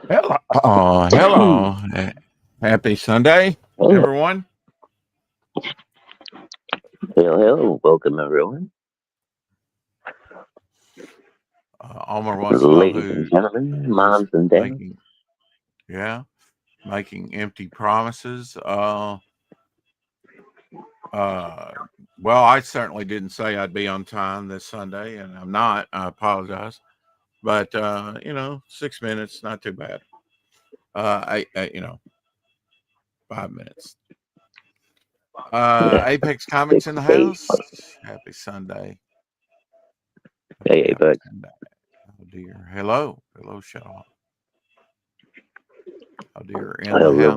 Hello. Hello. Happy Sunday, everyone. Hello. Welcome, everyone. Almer wants to know Ladies and gentlemen, moms and dads. Making empty promises. Well, I certainly didn't say I'd be on time this Sunday, and I'm not. I apologize. But 6 minutes, not too bad. 5 minutes. Apex Comics in the house. Happy Sunday. Hey, Apex. Oh dear. Hello, Shadow. Oh dear. In Hello, the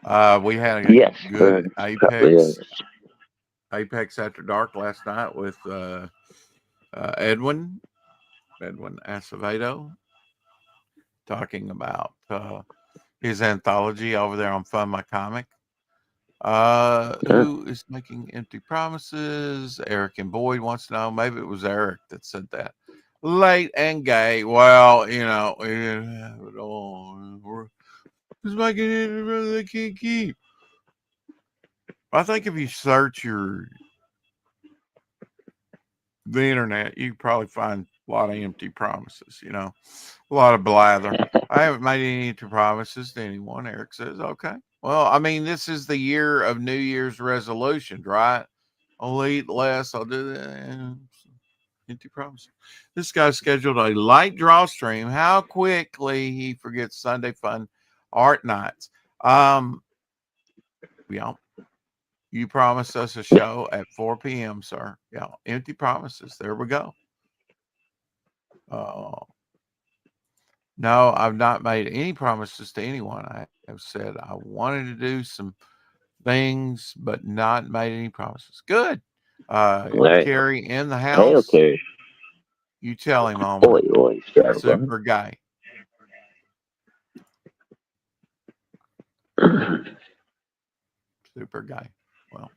house. We had a good Apex After Dark last night with Edwin Acevedo, talking about his anthology over there on Fund My Comic. Who is making empty promises? Eric and Boyd wants to know. Maybe it was Eric that said that. Late and gay. Well, we're just making it they can't keep. I think if you search the internet, you can probably find a lot of empty promises, a lot of blather. I haven't made any empty promises to anyone, Eric says. Okay. Well, I mean, this is the year of New Year's resolutions, right? I'll eat less. I'll do that. Empty promises. This guy scheduled a light draw stream. How quickly he forgets Sunday fun art nights. Yeah. You promised us a show at 4 p.m., sir. Yeah. Empty promises. There we go. No, I've not made any promises to anyone. I have said I wanted to do some things, but not made any promises. Good. Carrie in the house. Hey, okay. You tell him, Homer. Super guy. Super guy. Well.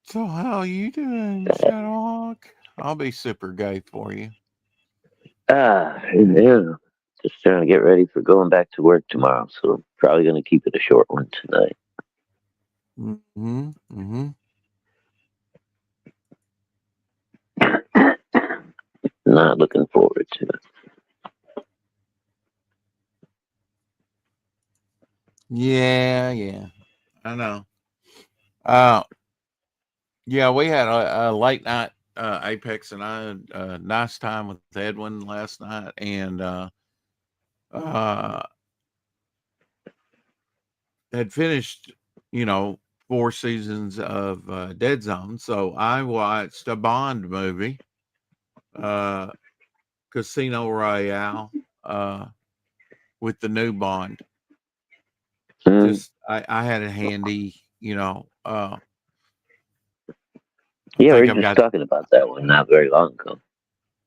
So how are you doing, Shadowhawk? I'll be super gay for you. Yeah. Just trying to get ready for going back to work tomorrow, so I'm probably going to keep it a short one tonight. Not looking forward to it. Yeah. I know. Yeah, we had a late night Apex, and I had a nice time with Edwin last night, and had finished, 4 seasons of Dead Zone. So I watched a Bond movie, Casino Royale, with the new Bond. Just I had it handy, yeah, we were just talking about that one not very long ago.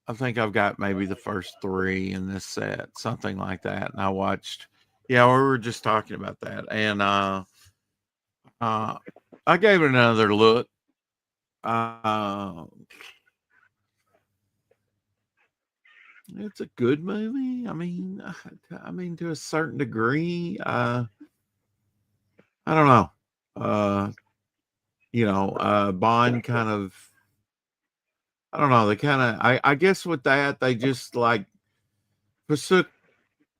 I think I've got maybe the first 3 in this set, something like that. And I watched, we were just talking about that. And I gave it another look. It's a good movie. I mean, to a certain degree. I don't know. Bond kind of, I don't know. They kind of, I guess with that, they just like forsook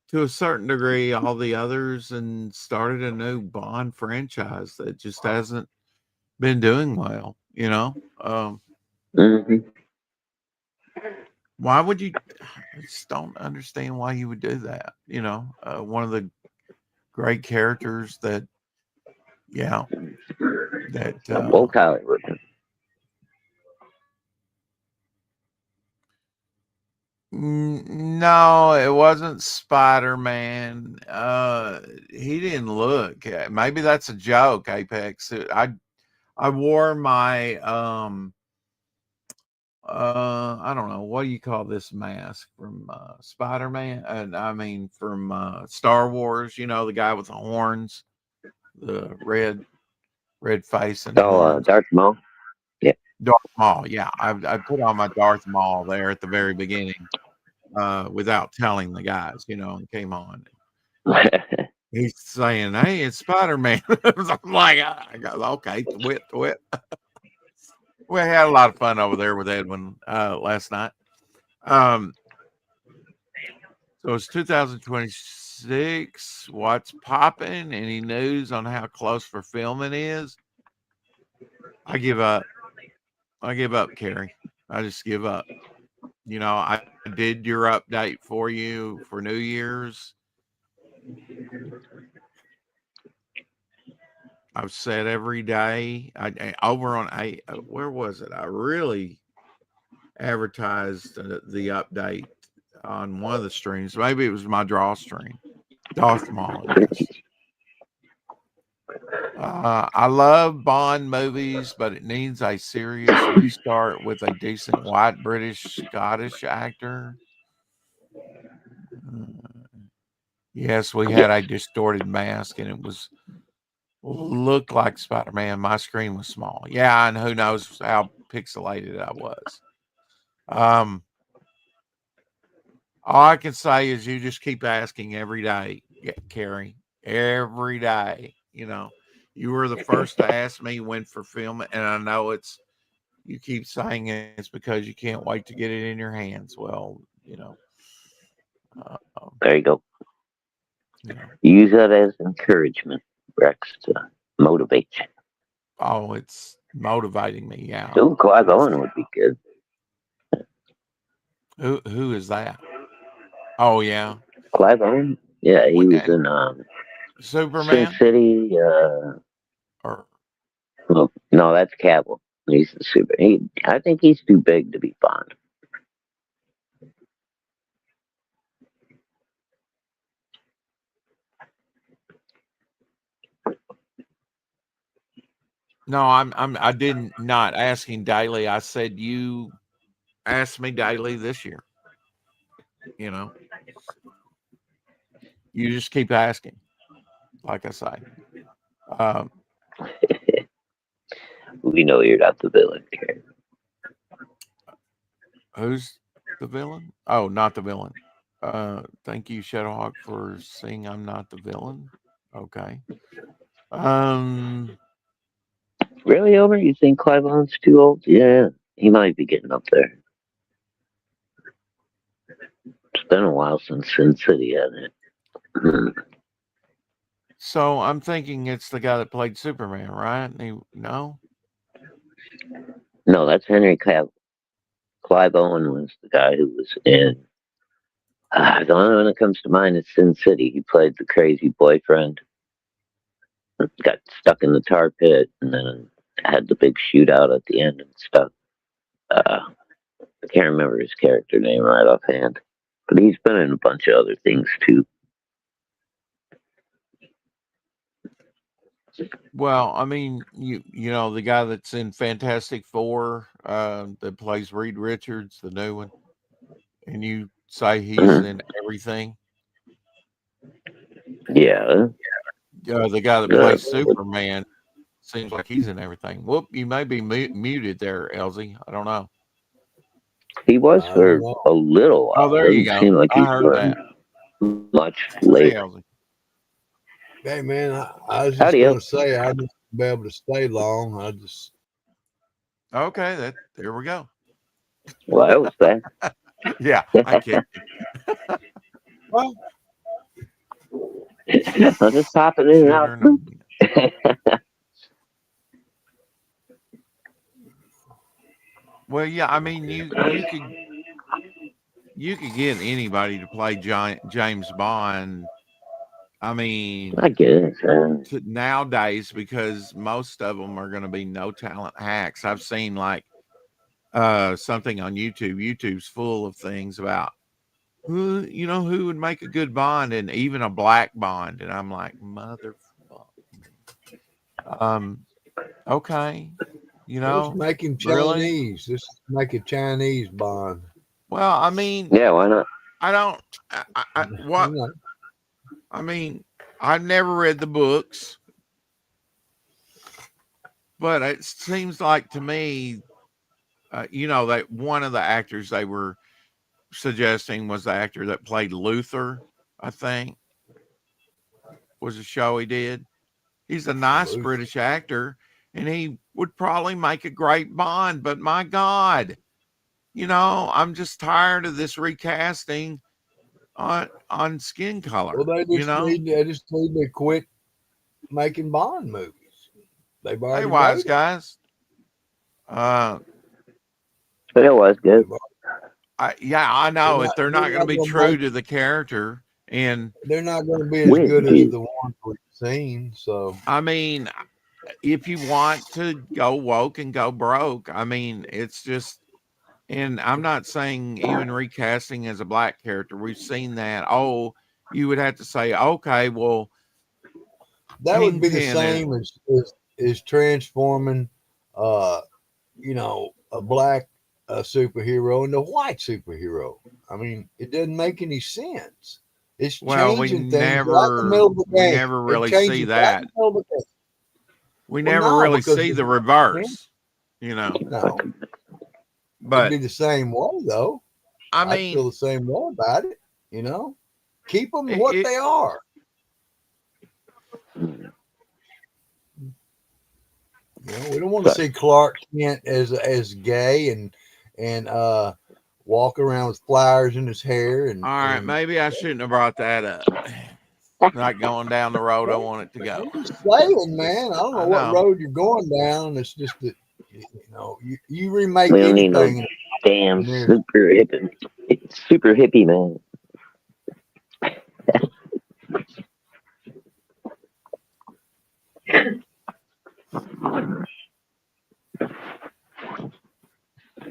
to a certain degree all the others and started a new Bond franchise that just hasn't been doing well, Why would you? I just don't understand why you would do that. One of the great characters that, that Woke Hollywood. no, it wasn't Spider-Man. He didn't look. Maybe that's a joke, Apex. I wore my I don't know, what do you call this mask from Spider-Man? I mean from Star Wars, you know, the guy with the horns, the red face and horns. Darth Maul. Yeah. Darth Maul, yeah. I put on my Darth Maul there at the very beginning, without telling the guys, you know, and came on. He's saying, "Hey, it's Spider-Man." I'm like, I go, okay, twit. We had a lot of fun over there with Edwin last night. So it's 2026. What's popping? Any news on how close for filming is? I give up. Carrie. I just give up. You know, I did your update for you for New Year's. I've said every day. Over on where was it? I really advertised the update on one of the streams. Maybe it was my draw stream. Darth Maul. Yes. I love Bond movies, but it needs a serious restart with a decent white British Scottish actor. Yes, we had a distorted mask, and it looked like Spider-Man. My screen was small. Yeah, and who knows how pixelated I was. All I can say is you just keep asking every day, Carrie. Every day, you know. You were the first to ask me when for filming, and I know you keep saying it's because you can't wait to get it in your hands. Well, you know. There you go. You know. Use that as encouragement, Rex, to motivate you. Oh, it's motivating me. Yeah. Ooh, Clive Owen would be good. Who is that? Oh yeah, Clive Owen. Yeah, he was in Superman. Sin City. Or Well, no, that's Cavill. He's the super. I think he's too big to be Bond. no, I didn't not asking daily. I said you asked me daily this year. You know, you just keep asking. Like I say, We know you're not the villain, Karen. who's the villain? Oh, not the villain. Thank you, Shadowhawk, for saying I'm not the villain. Okay. Really, Over? You think Clive Owen's too old? Yeah, he might be getting up there. It's been a while since Sin City, hasn't it? So I'm thinking it's the guy that played Superman, right? No. No, that's Henry Cavill. Clive Owen was the guy who was in. The only one that comes to mind is Sin City. He played the crazy boyfriend. Got stuck in the tar pit, and then had the big shootout at the end and stuff. I can't remember his character name right offhand, but he's been in a bunch of other things too. Well, I mean, you know the guy that's in Fantastic Four, that plays Reed Richards, the new one, and you say he's in everything. Yeah. The guy that plays Superman seems like he's in everything. Whoop, you may be muted there, Elsie. I don't know. He was for a little while. Oh, there you go. Seem like I heard that. Much later. Elsie. Hey man, I was just going to say I just be able to stay long. Okay, there we go. Well, that was bad. Yeah, I can't. Well, I'll just pop it in and out. Well, yeah, I mean you could get anybody to play James Bond. I mean, I guess. nowadays, because most of them are going to be no talent hacks. I've seen like something on YouTube. YouTube's full of things about who would make a good Bond, and even a black Bond. And I'm like, motherfucker. Okay. Let's make him really? Chinese. Let's make a Chinese Bond. Well, I mean, Yeah, why not? I don't. What? You know, I mean, I've never read the books, but it seems like to me, that one of the actors they were suggesting was the actor that played Luther. I think was a show he did. He's a nice Luther. British actor, and he would probably make a great Bond. But my God, I'm just tired of this recasting on skin color. Well, they just need to quit making Bond movies. They've already Hey, wise made guys. It was good. I know if they're not going to be true make, to the character, and they're not going to be as good as the ones we've seen. So I mean, if you want to go woke and go broke, I mean, it's just. And I'm not saying even recasting as a black character. We've seen that. Oh, you would have to say, okay, well, that would be the Kingpin same as transforming, a black superhero into a white superhero. I mean, it doesn't make any sense. It's changing things right in the middle of the game. We never really see that. We never really see the reverse, No. But it'd be the same way, though. I mean, feel the same way about it. Keep them what they are. We don't want to see Clark Kent as gay and walk around with flowers in his hair. And all right, maybe I shouldn't have brought that up. Not going down the road I want it to go. I'm just saying, man. I don't know what road you're going down. It's just that you remake anything. Damn super hippie man.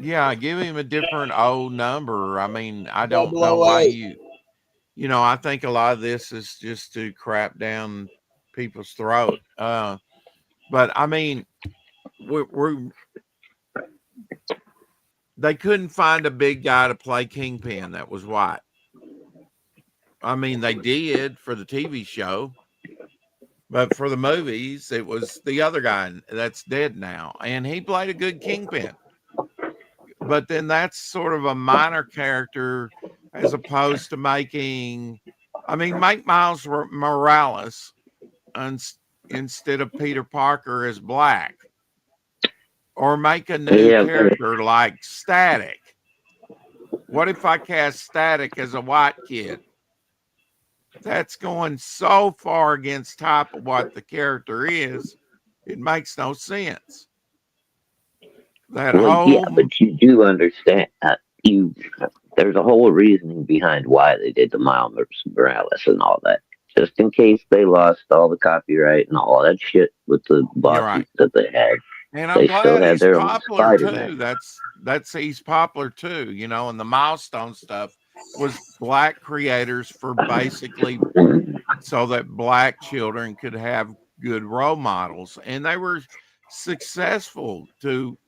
Yeah, give him a different old number. I mean, I don't know why I think a lot of this is just to crap down people's throat. But I mean, they couldn't find a big guy to play Kingpin that was white. I mean, they did for the TV show, but for the movies, it was the other guy that's dead now, and he played a good Kingpin. But then that's sort of a minor character as opposed to make Miles Morales instead of Peter Parker as Black, or make a new character like Static. What if I cast Static as a white kid? That's going so far against type of what the character is, it makes no sense. But you do understand there's a whole reasoning behind why they did the Miles Morales and all that. Just in case they lost all the copyright and all that shit with the bosses that they had. And I'm glad he's popular too. He's popular too, and the Milestone stuff was black creators for basically so that black children could have good role models, and they were successful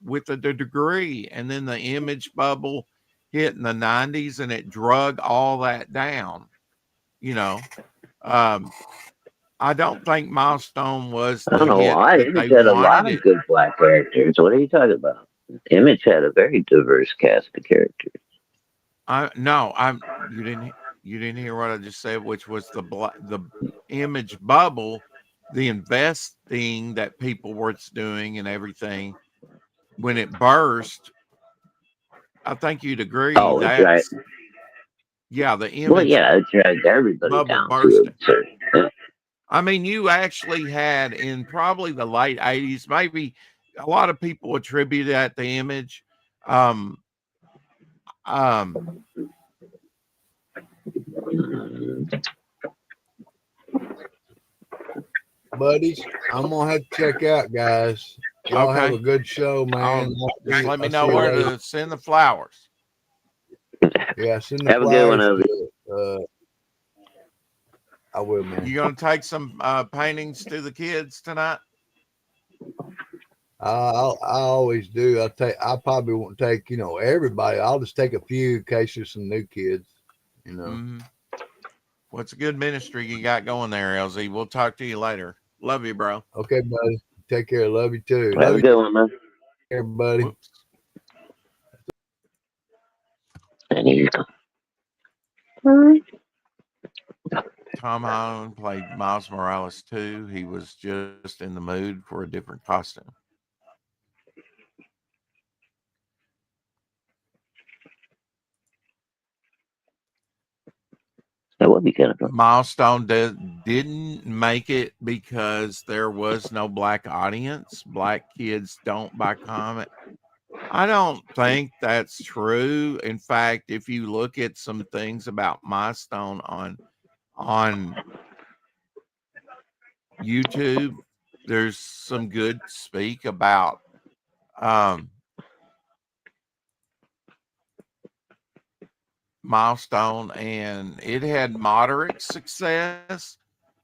with a degree. And then the image bubble hit in the 90s and it drug all that down. I don't think Milestone was the hit that they had a lot wanted. of good black characters. What are you talking about? Image had a very diverse cast of characters. You didn't hear what I just said, which was the image bubble, the investing that people were doing and everything. When it burst, I think you'd agree. Oh, that's right. Yeah, the image. Well, yeah, it dragged everybody down to it. I mean, you actually had in probably the late 80s, maybe a lot of people attribute that to Image. buddies, I'm gonna have to check out, guys. Y'all have a Okay. good show, man. Just let me I'll know see you where later. to send the flowers. Yeah, send the Have a good one, flyers. Obi. I will, man. You gonna take some paintings to the kids tonight? I always do. I probably won't take, everybody. I'll just take a few in case there's some new kids, Mm-hmm. What's a good ministry you got going there, LZ? We'll talk to you later. Love you, bro. Okay, buddy. Take care. Love you too. Have Love a you, good one, man. everybody. Whoops. And you Tom Holland played Miles Morales too. He was just in the mood for a different costume. that would be kind of fun. Milestone didn't make it because there was no black audience. Black kids don't buy comic. I don't think that's true. In fact, if you look at some things about Milestone on YouTube, there's some good speak about Milestone, and it had moderate success.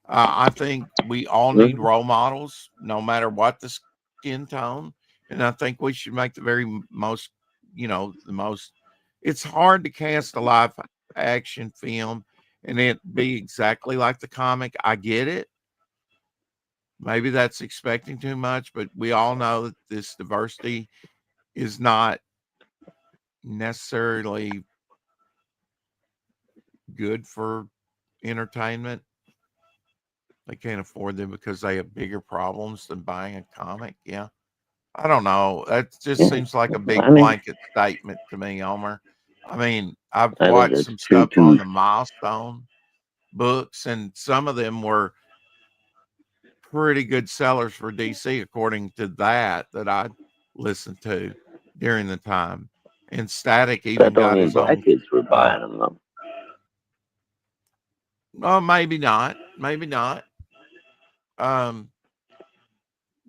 I think we all need role models, no matter what the skin tone, and I think we should make the very most. The most. It's hard to cast a live action film and it be exactly like the comic. I get it. Maybe that's expecting too much, but we all know that this diversity is not necessarily good for entertainment. They can't afford them because they have bigger problems than buying a comic. Yeah. I don't know. That just seems like a big blanket statement to me, Omer. I mean, I've watched some stuff on the Milestone books, and some of them were pretty good sellers for DC, according to that I listened to during the time. And Static even got his own. Black kids were buying them, though. Oh, maybe not. Maybe not.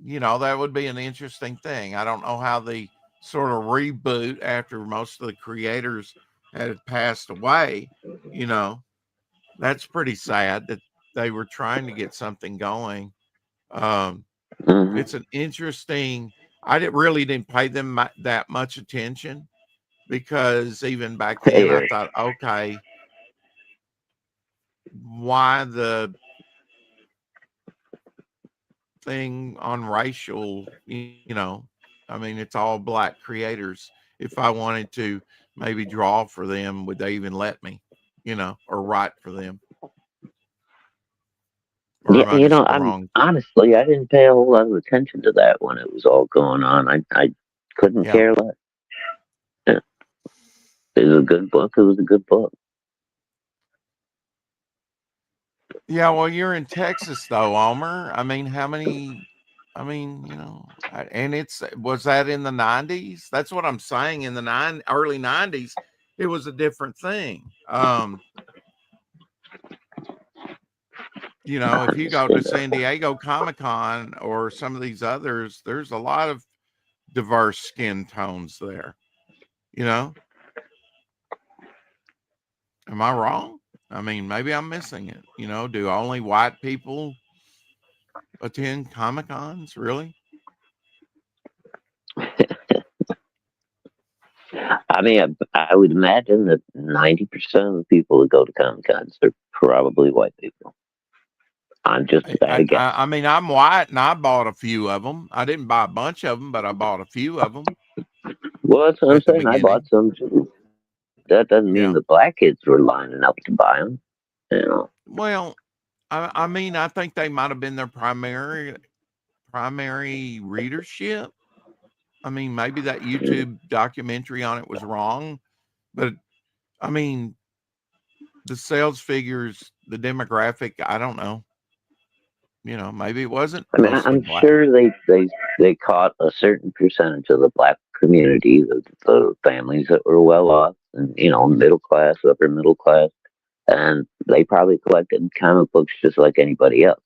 That would be an interesting thing. I don't know how the sort of reboot after most of the creators had passed away. That's pretty sad that they were trying to get something going. It's an interesting. I really didn't pay them that much attention because even back then I thought, okay, why the thing on racial, I mean, it's all black creators. If I wanted to maybe draw for them, would they even let me, or write for them? Or Yeah, honestly, I didn't pay a whole lot of attention to that when it was all going on. I couldn't care less. Yeah. It was a good book. It was a good book. Yeah, well, you're in Texas though, Omer. I mean, and was that in the 90s? That's what I'm saying. In the early 90s, it was a different thing. If you go to San Diego Comic-Con or some of these others, there's a lot of diverse skin tones there. Am I wrong? I mean, maybe I'm missing it. Do only white people attend Comic-Cons? Really? I mean, I would imagine that 90% of the people that go to Comic-Cons are probably white people. I'm just I mean, I'm white and I bought a few of them. I didn't buy a bunch of them, but I bought a few of them. Well, that's what I'm saying. I bought some too. That doesn't mean the black kids were lining up to buy them. Well, I mean, I think they might have been their primary readership. I mean, maybe that YouTube documentary on it was wrong, but I mean, the sales figures, the demographic, I don't know. Maybe it wasn't. I mean, I'm sure they caught a certain percentage of the black community, the families that were well off, and middle class, upper middle class. and they probably collected comic books just like anybody else.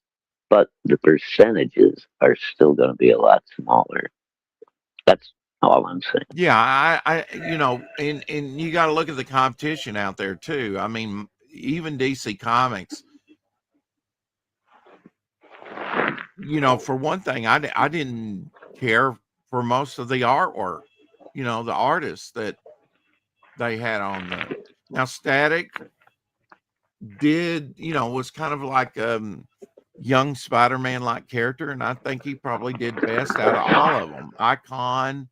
But the percentages are still going to be a lot smaller. That's all I'm saying. Yeah, and you got to look at the competition out there too. I mean, even DC Comics, for one thing, I didn't care for most of the artwork, the artists that they had on there. Now, Static was kind of like young Spider-Man like character, and I think he probably did best out of all of them. Icon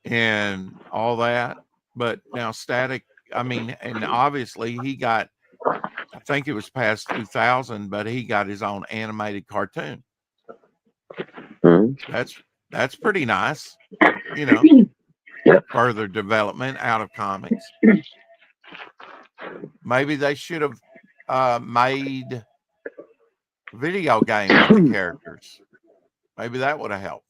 and all that. But now Static, I mean, and obviously he got, I think it was past 2000, but he got his own animated cartoon. Mm-hmm. That's pretty nice, further development out of comics. Maybe they should have made video game with the characters. Maybe that would have helped.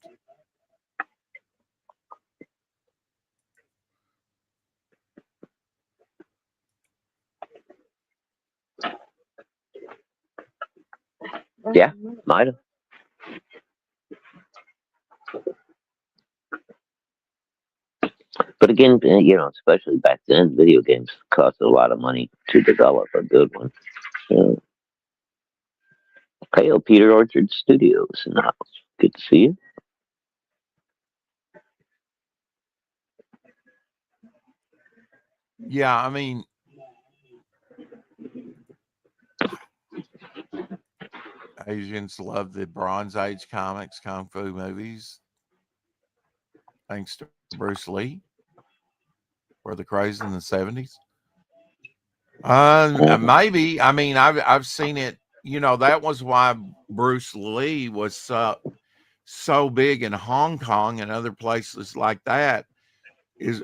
Yeah, might have. But again, especially back then, video games cost a lot of money to develop a good one. So, okay, Peter Orchard Studios in the house. Good to see you. Yeah, I mean, Asians love the Bronze Age comics, kung fu movies, thanks to Bruce Lee, for the craze in the 70s. Maybe. I mean, I've seen it. That was why Bruce Lee was so big in Hong Kong and other places like that. Is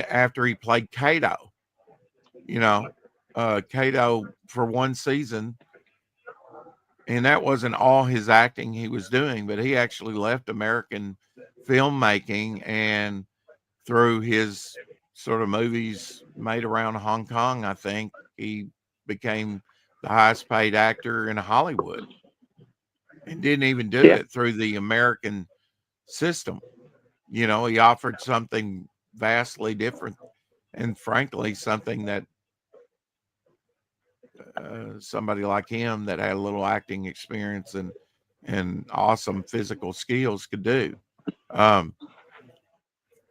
after he played Kato, Kato for one season, and that wasn't all his acting he was doing, but he actually left American filmmaking, and through his sort of movies made around Hong Kong, I think he became the highest paid actor in Hollywood, and didn't even do it through the American system. He offered something vastly different, and frankly, something that somebody like him that had a little acting experience and awesome physical skills could do.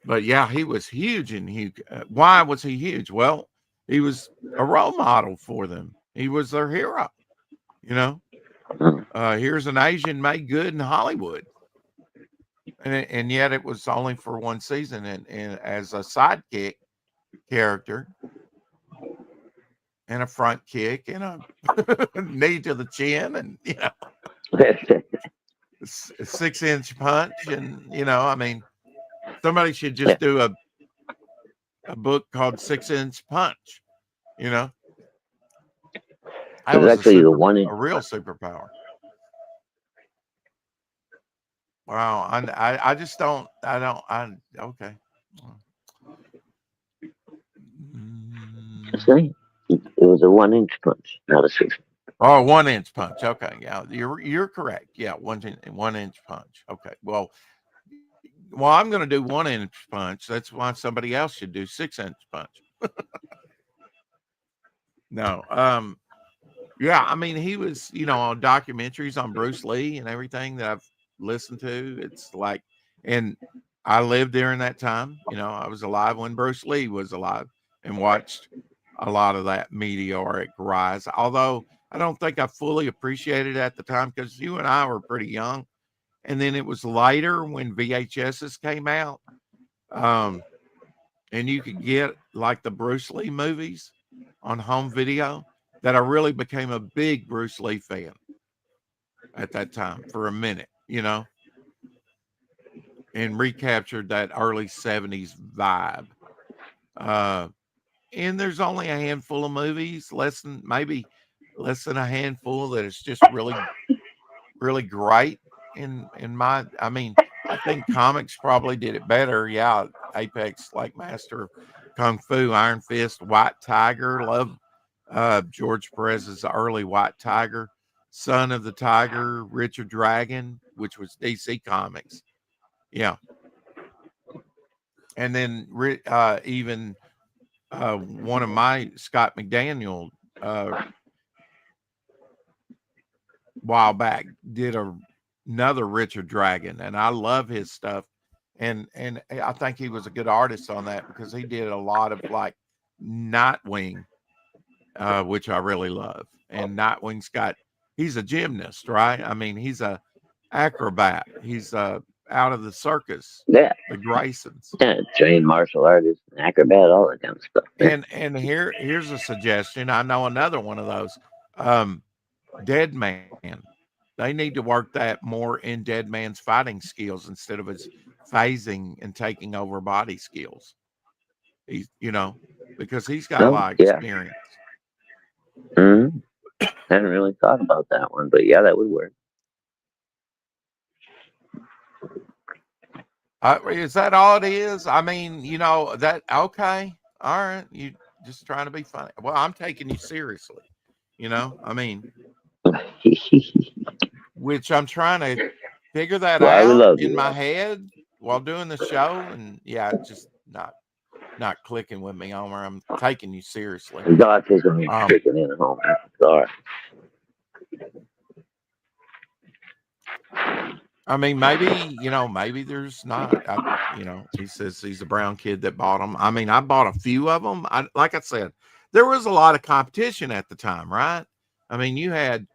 But yeah, he was huge why was he huge? Well, he was a role model for them. He was their hero. Here's an Asian made good in Hollywood, and yet it was only for one season, and as a sidekick character, and a front kick, and a knee to the chin, and a 6-inch punch, and I mean, somebody should just do a book called 6-Inch Punch. That was actually a real superpower. Wow, I just don't. Okay. It was a 1-inch punch, not a 6. Oh, 1-inch punch. Okay, yeah, you're correct. Yeah, 1-inch punch. Okay, well, I'm going to do 1-inch punch. That's why somebody else should do 6-inch punch. No, yeah, I mean, he was, on documentaries on Bruce Lee and everything that I've listened to. It's like, and I lived during that time. I was alive when Bruce Lee was alive and watched a lot of that meteoric rise. Although I don't think I fully appreciated it at the time, because you and I were pretty young. And then it was later when VHSs came out, and you could get like the Bruce Lee movies on home video, that I really became a big Bruce Lee fan at that time for a minute, and recaptured that early 70s vibe. And there's only a handful of movies, less than a handful, that is just really, really great. I mean, I think comics probably did it better. Yeah, Apex, like Master of Kung Fu, Iron Fist, White Tiger, love George Perez's early White Tiger, Son of the Tiger, Richard Dragon, which was DC Comics. Yeah. And then even one of my Scott McDaniel while back did another Richard Dragon, and I love his stuff. And I think he was a good artist on that because he did a lot of like Nightwing, which I really love. And Nightwing's he's a gymnast, right? I mean, he's a acrobat. He's out of the circus, Yeah. the Graysons. Yeah, trained martial artist, acrobat, all that kind of stuff. Yeah. And here's a suggestion. I know another one of those. Dead Man. They need to work that more in Dead Man's fighting skills instead of his phasing and taking over body skills. He's, because he's got a lot of experience. Mm-hmm. I hadn't really thought about that one, but yeah, that would work. Is that all it is? I mean, that, okay. All right. You just trying to be funny. Well, I'm taking you seriously, I mean, which I'm trying to figure that out in my head while doing the show. And yeah, it's just not clicking with me, Homer. I'm taking you seriously. Autism kicking in, Homer. Sorry. I mean, maybe there's not, he says he's a brown kid that bought them. I mean, I bought a few of them. Like I said, there was a lot of competition at the time, right? I mean, you had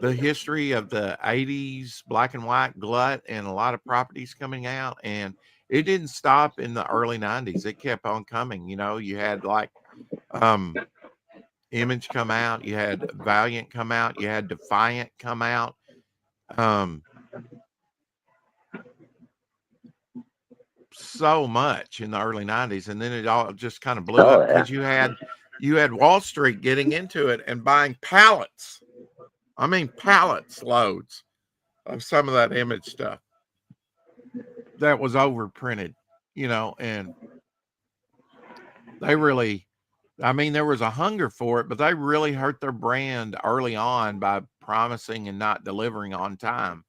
the history of the 80s black and white glut and a lot of properties coming out, and it didn't stop in the early 90s. It kept on coming. You had like Image come out, you had Valiant come out, you had Defiant come out. So much in the early 90s, and then it all just kind of blew up because you had Wall Street getting into it and buying pallets. I mean, pallets loads of some of that Image stuff that was overprinted, and they really, I mean, there was a hunger for it, but they really hurt their brand early on by promising and not delivering on time.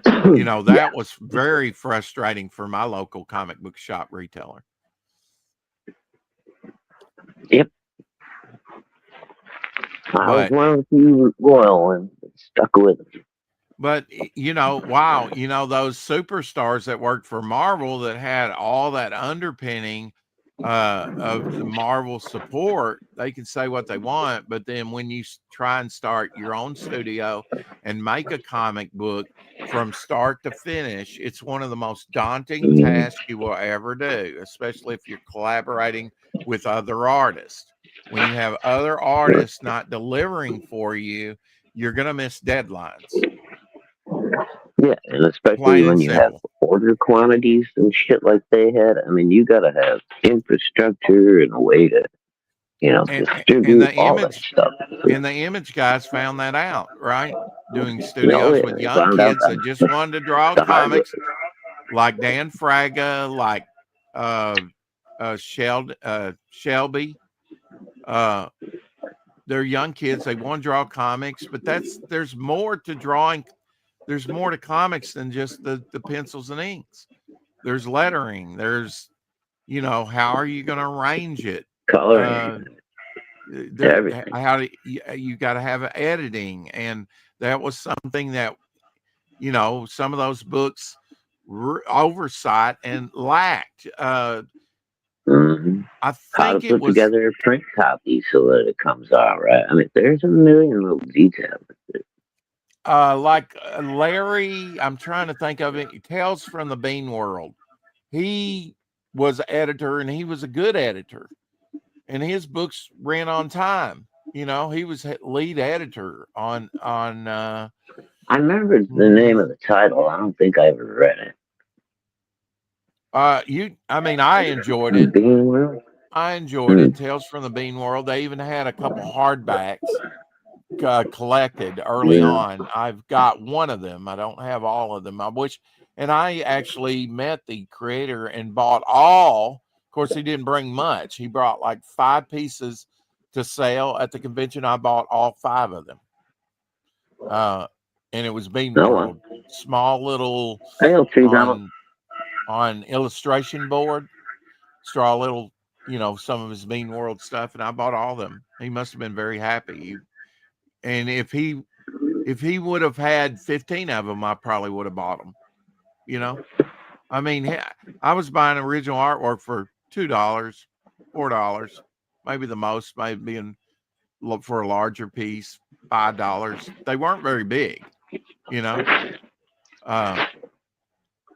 That was very frustrating for my local comic book shop retailer. Yep. I was one of you royal and stuck with it. But, wow, those superstars that worked for Marvel that had all that underpinning of the Marvel support, they can say what they want. But then when you try and start your own studio and make a comic book from start to finish, it's one of the most daunting tasks you will ever do, especially if you're collaborating with other artists. When you have other artists not delivering for you, you're going to miss deadlines. Yeah, and especially when you have order quantities and shit like they had. I mean, you got to have infrastructure and a way to, distribute all that stuff. And the Image guys found that out, right? Doing studios with young kids that just wanted to draw comics, like Dan Fraga, like Shelby. They're young kids. They want to draw comics, but there's more to drawing. There's more to comics than just the pencils and inks. There's lettering. There's, how are you going to arrange it? Coloring. How do you got to have editing, and that was something that, some of those books oversight and lacked. I think how to put together a print copy so that it comes out right. I mean, there's a million little details. Like Larry, I'm trying to think of it. Tales from the Bean World. He was an editor, and he was a good editor, and his books ran on time. He was lead editor on. I remember the name of the title. I don't think I ever read it. I enjoyed it. Bean World? I enjoyed it. Tales from the Bean World. They even had a couple hardbacks collected early on. I've got one of them. I don't have all of them. I wish, and I actually met the creator and bought all Of course, he didn't bring much. He brought like 5 pieces to sell at the convention. I bought all 5 of them. And it was Bean Oh, wow. World, small little I'll treat them. on illustration board, straw little, some of his Bean World stuff, and I bought all of them. He must have been very happy. And if he would have had 15 of them, I probably would have bought them. I mean, I was buying original artwork for $2, $4, maybe the most, maybe for a larger piece, $5. They weren't very big,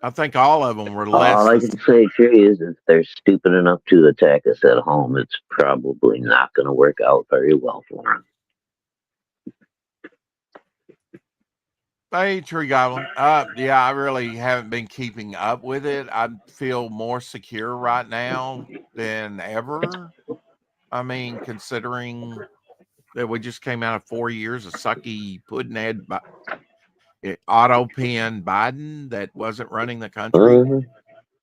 I think all of them were less. All I can say to you is if they're stupid enough to attack us at home, it's probably not going to work out very well for them. Hey, Tree Goblin. Yeah, I really haven't been keeping up with it. I feel more secure right now than ever. I mean, considering that we just came out of 4 years of sucky puddinhead auto pen Biden that wasn't running the country.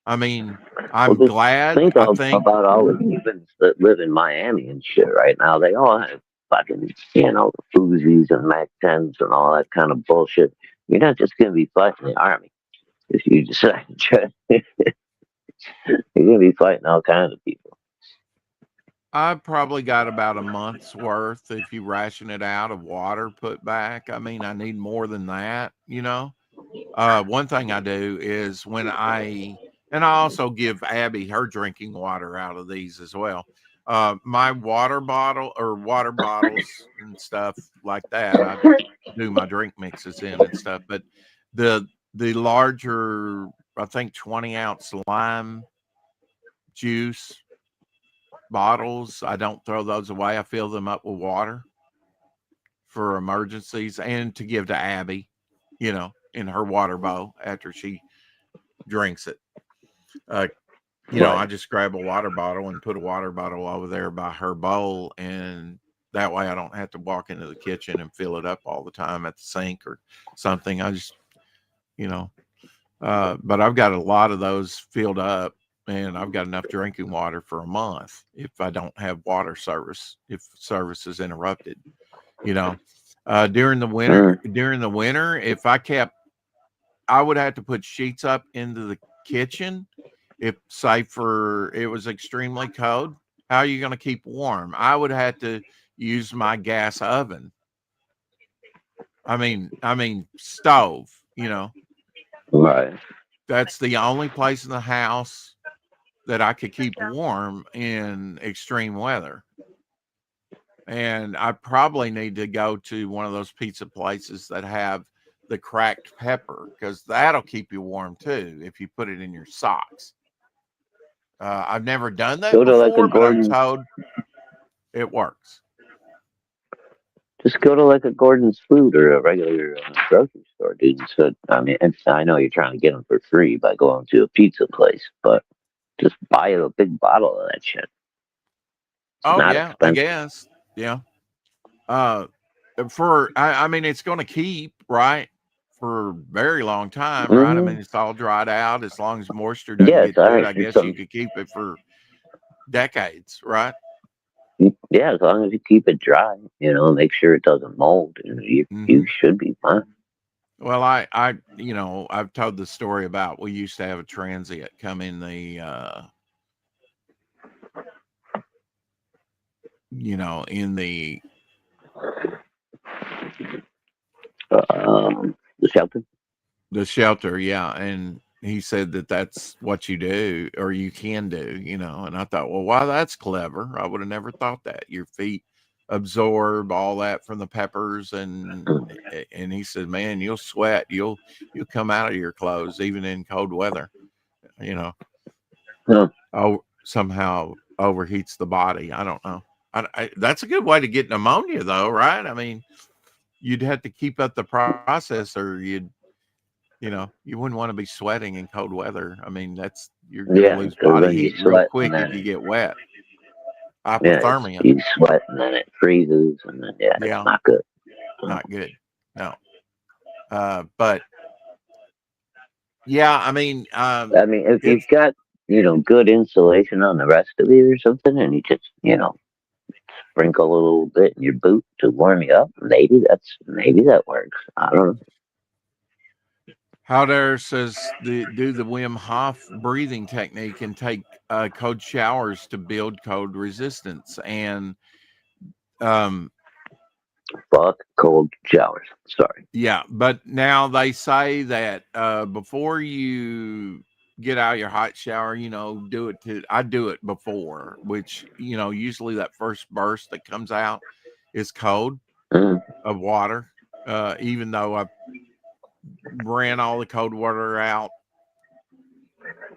I mean, I'm glad. Think about all the humans that live in Miami and shit right now. They all have fucking, Uzis and Mac 10s and all that kind of bullshit. You're not just going to be fighting the army if you decide to. You're going to be fighting all kinds of people. I probably got about a month's worth if you ration it out of water put back. I mean, I need more than that, One thing I do is and I also give Abby her drinking water out of these as well. My water bottles and stuff like that, I do my drink mixes in and stuff. But the larger, I think 20-ounce lime juice bottles, I don't throw those away. I fill them up with water for emergencies and to give to Abby, in her water bowl after she drinks it. I just grab a water bottle and put a water bottle over there by her bowl, and that way I don't have to walk into the kitchen and fill it up all the time at the sink or something. I just, but I've got a lot of those filled up, and I've got enough drinking water for a month if I don't have water service, if service is interrupted, during the winter, if I would have to put sheets up into the kitchen. If it was extremely cold, how are you going to keep warm? I would have to use my gas oven. I mean stove, Right. That's the only place in the house that I could keep warm in extreme weather. And I probably need to go to one of those pizza places that have the cracked pepper, because that'll keep you warm too if you put it in your socks. I've never done that before, but I'm told it works. Just go to like a Gordon's Food or a regular grocery store, dude. So, I know you're trying to get them for free by going to a pizza place, but just buy a big bottle of that shit. Expensive. I guess. Yeah. It's going to keep, right, for a very long time, right? I mean, it's all dried out. As long as moisture doesn't get to it, I guess you could keep it for decades, right? Yeah, as long as you keep it dry, make sure it doesn't mold, you should be fine. Well, I've told the story about we used to have a transient come in the the shelter, yeah, and he said that that's what you do, or you can do, and I thought, well, wow, that's clever. I would have never thought that. Your feet absorb all that from the peppers, and he said, man, you'll sweat, you'll come out of your clothes even in cold weather, somehow overheats the body. I don't know. That's a good way to get pneumonia though, right? I mean, you'd have to keep up the process, or you wouldn't want to be sweating in cold weather. I mean, you're going to lose body heat real quick if you get wet. Hypothermia. You sweat and then it freezes, and then it's not good. Not good. No. But yeah, I mean, if you've got good insulation on the rest of it or something, and you just, sprinkle a little bit in your boot to warm you up. Maybe that works. I don't know. How there says do the Wim Hof breathing technique and take cold showers to build cold resistance. And Fuck cold showers. Sorry. yeah, but now they say that before you get out of your hot shower, I do it before, which, usually that first burst that comes out is cold Mm. of water. Even though I ran all the cold water out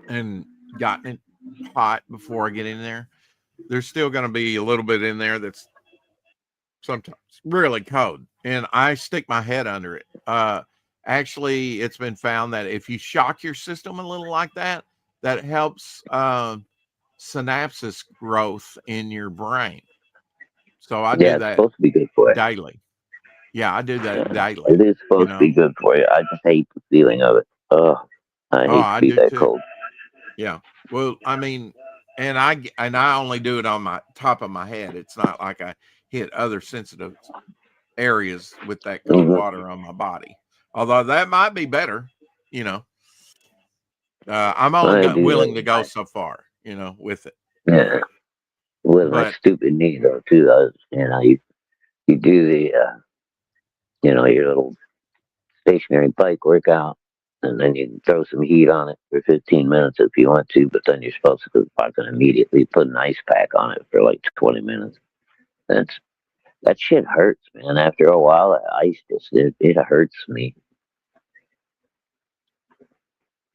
and gotten it hot before I get in there, there's still going to be a little bit in there that's sometimes really cold, and I stick my head under it. Actually, it's been found that if you shock your system a little like that, that helps synapses growth in your brain. So I Yeah, do it's that supposed to be good for you. daily. Yeah, I do that Yeah, daily. it is supposed to be good for you. I just hate the feeling of it. Oh, I hate I to be do that too. cold. Yeah. Well, I mean, and I only do it on my top of my head. It's not like I hit other sensitive areas with that cold Mm-hmm. water on my body. Although that might be better, you know. I'm only I do willing to that. go so far, with it. Yeah, with my But stupid knee though too. You do the your little stationary bike workout, and then you can throw some heat on it for 15 minutes if you want to. But then you're supposed to go fucking immediately put an ice pack on it for like 20 minutes. That shit hurts, man. After a while, that ice it hurts me.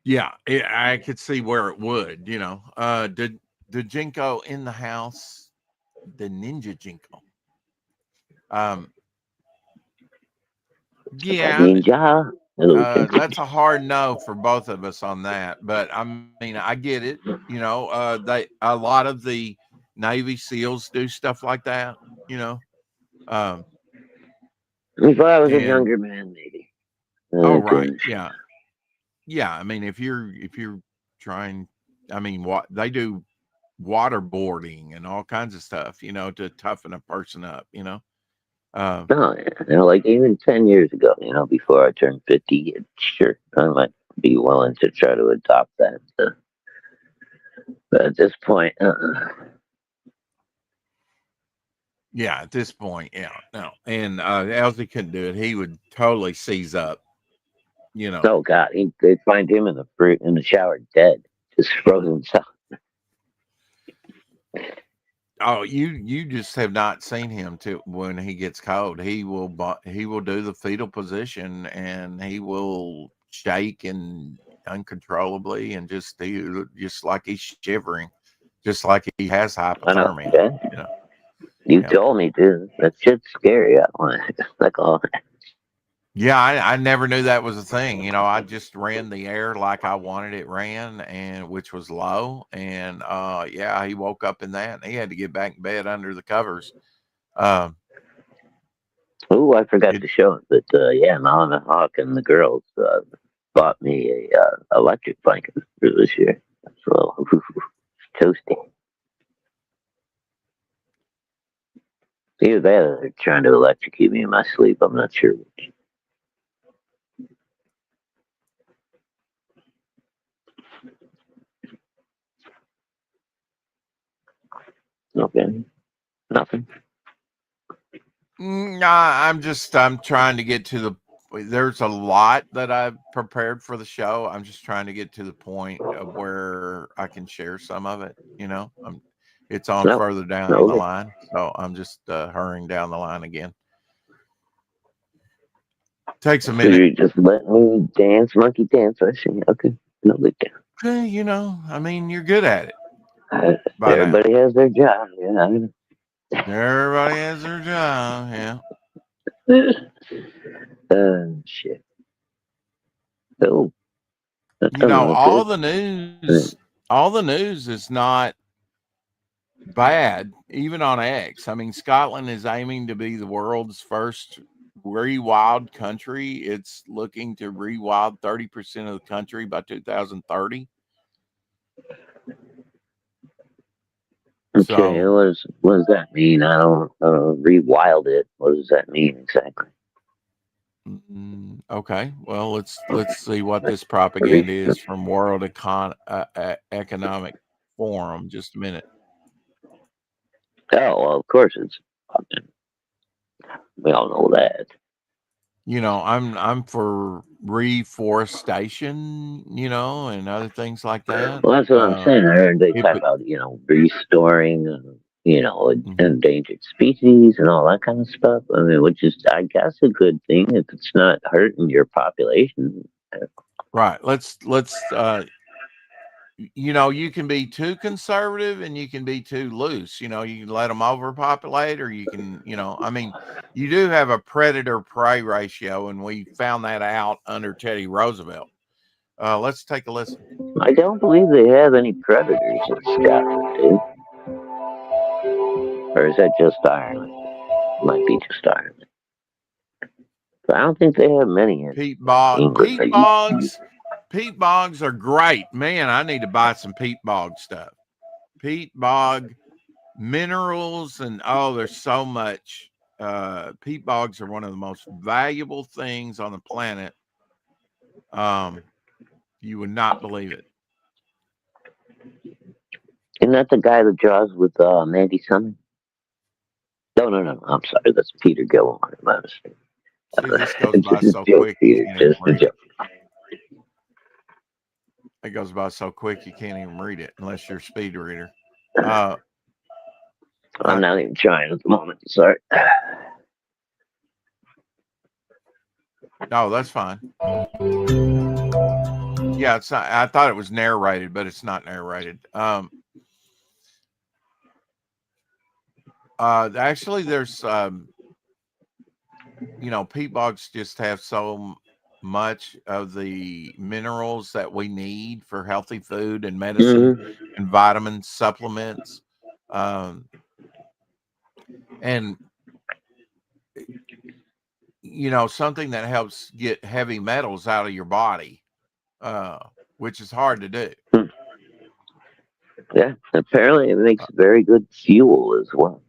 yeah, I could see where it would, the Jinko in the house, the Ninja Jinko. Yeah, Ninja. that's a hard no for both of us on that. But I mean, I get it. A lot of the Navy SEALs do stuff like that. You know, um, If I was a and younger man, maybe. oh Oh right, goodness. yeah. I mean, if you're trying, I mean, what they do, waterboarding and all kinds of stuff, to toughen a person up. Um, No, like even 10 years ago, before I turned 50, sure, I might be willing to try to adopt that. But at this point, yeah, at this point, yeah, no. And Elsie couldn't do it. He would totally seize up. oh God, they'd find him in the shower dead, just frozen solid. Oh, you just have not seen him to when he gets cold. He will do the fetal position, and he will shake and uncontrollably, and just like he's shivering, just like he has I know, hypothermia. yeah. You know, You yeah, told me to. That shit's scary. I want like all. yeah. I never knew that was a thing. I just ran the air like I wanted it ran, and which was low. And yeah, he woke up in that, and he had to get back in bed under the covers. Um, Oh, I forgot it to show it, but yeah, Malina Hawk and the girls bought me a electric blanket for this year. So toasty. Either that or they're trying to electrocute me in my sleep. I'm not sure which. Okay, nothing. I'm trying to get to there's a lot that I've prepared for the show. I'm just trying to get to the point of where I can share some of it. It's on No, further down the no. line, so I'm just hurrying down the line again. Takes a So minute. you're just letting me dance, monkey dance. I see. Okay, no big deal. I mean, you're good at it by now. Everybody has their job. Yeah, I know. Everybody has their job. Yeah. Shit. Oh, that's something else All good. the news is not bad, even on X. I mean, Scotland is aiming to be the world's first rewild country. It's looking to rewild 30% of the country by 2030. Okay, So, what does that mean? I don't rewild it. What does that mean exactly? okay. Well, let's see what this propaganda is from Economic Forum. Just a minute. Oh, well, of course it's. We all know that. You know, I'm for reforestation, you know, and other things like that. Well, that's what I'm saying. I heard they If talk it, about restoring, mhm. endangered species and all that kind of stuff. I mean, which is, I guess, a good thing if it's not hurting your population. Right. Let's you know, you can be too conservative and you can be too loose. You know, you can let them overpopulate, or you can, you know, I mean, you do have a predator prey ratio, and we found that out under Teddy Roosevelt. Let's take a listen. I don't believe they have any predators in Scotland, dude. Or is that just Ireland? Might be just Ireland. But I don't think they have many in England. Peat bogs are great. Man, I need to buy some peat bog stuff. Peat bog minerals, and oh, there's so much. Peat bogs are one of the most valuable things on the planet. You would not believe it. Isn't that the guy that draws with Mandy Summon? No. I'm sorry. That's Peter Gilmore. My mistake. See, this goes by Just a so joke, quick. Peter. Just a joke. It goes by so quick you can't even read it unless you're a speed reader. I'm not even trying at the moment. Sorry. No, that's fine. Yeah, it's not. I thought it was narrated, but it's not narrated. Actually, there's you know, peat bogs just have so much of the minerals that we need for healthy food and medicine and vitamin supplements. And you know, something that helps get heavy metals out of your body, which is hard to do. Yeah, apparently it makes very good fuel as well.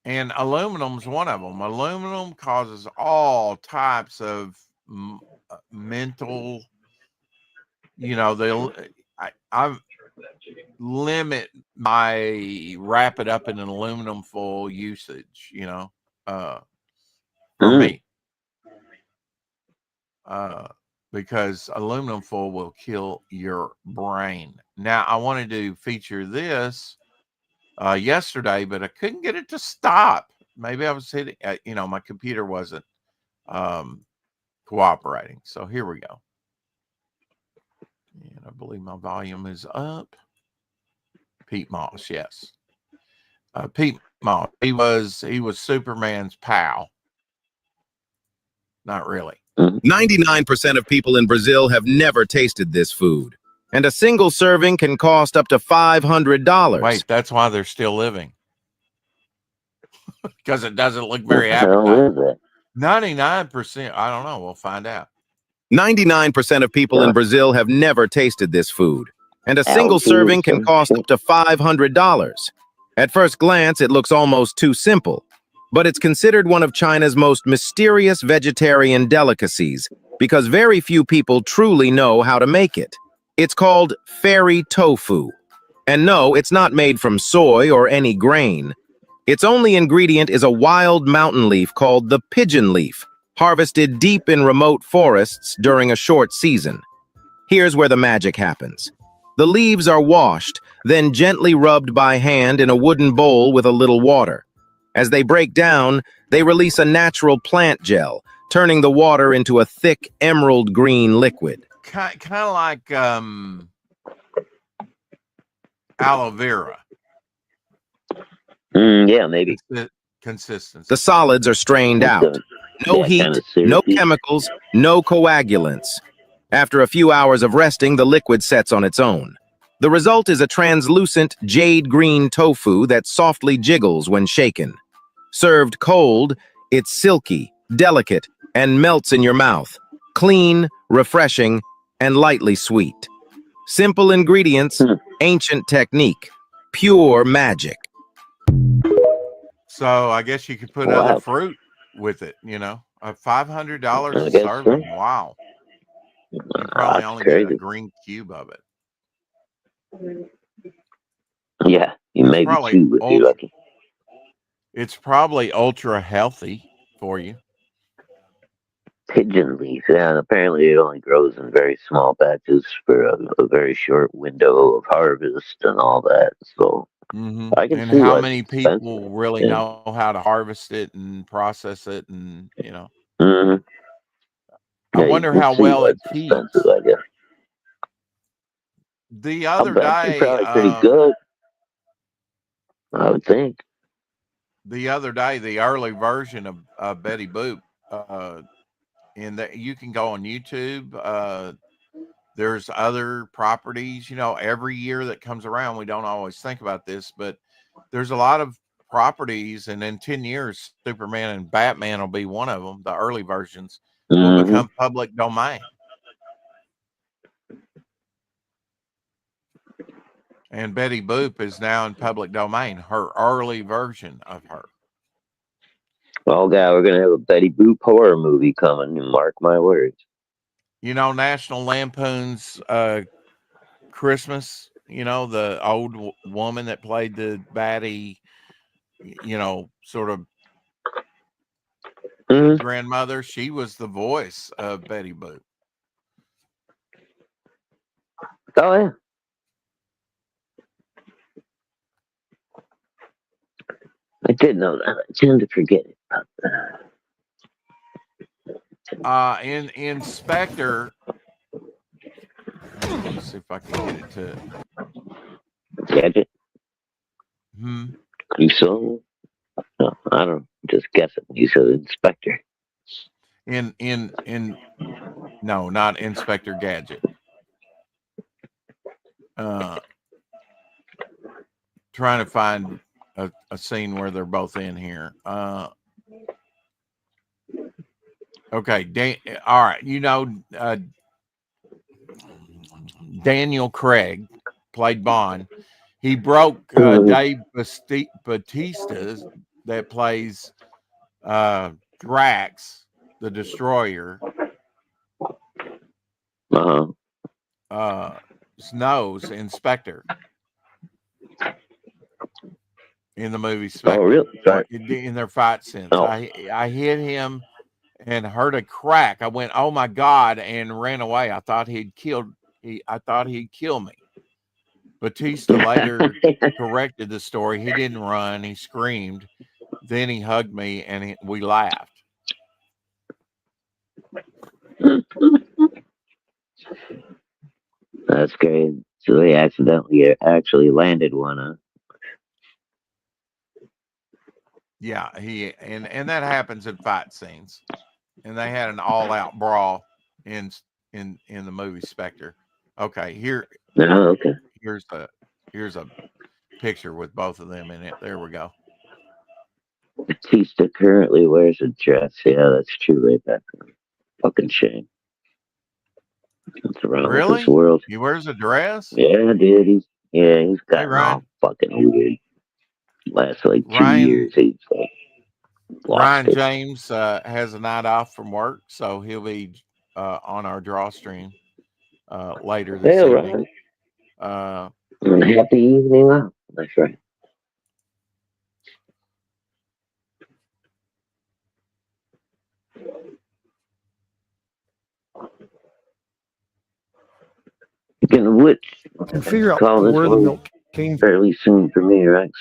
And aluminum's one of them. Aluminum causes all types of mental, you know, I limit my wrap it up in an aluminum foil usage, you know, for me. Because aluminum foil will kill your brain. Now, I wanted to feature this yesterday, but I couldn't get it to stop. Maybe I was hitting, you know, my computer wasn't cooperating. So here we go. And I believe my volume is up. Pete Moss, yes. Pete Moss, he was Superman's pal. Not really. 99% of people in Brazil have never tasted this food, and a single serving can cost up to $500. Wait, that's why they're still living. Because it doesn't look very appetizing. 99%, I don't know. We'll find out. 99% of people in Brazil have never tasted this food, and a single serving can cost up to $500. At first glance, it looks almost too simple, but it's considered one of China's most mysterious vegetarian delicacies because very few people truly know how to make it. It's called fairy tofu. And no, it's not made from soy or any grain. Its only ingredient is a wild mountain leaf called the pigeon leaf, harvested deep in remote forests during a short season. Here's where the magic happens. The leaves are washed, then gently rubbed by hand in a wooden bowl with a little water. As they break down, they release a natural plant gel, turning the water into a thick emerald green liquid. Kind of like aloe vera. Yeah, maybe. Consistency. The solids are strained out. No heat, no chemicals, no coagulants. After a few hours of resting, the liquid sets on its own. The result is a translucent jade green tofu that softly jiggles when shaken. Served cold, it's silky, delicate, and melts in your mouth. Clean, refreshing, and lightly sweet. Simple ingredients, ancient technique. pure magic. So I guess you could put Wow. other fruit with it, you know. $500 I a guess serving. so. Wow. You probably That's only get a crazy. green cube of it. Yeah, you It's maybe probably 2 if you're lucky. It's probably ultra healthy for you. Pigeon leaf, yeah, and apparently it only grows in very small batches for a very short window of harvest and all that. So I can And see how why it's many expensive. people really Yeah. know how to harvest it and process it, and you know, Mhm. I Yeah, you wonder can how see well why it it's expensive, keeps. I guess. The I'll other bet it's day, probably pretty good, I would think. the early version of Betty Boop, in that you can go on YouTube. There's other properties, you know, every year that comes around. We don't always think about this, but there's a lot of properties, and in 10 years, Superman and Batman will be one of them. The early versions will Mhm. become public domain. And Betty Boop is now in public domain, her early version of her. Well, guy, we're gonna have a Betty Boop horror movie coming. Mark my words. You know, National Lampoon's Christmas, you know, the old woman that played the baddie, you know, sort of Mhm. grandmother, she was the voice of Betty Boop. Oh yeah. I did know that. I tend to forget it. In Inspector, let me see if I can get it to. Gadget? Hmm. You saw? No, I don't. Just guessing. You said Inspector. No, not Inspector Gadget. Trying to find a scene where they're both in here. Okay, all right. You know, Daniel Craig played Bond. He broke Dave Bautista that plays Drax, the Destroyer, Uh-huh. nose in Spectre, in the movie Oh, Spectre, really? Sorry. in their fight scenes. Oh. I hit him and heard a crack. I went, "Oh my God!" and ran away. I thought he'd kill me. Batista later corrected the story. He didn't run. He screamed. Then he hugged me, and we laughed. That's great. So they accidentally actually landed one, huh? Yeah, and that happens in fight scenes. And they had an all-out brawl in the movie Spectre. Okay, Oh, okay. here's a picture with both of them in it. There we go. Batista currently wears a dress. Yeah, that's true. Right back. Fucking shame. What's wrong with this Really? world? He wears a dress? Yeah, dude. He's Hey, gotten all Ryan. fucking weird. Last like 2 Ryan years, he's like lost Ryan it. James has a night off from work, so he'll be on our draw stream later this Hey, evening. Ryan. Happy evening off. That's right. Getting which To figure out call this where the one milk came from. fairly soon for me, Rex.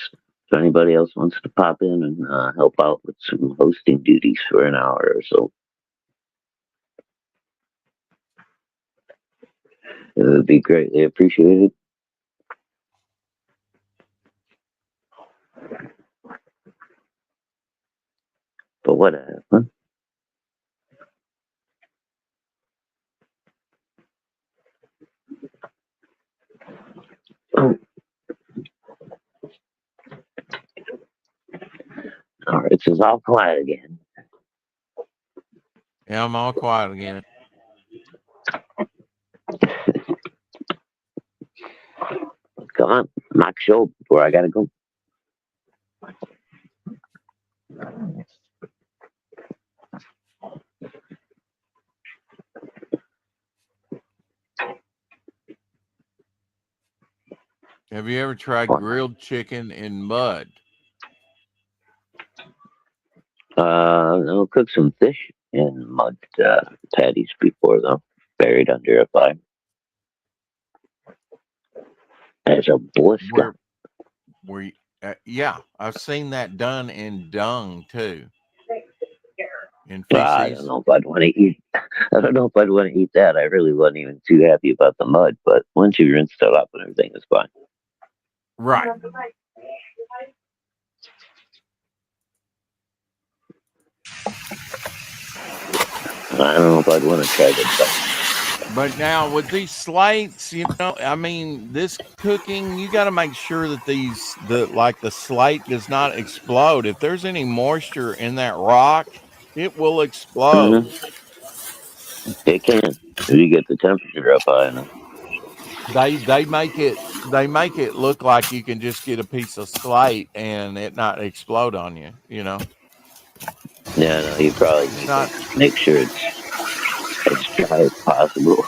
If anybody else wants to pop in and help out with some hosting duties for an hour or so, it would be greatly appreciated. But whatever. Huh? Oh. All right, it's all quiet again. Yeah, I'm all quiet again. Come on, Mike Show before I gotta go. Have you ever tried grilled chicken in mud? I'll cook some fish in mud patties before though, buried under a fire. As a Boy Scout. Where you, yeah, I've seen that done in dung too. In I feces. don't know if I'd want to eat. I don't know if I'd want to eat that. I really wasn't even too happy about the mud, but once you rinsed it up and everything, it's fine. Right. I don't know if I'd want to try that stuff. But now with these slates, you know, I mean, this cooking, you got to make sure that the slate does not explode. If there's any moisture in that rock, it will explode. It can. If you get the temperature up high enough. They make it look like you can just get a piece of slate and it not explode on you, you know. Yeah, no, you probably need not to make sure it's as dry as possible.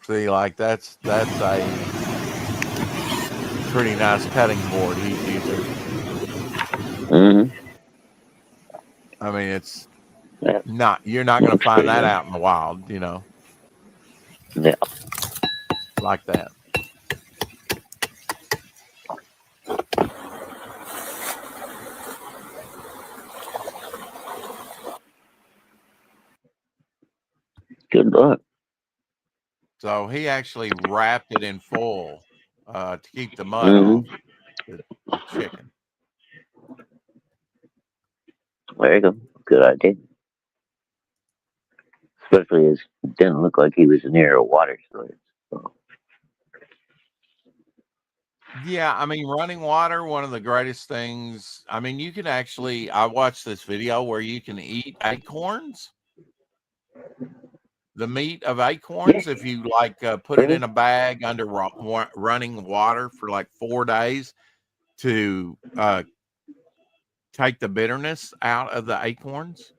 See, like that's a pretty nice cutting board he's using. I mean, it's you're not going to find that out in the wild, you know. Yeah. Like that. Good luck. So he actually wrapped it in foil to keep the mud off the chicken. There you go. Good idea. Especially as it didn't look like he was near a water source. So. Yeah, I mean, running water, one of the greatest things. I mean, you can actually, I watched this video where you can eat acorns, the meat of acorns, if you like put it in a bag under running water for like 4 days to take the bitterness out of the acorns.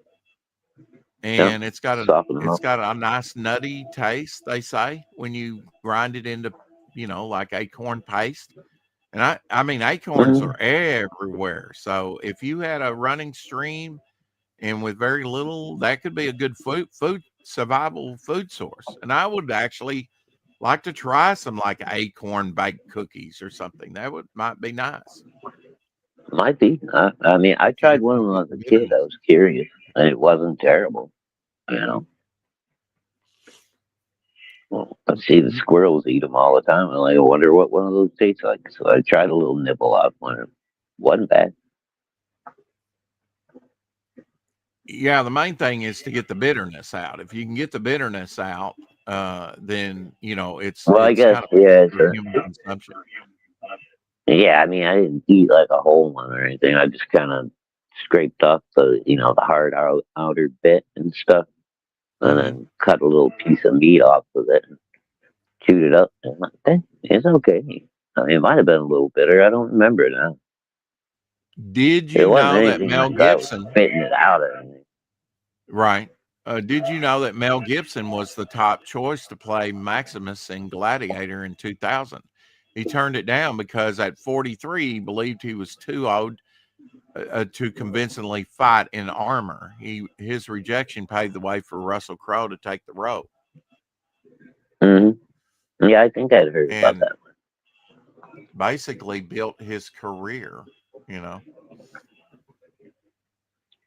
And it's got a nice nutty taste, they say, when you grind it into, you know, like acorn paste. And I mean, acorns are everywhere. So if you had a running stream and with very little, that could be a good survival food source. And I would actually like to try some like acorn baked cookies or something. That might be nice. Might be. I mean, I tried one when I was a kid. I was curious, and it wasn't terrible. You know. Well, I see the squirrels eat them all the time, and I wonder what one of those tastes like. So I tried a little nibble off one. It wasn't bad. Yeah, the main thing is to get the bitterness out. If you can get the bitterness out, then you know it's. Well, I guess kind of human consumption. Yeah, I mean, I didn't eat like a whole one or anything. I just kind of scraped off the hard outer bit and stuff, and then cut a little piece of meat off of it and chewed it up. And it's okay. I mean, it might have been a little bitter. I don't remember now. Did you know that Mel Gibson spitting it out or anything? Right. Did you know that Mel Gibson was the top choice to play Maximus in Gladiator in 2000? He turned it down because at 43, he believed he was too old to convincingly fight in armor. His rejection paved the way for Russell Crowe to take the role. Yeah, I think I'd heard about that one. Basically built his career, you know.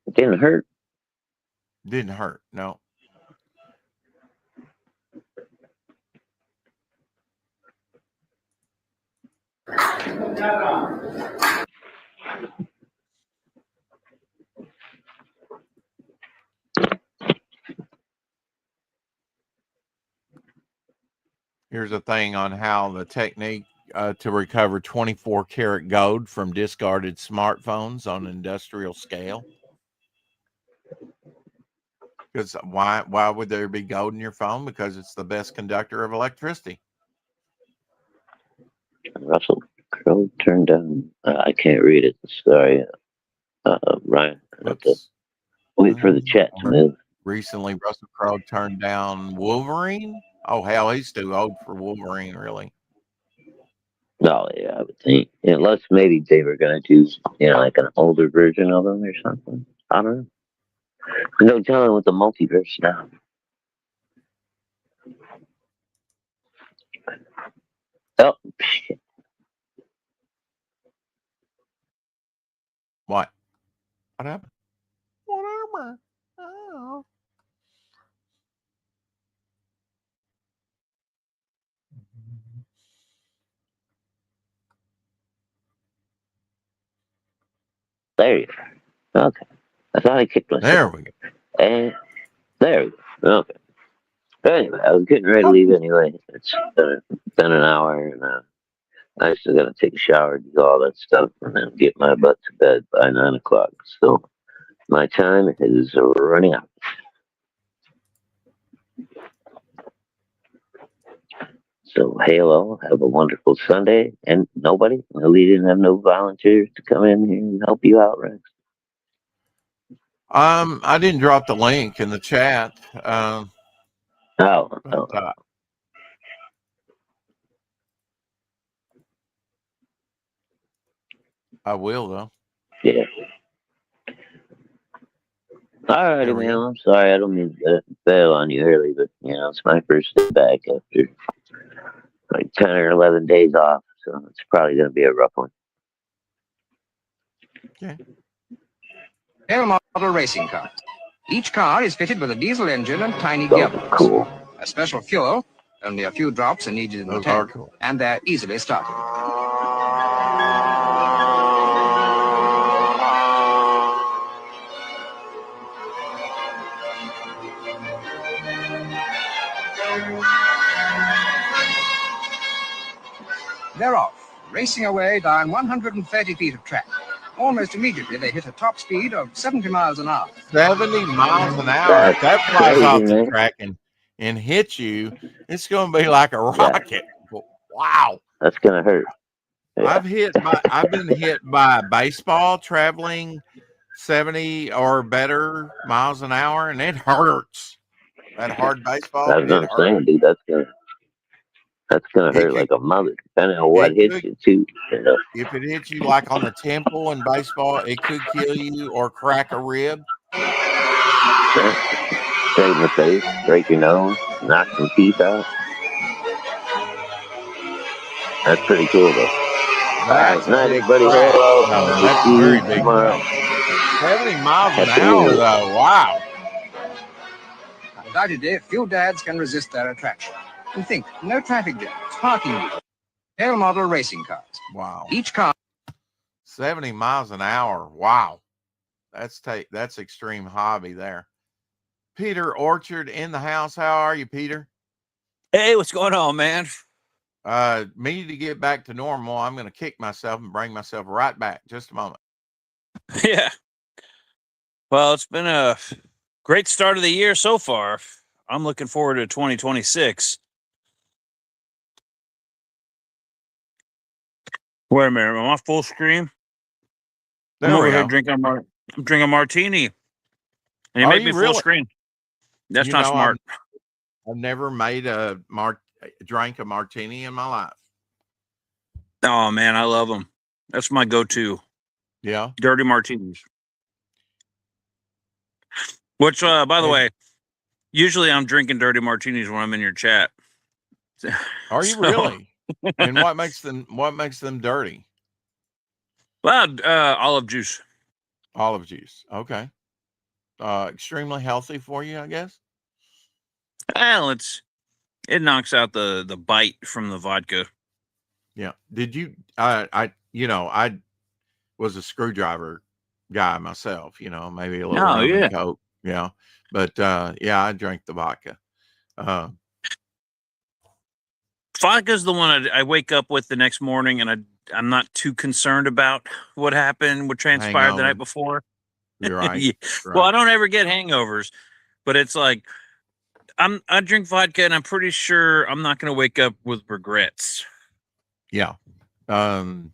It didn't hurt. Didn't hurt, no. Here's a thing on how the technique to recover 24 karat gold from discarded smartphones on an industrial scale. Because why would there be gold in your phone? Because it's the best conductor of electricity. Russell Crowe turned down. I can't read it. Sorry, Ryan. I have to Whoops. wait for the chat to move. Recently, Russell Crowe turned down Wolverine. Oh hell, he's too old for Wolverine, really. No, yeah, I would think. Unless maybe they were gonna do, like an older version of him or something. I don't know. There's no telling with the multiverse now. Oh, shit. What? What happened? Whatever. Oh. There you go. Okay. I thought I kicked myself. There we go. And there we go. Okay. But anyway, I was getting ready to leave anyway. It's been an hour, and I still got to take a shower, do all that stuff, and then get my butt to bed by 9 o'clock. So my time is running out. So, hey, all, have a wonderful Sunday. And nobody? We didn't have no volunteers to come in here and help you out, Rex? I didn't drop the link in the chat. Oh. I will, though. Yeah. All righty, man. I'm sorry. I don't mean to bail on you early, but, it's my first day back after like 10 or 11 days off. So it's probably going to be a rough one. Okay. Hale model racing car. Each car is fitted with a diesel engine and tiny Oh, gearbox. cool. A special fuel, only a few drops are needed in the Those are tank, cool. and they're easily started. They're off, racing away down 130 feet of track. Almost immediately, they hit a top speed of 70 miles an hour. 70 miles an hour. If that flies crazy, off the man. track and hits you, it's going to be like a rocket. Wow. That's going to hurt. Yeah. I've been hit by a baseball traveling 70 or better miles an hour, and it hurts. That hard baseball. That's what I'm saying, dude. That's gonna hurt like a mother, depending on what hits you too. If it hits you like on the temple in baseball, it could kill you or crack a rib. Straight in the face, break your nose, knock some teeth out. That's pretty cool, though. That's all right, night, everybody. Hello. No, that's a very big tomorrow. 70 miles an hour, though. Wow. Undoubtedly, few dads can resist their attraction. And think, no traffic jams, parking meters, Hale model racing cars. Wow. Each car 70 miles an hour. Wow. That's extreme hobby there. Peter Orchard in the house. How are you, Peter? Hey, what's going on, man? Me to get back to normal, I'm going to kick myself and bring myself right back. Just a moment. Yeah. Well, it's been a great start of the year so far. I'm looking forward to 2026. Wait a minute, am I full screen? There I'm we over here go. drinking a martini. And you Are made you me full really? screen. That's You not know, smart. I've never made drank a martini in my life. Oh, man, I love them. That's my go-to. Yeah. Dirty martinis. Which, by the way, usually I'm drinking dirty martinis when I'm in your chat. Are you really? And what makes them dirty? Well, olive juice. Olive juice. Okay. Extremely healthy for you, I guess. Well, it knocks out the bite from the vodka. Yeah. Did you? I was a screwdriver guy myself. Maybe a little rum and coke. Yeah. But I drank the vodka. Vodka's the one I wake up with the next morning, and I'm not too concerned about what happened, what transpired the Hangover. night before. You're right. Yeah. You're Well, I right. don't ever get hangovers, but it's like I drink vodka, and I'm pretty sure I'm not going to wake up with regrets. Yeah. Good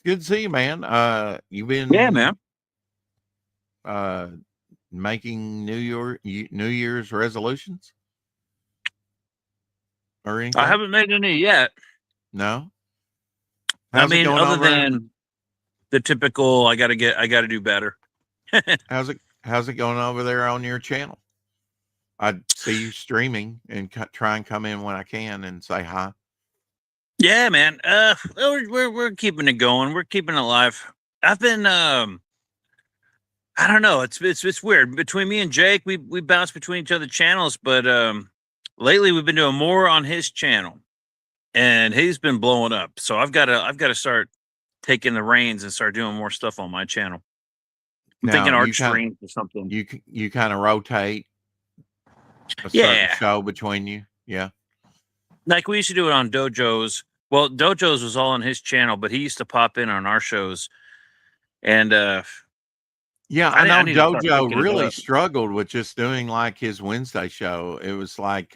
to see you, man. You've been Yeah, man. making New Year's resolutions or anything? I haven't made any yet. No. I How's it mean, going other over? than the typical, I got to do better. How's it going over there on your channel? I see you streaming and try and come in when I can and say hi. Yeah, man. We're keeping it going. We're keeping it alive. I've been I don't know. It's weird. Between me and Jake, we bounce between each other's channels, but lately we've been doing more on his channel, and he's been blowing up. So I've got to start taking the reins and start doing more stuff on my channel. I'm thinking art streams or something. You kind of rotate a certain Yeah. show between you. Yeah. Like we used to do it on Dojos. Well, Dojos was all on his channel, but he used to pop in on our shows. And yeah, I I need know to start Dojo picking it really up. struggled with just doing like his Wednesday show. It was like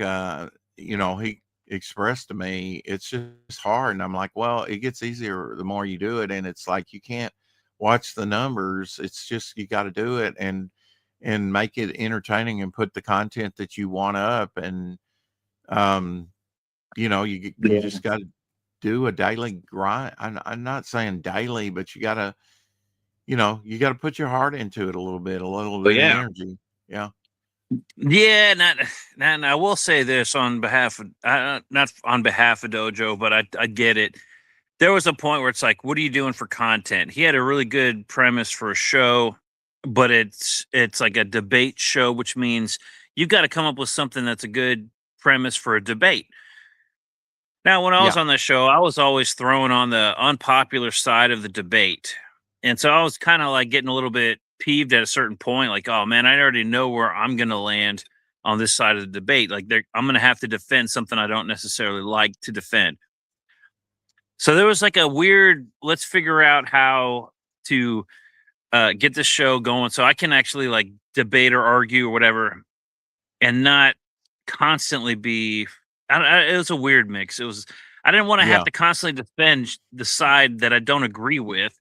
he expressed to me it's just hard, and I'm like, well, it gets easier the more you do it, and it's like you can't watch the numbers. It's just you got to do it and make it entertaining and put the content that you want up, and you just got to do a daily grind. I'm not saying daily, but you got to put your heart into it a little bit of energy. Yeah. Yeah, and I will say this on behalf of not on behalf of Dojo, but I get it. There was a point where it's like, what are you doing for content? He had a really good premise for a show, but it's like a debate show, which means you've got to come up with something that's a good premise for a debate. Now, when I was on the show, I was always thrown on the unpopular side of the debate. And so I was kind of like getting a little bit peeved at a certain point, like, oh man, I already know where I'm going to land on this side of the debate. Like I'm going to have to defend something I don't necessarily like to defend. So there was like a weird, let's figure out how to get this show going so I can actually like debate or argue or whatever and not constantly be, it was a weird mix. I didn't want to have to constantly defend the side that I don't agree with.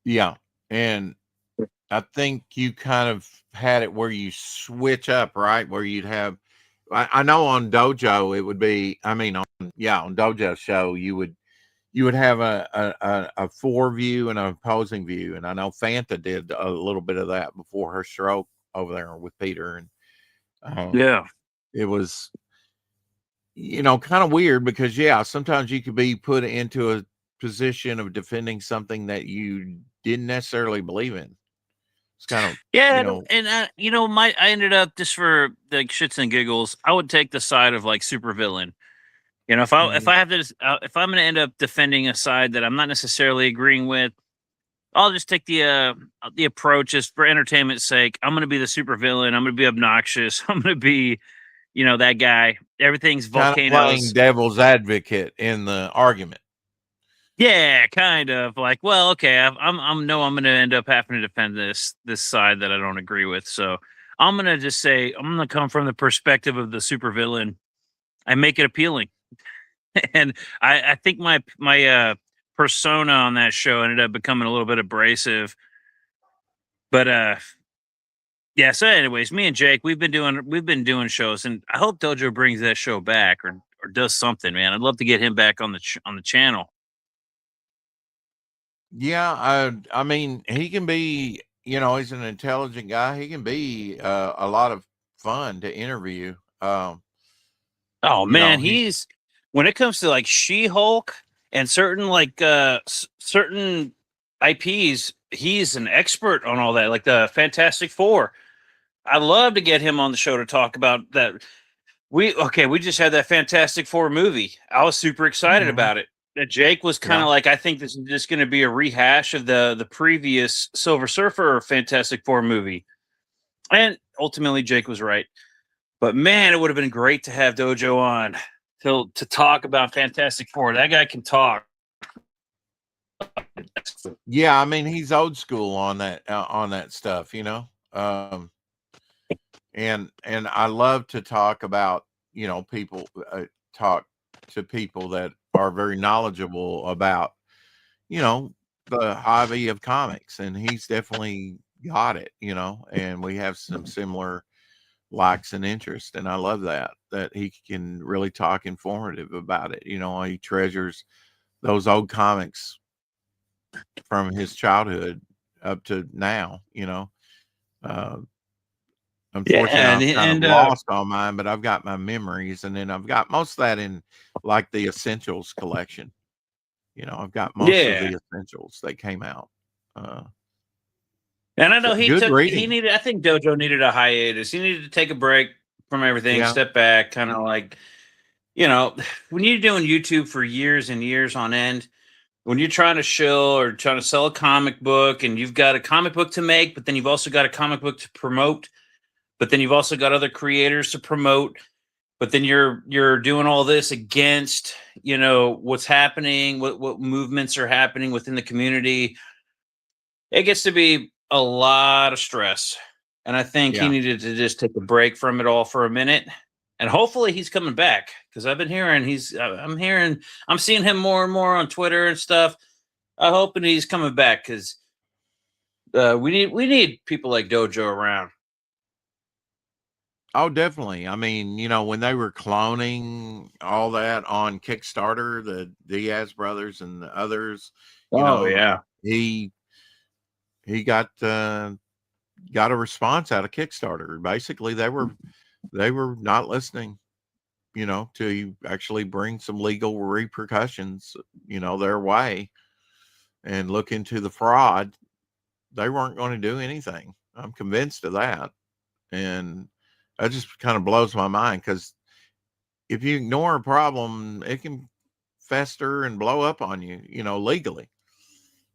Yeah. And I think you kind of had it where you switch up, right? Where you'd have, I know on Dojo, it would be, on Dojo's show, you would have a for view and an opposing view. And I know Fanta did a little bit of that before her stroke over there with Peter. And it was, kind of weird because, sometimes you could be put into a position of defending something that you didn't necessarily believe in. It's kind of, and I ended up, just for the shits and giggles, I would take the side of like supervillain. If I have to, if I'm going to end up defending a side that I'm not necessarily agreeing with, I'll just take the approach is for entertainment's sake. I'm going to be the supervillain. I'm going to be obnoxious. I'm going to be, that guy. Everything's volcanoes. Kind of playing devil's advocate in the argument. Yeah, kind of like, well, okay, I'm going to end up having to defend this side that I don't agree with. So I'm going to just say, I'm going to come from the perspective of the supervillain and make it appealing. And I think my persona on that show ended up becoming a little bit abrasive. But so anyways, me and Jake, we've been doing shows, and I hope Dojo brings that show back or does something, man. I'd love to get him back on the channel. Yeah, I mean, he can be, he's an intelligent guy. He can be a lot of fun to interview. Oh man, he's when it comes to like She-Hulk and certain like certain IPs, he's an expert on all that, like the Fantastic Four. I'd love to get him on the show to talk about that. We just had that Fantastic Four movie. I was super excited about it. Jake was kind of like, I think this is just going to be a rehash of the previous Silver Surfer Fantastic Four movie. And ultimately, Jake was right. But man, it would have been great to have Dojo on to talk about Fantastic Four. That guy can talk. Yeah, I mean, he's old school on that stuff, and I love to talk about, people, talk to people that are very knowledgeable about, the hobby of comics, and he's definitely got it, and we have some similar likes and interests, and I love that he can really talk informative about it. He treasures those old comics from his childhood up to now. Unfortunately, I'm kind of lost on mine, but I've got my memories, and then I've got most of that in like the Essentials collection. I've got most of the Essentials that came out. And I know he needed, I think Dojo needed a hiatus. He needed to take a break from everything, step back, kind of like, when you're doing YouTube for years and years on end, when you're trying to shill or trying to sell a comic book, and you've got a comic book to make, but then you've also got a comic book to promote, but then you've also got other creators to promote, but then you're doing all this against, what's happening, what movements are happening within the community. It gets to be a lot of stress. And I think he needed to just take a break from it all for a minute. And hopefully he's coming back, because I've been hearing I'm seeing him more and more on Twitter and stuff. I'm hoping he's coming back, because we need people like Dojo around. Oh, definitely. I mean, when they were cloning all that on Kickstarter, the Diaz brothers and the others, he got a response out of Kickstarter. Basically, they were not listening, to actually bring some legal repercussions, their way and look into the fraud. They weren't going to do anything. I'm convinced of that. And that just kind of blows my mind, because if you ignore a problem, it can fester and blow up on you, legally.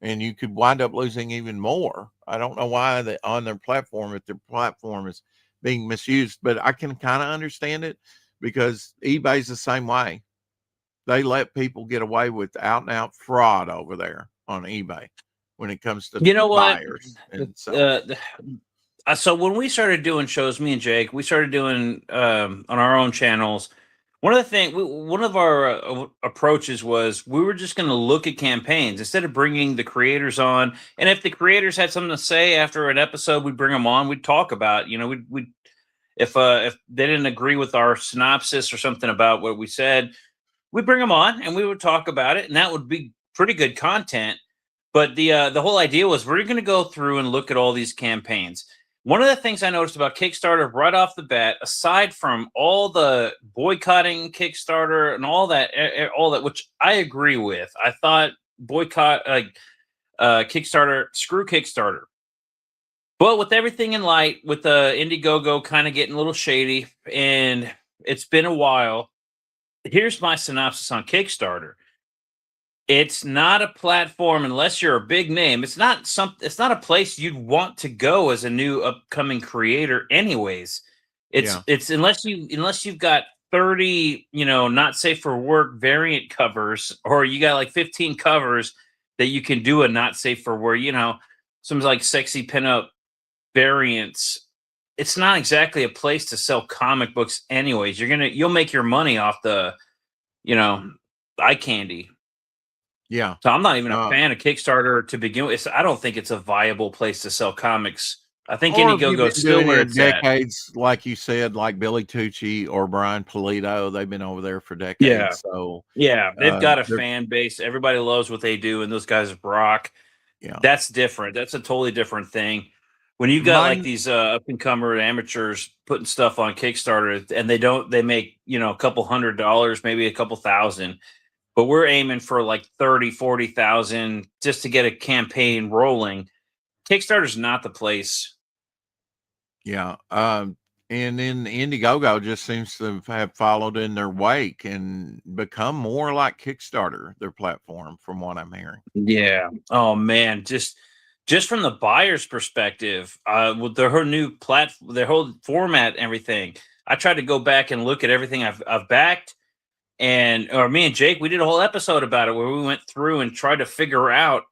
And you could wind up losing even more. I don't know why on their platform, if their platform is being misused, but I can kind of understand it, because eBay's the same way. They let people get away with out and out fraud over there on eBay when it comes to buyers. And so when we started doing shows, me and Jake, we started doing on our own channels. One of our approaches was we were just going to look at campaigns instead of bringing the creators on. And if the creators had something to say after an episode, we'd bring them on. We'd talk about, if they didn't agree with our synopsis or something about what we said, we'd bring them on and we would talk about it, and that would be pretty good content. But the whole idea was we're going to go through and look at all these campaigns. One of the things I noticed about Kickstarter right off the bat, aside from all the boycotting Kickstarter and all that, which I agree with, I thought boycott Kickstarter, screw Kickstarter. But with everything in light, with the Indiegogo kind of getting a little shady, and it's been a while, here's my synopsis on Kickstarter. It's not a platform, unless you're a big name. It's not a place you'd want to go as a new upcoming creator anyways. It's unless you've got 30, not safe for work variant covers, or you got like 15 covers that you can do a not safe for work, some like sexy pinup variants. It's not exactly a place to sell comic books anyways. You'll make your money off the, eye candy. Yeah. So I'm not even a fan of Kickstarter to begin with. I don't think it's a viable place to sell comics. I think Indiegogo is still where it's decades, like you said, like Billy Tucci or Brian Polito. They've been over there for decades. Yeah. So they've got a fan base. Everybody loves what they do, and those guys rock. Yeah, that's different. That's a totally different thing. When you've got like these up and comer amateurs putting stuff on Kickstarter, and they make a couple $100, maybe a couple thousand. But we're aiming for like 30, 40,000 just to get a campaign rolling. Kickstarter's not the place. Yeah. And then Indiegogo just seems to have followed in their wake and become more like Kickstarter, their platform, from what I'm hearing. Yeah. Oh man. Just from the buyer's perspective, with their whole new platform, their whole format, everything. I tried to go back and look at everything I've backed. and or me and Jake, we did a whole episode about it where we went through and tried to figure out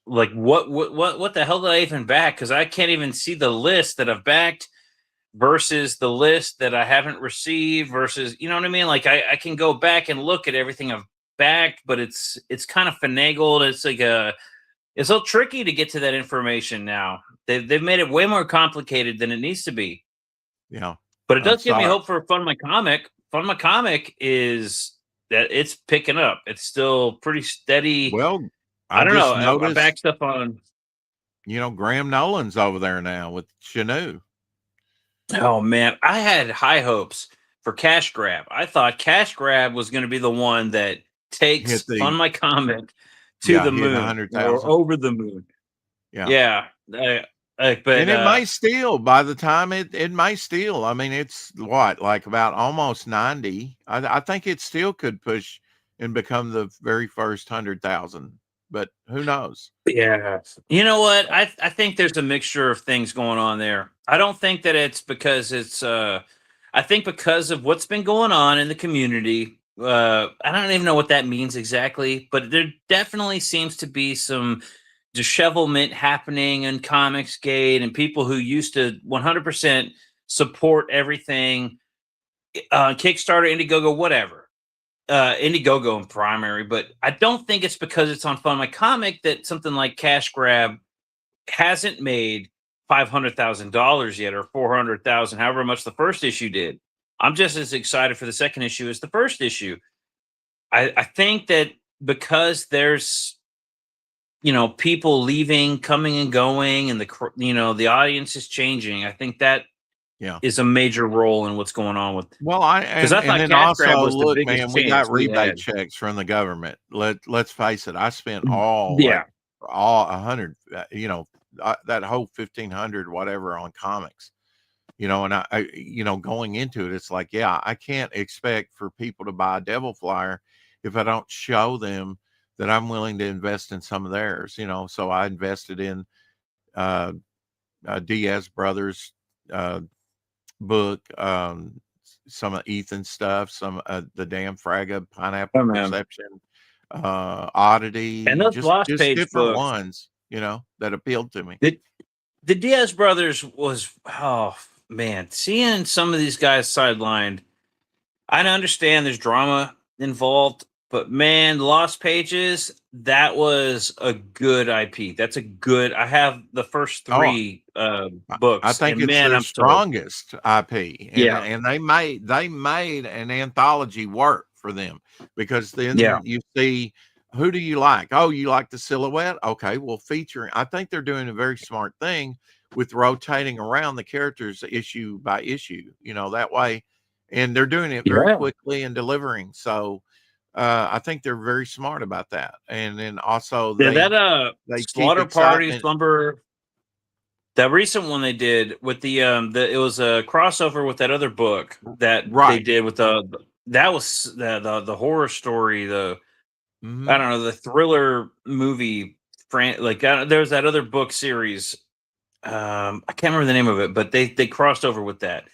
like what the hell did I even back? Because I can't even see the list that I've backed versus the list that I haven't received versus, you know what I mean? Like I can go back and look at everything I've backed, but it's kind of finagled. It's like it's so tricky to get to that information now. They've made it way more complicated than it needs to be. Yeah. But it I'm does give me sorry. hope for Fund My Comic. Fund My Comic is that it's picking up. It's still pretty steady. Well, I don't know. just I noticed, back stuff on. Graham Nolan's over there now with Chanu. Oh man, I had high hopes for Cash Grab. I thought Cash Grab was going to be the one that takes Hit the- Fund My Comic to Yeah, the hitting moon 100,000. or over the moon. Yeah. Yeah. But And it may steal by the time it may steal. I mean, it's what, like about almost 90. I think it still could push and become the very first 100,000, but who knows? yeah. You know what? I think there's a mixture of things going on there. I don't think that it's because it's I think because of what's been going on in the community. I don't even know what that means exactly, but there definitely seems to be some dishevelment happening in Comicsgate and people who used to 100% support everything Kickstarter, Indiegogo, whatever. Indiegogo in primary, but I don't think it's because it's on Fund My Comic that something like Cash Grab hasn't made $500,000 yet or 400,000, however much the first issue did. I'm just as excited for the second issue as the first issue. I think that because there's people leaving, coming and going, and the audience is changing. I think that is a major role in what's going on with. Well, Because I thought then Cash Grab also was the look, biggest man, we change got we rebate had. checks from the government. Let's face it, I spent all 100, that whole 1,500 whatever on comics. And I going into it, it's like, yeah, I can't expect for people to buy a Devil Flyer if I don't show them that I'm willing to invest in some of theirs. So I invested in Diaz Brothers book, some of Ethan's stuff, some the damn Fraga Pineapple Perception, Oddity, and those just Lost Page different books, ones, that appealed to me. The Diaz Brothers was, oh man, seeing some of these guys sidelined. I understand there's drama involved, but man, Lost Pages, that was a good IP. That's a good. I have the first 3 books. I think it's their strongest IP. Yeah. And they made an anthology work for them, because then you see, who do you like? Oh, you like the silhouette? Okay, well, featuring. I think they're doing a very smart thing with rotating around the characters issue by issue, that way. And they're doing it very quickly and delivering. So I think they're very smart about that. And then also they Slaughter Party Slumber, that recent one they did with it was a crossover with that other book that they did with that was the horror story, I don't know, the thriller movie there's that other book series. I can't remember the name of it, but they crossed over with that.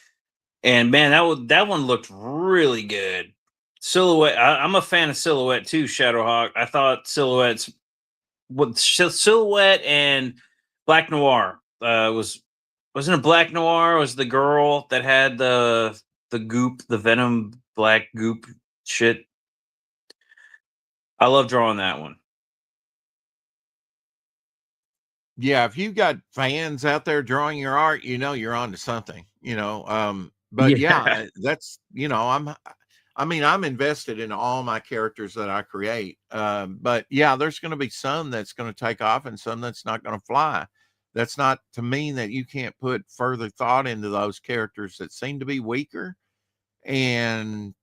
And man, that one looked really good. Silhouette. I'm a fan of Silhouette too, Shadowhawk. I thought Silhouette and Black Noir wasn't it Black Noir? Was the girl that had the goop, the venom black goop shit? I love drawing that one. Yeah, if you've got fans out there drawing your art, you're on to something. But yeah, that's I'm invested in all my characters that I create. But yeah, there's going to be some that's going to take off and some that's not going to fly. That's not to mean that you can't put further thought into those characters that seem to be weaker and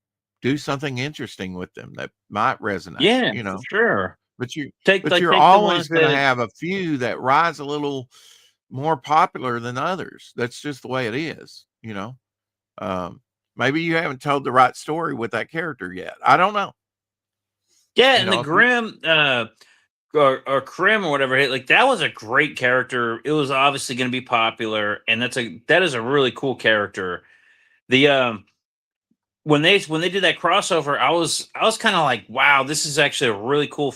do something interesting with them that might resonate. Yeah, for sure. But you're always going to have a few that rise a little more popular than others. That's just the way it is, Maybe you haven't told the right story with that character yet. I don't know. Yeah, and the Grim or Krim or whatever, like that was a great character. It was obviously going to be popular, and that is a really cool character. The when they did that crossover, I was kind of like, wow, this is actually a really cool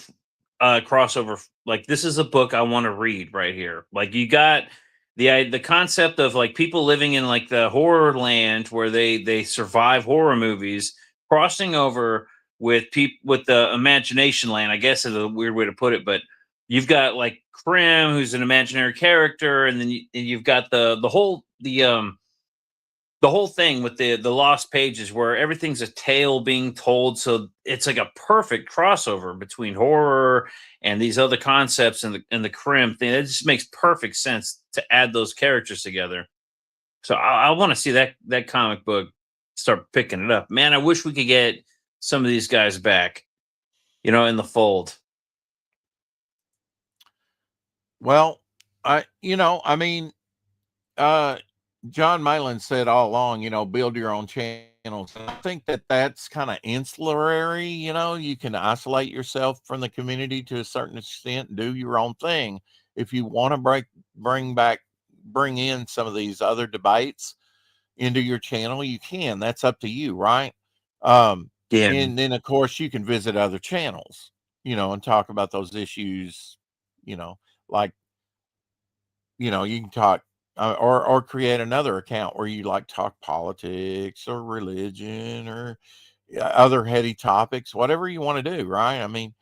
crossover. Like, this is a book I want to read right here. Like, you got the concept of like people living in like the horror land where they survive horror movies, crossing over with people with the imagination land, I guess is a weird way to put it, but you've got like Krim, who's an imaginary character, and then you've got the whole thing with the lost pages where everything's a tale being told. So it's like a perfect crossover between horror and these other concepts and the Krim thing. It just makes perfect sense to add those characters together. So I want to see that comic book start picking it up. Man, I wish we could get some of these guys back, in the fold. Well, I mean, John Malin said all along, build your own channels. And I think that that's kind of ancillary. You can isolate yourself from the community to a certain extent, and do your own thing. If you want to bring in some of these other debates into your channel, you can. That's up to you, right? Yeah. And then of course you can visit other channels, and talk about those issues, like, you can talk or create another account where you like talk politics or religion or other heady topics, whatever you want to do, right? I mean,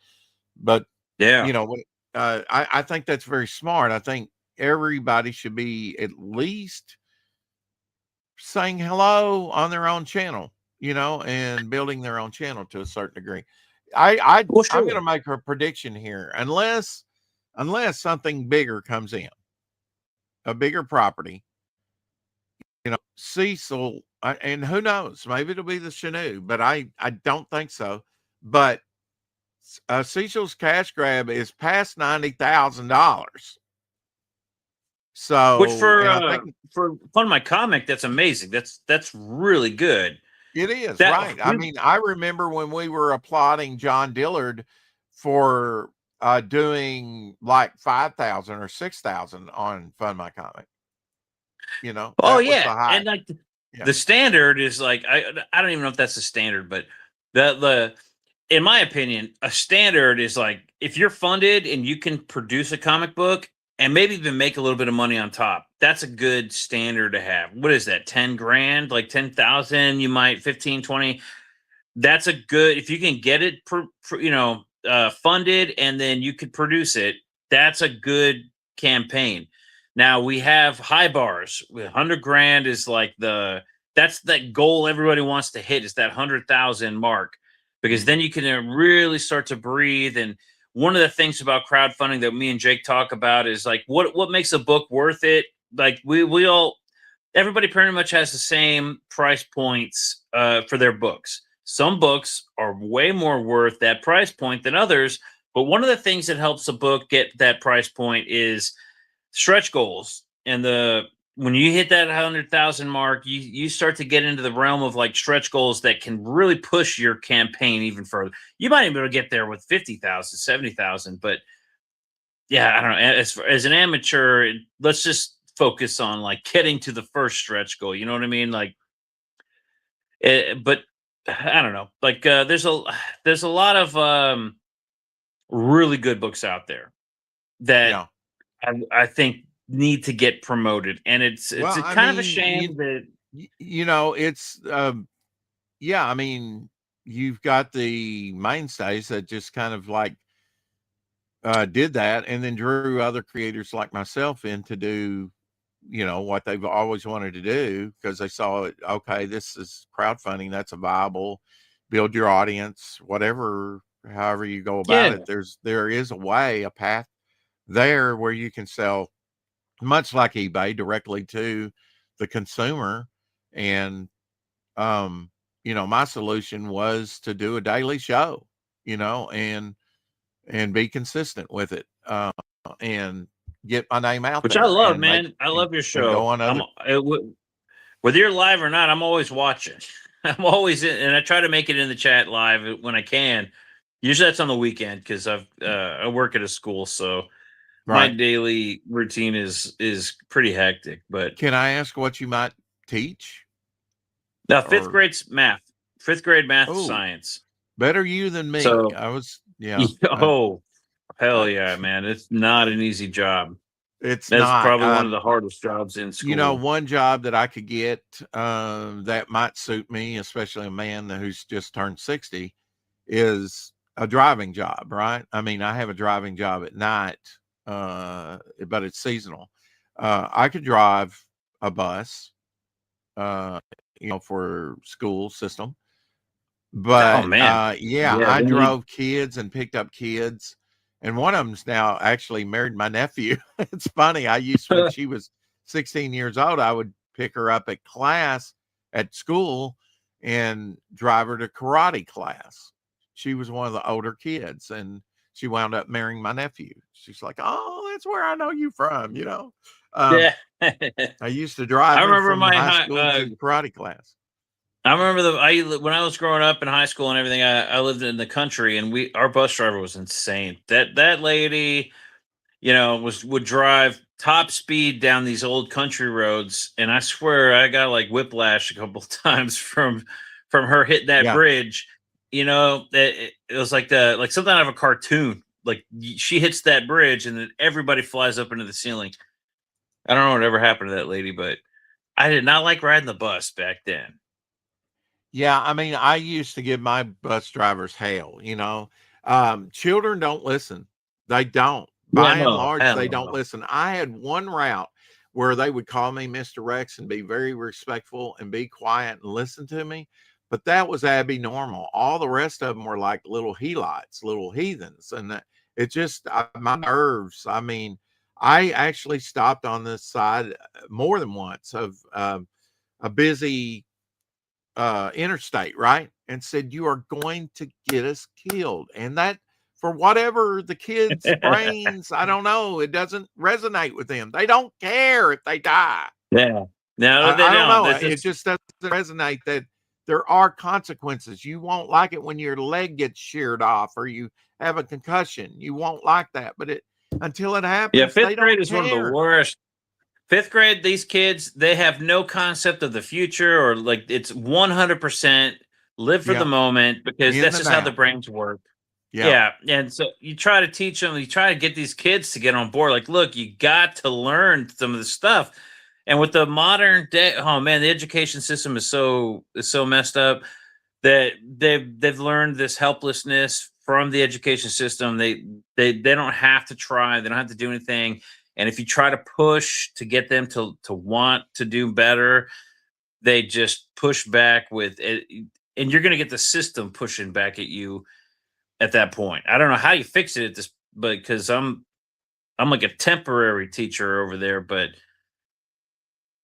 but Yeah. I think that's very smart. I think everybody should be at least saying hello on their own channel, and building their own channel to a certain degree. I'm going to make a prediction here, unless something bigger comes in, a bigger property, Cecil, and who knows, maybe it'll be the Chenoo, but I don't think so. But Cecil's cash grab is past $90,000. So, which for Fun My Comic, that's amazing. That's really good. It is, right. I mean, I remember when we were applauding John Dillard for doing like 5,000 or 6,000 on Fun My Comic. Oh yeah, and like the standard is like I don't even know if that's the standard, but the in my opinion, a standard is like if you're funded and you can produce a comic book and maybe even make a little bit of money on top. That's a good standard to have. What is that? 10 grand, like 10,000, you might 15, 20. That's a good, if you can get it, funded and then you could produce it. That's a good campaign. Now we have high bars. 100 grand is like that's that goal everybody wants to hit, is that 100,000 mark, because then you can really start to breathe. And one of the things about crowdfunding that me and Jake talk about is like what makes a book worth it. Like everybody pretty much has the same price points for their books. Some books are way more worth that price point than others. But one of the things that helps a book get that price point is stretch goals. And when you hit that 100,000 mark, you start to get into the realm of like stretch goals that can really push your campaign even further. You might even be able to get there with 50,000, 70,000, but yeah, I don't know. As an amateur, let's just focus on like getting to the first stretch goal. You know what I mean? Like, but I don't know. Like, there's a lot of really good books out there that I think need to get promoted, and it's kind of a shame that it's I mean, you've got the mainstays that just kind of like did that and then drew other creators like myself in to do what they've always wanted to do, because they saw it. Okay, this is crowdfunding, that's a viable, build your audience, whatever, however you go about it. There is a way, a path there where you can sell, much like eBay, directly to the consumer. And my solution was to do a daily show, and be consistent with it, and get my name out which there. I love, man. I love your show. Whether you're live or not, I'm always watching. I'm always in, and I try to make it in the chat live when I can. Usually that's on the weekend because I work at a school, so my daily routine is pretty hectic. But can I ask what you might teach? Now, fifth grade's math. 5th grade math and Oh. science. Better you than me. So- I was, yeah. Oh, hell yeah, man! It's not an easy job. It's That's not. probably one of the hardest jobs in school. You know, one job that I could get that might suit me, especially a man who's just turned 60, is a driving job, right? I mean, I have a driving job at night, but it's seasonal. I could drive a bus, for school system. But man. yeah, Yeah, I we need- drove kids and picked up kids. And one of them's now actually married my nephew. It's funny. I used when she was 16 years old, I would pick her up at class at school and drive her to karate class. She was one of the older kids, and she wound up marrying my nephew. She's like, "Oh, that's where I know you from," Yeah. I used to drive I her remember from my high high- school to karate class. I remember when I was growing up in high school and everything. I lived in the country, and our bus driver was insane. That lady, would drive top speed down these old country roads, and I swear I got like whiplash a couple of times from her hitting that Yeah. bridge. It was like something out of a cartoon. Like she hits that bridge, and then everybody flies up into the ceiling. I don't know what ever happened to that lady, but I did not like riding the bus back then. Yeah, I mean, I used to give my bus drivers hell, children don't listen. They don't. By and no, large, hell they no. don't listen. I had one route where they would call me Mr. Rex and be very respectful and be quiet and listen to me. But that was Abby normal. All the rest of them were like little helots, little heathens. And it just, my nerves. I mean, I actually stopped on this side more than once of a busy interstate, right? And said, "You are going to get us killed." And that, for whatever the kids' brains, I don't know, it doesn't resonate with them. They don't care if they die. Yeah. No, they I don't know. That's It just doesn't resonate that there are consequences. You won't like it when your leg gets sheared off or you have a concussion. You won't like that, but until it happens, yeah, they fifth grade don't is one of care. the worst. 5th grade, these kids, they have no concept of the future, or like it's 100% live for Yeah. the moment, because In that's the just how the now. brains work. Yeah. Yeah. And so you try to teach them, you try to get these kids to get on board. Like, look, you got to learn some of the stuff. And with the modern day, oh man, the education system is so messed up that they've learned this helplessness from the education system. They don't have to try, they don't have to do anything. And if you try to push to get them to want to do better, they just push back with it, and you're going to get the system pushing back at you at that point. I don't know how you fix it at this, but because I'm like a temporary teacher over there, but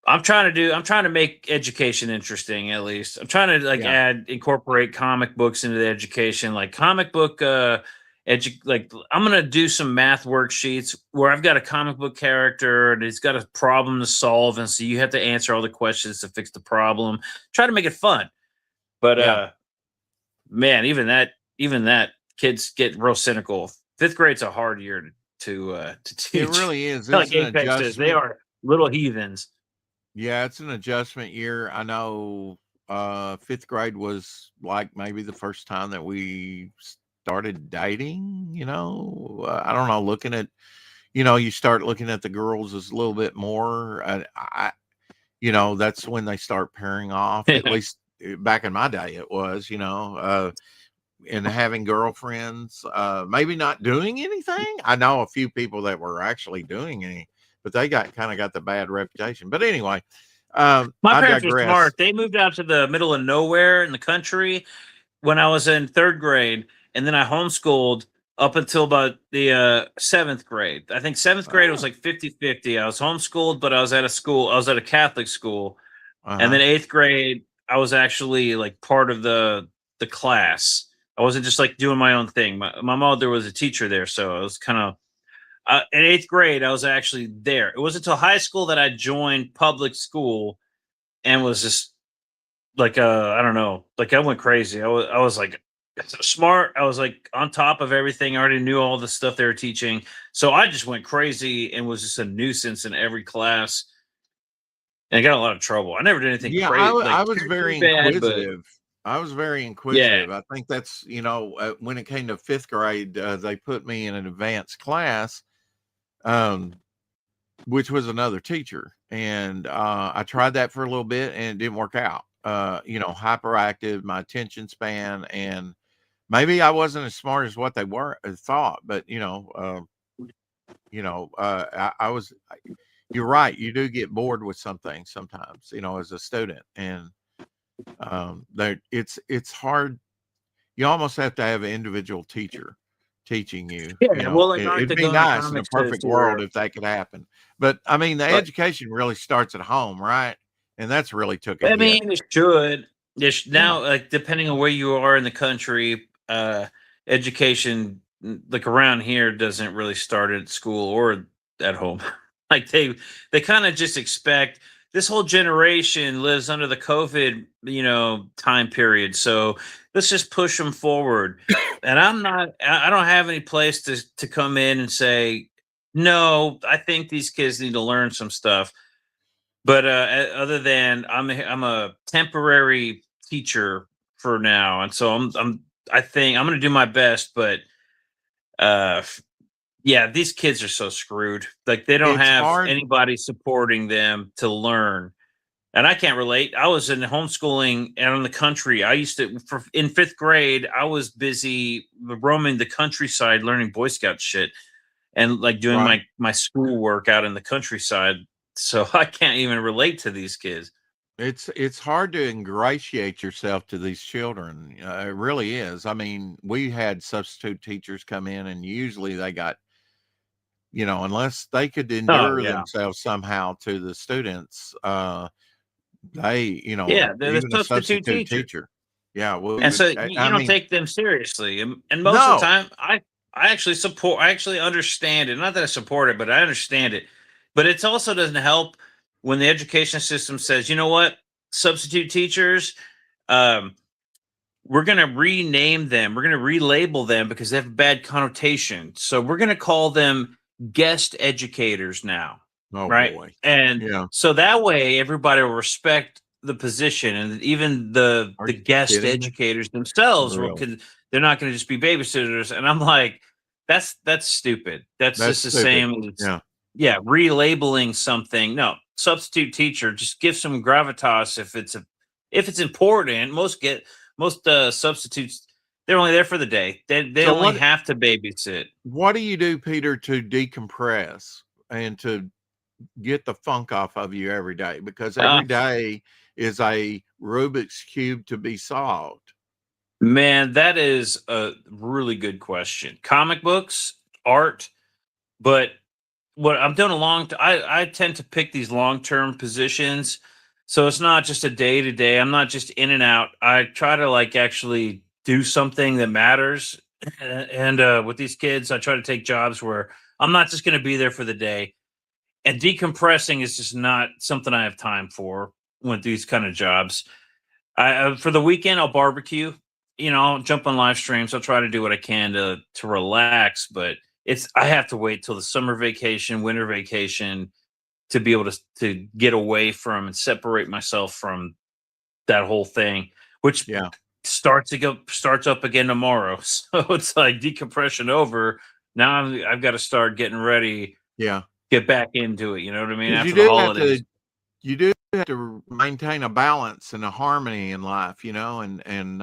I'm trying to make education interesting. At least I'm trying to incorporate comic books into the education, like comic book I'm gonna do some math worksheets where I've got a comic book character and it's got a problem to solve, and so you have to answer all the questions to fix the problem. Try to make it fun, but man, even that kids get real cynical. 5th grade's a hard year to teach. It really is. Like It's an Apex says, they adjustment. are little heathens. Yeah, it's an adjustment year. I know 5th grade was like maybe the first time that we started dating, I don't know, looking at, you start looking at the girls as a little bit more. That's when they start pairing off. At least back in my day, it was, and having girlfriends, maybe not doing anything. I know a few people that were actually doing any, but they got the bad reputation. But anyway, My I parents were digress. smart. They moved out to the middle of nowhere in the country when I was in 3rd grade, and then I homeschooled up until about the 7th grade. I think 7th grade was like 50-50. I was homeschooled, but I was at a Catholic school. And then 8th grade, I was actually like part of the class. I wasn't just like doing my own thing. My mother was a teacher there, so I was kind of in 8th grade, I was actually there. It wasn't until high school that I joined public school and was just like, I don't know, like I went crazy. I was like so smart. I was like on top of everything. I already knew all the stuff they were teaching. So I just went crazy and was just a nuisance in every class. And I got in a lot of trouble. I never did anything Yeah, crazy. I was very bad, inquisitive. I was very inquisitive. I think that's, when it came to 5th grade, they put me in an advanced class, which was another teacher. And I tried that for a little bit and it didn't work out. Hyperactive, my attention span, and maybe I wasn't as smart as what they were thought, but I was. You're right. You do get bored with some things sometimes, as a student, and it's hard. You almost have to have an individual teacher teaching you. Yeah, well, like It'd be Artagon nice in a Comics says perfect here- world if that could happen. But I mean, the But- education really starts at home, right? And that's really took a I hit. mean, it should. Now, like depending on where you are in the country, education like around here doesn't really start at school or at home. Like they kind of just expect this whole generation lives under the COVID, time period. So let's just push them forward. And I don't have any place to come in and say, no, I think these kids need to learn some stuff. But other than I'm a temporary teacher for now, and so I think I'm going to do my best. But yeah, these kids are so screwed. Like they don't It's have hard. anybody supporting them to learn. And I can't relate. I was in homeschooling out in the country. I used to, in 5th grade, I was busy roaming the countryside, learning Boy Scout shit, and like doing Right. my schoolwork out in the countryside. So I can't even relate to these kids. It's hard to ingratiate yourself to these children. It really is. I mean, we had substitute teachers come in, and usually they got, unless they could endure yeah. themselves somehow to the students, they, Yeah, they're the even a substitute teacher. teacher. Yeah, well, And so I you don't mean, take them seriously. And most of No. the time, I actually understand it. Not that I support it, but I understand it. But it also doesn't help when the education system says, you know what, substitute teachers, we're going to rename them. We're going to relabel them because they have a bad connotation. So we're going to call them guest educators now. oh Right. boy. And Yeah. so that way everybody will respect the position, and even the Are you guest kidding me? educators themselves will, Really? they're not going to just be babysitters. And I'm like, that's stupid. That's That's just the stupid. same as Yeah. relabeling something. No, substitute teacher, just give some gravitas if it's important. Most substitutes, they're only there for the day. They So only what- have to babysit. What do you do, Peter, to decompress and to get the funk off of you every day? Because every day is a Rubik's Cube to be solved. Man, that is a really good question. Comic books, art, but what I'm doing I tend to pick these long-term positions. So it's not just a day-to-day. I'm not just in and out. I try to like actually do something that matters. And with these kids, I try to take jobs where I'm not just going to be there for the day. And decompressing is just not something I have time for with these kind of jobs. For the weekend, I'll barbecue. I'll jump on live streams. I'll try to do what I can to relax, but I have to wait till the summer vacation, winter vacation to be able to get away from and separate myself from that whole thing, which starts up again tomorrow. So it's like decompression over. Now I've got to start getting ready. Yeah. Get back into it. You know what I mean? 'Cause After you the do holidays. you do have to maintain a balance and a harmony in life, and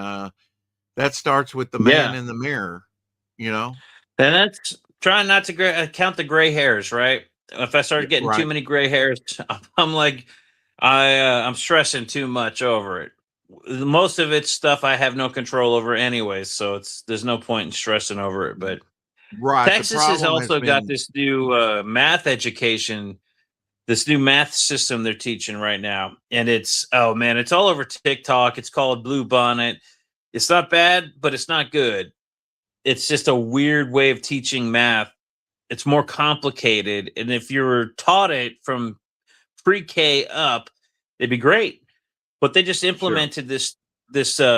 that starts with the man in the mirror, And that's trying not to count the gray hairs, right? If I start getting too right. many gray hairs, I'm like, I'm stressing too much over it. Most of it's stuff I have no control over anyways, so there's no point in stressing over it. But Right. the Texas has problem also got been- this new math education, this new math system they're teaching right now. And it's all over TikTok. It's called Blue Bonnet. It's not bad, but it's not good. It's just a weird way of teaching math. It's more complicated. And if you were taught it from pre-K up, it'd be great. But they just implemented this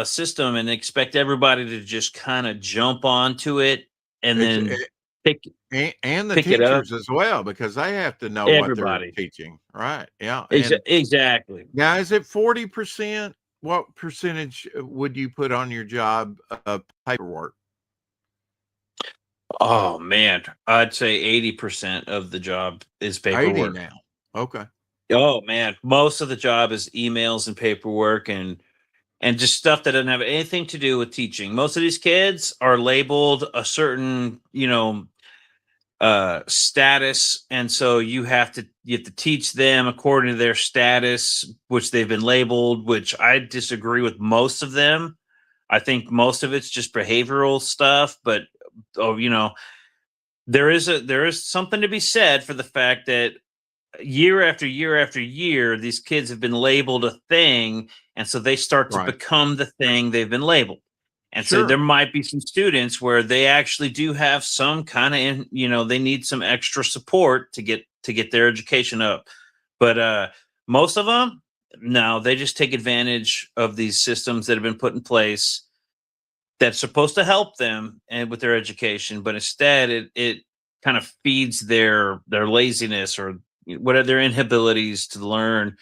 system and expect everybody to just kind of jump onto it and then pick and the pick it up. teachers as well, because they have to know Everybody. what they're teaching. Right. Yeah. And exactly. now, is it 40% what percentage would you put on your job paperwork? Oh man, I'd say 80% of the job is 80 paperwork. now. Okay. Oh man, most of the job is emails and paperwork and just stuff that doesn't have anything to do with teaching. Most of these kids are labeled a certain, status, and so you have to teach them according to their status, which they've been labeled, which I disagree with most of them. I think most of it's just behavioral stuff, but oh, there is something to be said for the fact that year after year after year, these kids have been labeled a thing, and so they start to Right. become the thing they've been labeled. And so Sure. there might be some students where they actually do have some kind of, they need some extra support to get their education up. But most of them, no, they just take advantage of these systems that have been put in place that's supposed to help them and with their education, but instead it kind of feeds their laziness or whatever their inabilities to learn.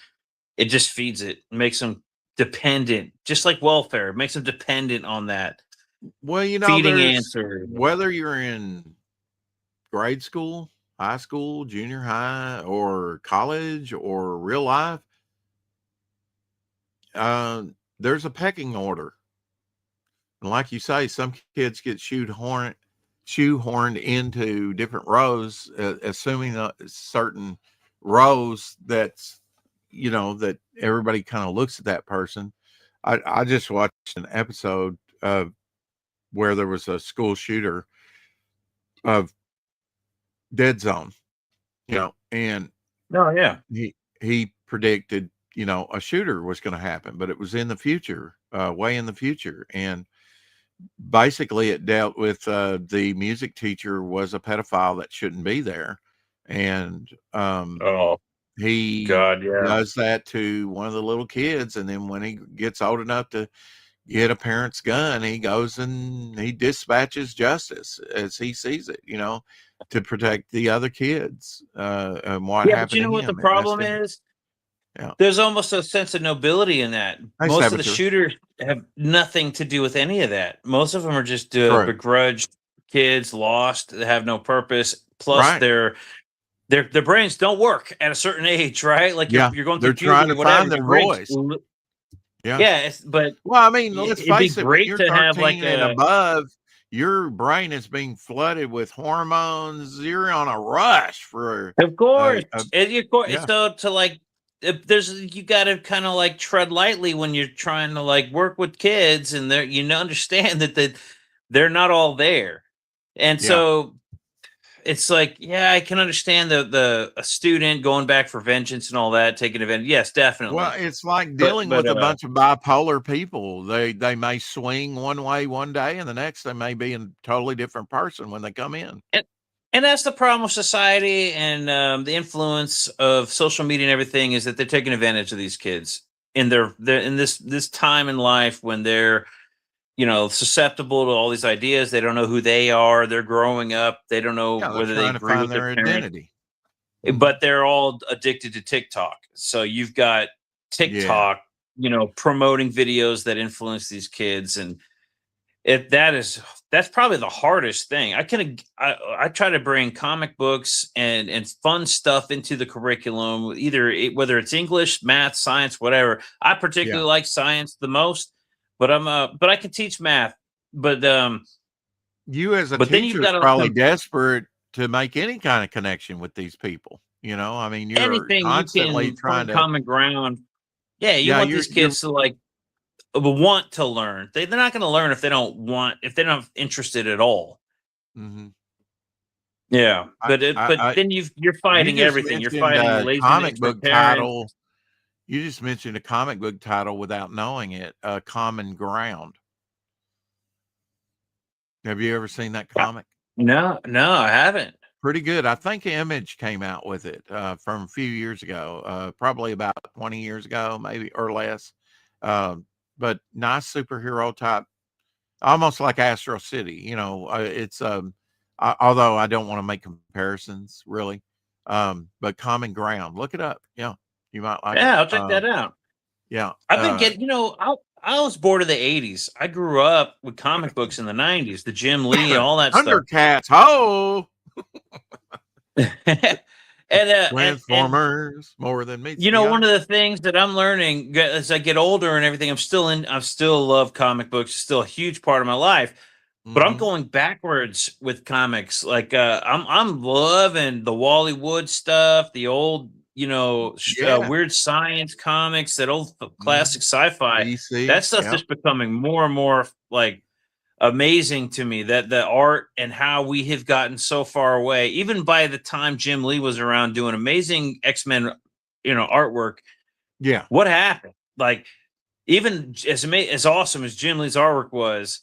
It just feeds it, makes them dependent, just like welfare. It makes them dependent on that Well, feeding there's answer. whether you're in grade school, high school, junior high, or college, or real life, there's a pecking order. And like you say, some kids get shoehorned into different rows, assuming certain rows that's, that everybody kind of looks at that person. I just watched an episode where there was a school shooter of Dead Zone, and Oh yeah. he predicted, a shooter was going to happen, but it was in the future, way in the future. And basically it dealt with the music teacher was a pedophile that shouldn't be there. And Oh he God, yeah. does that to one of the little kids. And then when he gets old enough to get a parent's gun, he goes and he dispatches justice as he sees it, to protect the other kids. And what Yeah, happened but you to know what the him, it messed problem him. is? Yeah. There's almost a sense of nobility in that. Hey, Most of the Saboteur. shooters have nothing to do with any of that. Most of them are just True. begrudged kids, lost, they have no purpose. Plus, Right. their brains don't work at a certain age, right? Like Yeah, you're going they're through trying puberty, to whatever. find their your brain's voice. li- Yeah. Yeah, but Well, I mean, let's it'd be face it, when great you're to have like 13 and above, your brain is being flooded with hormones. You're on a rush for of course, yeah. so to like, you got to kind of like tread lightly when you're trying to like work with kids, and understand that they're not all there, and Yeah. so it's like, yeah, I can understand a student going back for vengeance and all that, taking advantage. Yes, definitely. Well, it's like But dealing with a bunch of bipolar people. They may swing one way one day, and the next they may be a totally different person when they come in. And that's the problem with society and the influence of social media and everything, is that they're taking advantage of these kids in they're in this time in life when they're susceptible to all these ideas. They don't know who they are. They're growing up. They don't know Yeah, they're whether they trying to agree with find their their parents, identity. but they're all addicted to TikTok. So you've got TikTok, promoting videos that influence these kids, and that's probably the hardest thing. I try to bring comic books and fun stuff into the curriculum, whether it's English, math, science, whatever. I particularly like science the most, but I can teach math. But you as a but then you've teacher is got probably desperate to make any kind of connection with these people. I mean, you're anything constantly you can trying find to common ground. Yeah, you Yeah, want you're these kids to like want to learn. They're not going to learn if they're not interested at all. Mhm. Yeah, but I then you're fighting just everything. You're mentioned fighting a laziness comic for book parents. title. You just mentioned a comic book title without knowing it, Common Ground. Have you ever seen that comic? No, I haven't. Pretty good. I think Image came out with it from a few years ago, probably about 20 years ago, maybe, or less. But nice superhero type, almost like Astro City. It's although I don't want to make comparisons really, but Common Ground. Look it up. Yeah, you might like it. Yeah, I'll check that out. Yeah. I've been getting, I was bored of the 80s. I grew up with comic books in the 90s, the Jim Lee, all that stuff. Thundercats. Oh, and Transformers more than meets the one eye. of the things that I'm learning as I get older and everything, I still love comic books. It's still a huge part of my life. But I'm Mhm. going backwards with comics. Like I'm loving the Wally Wood stuff, the old, Yeah. weird science comics, that old Mhm. classic sci-fi. DC. That stuff's Yeah. just becoming more and more like amazing to me. That the art and how we have gotten so far away. Even by the time Jim Lee was around doing amazing X-Men, artwork, Yeah. what happened? Like even as awesome as Jim Lee's artwork was.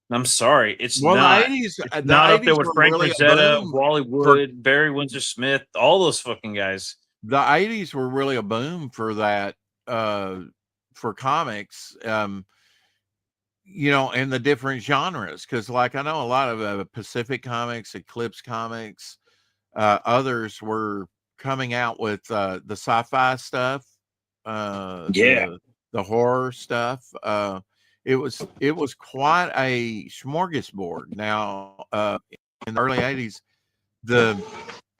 I'm sorry, it's Well, not. the 80s, It's the not up there 80s with were Frank really a Frazetta, boom Wally for Wood, Barry Windsor Smith, all those fucking guys. the 80s were really a boom for that, for comics, and the different genres. Because, like, I know a lot of Pacific Comics, Eclipse Comics, others were coming out with the sci-fi stuff, Yeah. the horror stuff. It was quite a smorgasbord. Now, in the early 80s, the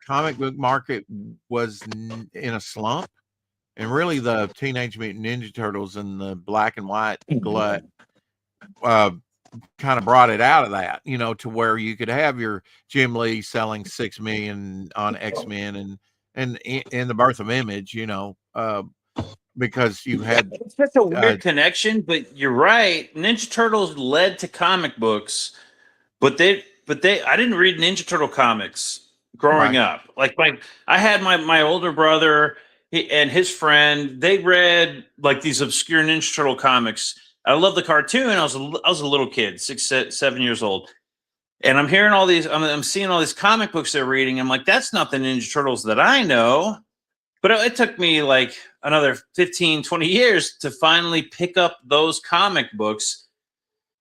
comic book market was in a slump, and really the Teenage Mutant Ninja Turtles and the black and white glut uh, kind of brought it out of that, to where you could have your Jim Lee selling 6 million on X-Men and in the birth of Image, because you had It's such a weird connection, but you're right. Ninja Turtles led to comic books, but I didn't read Ninja Turtle comics growing Right. up. Like I had my older brother and his friend. They read like these obscure Ninja Turtle comics. I love the cartoon. I was a little kid, 7 years old, and I'm hearing all these. I'm seeing all these comic books they're reading. I'm like, that's not the Ninja Turtles that I know. But it took me like another 15, 20 years to finally pick up those comic books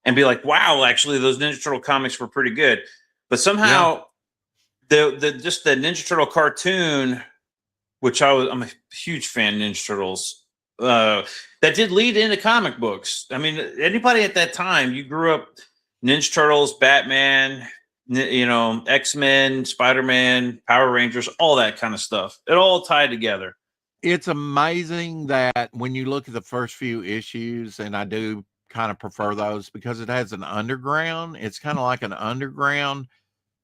and be like, wow, actually, those Ninja Turtle comics were pretty good. But somehow, just the Ninja Turtle cartoon, which I'm a huge fan of Ninja Turtles, that did lead into comic books. I mean, anybody at that time, you grew up Ninja Turtles, Batman, X-Men, Spider-Man, Power Rangers, all that kind of stuff. It all tied together. It's amazing that when you look at the first few issues, and I do kind of prefer those because it has an underground. It's kind of like an underground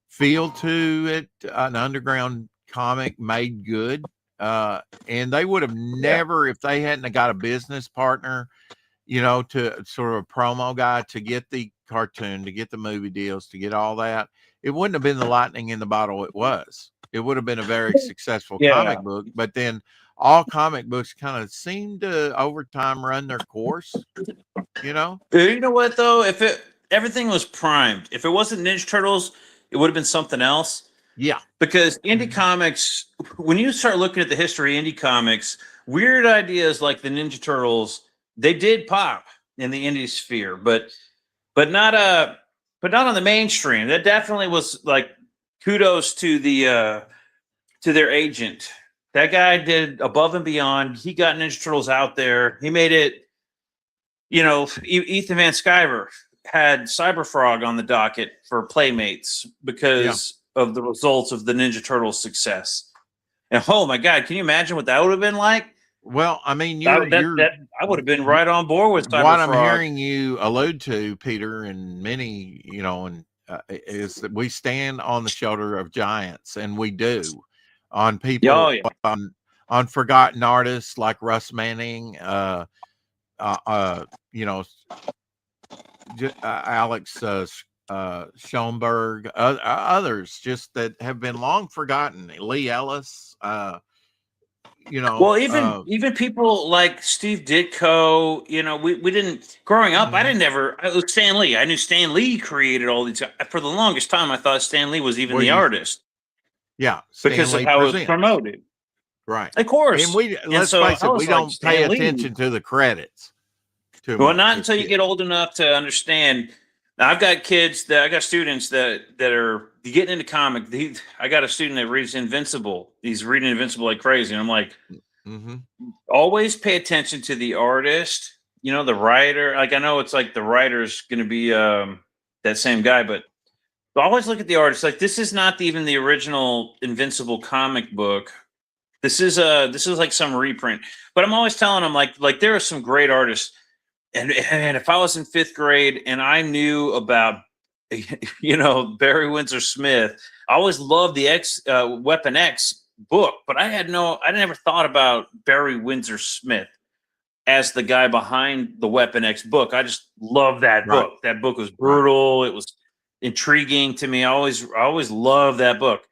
feel to it, an underground comic made good. And they would have never, if they hadn't have got a business partner, to sort of a promo guy to get the cartoon, to get the movie deals, to get all that, it wouldn't have been the lightning in the bottle it was. It would have been a very successful comic book. But then all comic books kind of seem to over time run their course, You know what though? Everything was primed. If it wasn't Ninja Turtles, it would have been something else. Yeah. Because indie comics, when you start looking at the history of indie comics, weird ideas like the Ninja Turtles, they did pop in the indie sphere, but not on the mainstream. That definitely was like kudos to to their agent. That guy did above and beyond. He got Ninja Turtles out there. He made it. Ethan Van Sciver had Cyberfrog on the docket for Playmates because of the results of the Ninja Turtles' success. And oh my God, can you imagine what that would have been like? Well, I mean, I would have been right on board with Cyberfrog. What I'm hearing you allude to, Peter, and many, is that we stand on the shoulder of giants, and we do, on people, on forgotten artists like Russ Manning, Alex Schoenberg, others just that have been long forgotten. Lee Ellis, Well, even people like Steve Ditko, we didn't growing up. I didn't ever. It was Stan Lee. I knew Stan Lee created all these. For the longest time, I thought Stan Lee was even the artist. Yeah, because of how it was promoted. Right, of course. And let's face it, we don't pay attention to the credits. Well, not until you get old enough to understand. Now, I got students that are getting into comic. I got a student that reads Invincible. He's reading Invincible like crazy. And I'm like, Mm-hmm. Always pay attention to the artist, the writer. Like, I know it's like the writer's going to be that same guy, but always look at the artist. Like, this is not even the original Invincible comic book. This is like some reprint. But I'm always telling them like there are some great artists. And if I was in 5th grade and I knew about Barry Windsor Smith, I always loved the Weapon X book, but I never thought about Barry Windsor Smith as the guy behind the Weapon X book. I just love that Right. book. That book was brutal. It was intriguing to me. I always loved that book.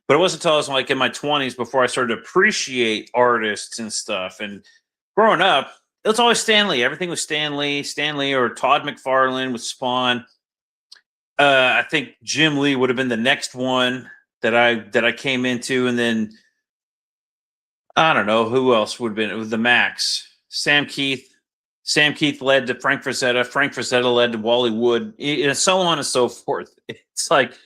But it wasn't until I was like in my 20s before I started to appreciate artists and stuff. And growing up, it was always Stan Lee. Everything was Stan Lee or Todd McFarlane with Spawn. I think Jim Lee would have been the next one that I came into, and then I don't know who else would have been. It was the Max. Sam Keith led to Frank Frazetta. Frank Frazetta led to Wally Wood, and so on and so forth. It's like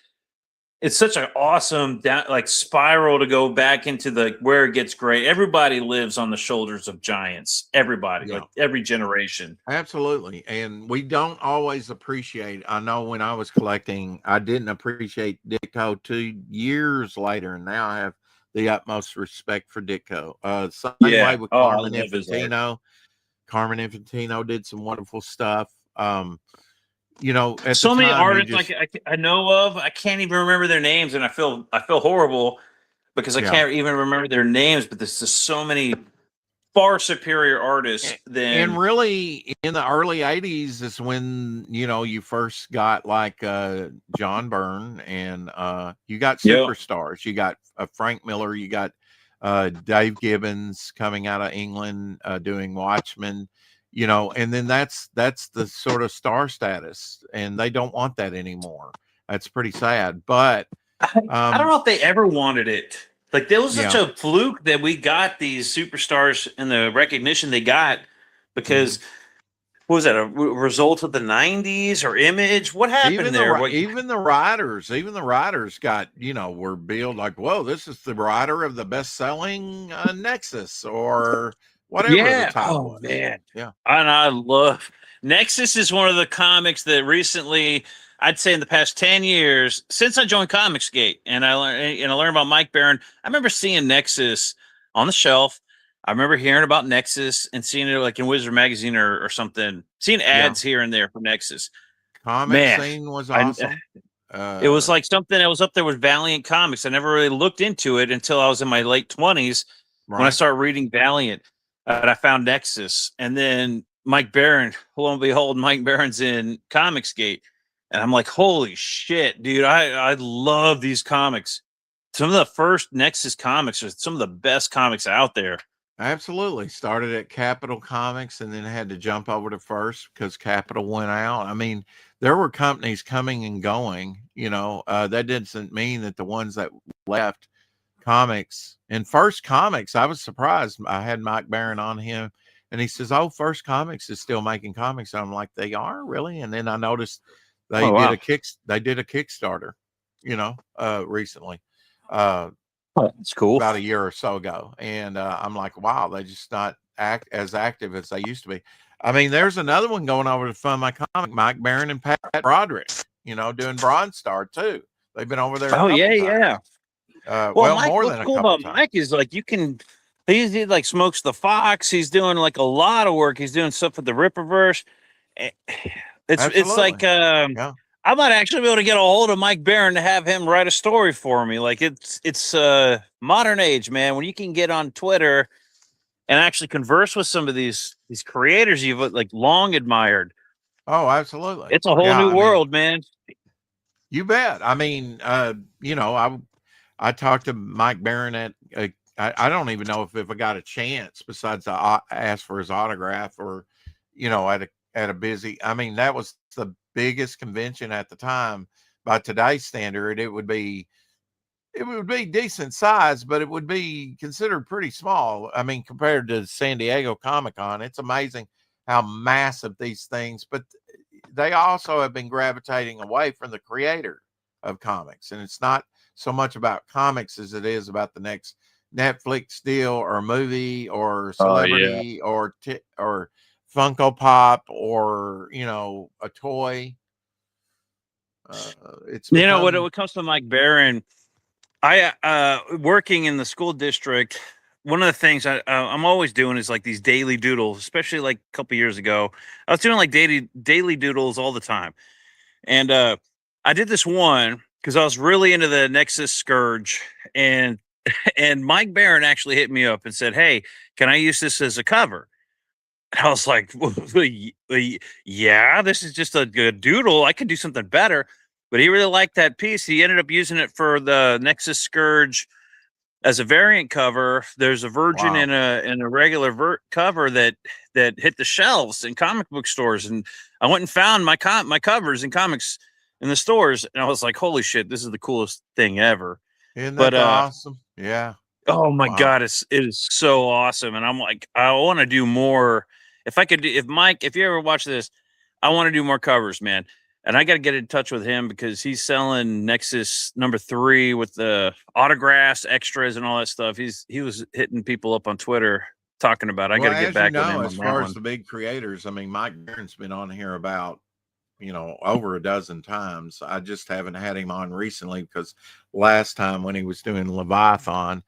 it's such an awesome spiral to go back into where it gets great. Everybody lives on the shoulders of giants. Everybody, Yeah. like every generation. Absolutely. And we don't always appreciate. I know when I was collecting, I didn't appreciate Ditko 2 years later, and now I have the utmost respect for Ditko. Same way with Carmen Infantino. Carmen Infantino did some wonderful stuff. At So the many time, artists I know of, I can't even remember their names, and I feel horrible because I can't even remember their names. But there's just so many far superior artists than. And really, in the early '80s is when you first got like John Byrne, and you got superstars. You got Frank Miller. You got Dave Gibbons coming out of England doing Watchmen. And then that's the sort of star status, and they don't want that anymore. That's pretty sad. But I don't know if they ever wanted it. Like, there was such a fluke that we got these superstars and the recognition they got because what was that, a result of the 90s or Image? What happened there? Even the writers got, were billed like, whoa, this is the writer of the best-selling Nexus or whatever the title was. Man. Yeah. And I love Nexus is one of the comics that recently, I'd say in the past 10 years, since I joined Comicsgate and I learned about Mike Baron, I remember seeing Nexus on the shelf. I remember hearing about Nexus and seeing it like in Wizard Magazine or something, seeing ads here and there for Nexus. Comic scene was awesome. It was like something that was up there with Valiant Comics. I never really looked into it until I was in my late 20s when I started reading Valiant. And I found Nexus, and then Mike Baron. Lo and behold, Mike Baron's in Comicsgate, and I'm like, "Holy shit, dude! I love these comics. Some of the first Nexus comics are some of the best comics out there." Absolutely. Started at Capital Comics and then had to jump over to First because Capital went out. I mean, there were companies coming and going. That didn't mean that the ones that left Comics and First Comics, I was surprised. I had Mike Baron on him, and he says, "Oh, First Comics is still making comics." And I'm like, "They are, really?" And then I noticed they did a Kickstarter, recently. It's cool. About a year or so ago, and I'm like, "Wow, they just not act as active as they used to be." I mean, there's another one going over to Fund My Comic, Mike Baron and Pat Broderick, doing Bronze Star too. They've been over there. Oh yeah. Well, Mike, more what's than a cool couple about times. Mike is like he like Smokes the Fox. He's doing like a lot of work. He's doing stuff with the Ripperverse. It's like I might actually be able to get a hold of Mike Baron to have him write a story for me. Like it's modern age, man. When you can get on Twitter and actually converse with some of these creators you've like long admired. Oh, absolutely. It's a whole new world, man. You bet. I mean, I talked to Mike Baron at I don't even know if I got a chance besides I asked for his autograph or, at a busy. I mean, that was the biggest convention at the time. By today's standard, it would be decent size, but it would be considered pretty small. I mean, compared to San Diego Comic-Con, it's amazing how massive these things, but they also have been gravitating away from the creator of comics. And it's not so much about comics as it is about the next Netflix deal or movie or Oh, yeah. celebrity or Funko Pop or a toy. It's You know what? become What comes to Mike Barron, working in the school district. One of the things I'm always doing is like these daily doodles, especially like a couple years ago. I was doing like daily doodles all the time, and I did this one because I was really into the Nexus Scourge, and and Mike Barron actually hit me up and said, "Hey, can I use this as a cover?" And I was like, "Yeah, this is just a good doodle. I can do something better." But he really liked that piece. He ended up using it for the Nexus Scourge as a variant cover. There's a Virgin Wow. and a regular cover that hit the shelves in comic book stores, and I went and found my covers and comics in the stores, and I was like, "Holy shit, this is the coolest thing ever!" Isn't But that awesome? Yeah. oh my Wow. god, it is so awesome, and I'm like, I want to do more. If I could, if Mike, if you ever watch this, I want to do more covers, man. And I got to get in touch with him because he's selling Nexus #3 with the autographs, extras, and all that stuff. He was hitting people up on Twitter talking about. I got Well, to get as back with him as on that far as one. the big creators, I mean, Mike Barron's been on here about, over a dozen times. I just haven't had him on recently because last time when he was doing Leviathan,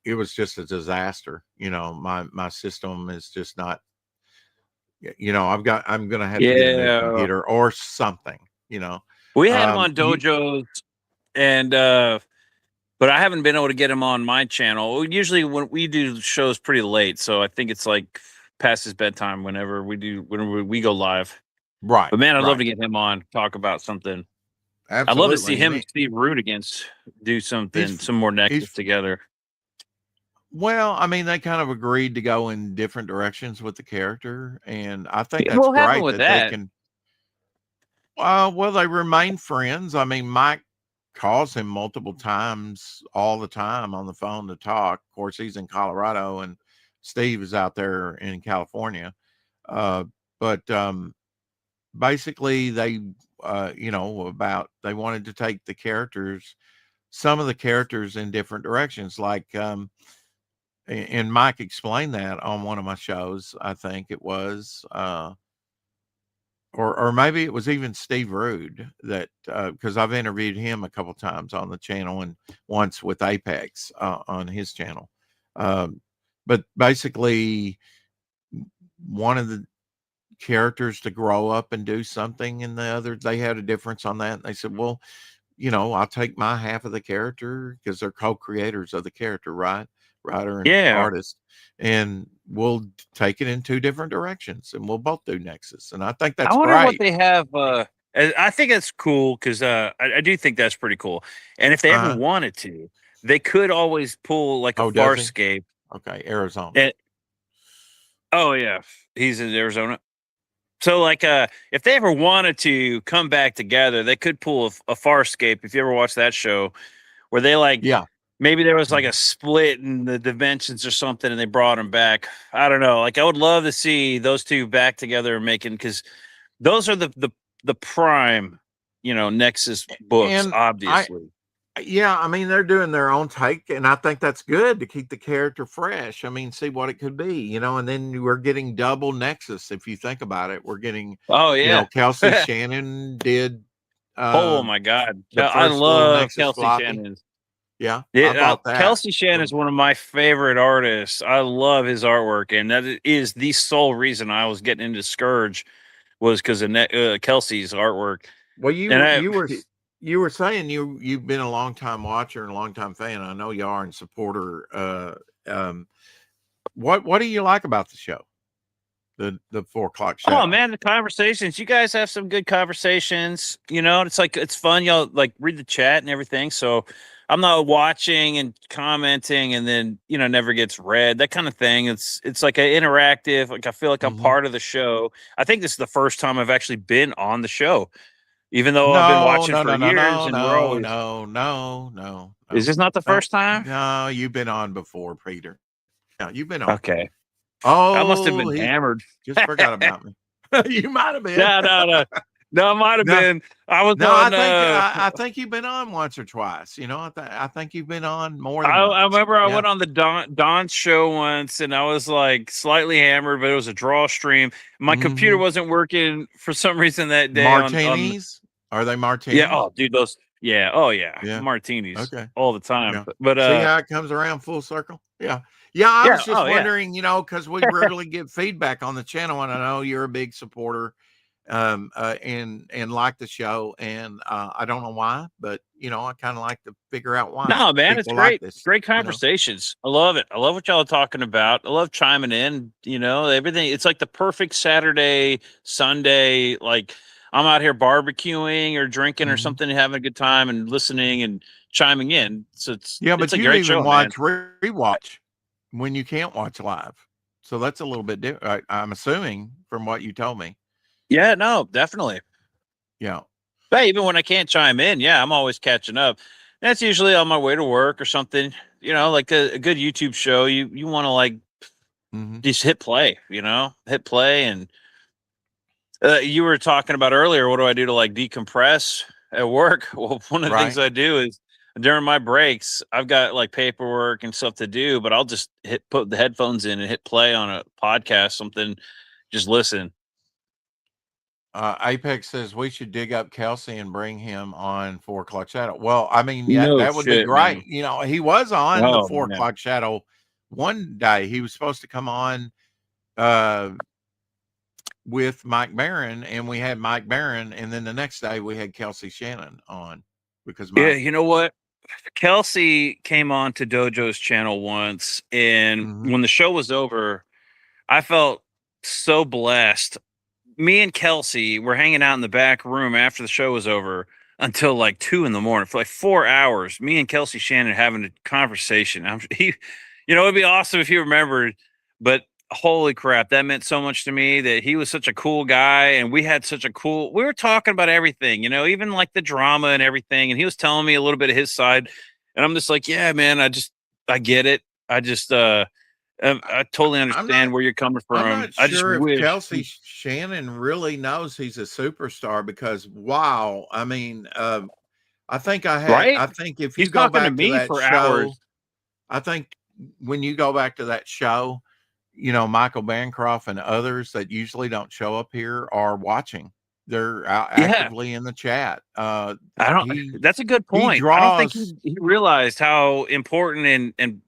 it was just a disaster. My system is just not, I'm going to have to get a new Yeah, computer or something, you know. we had him on You, Dojos, and but I haven't been able to get him on my channel. Usually when we do shows pretty late, so I think it's like past his bedtime whenever we go live. right, But man, I'd love right. to get him on, talk about something. I'd love to see Absolutely. him and Steve Root do something, He's, some more Nexus he's, together. Well, I mean, they kind of agreed to go in different directions with the character, and I think Yeah, that's what happened great with that they that? can. Well, they remain friends. I mean, Mike calls him multiple times, all the time on the phone to talk. Of course, he's in Colorado, and Steve is out there in California. Uh, but basically, they wanted to take some of the characters in different directions, like. And Mike explained that on one of my shows, I think it was, or maybe it was even Steve Rude that because I've interviewed him a couple times on the channel and once with Apex on his channel. Um, but basically, one of the characters to grow up and do something, and the other they had a difference on that. And they said, "Well, I'll take my half of the character because they're co-creators of the character, right? Writer and Yeah, artist, and we'll take it in two different directions, and we'll both do Nexus." And I think I that's wonder what great. they have. I think that's cool because I do think that's pretty cool. And if they ever Uh-huh. wanted to, they could always pull like a Oh, does he? Farscape. Okay, Arizona. And oh yeah, he's in Arizona. So like if they ever wanted to come back together, they could pull a Farscape. If you ever watch that show, where they like Yeah. maybe there was like Mhm. a split in the dimensions or something, and they brought them back. I don't know. Like I would love to see those two back together and making because those are the prime, Nexus books, And obviously. I mean, they're doing their own take, and I think that's good to keep the character fresh. I mean, see what it could be, and then we're getting double Nexus. If you think about it, we're getting, Oh yeah. Kelsey Shannon did Oh uh, my God, the I first little love Nexus Kelsey floppy. Shannon. Yeah, I Yeah, bought that. Kelsey Shannon is one of my favorite artists. I love his artwork, and that is the sole reason I was getting into Scourge was because of Kelsey's artwork. Well, And you were saying you've been a long time watcher and a long time fan. I know you are and supporter. What do you like about the show? The 4 o'clock show. oh man, the conversations. You guys have some good conversations. It's like it's fun. Y'all like read the chat and everything. So I'm not watching and commenting and then never gets read. That kind of thing. It's like an interactive. Like I feel like I'm Mhm. part of the show. I think this is the first time I've actually been on the show, even though I've been No, watching no, for no, no, years. no, And we're no, always. no, no, no, Is no, this not the no, first time? no. You've been on before, Peter. Yeah, you've been on. Okay, I must have Oh, been he hammered. just forgot about me. You might have been. No, no, no. No, it might have No. been. I was No, on. I think you've been on once or twice. You know, I think you've been on more than once. I remember I Yeah. went on the Don's show once, and I was like slightly hammered, but it was a draw stream. My computer Mhm. wasn't working for some reason that day. Martinis? Are they martinis? Yeah. Oh, dude, those. Yeah. Oh, yeah. Yeah. Martinis Okay. all the time. Yeah. But See how it comes around full circle? Yeah. Yeah, I Yeah, was just oh, yeah. wondering, you know, because we rarely get feedback on the channel, and I know you're a big supporter and like the show, and I don't know why, but you know, I kind of like to figure out why. No, man, it's people like great. this, Great you know? conversations. I love it. I love what y'all are talking about. I love chiming in, you know, everything. It's like the perfect Saturday, Sunday, like I'm out here barbecuing or drinking or Mhm. something, having a good time and listening and chiming in. So it's Yeah, it's but a you great even show, man. watch rewatch when you can't watch live, so that's a little bit different. I'm assuming from what you told me. Yeah, no, definitely. Yeah. But even when I can't chime in, yeah, I'm always catching up. That's usually on my way to work or something. You know, like a good YouTube show. You want to like Mhm. just hit play. You know, hit play. And you were talking about earlier. What do I do to like decompress at work? Well, one of the things Right. I do is during my breaks, I've got like paperwork and stuff to do, but I'll just put the headphones in and hit play on a podcast, something. Just listen. Apex says we should dig up Kelsey and bring him on 4 o'clock shadow. Well, I mean, yeah, No that would be shit, man. great. You know, he was on the Oh 4 man. o'clock shadow one day. He was supposed to come on with Mike Barron, and we had Mike Barron, and then the next day we had Kelsey Shannon on because Yeah, Mike. you know what? Kelsey came on to Dojo's channel once, and Mhm. when the show was over, I felt so blessed. Me and Kelsey were hanging out in the back room after the show was over until like 2 in the morning for like 4 hours. Me and Kelsey Shannon having a conversation. You know, it'd be awesome if he remembered, but holy crap, that meant so much to me that he was such a cool guy, and we had such a cool. We were talking about everything, you know, even like the drama and everything, and he was telling me a little bit of his side, and I'm just like, yeah, man, I get it. I totally I'm understand not. where you're coming I'm from. not I just sure if wish. Kelsey Shannon really knows he's a superstar because wow, I mean, I think Right? if He's you go talking to back to me that for hours. show, I think when you go back to that show, you know, Michael Bancroft and others that usually don't show up here are watching. They're Yeah. actively in the chat. I don't that's a good he point. I don't think draws. he realized how important and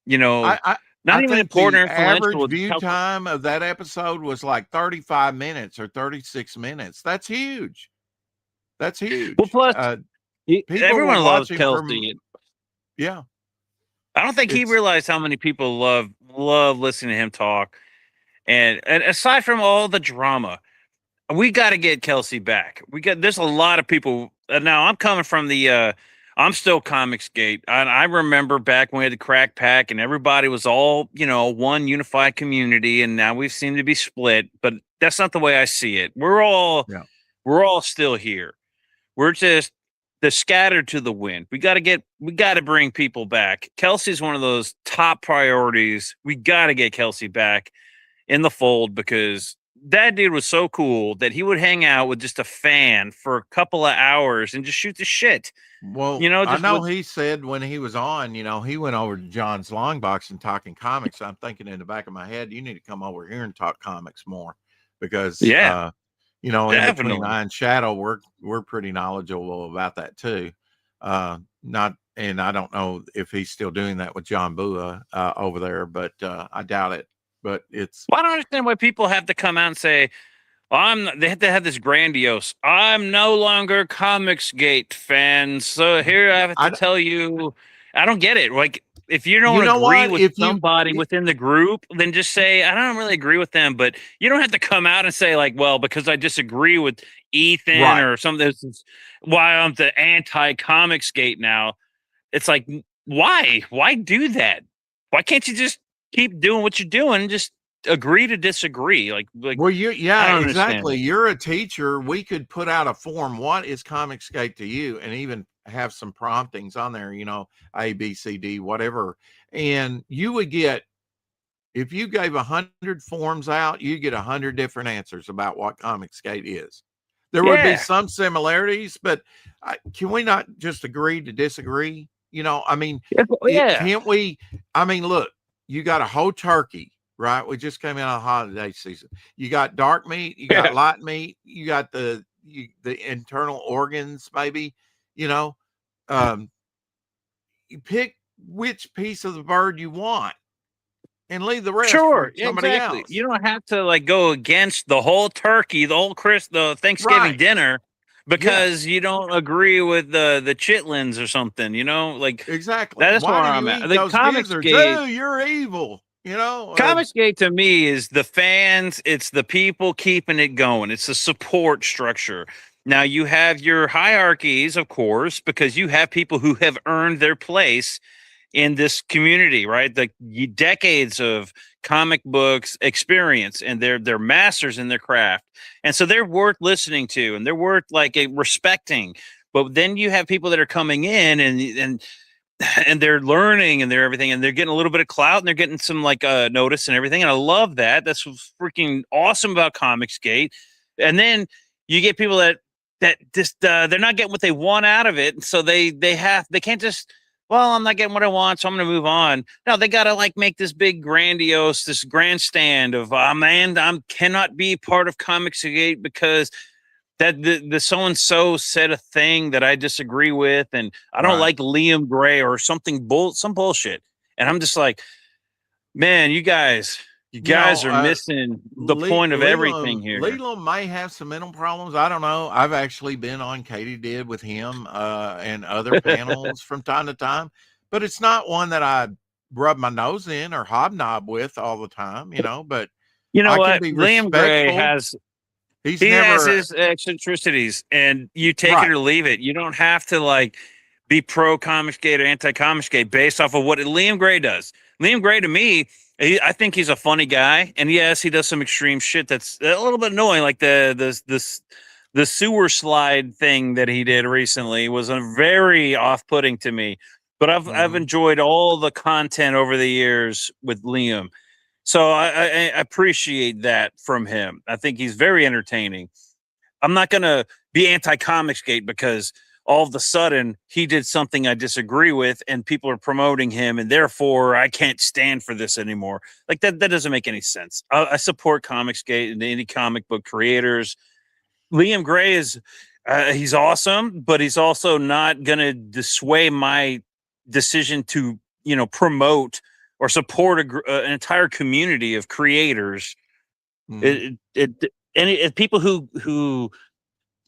you know, I not even think the important or influential. average view time of that episode was like 35 minutes or 36 minutes. That's huge. That's huge. Well, plus People were everyone loves watching from Kelsey. yeah. I don't think he It's realized how many people love listening to him talk. And aside from all the drama, we got to get Kelsey back. There's a lot of people now. I'm coming from the I'm still Comicsgate. I remember back when we had the Crack Pack and everybody was all, you know, one unified community, and now we seem to be split, but that's not the way I see it. We're all still here. We're just the scattered to the wind. We got to bring people back. Kelsey's one of those top priorities. We got to get Kelsey back in the fold because that dude was so cool that he would hang out with just a fan for a couple of hours and just shoot the shit. well, You know, I just know he said when he was on, you know, he went over to John's Long Box and talking comics. I'm thinking in the back of my head, you need to come over here and talk comics more because yeah, you know, in between definitely. Eye and Shadow, we're pretty knowledgeable about that too. Not, and I don't know if he's still doing that with John Bua over there, but I doubt it. But it's Well, I don't understand why people have to come out and say, they have to have this grandiose. I'm no longer Comicsgate fans. So here I have to tell you, I don't get it. Like, if you don't agree with somebody within the group, then just say, I don't really agree with them. But you don't have to come out and say, like, well, because I disagree with Ethan or something. This is why I'm the anti-Comicsgate now. It's like, why? Why do that? Why can't you just keep doing what you're doing and just agree to disagree? Like well, I don't exactly. understand. You're a teacher. We could put out a form. What is Comicsgate to you? And even have some promptings on there, you know, A, B, C, D, whatever. And you would get, if you gave 100 forms out, you get 100 different answers about what Comicsgate is. There would be Yeah. some similarities, but can we not just agree to disagree? You know, I mean, Yeah. can't we? I mean, look, you got a whole turkey, right? We just came out of holiday season. You got dark meat, you got Yeah. light meat, you got the internal organs, maybe. You know, um, you pick which piece of the bird you want and leave the rest Sure, for yeah, somebody exactly. else. You don't have to like go against the whole turkey, the Thanksgiving Right. dinner Yes, because you don't agree with the chitlins or something, you know? Like exactly. that's where Why do I'm you at. eat The those gizzards? Comicsgate Oh, you're evil. You know, Comicsgate to me is the fans, it's the people keeping it going. It's a support structure. Now you have your hierarchies, of course, because you have people who have earned their place in this community, right? The decades of comic books experience, and they're masters in their craft, and so they're worth listening to, and they're worth like respecting. But then you have people that are coming in and they're learning and they're everything, and they're getting a little bit of clout, and they're getting some like notice and everything, and I love that. That's what's freaking awesome about Comicsgate. And then you get people that just they're not getting what they want out of it, and so they can't just, well, I'm not getting what I want, so I'm gonna move on. No, they gotta like make this big grandiose, this grandstand of man, I cannot be part of Comicsgate because that the so and so said a thing that I disagree with, and I don't right. like Liam Gray or something some bullshit. And I'm just like, man, you guys You know, are missing the point of everything here. Leland may have some mental problems. I don't know. I've actually been on Katie Did with him and other panels from time to time, but it's not one that I rub my nose in or hobnob with all the time, you know, but You know I can what? be Liam Gray respectful. has He's he has never his eccentricities, and you take it right. or leave it. You don't have to like be pro Comicsgate or anti Comicsgate based off of what Liam Gray does. Liam Gray, to me, I think he's a funny guy, and yes, he does some extreme shit that's a little bit annoying, like the sewer slide thing that he did recently was a very off putting to me. But I've Mhm. enjoyed all the content over the years with Liam. So I appreciate that from him. I think he's very entertaining. I'm not going to be anti-Comicsgate because all of a sudden he did something I disagree with and people are promoting him, and therefore I can't stand for this anymore. Like that doesn't make any sense. I support Comicsgate and the indie comic book creators. Liam Gray is he's awesome, but he's also not going to dissuade my decision to, promote or support an entire community of creators. Mhm. People who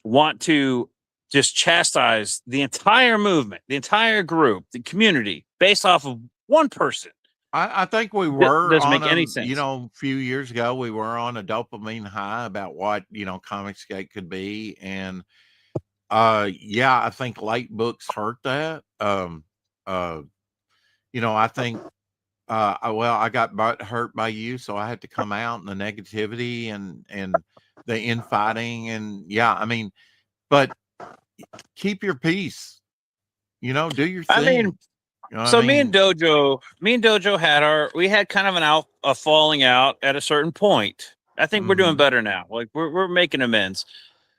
want to just chastise the entire movement, the entire group, the community based off of one person. I think we were Doesn't on make any them, you sense. know, a few years ago. We were on a dopamine high about what, you know, Comicsgate could be. And yeah, I think late books hurt that. Uh, you know, I think well, I got hurt by you, so I had to come out and the negativity and the infighting and yeah, I mean, but keep your peace, you know, do your I thing. mean, You know what so I mean? me and Dojo we had kind of a falling out at a certain point. I think we're doing Mhm. better now. Like we're making amends.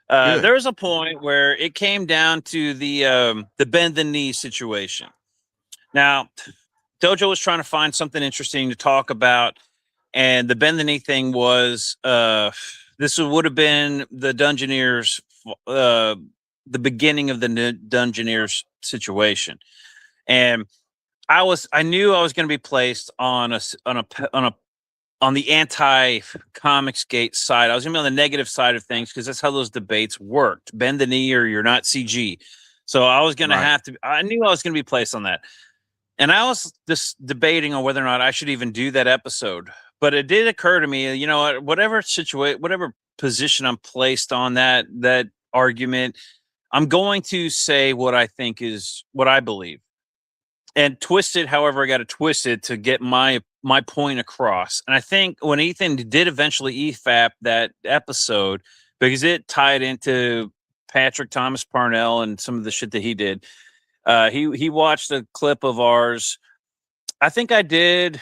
Good. There was a point where it came down to the bend the knee situation. Now, Dojo was trying to find something interesting to talk about, and the bend the knee thing was this would have been the Dungeoneers, uh, the beginning of the Dungeoneers situation, and I knew I was going to be placed on on the anti Comicsgate side. I was going to be on the negative side of things because that's how those debates worked. Bend the knee or you're not CG. So I was going to Right. have to. I knew I was going to be placed on that, and I was just debating on whether or not I should even do that episode. But it did occur to me, you know, whatever position I'm placed on that argument, I'm going to say what I think is what I believe and twist it however I got to twist it to get my point across. And I think when Ethan did eventually EFAP that episode, because it tied into Patrick Thomas Parnell and some of the shit that he did, he watched a clip of ours. I think I did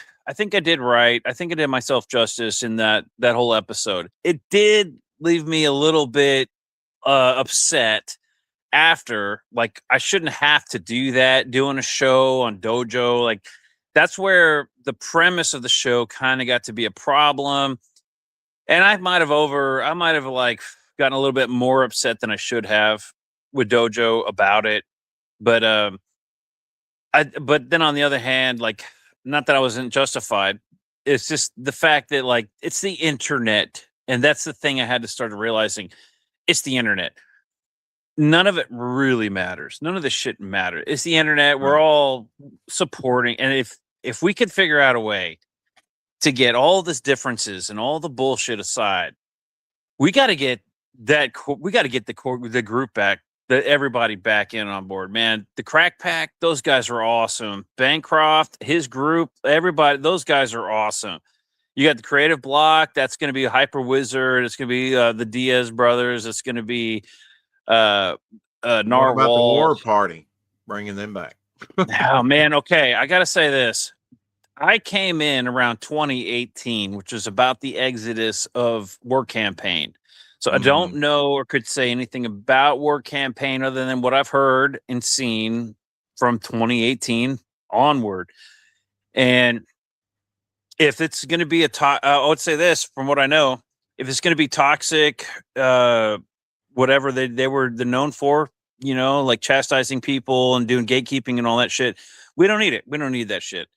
right. I think I did myself justice in that whole episode. It did leave me a little bit upset after. Like, I shouldn't have to do that doing a show on Dojo. Like, that's where the premise of the show kind of got to be a problem. And I might have like gotten a little bit more upset than I should have with Dojo about it. But but then on the other hand, like, not that I wasn't justified. It's just the fact that, like, it's the internet, and that's the thing I had to start realizing. It's the internet. None of it really matters. None of this shit matters. It's the internet. We're Right. all supporting, and if we could figure out a way to get all this differences and all the bullshit aside, we got to get the group back, everybody back in on board, man. The Crack Pack, those guys are awesome. Bancroft, his group, everybody, those guys are awesome. You got the Creative Block. That's going to be Hyper Wizard. It's going to be the Diaz brothers. It's going to be What about the Narwhal. War Party? Bringing them back. Oh man, okay. I gotta say this. I came in around 2018, which was about the exodus of War Campaign. So I don't know or could say anything about War Campaign other than what I've heard and seen from 2018 onward. And if it's going to be I would say this from what I know, if it's going to be toxic, whatever they were known for, you know, like chastising people and doing gatekeeping and all that shit, we don't need it. We don't need that shit.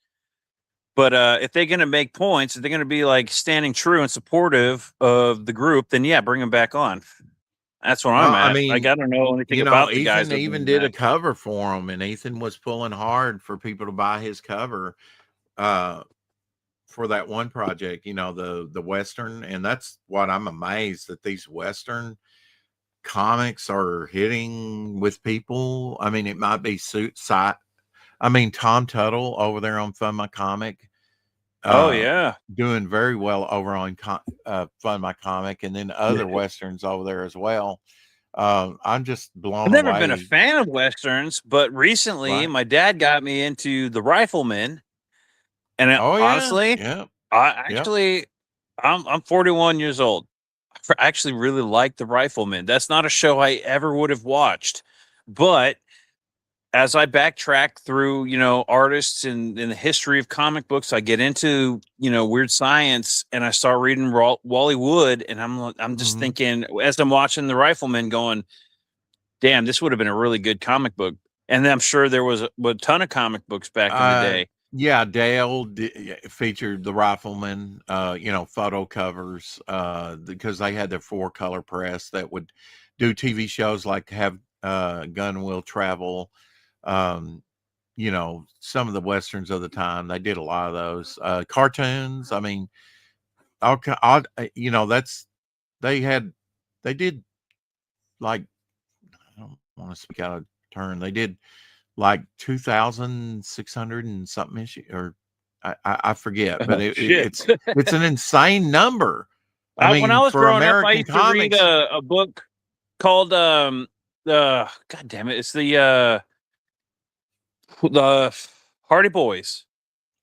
But if they're going to make points, if they're going to be like standing true and supportive of the group, then yeah, bring them back on. That's what I'm Well, at. I mean, like, I don't know anything You know, about the guys. Ethan other even than did a that. cover for him, and Ethan was pulling hard for people to buy his cover for that one project, you know, the Western. And that's what I'm amazed that these Western comics are hitting with people. I mean, it might be Tom Tuttle over there on Fund My Comic. Oh yeah, Doing very well over on Fund My Comic, and then other Westerns over there as well. I'm just blown I've never away. been a fan of Westerns, but recently Right. my dad got me into The Rifleman. And Oh yeah, honestly, yeah, I'm 41 years old. I actually really like The Rifleman. That's not a show I ever would have watched, but as I backtrack through, you know, artists and in the history of comic books, I get into, you know, weird science, and I start reading Wally Wood, and I'm just thinking as I'm watching The Rifleman, going, damn, this would have been a really good comic book. And I'm sure there was a ton of comic books back in the day. Yeah, Dale featured The Rifleman, you know, photo covers, because they had their 4-color press that would do TV shows like have Gun Will Travel, you know, some of the Westerns of the time. They did a lot of those. Cartoons, I mean, you know, they did like, I don't want to speak out of turn. They did like 2,600 and something issue, or I forget, but it's an insane number. I mean, when I was for growing American up, I used comics, to read a book called God damn it, it's the Hardy Boys.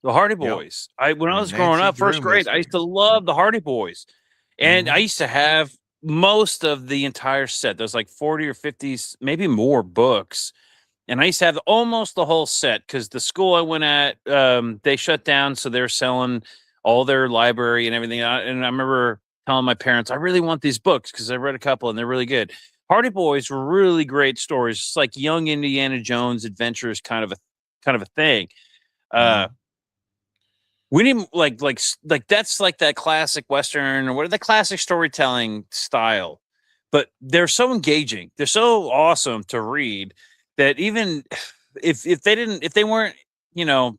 The Hardy Yep. Boys. When I was And growing Nancy up, first Drew grade, I used to mysteries. love the Hardy Boys. And I Mhm. used to have most of the entire set. There's like 40 or 50, maybe more books. And I used to have almost the whole set because the school I went at, they shut down. So they're selling all their library and everything. And I remember telling my parents, I really want these books because I read a couple and they're really good. Hardy Boys were really great stories. It's like young Indiana Jones adventures kind of a thing. We need like that's like that classic Western or what the classic storytelling style, but they're so engaging. They're so awesome to read that even if they weren't, you know,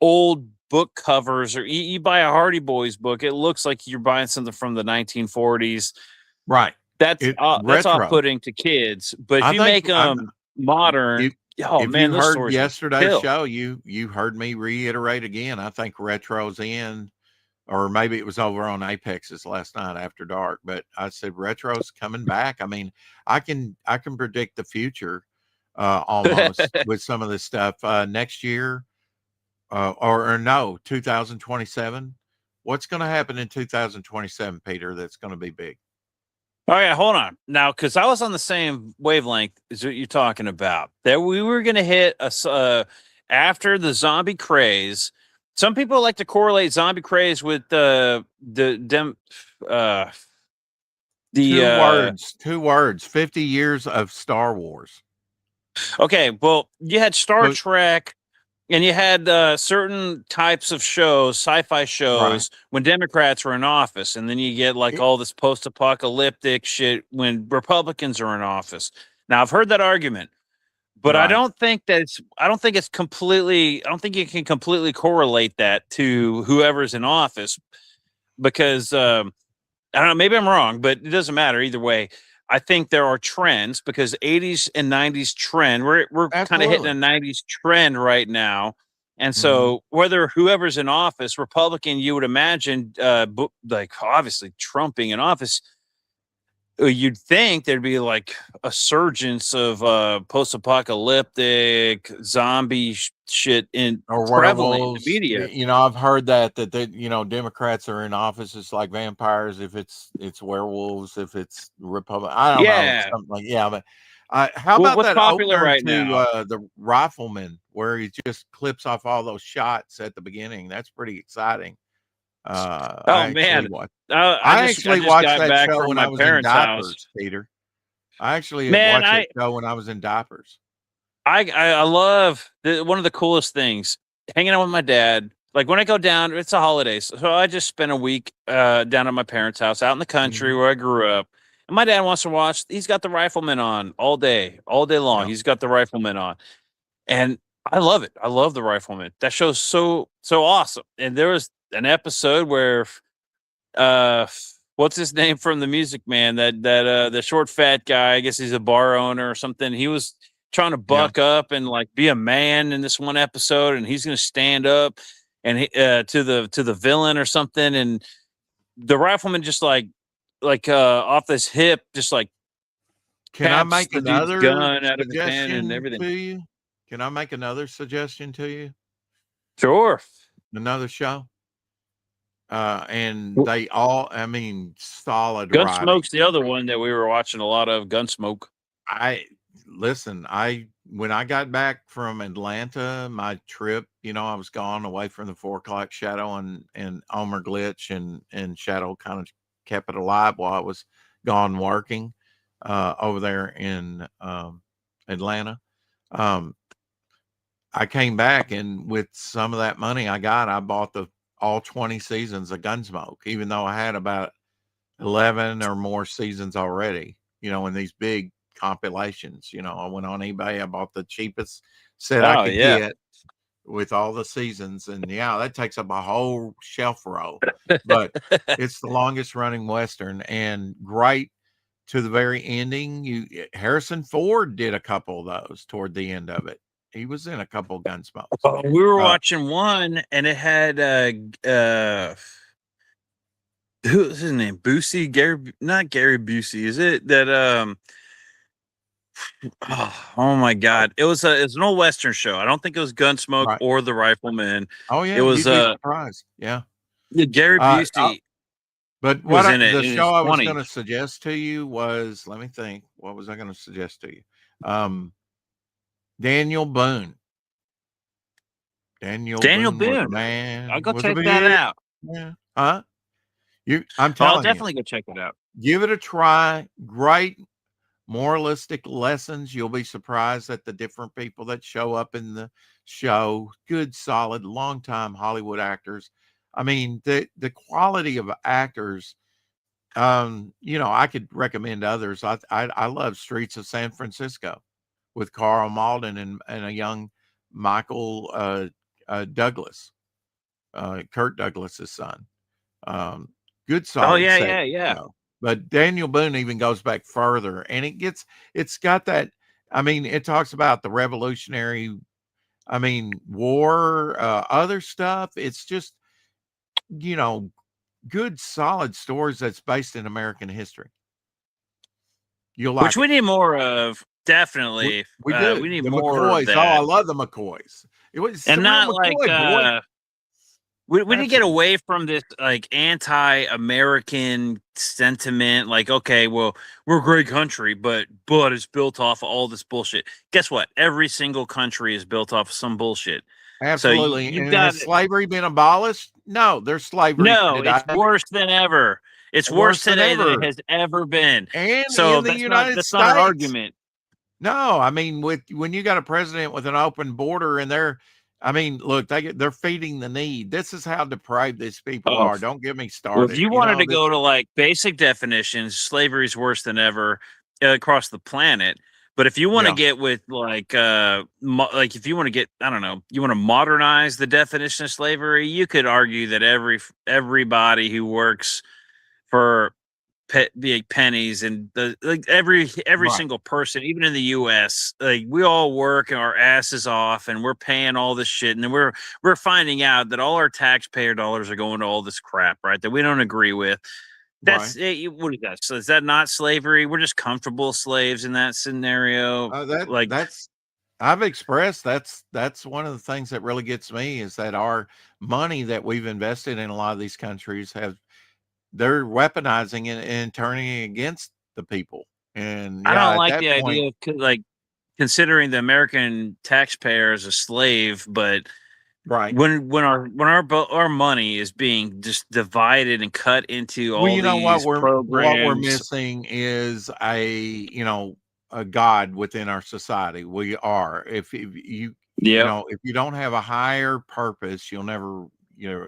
old book covers, or you buy a Hardy Boys book, it looks like you're buying something from the 1940s. Right. That's Retro. off-putting to kids. But if I you think make them modern, if man, you those heard stories yesterday's kill. show, you heard me reiterate again. I think Retro's in, or maybe it was over on Apex's last night after dark. But I said Retro's coming back. I mean, I can predict the future almost with some of this stuff next year, or no, 2027. What's going to happen in 2027, Peter? That's going to be big. All right, hold on now, because I was on the same wavelength as what you're talking about. That we were going to hit after the zombie craze. Some people like to correlate zombie craze with the Two words. 50 years of Star Wars. Okay, well, you had Star But- Trek, and you had certain types of shows, sci-fi shows, when Democrats were in office, and then you get like all this post-apocalyptic shit when Republicans are in office. Now, I've heard that argument, but I Right. don't think it's completely. I don't think you can completely correlate that to whoever's in office, because I don't know. Maybe I'm wrong, but it doesn't matter either way. I think there are trends because 80s and 90s trend. We're kind of hitting a 90s trend right now. And so whether whoever's in office, Republican, you would imagine like obviously Trump being in office, you'd think there'd be like a surgence of post-apocalyptic zombie shit in Or prevalent in werewolves. the media. You know, I've heard that Democrats are in office. It's like vampires. If it's werewolves, if it's Republic, I don't know, something like But how Well, about what's that popular opener right to now? the Rifleman, where he just clips off all those shots at the beginning? That's pretty exciting. I man. watched. I I just actually got watched back that show from when my I was in parents' diapers, house. Peter. I actually Man, watched that show when I was in diapers. I love one of the coolest things, hanging out with my dad. Like when I go down, it's the holidays, so I just spent a week down at my parents' house out in the country where I grew up. And my dad wants to watch. He's got the Rifleman on all day long. Yeah. He's got the Rifleman on, and I love it. I love the Rifleman. That show's so awesome. And there was an episode where, what's his name from the Music Man? That the short fat guy. I guess he's a bar owner or something. He was trying to buck up and like be a man in this one episode, and he's going to stand up and to the villain or something, and the Rifleman just like off this hip, just like Can I taps make the dude's another gun out of his hand and suggestion everything. to you? Can I make another suggestion to you? Sure. Another show. And they all, I mean, solid writing. Gunsmoke's the other one that we were watching a lot of. Gunsmoke. When I got back from Atlanta, my trip, I was gone away from the 4 o'clock shadow, and Omer Glitch and Shadow kind of kept it alive while I was gone working over there in Atlanta. I came back, and with some of that money I got, I bought all 20 seasons of Gunsmoke, even though I had about 11 or more seasons already, in these big compilations. I went on eBay, I bought the cheapest set I could get with all the seasons, and that takes up a whole shelf row. But it's the longest running Western, and great to the very ending. Harrison Ford did a couple of those toward the end of it. He was in a couple of Gunsmokes. We were watching one, and it had who's his name? Busey, not Gary Busey. Is it that? Oh my God! It's an old Western show. I don't think it was Gunsmoke or The Rifleman. Oh yeah, it was surprised. Yeah, Gary Busey. But was what in it the in show I was 20s. going to suggest to you was, let me think, what was I going to suggest to you? Daniel Boone. Daniel Boone. Man, I'll go check that out. Yeah. Huh? I'm telling I'll you. definitely go check it out. Give it a try. Great moralistic lessons. You'll be surprised at the different people that show up in the show. Good, solid, long-time Hollywood actors. I mean, the quality of actors, I could recommend others. I love Streets of San Francisco with Carl Malden and a young Michael Douglas, Kirk Douglas's son. Good, solid. Oh yeah. But Daniel Boone even goes back further, and it's got that. I mean, it talks about the Revolutionary, War, other stuff. It's just, good, solid stories that's based in American history. You'll like which we need more of. Definitely, we do. We need the more McCoys. of that. Oh, I love the McCoys. It was and not McCoy, like We need to get Absolutely. away from this like anti-American sentiment. Like, okay, well, we're a great country, but it's built off of all this bullshit. Guess what? Every single country is built off of some bullshit. So Absolutely. you've And got has slavery been abolished? No, there's slavery no. It's today. worse than ever. It's worse Worse than today than it ever. has ever been. And So in the that's not United our States. argument. No, I mean, when you got a president with an open border and I mean, look, they're feeding the need. This is how depraved these people Oh, are. Don't get me well, if started. you You wanted know, to go to like basic definitions, slavery is worse than ever across the planet. But if you want to yeah, get with like like if you want to get, I don't know, you want to modernize the definition of slavery, you could argue that everybody who works for big pennies and like every right. single person, even in the US, like we all work our asses off and we're paying all this shit, and then we're finding out that all our taxpayer dollars are going to all this crap, right? That we don't agree with. Right. That's what is that? So is that not slavery? We're just comfortable slaves in that scenario. Like, That's I've expressed that's one of the things that really gets me is that our money that we've invested in a lot of these countries they're weaponizing it and turning it against the people. And I yeah, don't at like that the point, idea of like considering the American taxpayer as a slave, but right. when our money is being just divided and cut into Well, all you know these what we're programs. missing is a God within our society. We are. If Yep. if you don't have a higher purpose, you'll never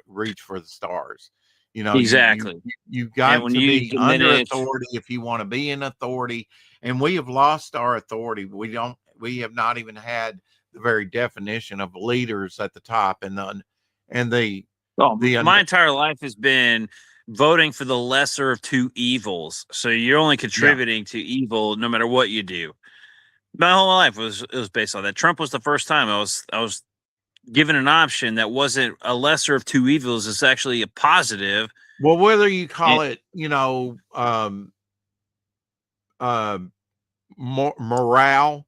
reach for the stars. Exactly. You've And got when to you be under diminish, authority if you want to be in authority. And we have lost our authority. We have not even had the very definition of leaders at the top and oh, the my entire life has been voting for the lesser of two evils. So you're only yeah. contributing to evil no matter what you do. My whole life was based on that. Trump was the first time I was given an option that wasn't a lesser of two evils. It's actually a positive. Well, whether you And, call it, uh, morale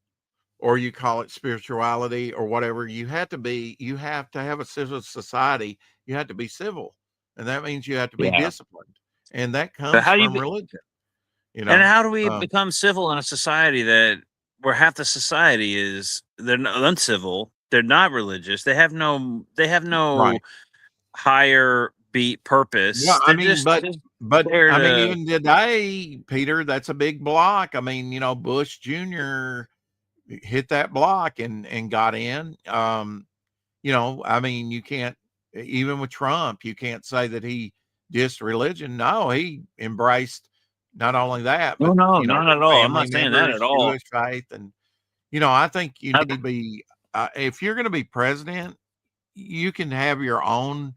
or you call it spirituality or whatever, you have to have a civil society. You have to be civil, and that means you have to be yeah. disciplined, and that But comes how do you from religion. You And know, how do we um, become civil in a society where half the society is they're uncivil, they're not religious, they have no right? higher beat Yeah, purpose. I They're mean, just but there I mean, to even today, Peter, that's a big block. I mean, Bush Jr. hit that block and got in. I mean, you can't, even with Trump, you can't say that he dissed religion. No, he embraced not only that, no, but, no, not at all. I'm family not saying that at members, all. Jewish faith. And, I think you I, need to be, if you're going to be president, you can have your own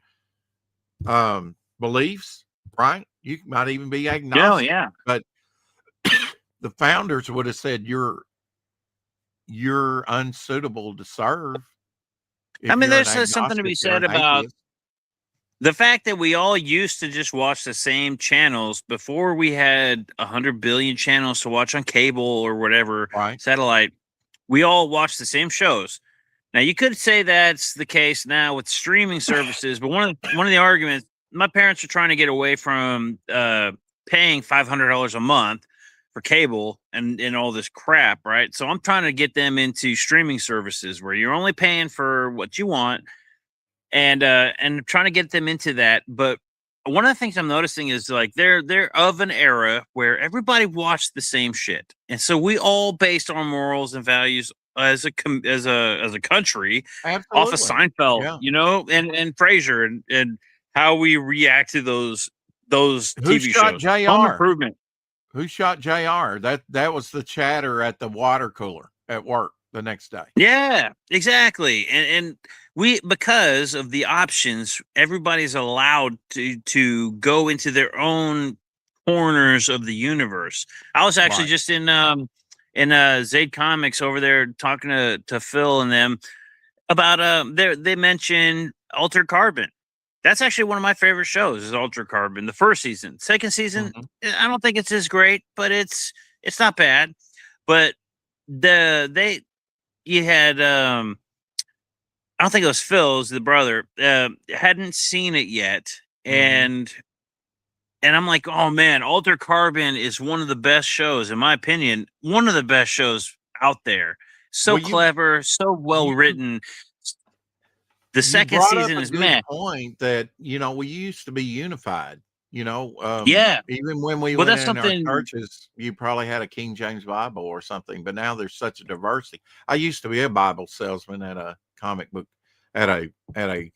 beliefs, right? You might even be yeah, agnostic, yeah. but the founders would have said you're unsuitable to serve I if mean, you're an there's something to agnostic be or said an about atheist, the fact that we all used to just watch the same channels before we had 100 billion channels to watch on cable or whatever right? satellite. We all watch the same shows. Now you could say that's the case now with streaming services, but one of the arguments, my parents are trying to get away from paying $500 a month for cable and all this crap, right? So I'm trying to get them into streaming services where you're only paying for what you want, and trying to get them into that. But one of the things I'm noticing is like they're of an era where everybody watched the same shit, and so we all based our morals and values as a country off of Absolutely. Seinfeld, Yeah. and Frasier, and how we react to those Who TV shot shows. Home JR? Improvement. Who shot JR? That was the chatter at the water cooler at work the next day. Yeah, exactly. And we, because of the options, everybody's allowed to go into their own corners of the universe. I was actually Right. just in Zaid Comics over there talking to Phil and them about they mentioned Altered Carbon. That's actually one of my favorite shows is Altered Carbon. The first season. Second season, Mhm. I don't think it's as great, but it's not bad. But you had I don't think it was Phil, it was the brother, hadn't seen it yet. And I'm like, oh man, Alter Carbon is one of the best shows, in my opinion, one of the best shows out there. So Well, clever, so well you- written. The you second brought season up a is good meh. point that we used to be unified. Yeah. Even when we Well, went that's in our something. churches, you probably had a King James Bible or something, but now there's such a diversity. I used to be a Bible salesman at a comic book at a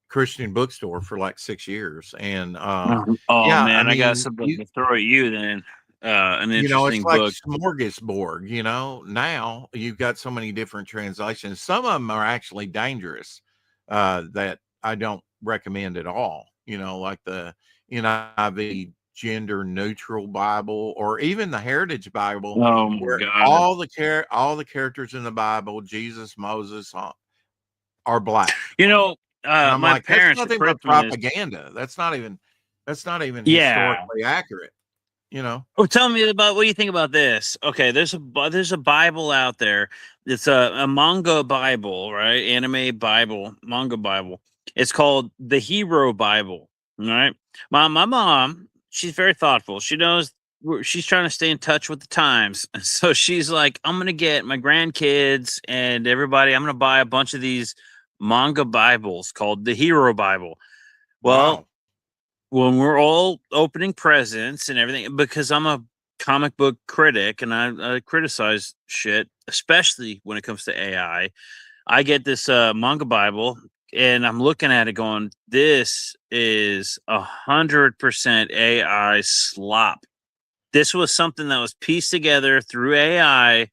Christian bookstore for like 6 years, and Oh yeah, man, I got mean, something to throw at you then. An it's interesting like book. smorgasbord. Now you've got so many different translations. Some of them are actually dangerous, that I don't recommend at all. Like the NIV gender neutral Bible, or even the Heritage Bible, Oh my where god. all the characters in the Bible, Jesus, Moses, are black. You know, And I'm my like, that's parents at nothing but Christmas. propaganda. That's not even Yeah. historically accurate. Oh, tell me about what do you think about this? Okay, there's a Bible out there. It's a manga Bible, right? Anime Bible, manga Bible. It's called the Hero Bible. All right. My mom, she's very thoughtful. She knows she's trying to stay in touch with the times. So she's like, I'm gonna get my grandkids and everybody, I'm gonna buy a bunch of these manga Bibles called the Hero Bible. Well, Wow. when we're all opening presents and everything, because I'm a comic book critic and I criticize shit, especially when it comes to AI. I get this manga Bible and I'm looking at it going, this is 100% AI slop. This was something that was pieced together through AI.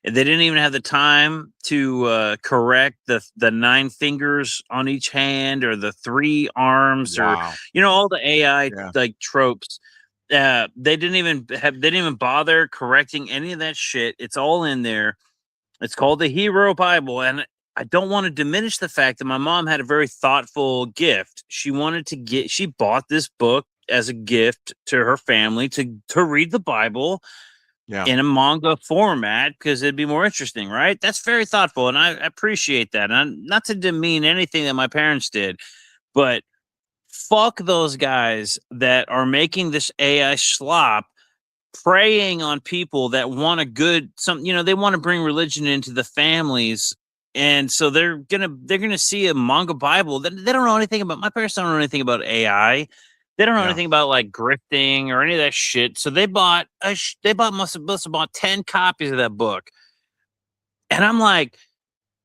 And they didn't even have the time to correct the 9 fingers on each hand or the 3 arms or Wow. all the AI Yeah. like tropes. They didn't even bother correcting any of that shit. It's all in there. It's called the Hero Bible, and I don't want to diminish the fact that my mom had a very thoughtful gift. She bought this book as a gift to her family to read the Bible in a manga format because it'd be more interesting, right? That's very thoughtful, and I appreciate that. And not to demean anything that my parents did, but fuck those guys that are making this AI slop, preying on people that want they want to bring religion into the families. And so they're gonna see a manga Bible that they don't know anything about. My parents don't know anything about AI. They don't know Yeah. anything about like grifting or any of that shit. So they must have bought 10 copies of that book. And I'm like,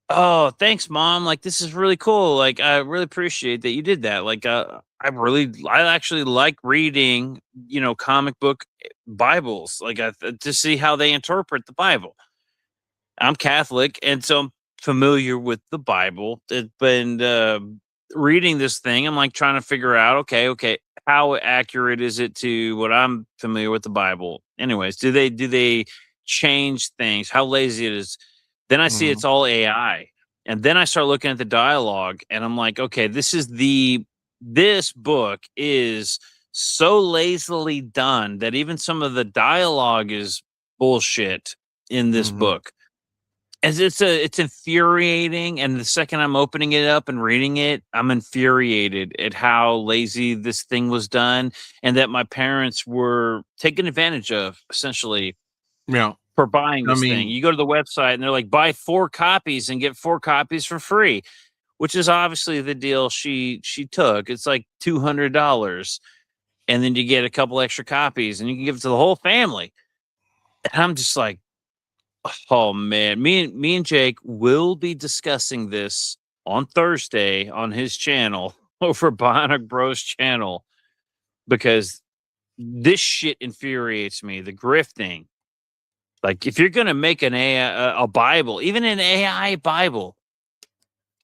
oh, thanks, Mom. Like, this is really cool. Like, I really appreciate that you did that. Like, I actually like reading, comic book Bibles, like to see how they interpret the Bible. I'm Catholic, and so I'm familiar with the Bible. And reading this thing, I'm like trying to figure out, okay, how accurate is it to what I'm familiar with the Bible? Anyways, do they change things? How lazy it is? Then I see it's all AI, and then I start looking at the dialogue, and I'm like, okay, this book is so lazily done that even some of the dialogue is bullshit in this book. As it's infuriating, and the second I'm opening it up and reading it, I'm infuriated at how lazy this thing was done, and that my parents were taken advantage of, essentially, Yeah. for buying I this thing. mean- You go to the website and they're like, buy 4 copies and get 4 copies for free, which is obviously the deal she took. It's like $200, and then you get a couple extra copies and you can give it to the whole family. And I'm just like, oh man, me and Jake will be discussing this on Thursday on his channel over Bionic Bros channel, because this shit infuriates me. The grifting. Like, if you're gonna make an a Bible, even an AI Bible,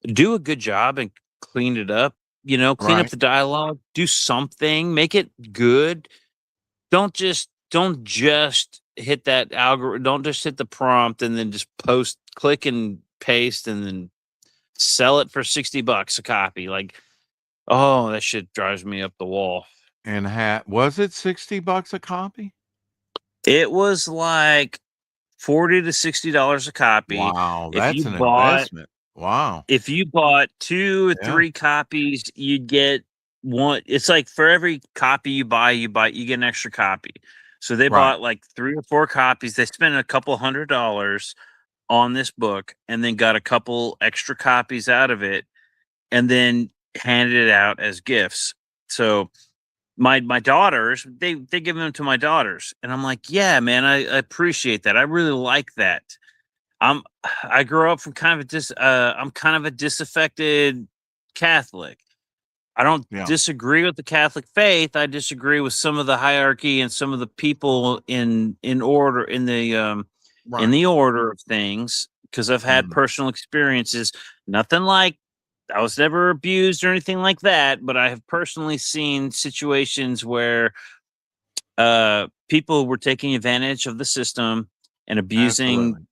do a good job and clean it up. Clean up Right. the dialogue. Do something. Make it good. Don't just hit that algorithm. Don't just hit the prompt and then just click and paste, and then sell it for $60 a copy. Like, oh, that shit drives me up the wall. And was it $60 a copy? It was like $40 to $60 a copy. Wow, If that's you an bought- investment. Wow. If you bought 2 or Yeah. 3 copies, you'd get one. It's like for every copy you buy, you get an extra copy. So they Right. bought like 3 or 4 copies. They spent a couple $100 on this book and then got a couple extra copies out of it and then handed it out as gifts. So my daughters, they give them to my daughters. And I'm like, yeah, man, I appreciate that. I really like that. I grew up from kind of I'm kind of a disaffected Catholic. I don't Yeah. disagree with the Catholic faith. I disagree with some of the hierarchy and some of the people in order in the Right. order of things, because I've had Mhm. personal experiences. Nothing like I was never abused or anything like that, but I have personally seen situations where people were taking advantage of the system and abusing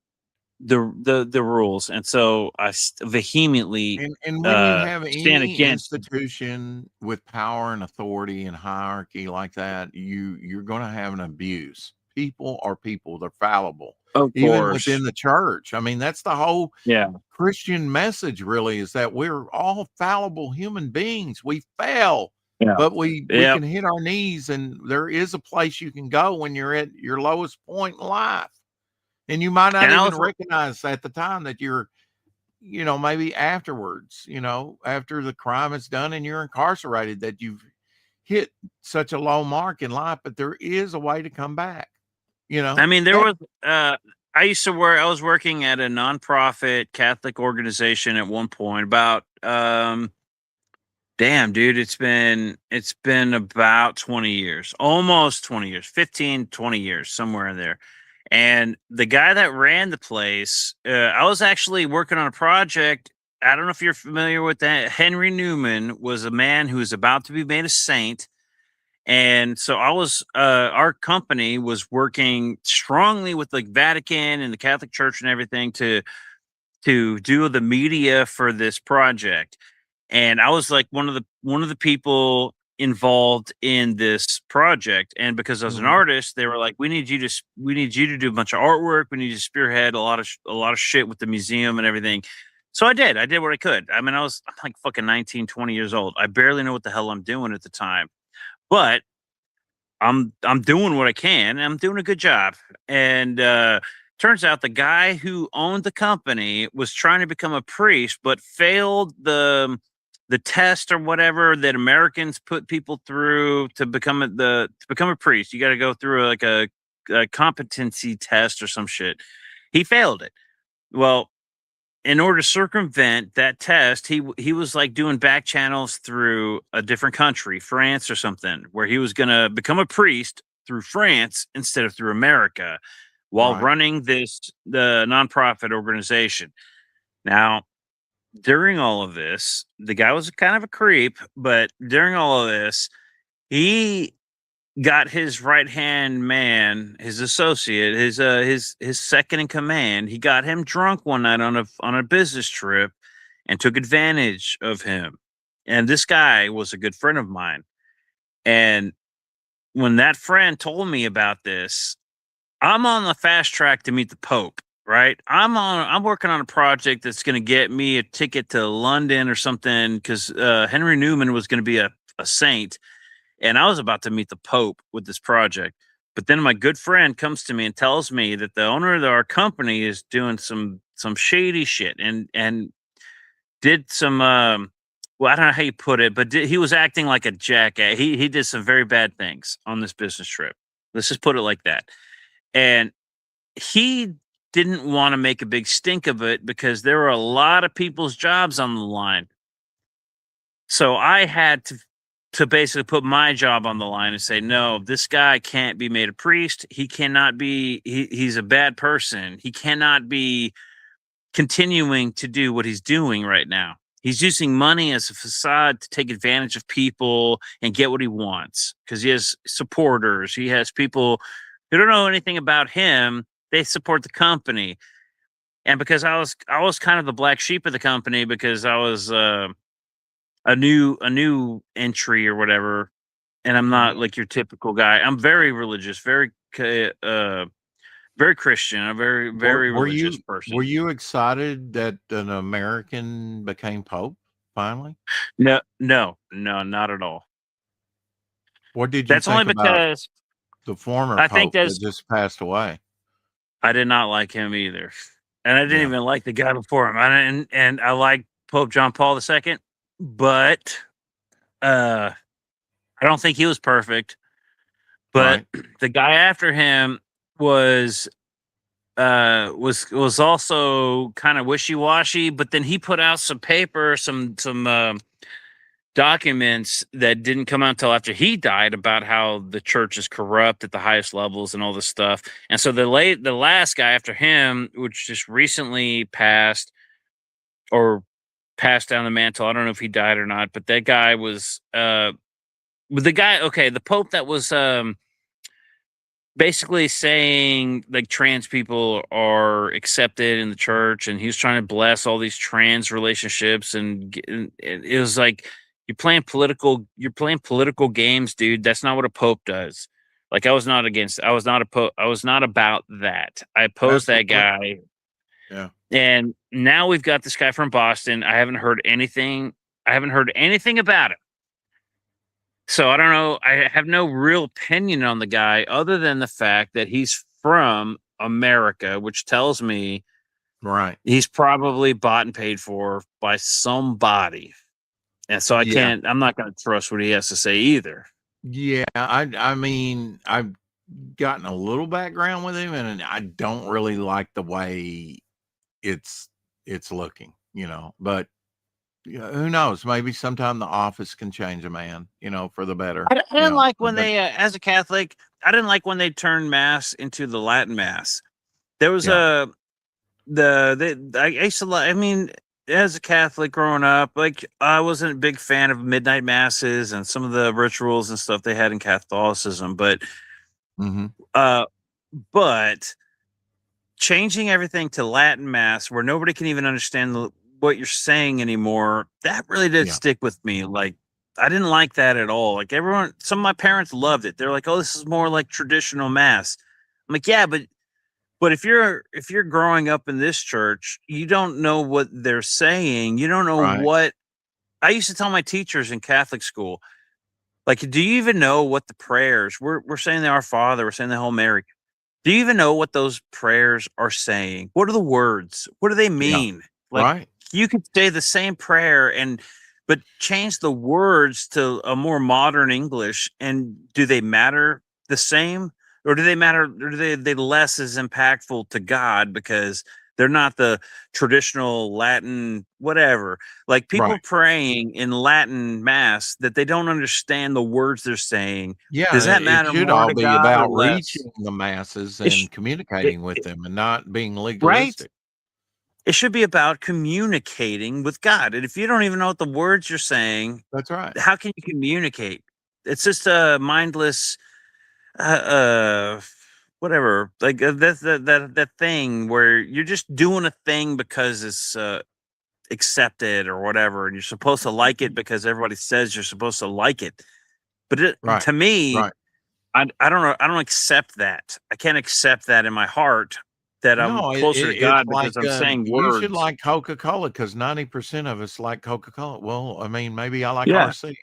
Absolutely. the rules, and so I vehemently And when you have stand any against. institution with power and authority and hierarchy like that, you're going to have an abuse. People are people; they're fallible. Of Even within course, the church. I mean, that's the whole yeah, Christian message. Really, is that we're all fallible human beings. We fail, yeah, but we yeah. can hit our knees, and there is a place you can go when you're at your lowest point in life, and you might not And I even was recognize at the time that you're maybe afterwards, after the crime is done and you're incarcerated, that you've hit such a low mark in life, but there is a way to come back, you know? I mean, there That was. I used to work. I was working at a nonprofit Catholic organization at one point. About damn, dude, it's been about 20 years, almost 20 years, 15, 20 years, somewhere in there. And the guy that ran the place, I was actually working on a project. I don't know if you're familiar with that. Henry Newman was a man who was about to be made a saint. And so our company was working strongly with the Vatican and the Catholic Church and everything to do the media for this project. And I was like one of the people involved in this project. And because I was an Mhm. artist, they were like, we need you to do a bunch of artwork. We need you to spearhead a lot of shit with the museum and everything. So I did. I did what I could. I mean, I'm like fucking 19, 20 years old. I barely know what the hell I'm doing at the time. But I'm doing what I can. And I'm doing a good job. And turns out the guy who owned the company was trying to become a priest, but failed the test or whatever that Americans put people through to become a priest. You got to go through a competency test or some shit. He failed it. Well, in order to circumvent that test, he was like doing back channels through a different country, France or something, where he was going to become a priest through France instead of through America, while Right. running the nonprofit organization. Now, during all of this, the guy was kind of a creep, but during all of this, he got his right hand man, his associate, his second in command. He got him drunk one night on a business trip and took advantage of him. And this guy was a good friend of mine. And when that friend told me about this, I'm on the fast track to meet the Pope, right? I'm working on a project that's going to get me a ticket to London or something, because Henry Newman was going to be a saint, and I was about to meet the Pope with this project. But then my good friend comes to me and tells me that the owner of our company is doing some shady shit and did some well, I don't know how you put it, but he was acting like a jackass. He did some very bad things on this business trip. Let's just put it like that. And he didn't want to make a big stink of it because there were a lot of people's jobs on the line. So I had to basically put my job on the line and say, no, this guy can't be made a priest. He cannot be, he's a bad person. He cannot be continuing to do what he's doing right now. He's using money as a facade to take advantage of people and get what he wants, because he has supporters. He has people who don't know anything about him. They support the company. And because I was kind of the black sheep of the company, because I was a new entry or whatever, and I'm not like your typical guy. I'm very religious, very very Christian, a very very Were religious you person. were you excited that an American became Pope finally? No, no, no, not at all. What did you That's only think about because the former I think Pope that there's just passed away? I did not like him either, and I didn't Yeah. even like the guy before him. And I like Pope John Paul II, but uh, I don't think he was perfect. But Right. the guy after him was was also kind of wishy-washy, but then he put out some paper, some documents that didn't come out until after he died about how the church is corrupt at the highest levels and all this stuff. And so the last guy after him, which just recently passed or passed down the mantle, I don't know if he died or not, but that guy was the guy, okay, the Pope that was basically saying like trans people are accepted in the church, and he was trying to bless all these trans relationships, and it was like you're playing political games, dude. That's not what a pope does. Like I was not against, I was not a pope, I was not about that. I opposed that Absolutely. guy. Yeah. And now we've got this guy from Boston. I haven't heard anything about it. So I don't know. I have no real opinion on the guy other than the fact that he's from America, which tells me Right. he's probably bought and paid for by somebody. And so Yeah. I'm not going to trust what he has to say either. Yeah. I mean, I've gotten a little background with him, and I don't really like the way it's looking, but yeah, who knows? Maybe sometime the office can change a man, for the better. I didn't like when But they, as a Catholic, I didn't like when they turned Mass into the Latin Mass. There was Yeah. I used to like, I mean, as a Catholic growing up, like I wasn't a big fan of midnight masses and some of the rituals and stuff they had in Catholicism, but Mhm. uh but changing everything to Latin Mass where nobody can even understand what you're saying anymore, that really did Yeah. stick with me. Like I didn't like that at all. Like everyone, some of my parents loved it. They're like, "Oh, this is more like traditional Mass." I'm like, "Yeah, but if you're growing up in this church, you don't know what they're saying. You don't know Right. what." I used to tell my teachers in Catholic school, like, "Do you even know what the prayers we're saying the Our Father, we're saying the Hail Mary. Do you even know what those prayers are saying? What are the words? What do they Yeah. mean?" Like Right. you could say the same prayer but change the words to a more modern English, and do they matter the same, or do they matter, or do they less as impactful to God because they're not the traditional Latin whatever? Like people Right. praying in Latin Mass that they don't understand the words they're saying. Yeah, Does that it matter should more all to be God or about less? reaching the masses It, sh- and communicating with it, them and not being right? legalistic. It should be about communicating with God. And if you don't even know what the words you're saying, That's right. how can you communicate? It's just a mindless, uh, uh whatever. Like that thing where you're just doing a thing because it's accepted or whatever, and you're supposed to like it because everybody says you're supposed to like it. But Right. to me, Right. I don't know. I don't accept that. I can't accept that in my heart that I'm No, closer to it's God like because I'm saying you should words. like Coca-Cola because 90% of us like Coca-Cola. Well, I mean, maybe I like Yeah. RC.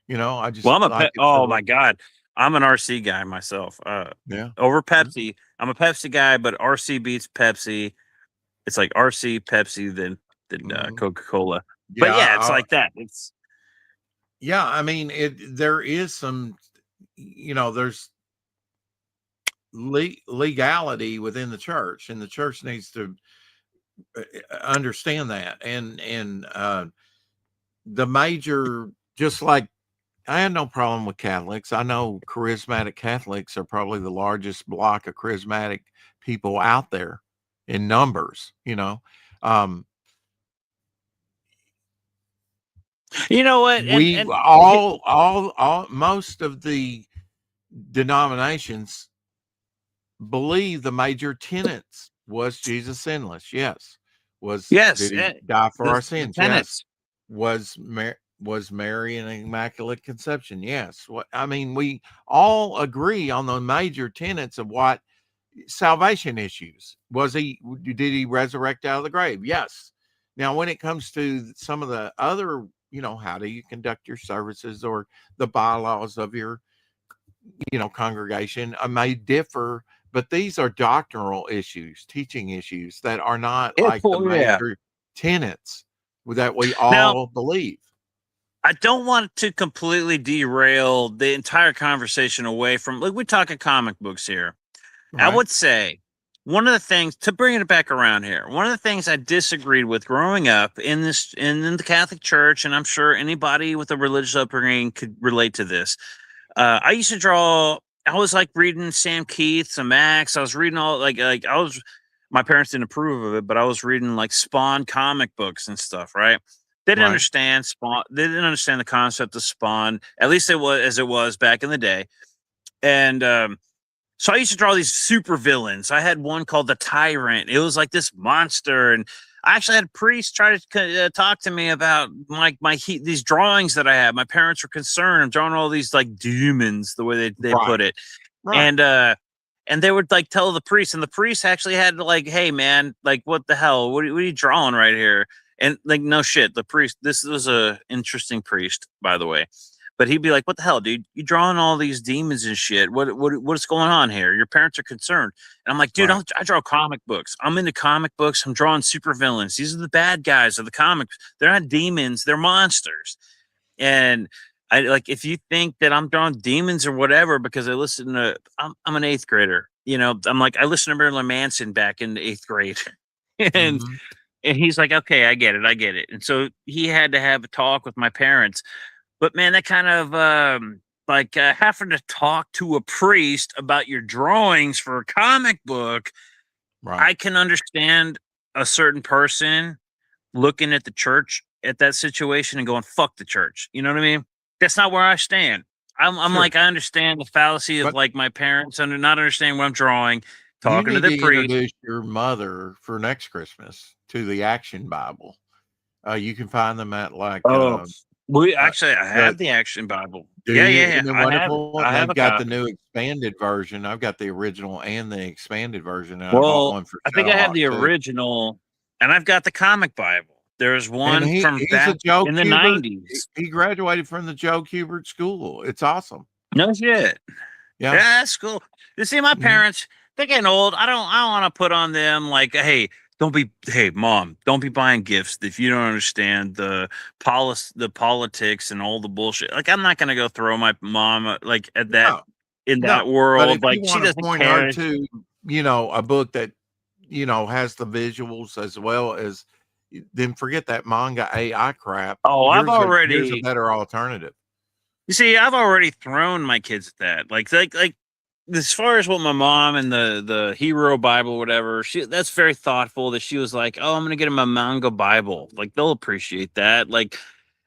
I Well, just I'm a like pet. it for Oh the my God, I'm an RC guy myself. yeah. Over Yeah. Pepsi. I'm a Pepsi guy, but RC beats Pepsi. It's like RC, Pepsi, then Mhm. Coca Cola. But Yeah, yeah, it's like that. It's yeah, I mean, there is some, there's legality within the church, and the church needs to understand that. And the major, just like I had no problem with Catholics. I know charismatic Catholics are probably the largest block of charismatic people out there in numbers. Um, you know what, we and all most of the denominations believe the major tenets was Jesus sinless. Yes. yes, Did he die for our the sins? Yes. tenets. Was Mary an immaculate conception? Yes. What I mean, we all agree on the major tenets of what salvation issues. Did he resurrect out of the grave? Yes. Now, when it comes to some of the other, how do you conduct your services or the bylaws of your, congregation may differ, but these are doctrinal issues, teaching issues that are not like the Yeah. major tenets that we Now, all believe. I don't want to completely derail the entire conversation away from, like, we're talking comic books here. I Right? would say one of the things, to bring it back around here, one of the things I disagreed with growing up in the Catholic Church, and I'm sure anybody with a religious upbringing could relate to this. I used to draw. I was like reading Sam Keith, some Max. I was reading all like I was. My parents didn't approve of it, but I was reading like Spawn comic books and stuff. Right? They didn't Right. understand Spawn. They didn't understand the concept of Spawn. At least it was as it was back in the day. And so I used to draw these super villains. I had one called the Tyrant. It was like this monster, and I actually had a priest try to talk to me about these drawings that I had. My parents were concerned. I'm drawing all these like demons, the way they Right. put it, Right. and they would like tell the priest, and the priest actually had to like, hey man, like what the hell? What are you drawing right here? And like, no shit, the priest. This was a interesting priest, by the way. But he'd be like, "What the hell, dude? You drawing all these demons and shit? What's going on here? Your parents are concerned." And I'm like, "Dude, Right. I draw comic books. I'm into comic books. I'm drawing super villains. These are the bad guys of the comics. They're not demons. They're monsters." And I like, if you think that I'm drawing demons or whatever because I listen to, I'm an eighth grader. I'm like, I listened to Marilyn Manson back in the eighth grade, and Mhm. and he's like, "Okay, I get it." And so he had to have a talk with my parents. But man, that kind of having to talk to a priest about your drawings for a comic book, Right. I can understand a certain person looking at the church at that situation and going, "Fuck the church." You know what I mean? That's not where I stand. I'm Sure. like, I understand the fallacy of But like my parents under not understanding what I'm drawing, you talking to need the to priest. introduce your mother for next Christmas to the Action Bible. You can find them at like Oh, we uh, actually, I the have the Action Bible. do Yeah, you? yeah, yeah. Isn't it I have it. wonderful? I And have they've a got the copy. new expanded version. I've got the original and the expanded version, and I bought Well, one for I think I have Shadowhawk the too. original, and I've got the comic Bible. There's And one from he's a back Joe in the Kubert. 90s. He graduated from the Joe Kubert School. It's awesome. No shit. Yeah. Yeah, that's cool. You see, my Mhm. parents, they're getting old. I don't want to put on them like, hey, hey, mom, don't be buying gifts if you don't understand the politics and all the bullshit. Like, I'm not gonna go throw my mom like at that No, in no. that But world. if you Like, she want to doesn't point her care. to, a book that, has the visuals as well as, then forget that manga AI crap. Oh, Here's a better alternative. you see, I've already thrown my kids at that. Like as far as what my mom and the Hero Bible, whatever, that's very thoughtful. That she was like, "Oh, I'm gonna get him a manga Bible." Like they'll appreciate that. Like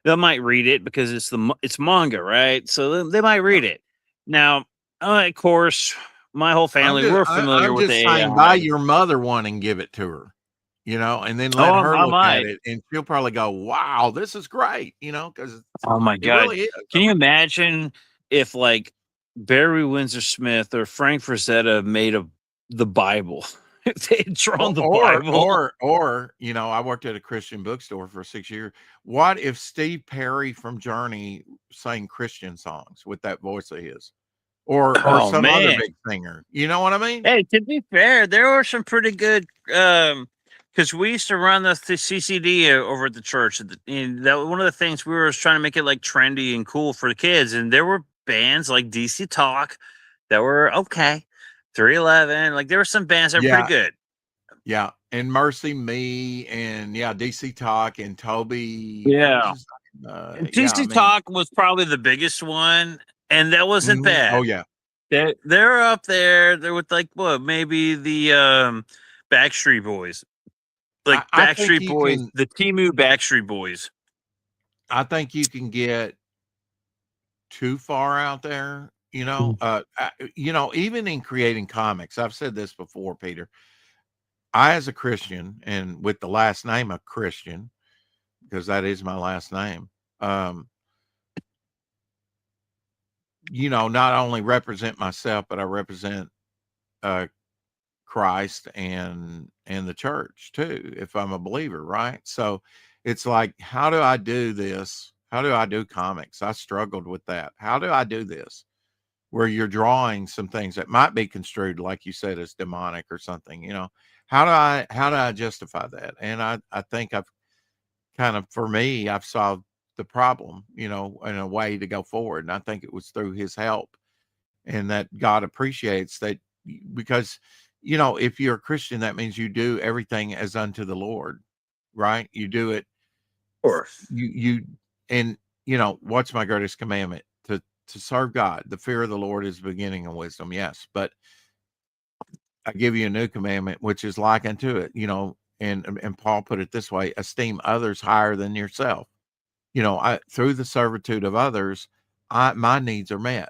they might read it because it's manga, right? So they might read it. Now, of course, my whole family we're familiar I'm with the just saying, buy AI. your mother one and give it to her, and then Oh, let her I look at might. it, and she'll probably go, "Wow, this is great," because Oh my it god. really is. Can you imagine if like Barry Windsor Smith or Frank Frazetta made the Bible? If they had drawn the Bible. I worked at a Christian bookstore for 6 years. What if Steve Perry from Journey sang Christian songs with that voice of his, or Oh some other man. big singer? You know what I mean? Hey, to be fair, there were some pretty good because we used to run the CCD over at the church. And that one of the things we were trying to make it like trendy and cool for the kids. And there were bands like DC Talk that were okay. 311, like there were some bands that were pretty Yeah, good. yeah. And Mercy Me, and DC Talk, and Toby. What was Yeah. his name? Yeah, I DC mean, Talk was probably the biggest one, and that wasn't oh bad. yeah, They're up there. They're with like what, maybe the Backstreet Boys. Like I think Backstreet you Boys, can. the Timu Backstreet Boys. I think you can get too far out there. Even in creating comics, I've said this before, Peter. I, as a Christian, and with the last name of Christian, because that is my last name, not only represent myself, but I represent Christ and the church too, if I'm a believer, right? So it's like, how do I do this? How do I do comics? I struggled with that. How do I do this? Where you're drawing some things that might be construed, like you said, as demonic or something, you know. How do I justify that? And I think I've kind of, for me, I've solved the problem, you know, in a way to go forward. And I think it was through his help, and that God appreciates that, because, you know, if you're a Christian, that means you do everything as unto the Lord, right? You do it, Of course. and you know, what's my greatest commandment? To serve God. The fear of the Lord is the beginning of wisdom. Yes. But I give you a new commandment, which is like unto it, you know, and Paul put it this way: esteem others higher than yourself. You know, through the servitude of others, my needs are met.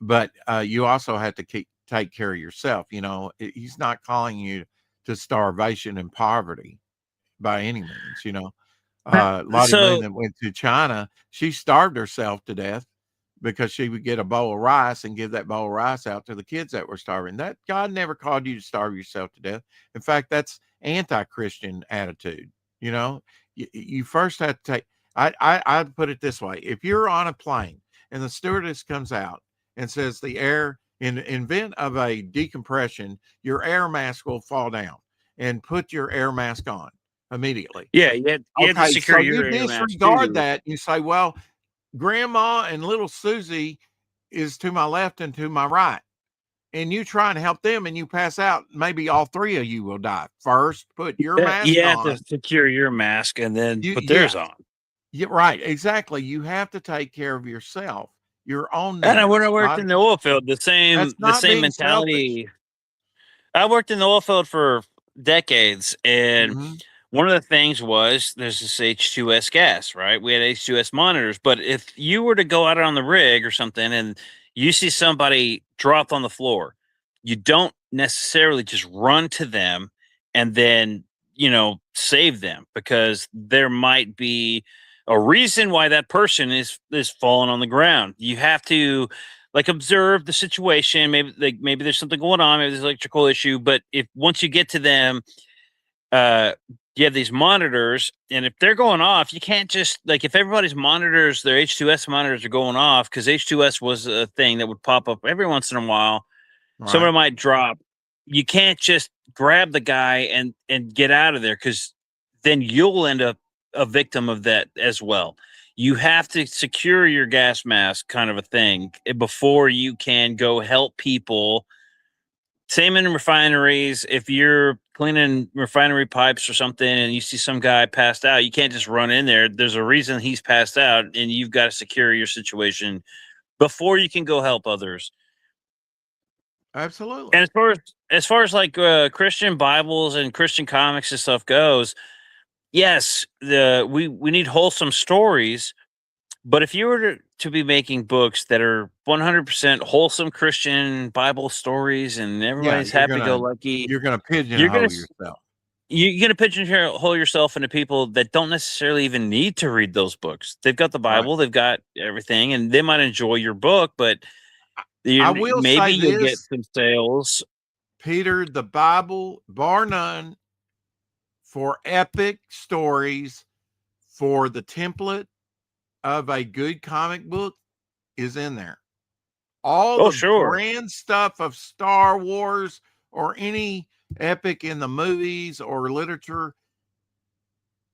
But you also have to take care of yourself. You know, he's not calling you to starvation and poverty by any means. You know, Lottie Moon So that went to China, she starved herself to death because she would get a bowl of rice and give that bowl of rice out to the kids that were starving. That God never called you to starve yourself to death. In fact, that's anti-Christian attitude. You know, you first have to take. I put it this way: if you're on a plane and the stewardess comes out and says the air, in event of a decompression, your air mask will fall down, and put your air mask on immediately. yeah, you had to Okay, secure so you your air mask disregard too. that. You say, well, Grandma and little Susie is to my left and to my right. And you try and help them and you pass out, maybe all three of you will die. First, put your Yeah, mask you have to on. secure your mask and then You put Yeah, theirs on. yeah, right. Exactly. You have to take care of yourself, your own And when I needs. worked Not in the oil field, the That's same not being selfish. mentality. I worked in the oil field for decades, and Hmm. one of the things was there's this H2S gas, right? We had H2S monitors, but if you were to go out on the rig or something and you see somebody dropped on the floor, you don't necessarily just run to them and then, save them, because there might be a reason why that person is falling on the ground. You have to like observe the situation. Maybe there's something going on, maybe there's an electrical issue, but if once you get to them, uh you have these monitors, and if they're going off, you can't just, like, if everybody's monitors, their H2S monitors are going off, because H2S was a thing that would pop up every once in a while. Right. Somebody might drop. You can't just grab the guy and get out of there, because then you'll end up a victim of that as well. You have to secure your gas mask, kind of a thing, before you can go help people. Same in refineries. If you're cleaning refinery pipes or something and you see some guy passed out, you can't just run in there. There's a reason he's passed out, and you've got to secure your situation before you can go help others. Absolutely. And as far as like Christian Bibles and Christian comics and stuff goes, yes, we need wholesome stories. But if you were to be making books that are 100% wholesome Christian Bible stories and Yeah, everybody's happy go lucky, you're gonna you're gonna pigeonhole yourself. you're gonna pigeonhole yourself into people that don't necessarily even need to read those books. They've got the Right. Bible, they've got everything, and they might enjoy your book, but I will maybe say you'll get this, some sales. Peter, the Bible, bar none, for epic stories, for the template of a good comic book, is in there. All Oh, the sure. grand stuff of Star Wars or any epic in the movies or literature,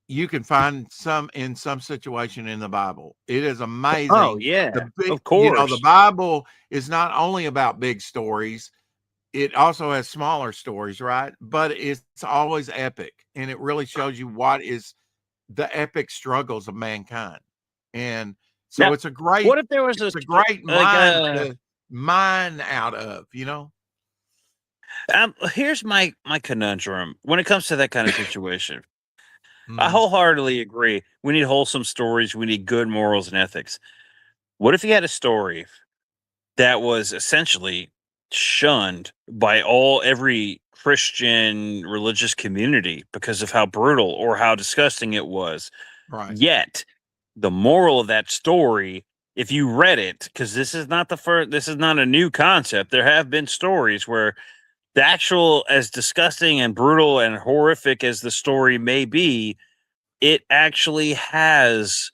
you can find some in some situation in the Bible. It is Oh, amazing. yeah, The of course. Bible is not only about big stories, it also has smaller stories, right? But it's always epic, and it really shows you what is the epic struggles of mankind. And so Now, it's a great what if there was it's a great like mind to mine out of, you know? here's my conundrum when it comes to that kind of situation. I Mhm. wholeheartedly agree. We need wholesome stories. We need good morals and ethics. What if you had a story that was essentially shunned by every Christian religious community because of how brutal or how disgusting it was? Right. Yet, the moral of that story, if you read it, because this is not a new concept. There have been stories where the actual, as disgusting and brutal and horrific as the story may be, it actually has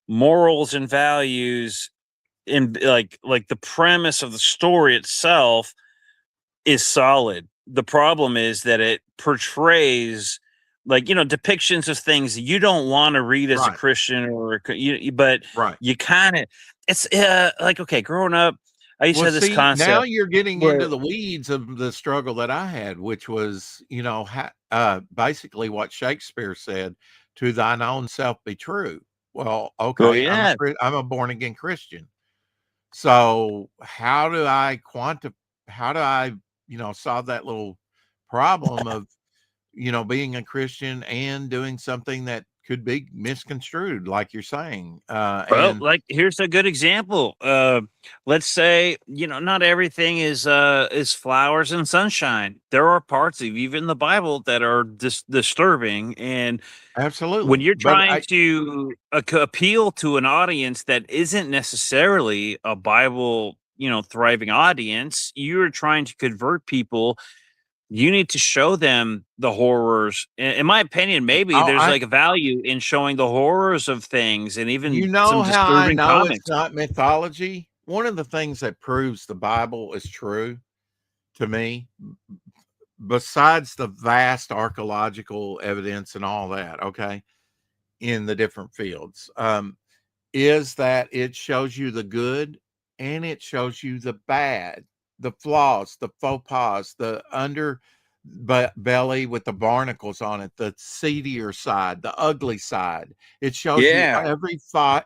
morals and values. In like the premise of the story itself is solid. The problem is that it portrays depictions of things you don't want to read as a Right. Christian but Right. you kind of it's okay, growing up I used to Well, have this see, now concept you're getting where into the weeds of the struggle that I had, which was, basically what Shakespeare said, "To thine own self be true." Well, oh okay, yeah I'm a born again Christian. So how do I, solve that little problem of, being a Christian and doing something that could be misconstrued, like you're saying? Well, And like here's a good example. Let's say, not everything is flowers and sunshine. There are parts of even the Bible that are disturbing, and when absolutely, you're but trying to appeal to an audience that isn't necessarily a Bible, thriving audience, you're trying to convert people. You need to show them the horrors. In my opinion, maybe oh, there's like a value in showing the horrors of things and you even some know how I disturbing know it's comments. not mythology? One of the things that proves the Bible is true to me, besides the vast archaeological evidence and all that, okay, in the different fields, is that it shows you the good and it shows you the bad, the flaws, the faux pas, the belly with the barnacles on it, the seedier side, the ugly side. It shows you Yeah. every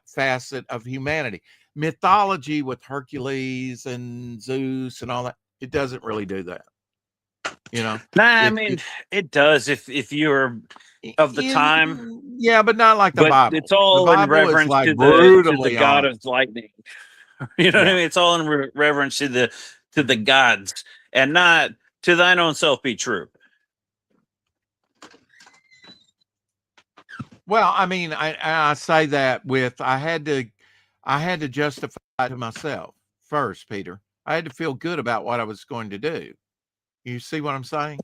facet of humanity. Mythology with Hercules and Zeus and all that, it doesn't really do that. Nah, I It, mean it it does if you're of the time, yeah, but not like the but Bible. it's The all in Bible is reverence like to the brutally god honest. of lightning. You know what I Yeah. mean? It's all in reverence to the gods and not to thine own self be true. Well, I mean, I say that with I had to justify it to myself first, Peter. I had to feel good about what I was going to do. You see what I'm saying?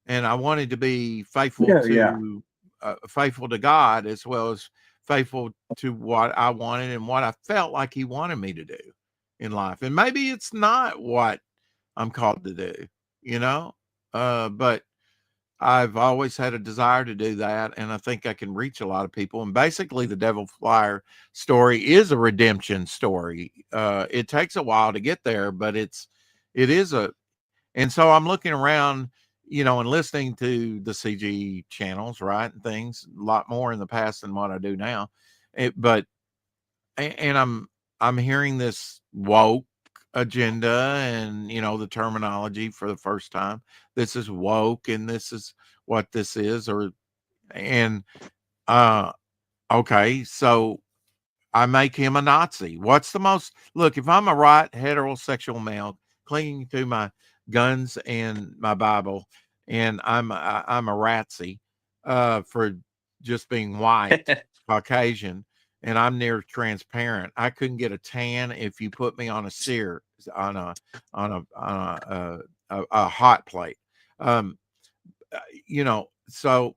And I wanted to be faithful to God as well as faithful to what I wanted and what I felt like He wanted me to do in life. And maybe it's not what I'm called to do, but I've always had a desire to do that, and I think I can reach a lot of people. And basically, the Devil Flyer story is a redemption story. It takes a while to get there, but it is a. And so I'm looking around, and listening to the CG channels, right, and things a lot more in the past than what I do now. And I'm hearing this woke agenda and the terminology for the first time. This is woke and this is what this is, and uh okay, so I make him a Nazi. What's the most look, if I'm a right heterosexual male clinging to my guns and my Bible, and I'm a ratsy for just being white, Caucasian, and I'm near transparent. I couldn't get a tan if you put me on a sear on a hot plate. Um, so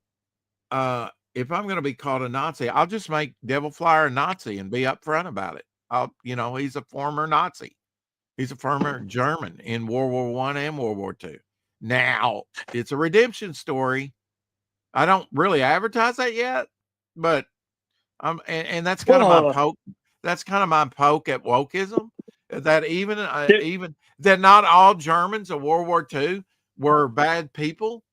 if I'm going to be called a Nazi, I'll just make Devil Flyer a Nazi and be upfront about it. He's a former Nazi. He's a former German in World War One and World War II. Now it's a redemption story. I don't really advertise that yet, but and that's kind of my poke. That's kind of my poke at wokeism. That even that not all Germans of World War II were bad people.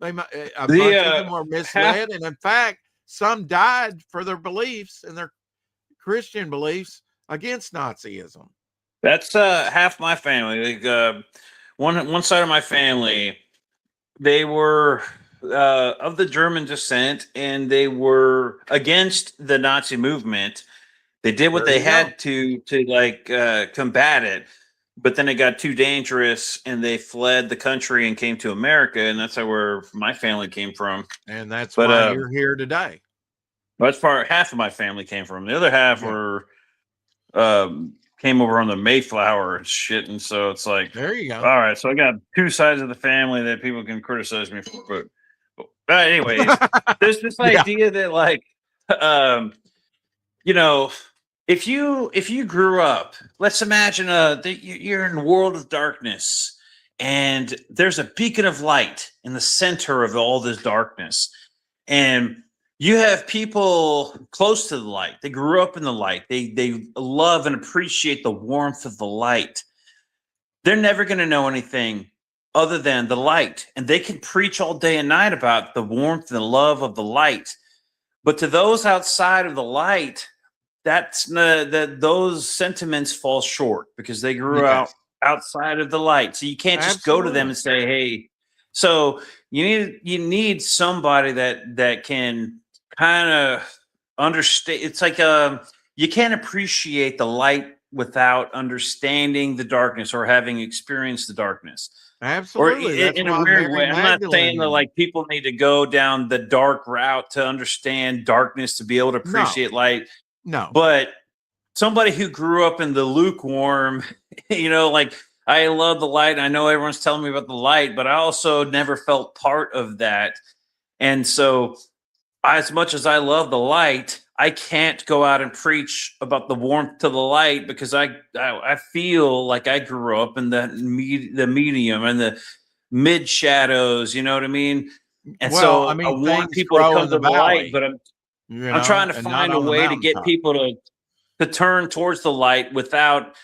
A bunch of them were misled, and in fact, some died for their beliefs and their Christian beliefs against Nazism. That's half my family. Like one side of my family, they were of the German descent, and they were against the Nazi movement. They did what There they you go. had to combat it, but then it got too dangerous, and they fled the country and came to America, and that's where my family came from. And that's But why you're here today. that's part half of my family came from. The other half Yeah. were came over on the Mayflower and shit. And so it's like, There you all go. right, so I got two sides of the family that people can criticize me for. But anyways, there's this Yeah. idea that like, you know, if you grew up, let's imagine that you're in a world of darkness, and there's a beacon of light in the center of all this darkness, and you have people close to the light. They grew up in the light. They love and appreciate the warmth of the light. They're never going to know anything other than the light, and they can preach all day and night about the warmth and the love of the light. But to those outside of the light, those sentiments fall short because they grew out Yes. outside of the light. So you can't just go to them Absolutely. and say, "Hey." So you need somebody that can kind of understand. It's like you can't appreciate the light without understanding the darkness or having experienced the darkness. Or Absolutely. That's in a why weird Mary way, I'm not saying that Magdalene. like people need to go down the dark route to understand darkness to be able to No. appreciate light, No. but somebody who grew up in the lukewarm, like I love the light. I know everyone's telling me about the light, but I also never felt part of that. And so, as much as I love the light, I can't go out and preach about the warmth to the light because I feel like I grew up in the medium and the mid shadows. You know what I mean? And Well, I so I mean, want things people to grow come in to the the light, valley, but I'm trying to and not find a on the way to get mountaintop. people to turn towards the light without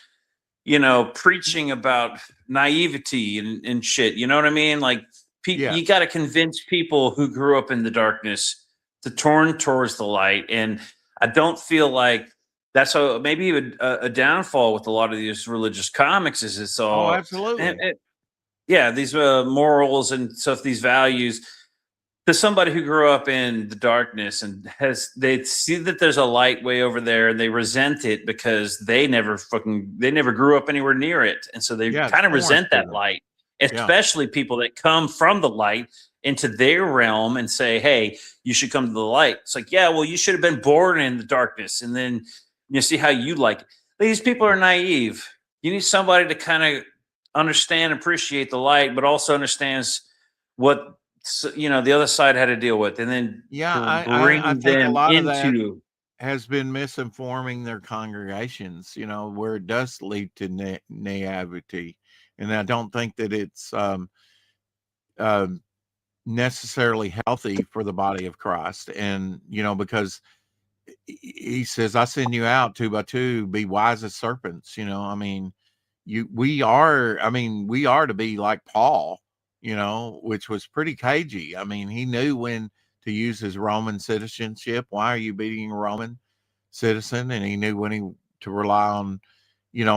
preaching about naivety and shit. You know what I mean? Like Yeah. you got to convince people who grew up in the darkness to turn towards the light. And I don't feel like that's maybe even a downfall with a lot of these religious comics is it's Oh, all, absolutely. yeah, these morals and stuff, these values. To somebody who grew up in the darkness and they see that there's a light way over there and they resent it because they never grew up anywhere near it. And so they Yeah, it's kind of foreign resent to that them. light, Yeah. especially people that come from the light into their realm and say, "Hey, you should come to the light." It's like, yeah, well, you should have been born in the darkness and then you see how you like it. These people are naive. You need somebody to kind of understand, appreciate the light, but also understands what the other side had to deal with, and then Yeah, to I bring think a them lot of that into. has been misinforming their congregations, where it does lead to naivety. And I don't think that it's um, necessarily healthy for the body of Christ. And, because he says, I send you out two by two, be wise as serpents. I mean, we are to be like Paul, which was pretty cagey. I mean, he knew when to use his Roman citizenship. Why are you beating a Roman citizen? And he knew when to rely on,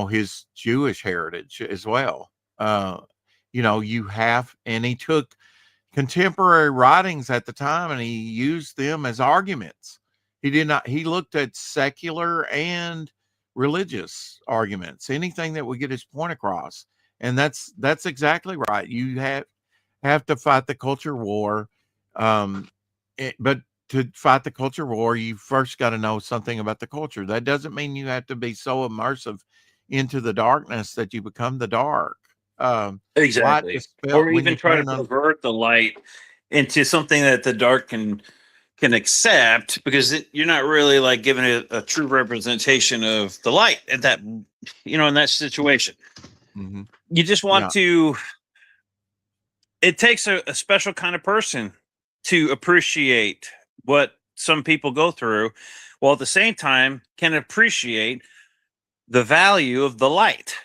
his Jewish heritage as well. And he took contemporary writings at the time and he used them as arguments. He looked at secular and religious arguments, anything that would get his point across. And that's exactly right. You have to fight the culture war. But to fight the culture war, you first got to know something about the culture. That doesn't mean you have to be so immersive into the darkness that you become the dark. Light Exactly, dispel or when even you try to turn on. pervert the light into something that the dark can accept, because you're not really like giving it a true representation of the light at that in that situation. Mhm. You just want Yeah. to. It takes a special kind of person to appreciate what some people go through, while at the same time can appreciate the value of the light.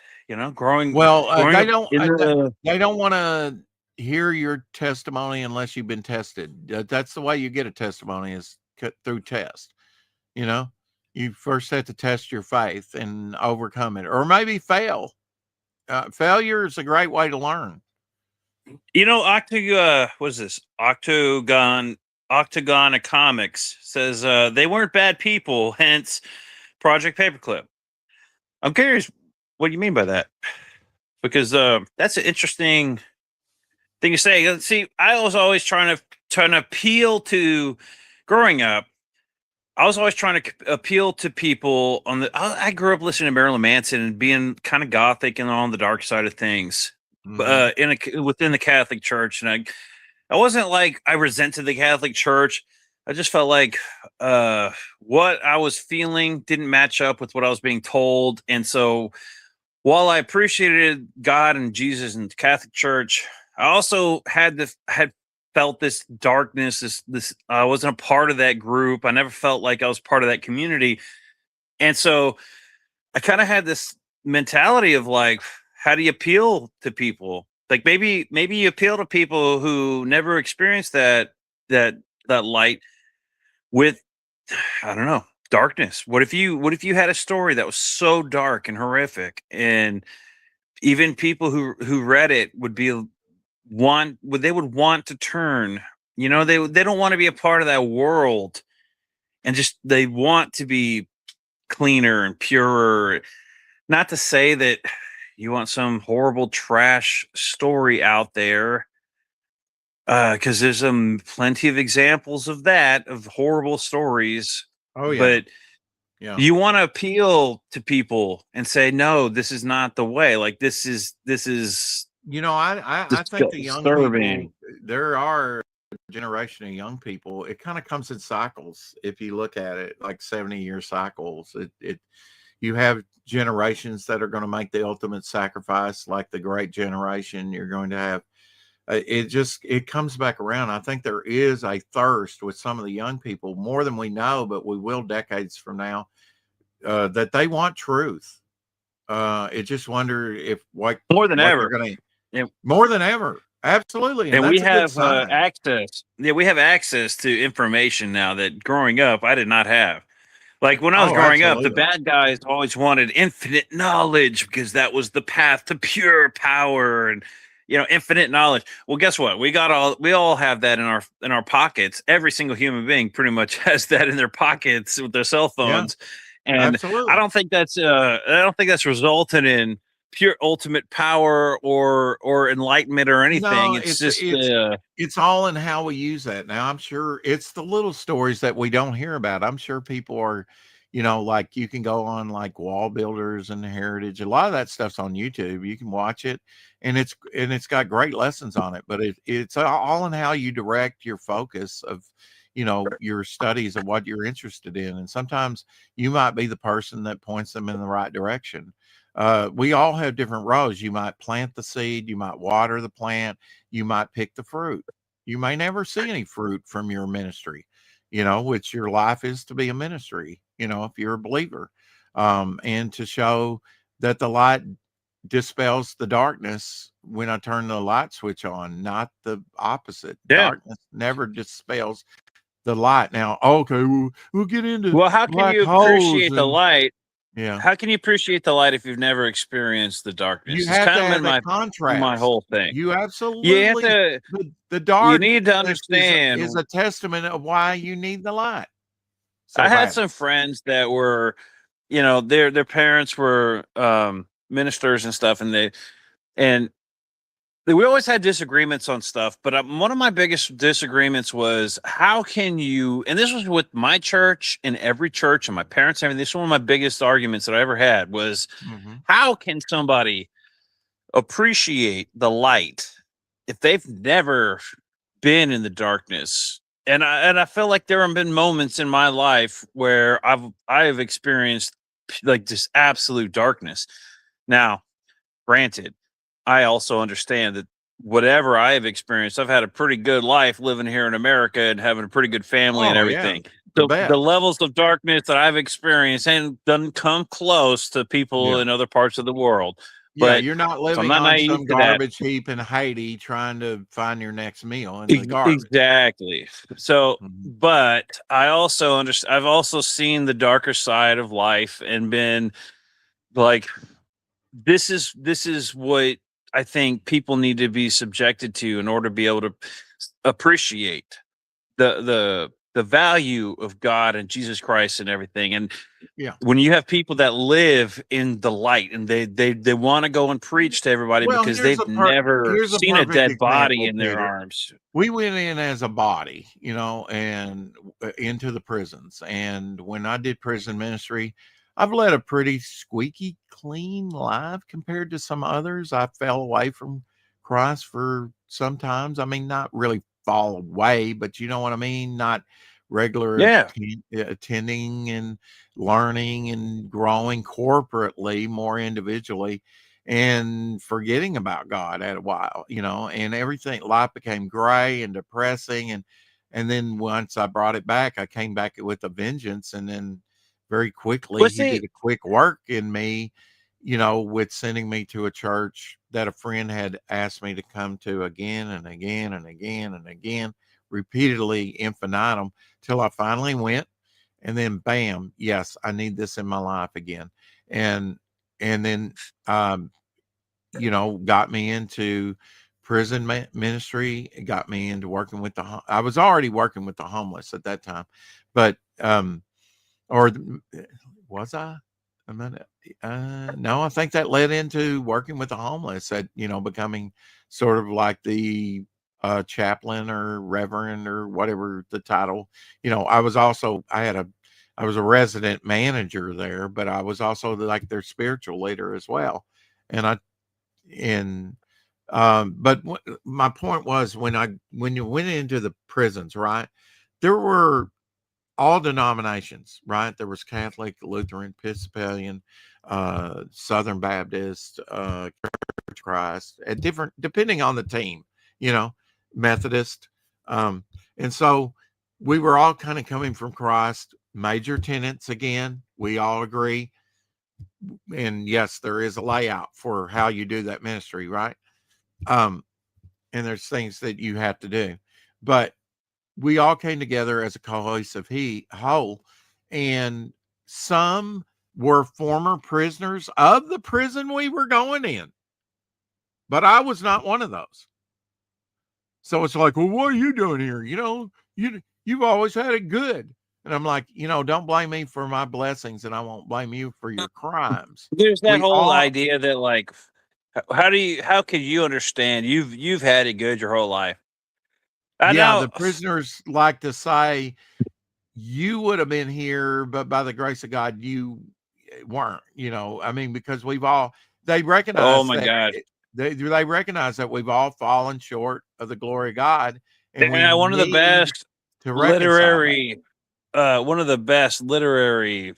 Growing Well, up in the. they don't want to hear your testimony unless you've been tested. That's the way you get a testimony, is through test. You first have to test your faith and overcome it, or maybe fail. Failure is a great way to learn. What is this? Octagon Comics says they weren't bad people, hence Project Paperclip. I'm curious what you mean by that, because that's an interesting thing to say. See, I was always trying to appeal to growing up. I was always trying to appeal to people on the. I grew up listening to Marilyn Manson and being kind of gothic and on the dark side of things, within the Catholic Church, and I wasn't like I resented the Catholic Church. I just felt like what I was feeling didn't match up with what I was being told, and so while I appreciated God and Jesus and the Catholic Church, I also had felt this darkness. This I wasn't a part of that group. I never felt like I was part of that community, and so I kind of had this mentality of like, how do you appeal to people? Like maybe you appeal to people who never experienced that light with, I don't know, darkness. What if you had a story that was so dark and horrific, and even people who read it would want to turn, they don't want to be a part of that world, and just they want to be cleaner and purer. Not to say that you want some horrible trash story out there, because there's plenty of examples of that, of horrible stories. Oh yeah. But Yeah. you want to appeal to people and say, no, this is not the way. Like this is I think the young disturbing. people, there are a generation of young people. It kind of comes in cycles. If you look at it, like 70-year cycles, you have generations that are going to make the ultimate sacrifice, like the great generation. You're going to have, it comes back around. I think there is a thirst with some of the young people, more than we know, but we will decades from now, that they want truth. It just wonder if More than ever. More than ever. Absolutely. And we that's a good have sign. access. Yeah, we have access to information now that growing up I did not have. Like when I was growing up, the bad guys always wanted infinite knowledge because that was the path to pure power and infinite knowledge. Well, guess what? We all have that in our pockets. Every single human being pretty much has that in their pockets with their cell phones. Yeah, and absolutely. I don't think that's resulted in pure ultimate power or enlightenment or anything. No, it's all in how we use that. Now, I'm sure it's the little stories that we don't hear about. I'm sure people are, like you can go on like Wall Builders and Heritage. A lot of that stuff's on YouTube. You can watch it, and it's got great lessons on it. But it's all in how you direct your focus of, your studies of what you're interested in. And sometimes you might be the person that points them in the right direction. We all have different roles. You might plant the seed, you might water the plant, you might pick the fruit. You may never see any fruit from your ministry, which your life is to be a ministry, if you're a believer, and to show that the light dispels the darkness when I turn the light switch on, not the opposite. Yeah. Darkness never dispels the light. Now, okay, we'll get into how can you appreciate the light? Yeah. How can you appreciate the light if you've never experienced the darkness? You have to have a contrast. My whole thing. You absolutely. You have to. The dark. You need to understand is a testament of why you need the light. So I had some friends that were, their parents were ministers and stuff, and we always had disagreements on stuff, but one of my biggest disagreements was how can you, and this was with my church and every church and my parents, this was one of my biggest arguments that I ever had was, how can somebody appreciate the light if they've never been in the darkness? And I feel like there have been moments in my life where I have experienced like this absolute darkness. Now, granted, I also understand that whatever I have experienced, I've had a pretty good life living here in America and having a pretty good family and everything. Yeah. The levels of darkness that I've experienced and doesn't come close to people in other parts of the world. Yeah, but you're not living on some garbage heap in Haiti trying to find your next meal in the garbage. Exactly. So, but I also understand. I've also seen the darker side of life and been like, this is what I think people need to be subjected to in order to be able to appreciate the the value of God and Jesus Christ and everything. And Yeah. when you have people that live in the light and they want to go and preach to everybody Well, because they've never here's a seen a perfect dead body example, in their Peter. arms. We went in as a body, you know, and into the prisons. And when I did prison ministry, I've led a pretty squeaky clean life compared to some others. I fell away from Christ for sometimes. I mean, not really fall away, but you know what I mean? Not regular Yeah. attending and learning and growing corporately, more individually, and forgetting about God at a while, you know, and everything, life became gray and depressing. And then once I brought it back, I came back with a vengeance. And then very quickly, But he did a quick work in me, you know, with sending me to a church that a friend had asked me to come to again and again and again and again, repeatedly, infinitum, till I finally went. And then bam, yes, I need this in my life again. And then you know, got me into prison ministry. It got me into working with I was already working with the homeless at that time, but or was I? I mean, no, I think that led into working with the homeless, at, you know, becoming sort of like the chaplain or reverend or whatever the title. You know, I was a resident manager there, but I was also like their spiritual leader as well. And but my point was, when you went into the prisons, right, there were all denominations, right? There was Catholic, Lutheran, Episcopalian, Southern Baptist, Church of Christ, at different, depending on the team, you know, Methodist. And so we were all kind of coming from Christ. Major tenets, again, we all agree. And yes, there is a layout for how you do that ministry, right? And there's things that you have to do, but we all came together as a cohesive whole. And some were former prisoners of the prison we were going in, but I was not one of those. So it's like, well, what are you doing here? You know, you've always had it good. And I'm like, you know, don't blame me for my blessings, and I won't blame you for your crimes. There's that We whole all, idea that, like, how can you understand? You've had it good your whole life. I yeah, know. the prisoners like to say, you would have been here, but by the grace of God, you weren't, you know, I mean, because they Oh recognize my that God. they recognize that we've all fallen short of the glory of God, and we Yeah, one of the need best to reconcile that. literary one of the best literary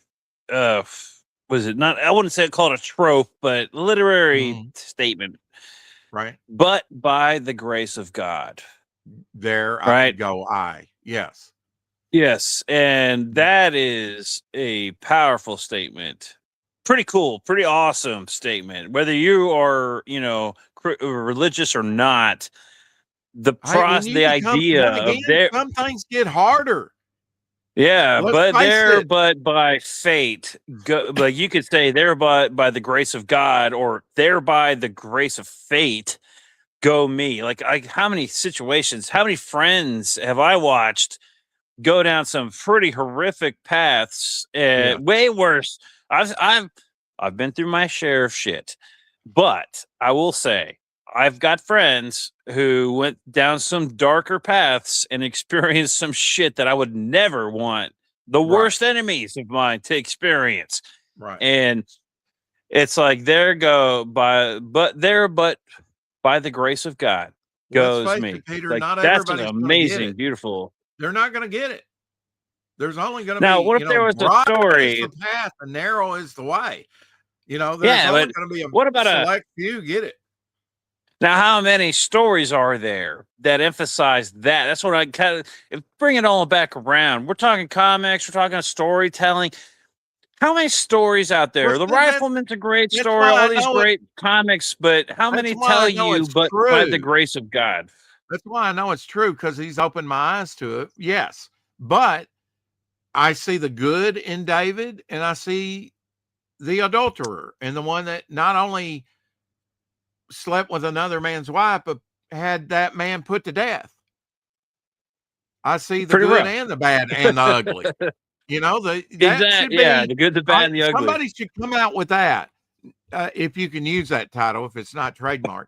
was it not, I wouldn't say call it a trope, but literary Mhm. statement. Right But by the grace of God. there, Right? yes. Yes, and that is a powerful statement. Pretty cool, pretty awesome statement. Whether you are, you know, religious or not, Hey, when you the become idea born again, of their some things get harder. yeah, Let's face it. but by fate, like you could say, by the grace of God, or thereby the grace of fate, go me. Like, how many situations, how many friends have I watched go down some pretty horrific paths, Yeah. way worse. I've been through my share of shit, but I will say I've got friends who went down some darker paths and experienced some shit that I would never want the Right. worst enemies of mine to experience. Right. And it's like, but by the grace of God Let's goes face me. it, Peter, Like, not that's an everybody's gonna get amazing, it. beautiful. They're not gonna get it. There's only gonna Now, be, what you if there know, was a broad is story? the path and narrow is the way. You know, there's Yeah, only but gonna be a what about select few get it. now? How many stories are there that emphasize that? That's what I kind of bring it all back around. We're talking comics, we're talking storytelling. How many stories out there? Well, The see, Rifleman's a great that's story, why all I these know it. great comics, but how That's many why tell I know you, it's but by the true. grace of God? That's why I know it's true, because he's opened my eyes to it. Yes. But I see the good in David, and I see the adulterer, and the one that not only slept with another man's wife, but had that man put to death. I see the Pretty good rough. and the bad and the ugly. You know, that should Exactly. Yeah, be the good, the bad, and the ugly. somebody should come out with that. If you can use that title, if it's not trademarked,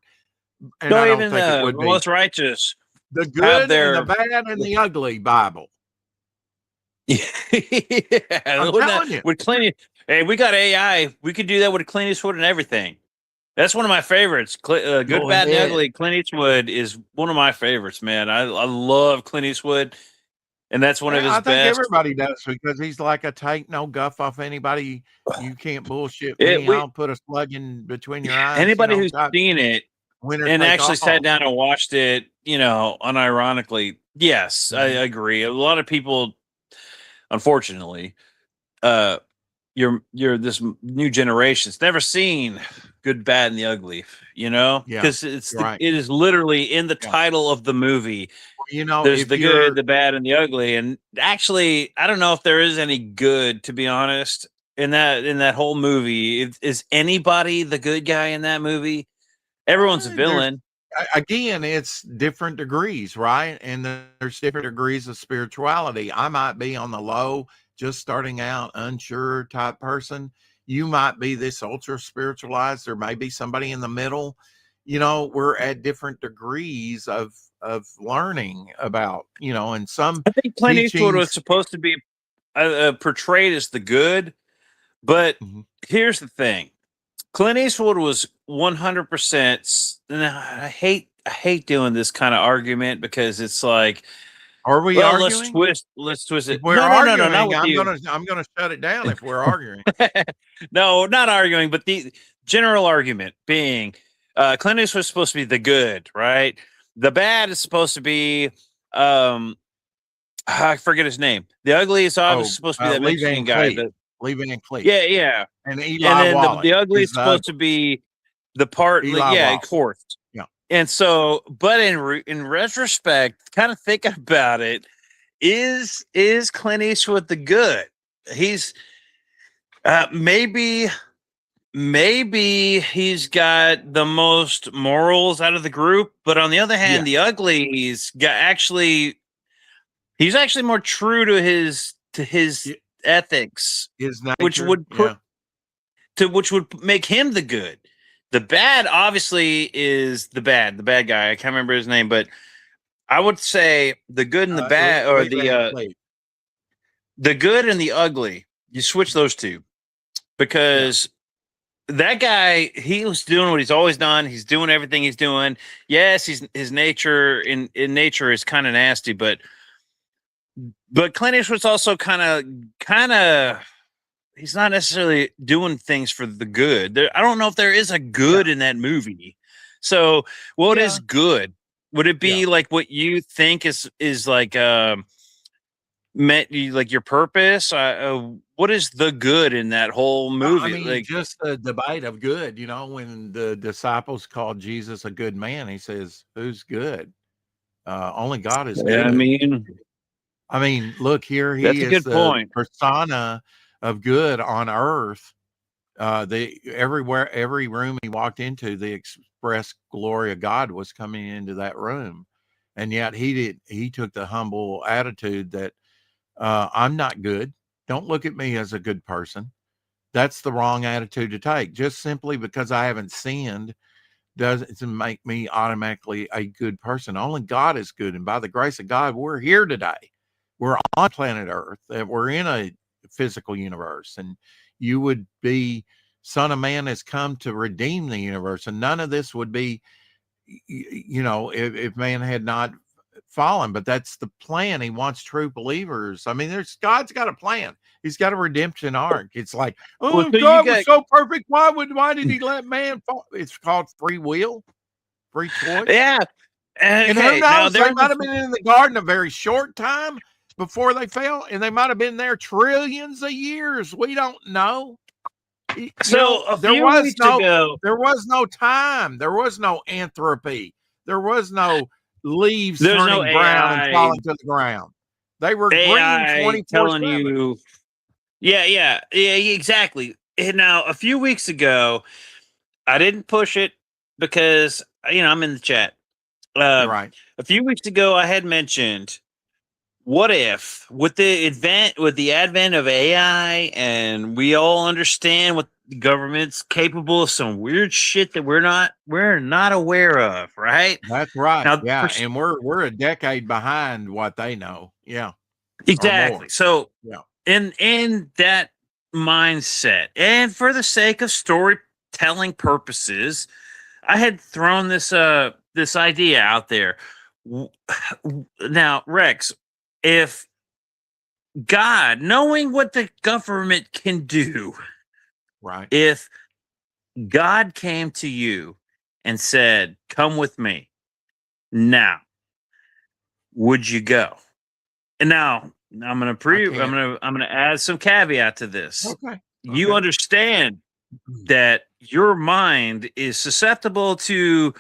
and No, I don't even think it the would be. most righteous The have good and the their. bad and the ugly Bible. Yeah, I'm wouldn't telling that- you. with Clint. Hey, we got AI. We could do that with Clint Eastwood and everything. That's one of my favorites. Good, Go bad, and the ahead. ugly. Clint Eastwood is one of my favorites, man. I love Clint Eastwood, and that's one of his I think best. everybody does because he's like a take no guff off anybody. You can't bullshit It- me. we- I'll put a slug in between your eyes. Anybody you know, who's got seen it winner and take actually sat all. down and watched it, unironically, yes, I Mhm. agree. A lot of people, unfortunately, you're this new generation's never seen Good, Bad, and the Ugly, Yeah, because right. it is literally in the Yeah. title of the movie. You know, There's if the you're good, the bad, and the ugly. And actually, I don't know if there is any good, to be honest, in that whole movie. Is anybody the good guy in that movie? Everyone's a there's villain. again, it's different degrees, right? And there's different degrees of spirituality. I might be on the low, just starting out, unsure type person. You might be this ultra spiritualized. There may be somebody in the middle. You know, we're at different degrees of learning about, and some I think Clint Eastwood was teachings. supposed to be portrayed as the good, but Mhm. here's the thing: Clint Eastwood was 100%. And I hate doing this kind of argument because it's like, Are we well, arguing? let's twist If it. we're No, not arguing, with I'm you. gonna shut it down if we're arguing. No, not arguing, but the general argument being Clint Eastwood was supposed to be the good, right? The bad is supposed to be I forget his name. The ugly is obviously supposed to be that Lee Mexican Van guy. Cleef. Lee Van Cleef. Yeah. And And Eli then Wallach the ugly is is the supposed to ugly. be the part, Eli yeah, Wallach. of course. Yeah. And so, but in retrospect, kind of thinking about it, is Clint Eastwood the good? He's maybe he's got the most morals out of the group, but on the other hand, the ugly he's actually more true to his ethics, His nature. which would make him the good. The bad obviously is the bad guy. I can't remember his name, but I would say the good and the bad, or the good and the ugly. You switch those two because that guy, he was doing what he's always done. He's doing everything he's doing. Yes, his nature in nature is kind of nasty, but Clint Eastwood's also kind of he's not necessarily doing things for the good. I don't know if there is a good in that movie. So what is good? Would it be like what you think is like like your purpose? What is the good in that whole movie? I mean, like just the debate of good. When the disciples called Jesus a good man, he says, "Who's good? Only God is good." I mean, look here. He that's a is good the point. persona of good on earth. Every room he walked into, the express glory of God was coming into that room, and yet he took the humble attitude that I'm not good. Don't look at me as a good person. That's the wrong attitude to take. Just simply because I haven't sinned doesn't make me automatically a good person. Only God is good, and by the grace of God, we're here today. We're on planet Earth. We're in a physical universe, and you would be Son of Man has come to redeem the universe, and none of this would be, if man had not fallen. But that's the plan. He wants true believers. I mean, God's got a plan. He's got a redemption arc. It's like, so God was so perfect. Why did he let man fall? It's called free will, free choice. Yeah. And who knows? They might have been in the garden a very short time before they fell, and they might have been there trillions of years. We don't know. So there was no time. There was no entropy. There was no leaves turning brown and falling to the ground. They were AI green 24/7. telling you. Yeah, exactly. And now a few weeks ago, I didn't push it because I'm in the chat. Right. A few weeks ago, I had mentioned what if with the advent of AI, and we all understand what the government's capable of, some weird shit that we're not aware of, right? That's right. Now, Yeah, and we're a decade behind what they know. Yeah, or exactly. more. So Yeah. in that mindset, and for the sake of storytelling purposes, I had thrown this idea out there. Now, Rex, if God, knowing what the government can do, Right. if God came to you and said, "Come with me," now, would you go? And now I'm gonna can't. I'm gonna add some caveat to this. Okay. You understand that your mind is susceptible to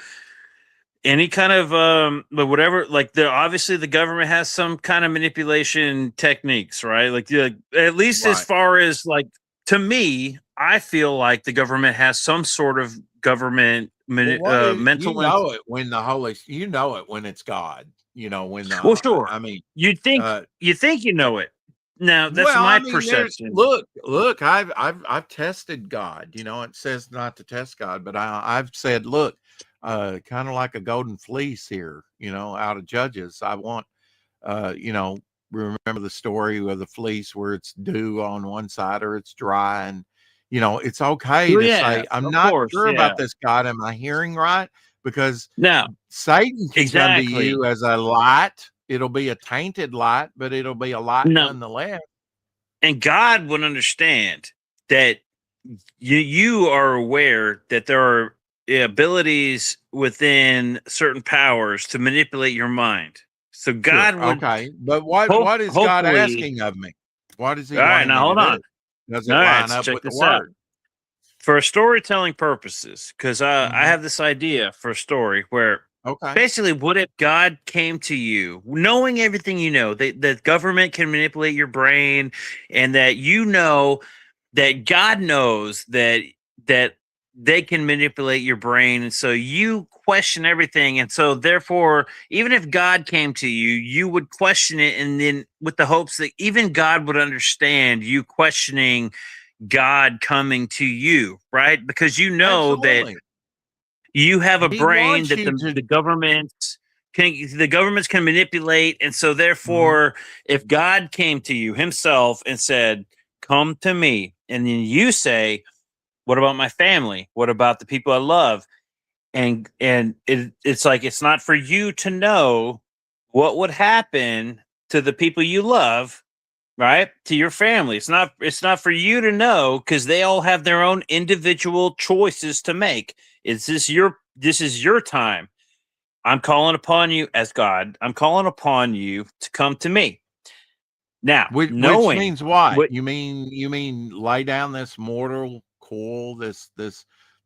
any kind of but whatever, like, there obviously the government has some kind of manipulation techniques, right? Like, at least as Right. far as, like, to me, I feel like the government has some sort of government Well, mental you know it when the Holy, you know it when it's God. You know when the, well, sure, I mean, you'd think uh, you think you know it. Now that's well, I my mean, there's perception. look, I've tested God. You know, it says not to test God, but I've said, look, kind of like a golden fleece here. You know, out of Judges, I want, you know, remember the story of the fleece where it's dew on one side or it's dry, and you know, it's okay Well, to yeah, say, I'm of not course, sure yeah. about this, God. Am I hearing right? Because Now, Satan can come to exactly. you as a light. It'll be a tainted light, but it'll be a light No, nonetheless. and God would understand that you are aware that there are abilities within certain powers to manipulate your mind. So Sure. God would Okay. But what is God hopefully. asking of me? What is he All right, wanting now me to hold do? on. Does All it right, line so up check with the this out. word? For storytelling purposes, because I Mhm. have this idea for a story where Okay. basically, what if God came to you, knowing everything you know, that government can manipulate your brain, and that you know that God knows that they can manipulate your brain, and so you question everything, and so therefore, even if God came to you, you would question it, and then with the hopes that even God would understand you questioning God coming to you, right? Because you know that Absolutely. you have a He brain wants that you to. the governments can manipulate, and so Mhm. therefore, if God came to you himself and said, "Come to me," and then you say, "What about my family? What about the people I love?" And it's like, it's not for you to know what would happen to the people you love, right? To your family. It's not for you to know, because they all have their own individual choices to make. This is your time. I'm calling upon you as God. I'm calling upon you to come to me. Now, Which knowing means what? what, You mean lay down this mortal coil, this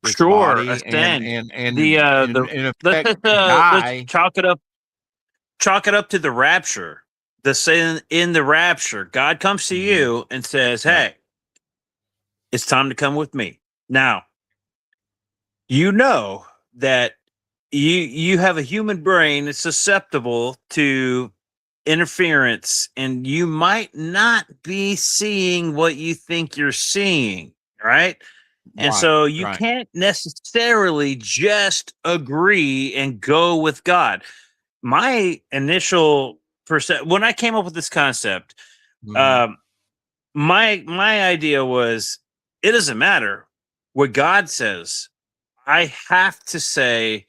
sure, body, and ascend. in effect Let's die. chalk it up to the rapture. The saying, in the rapture, God comes to Mhm. you and says, Yeah. "Hey, it's time to come with me." Now, you know that you have a human brain that's susceptible to interference, and you might not be seeing what you think you're seeing, right? And Right. so you Right. can't necessarily just agree and go with God. My initial when I came up with this concept, Mhm. um, my idea was, it doesn't matter what God says. I have to say,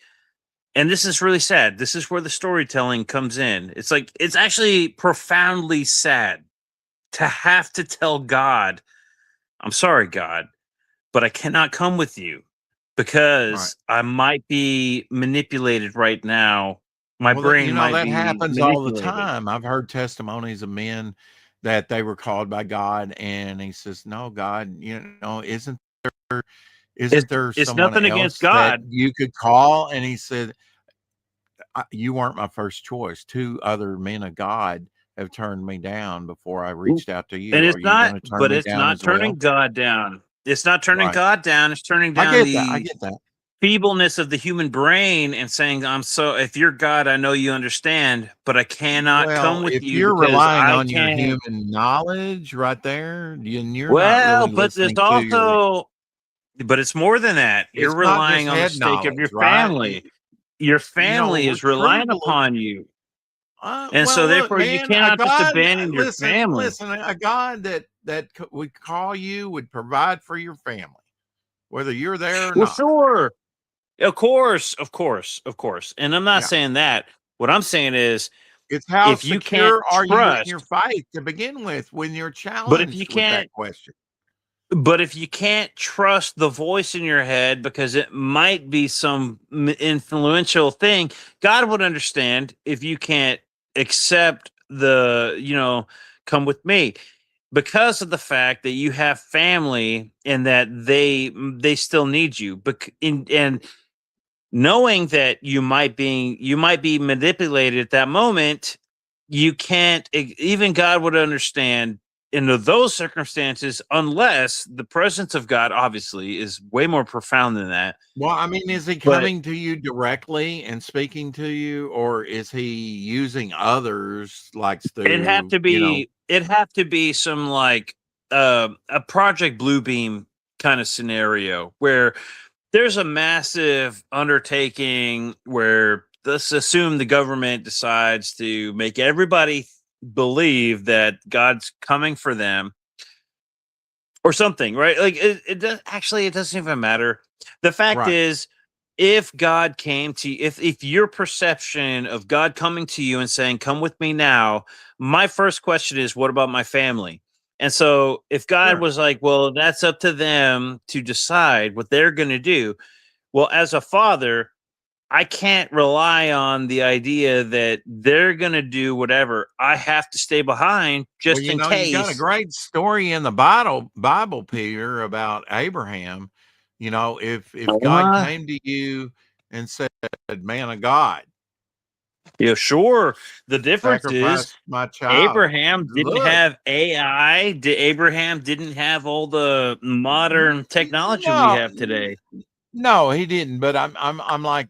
and this is really sad. This is where the storytelling comes in. It's like, it's actually profoundly sad to have to tell God, "I'm sorry, God, but I cannot come with you Right. because I might be manipulated right now. My Well, that, brain might that be happens all the manipulated." time. I've heard testimonies of men that they were called by God, and he says, "No, God, isn't It's there it's someone nothing against else that God. you could call?" And he said, "You weren't my first choice. Two other men of God have turned me down before I reached out to And you. Are it's you going not, to turn but me it's down not as well?" turning God down. It's not turning Right. God down. It's turning I down get that. I the get that. feebleness of the human brain and saying, if you're God, I know you understand, but I cannot come Well, with if you you're because relying I on your can't. human knowledge right there, then you're not Well, really but there's listening to your. also, but it's more than that. You're It's not just relying on the head stake of your knowledge, right? family. Your family is True relying upon you. And so well, look, therefore you man, a cannot just God, abandon your family. listen, a God that would call you would provide for your family, whether you're there or Well, not. sure. Of course, of course, of course. And I'm not Yeah. saying that. What I'm saying is It's how if you can't secure are you in your trust, faith to begin with when you're but if you challenged with that can't question? but if you can't trust the voice in your head because it might be some influential thing, God would understand if you can't accept come with me because of the fact that you have family and that they still need you. And knowing that you might be manipulated at that moment, you can't even God would understand into those circumstances unless the presence of God obviously is way more profound than that. Well, I mean, is he But coming to you directly and speaking to you, or is he using others like through, it'd have to be some like a Project Bluebeam kind of scenario where there's a massive undertaking where let's assume the government decides to make everybody believe that God's coming for them or something, right? Like it doesn't even matter. The fact right? is, if God came to you, if your perception of God coming to you and saying, "Come with me now," my first question is, "What about my family?" And so, if God Sure. was like, "Well, that's up to them to decide what they're going to do," well, as a father, I can't rely on the idea that they're going to do whatever. I have to stay behind Well, just in you got a case. great story in the Bible, Peter, about Abraham. If God Uh, came to you and said, "Man of God, yeah, sure. The difference is sacrifice my child," Abraham didn't look, have AI. Abraham didn't have all the modern technology we no, have today. no, he didn't. But I'm like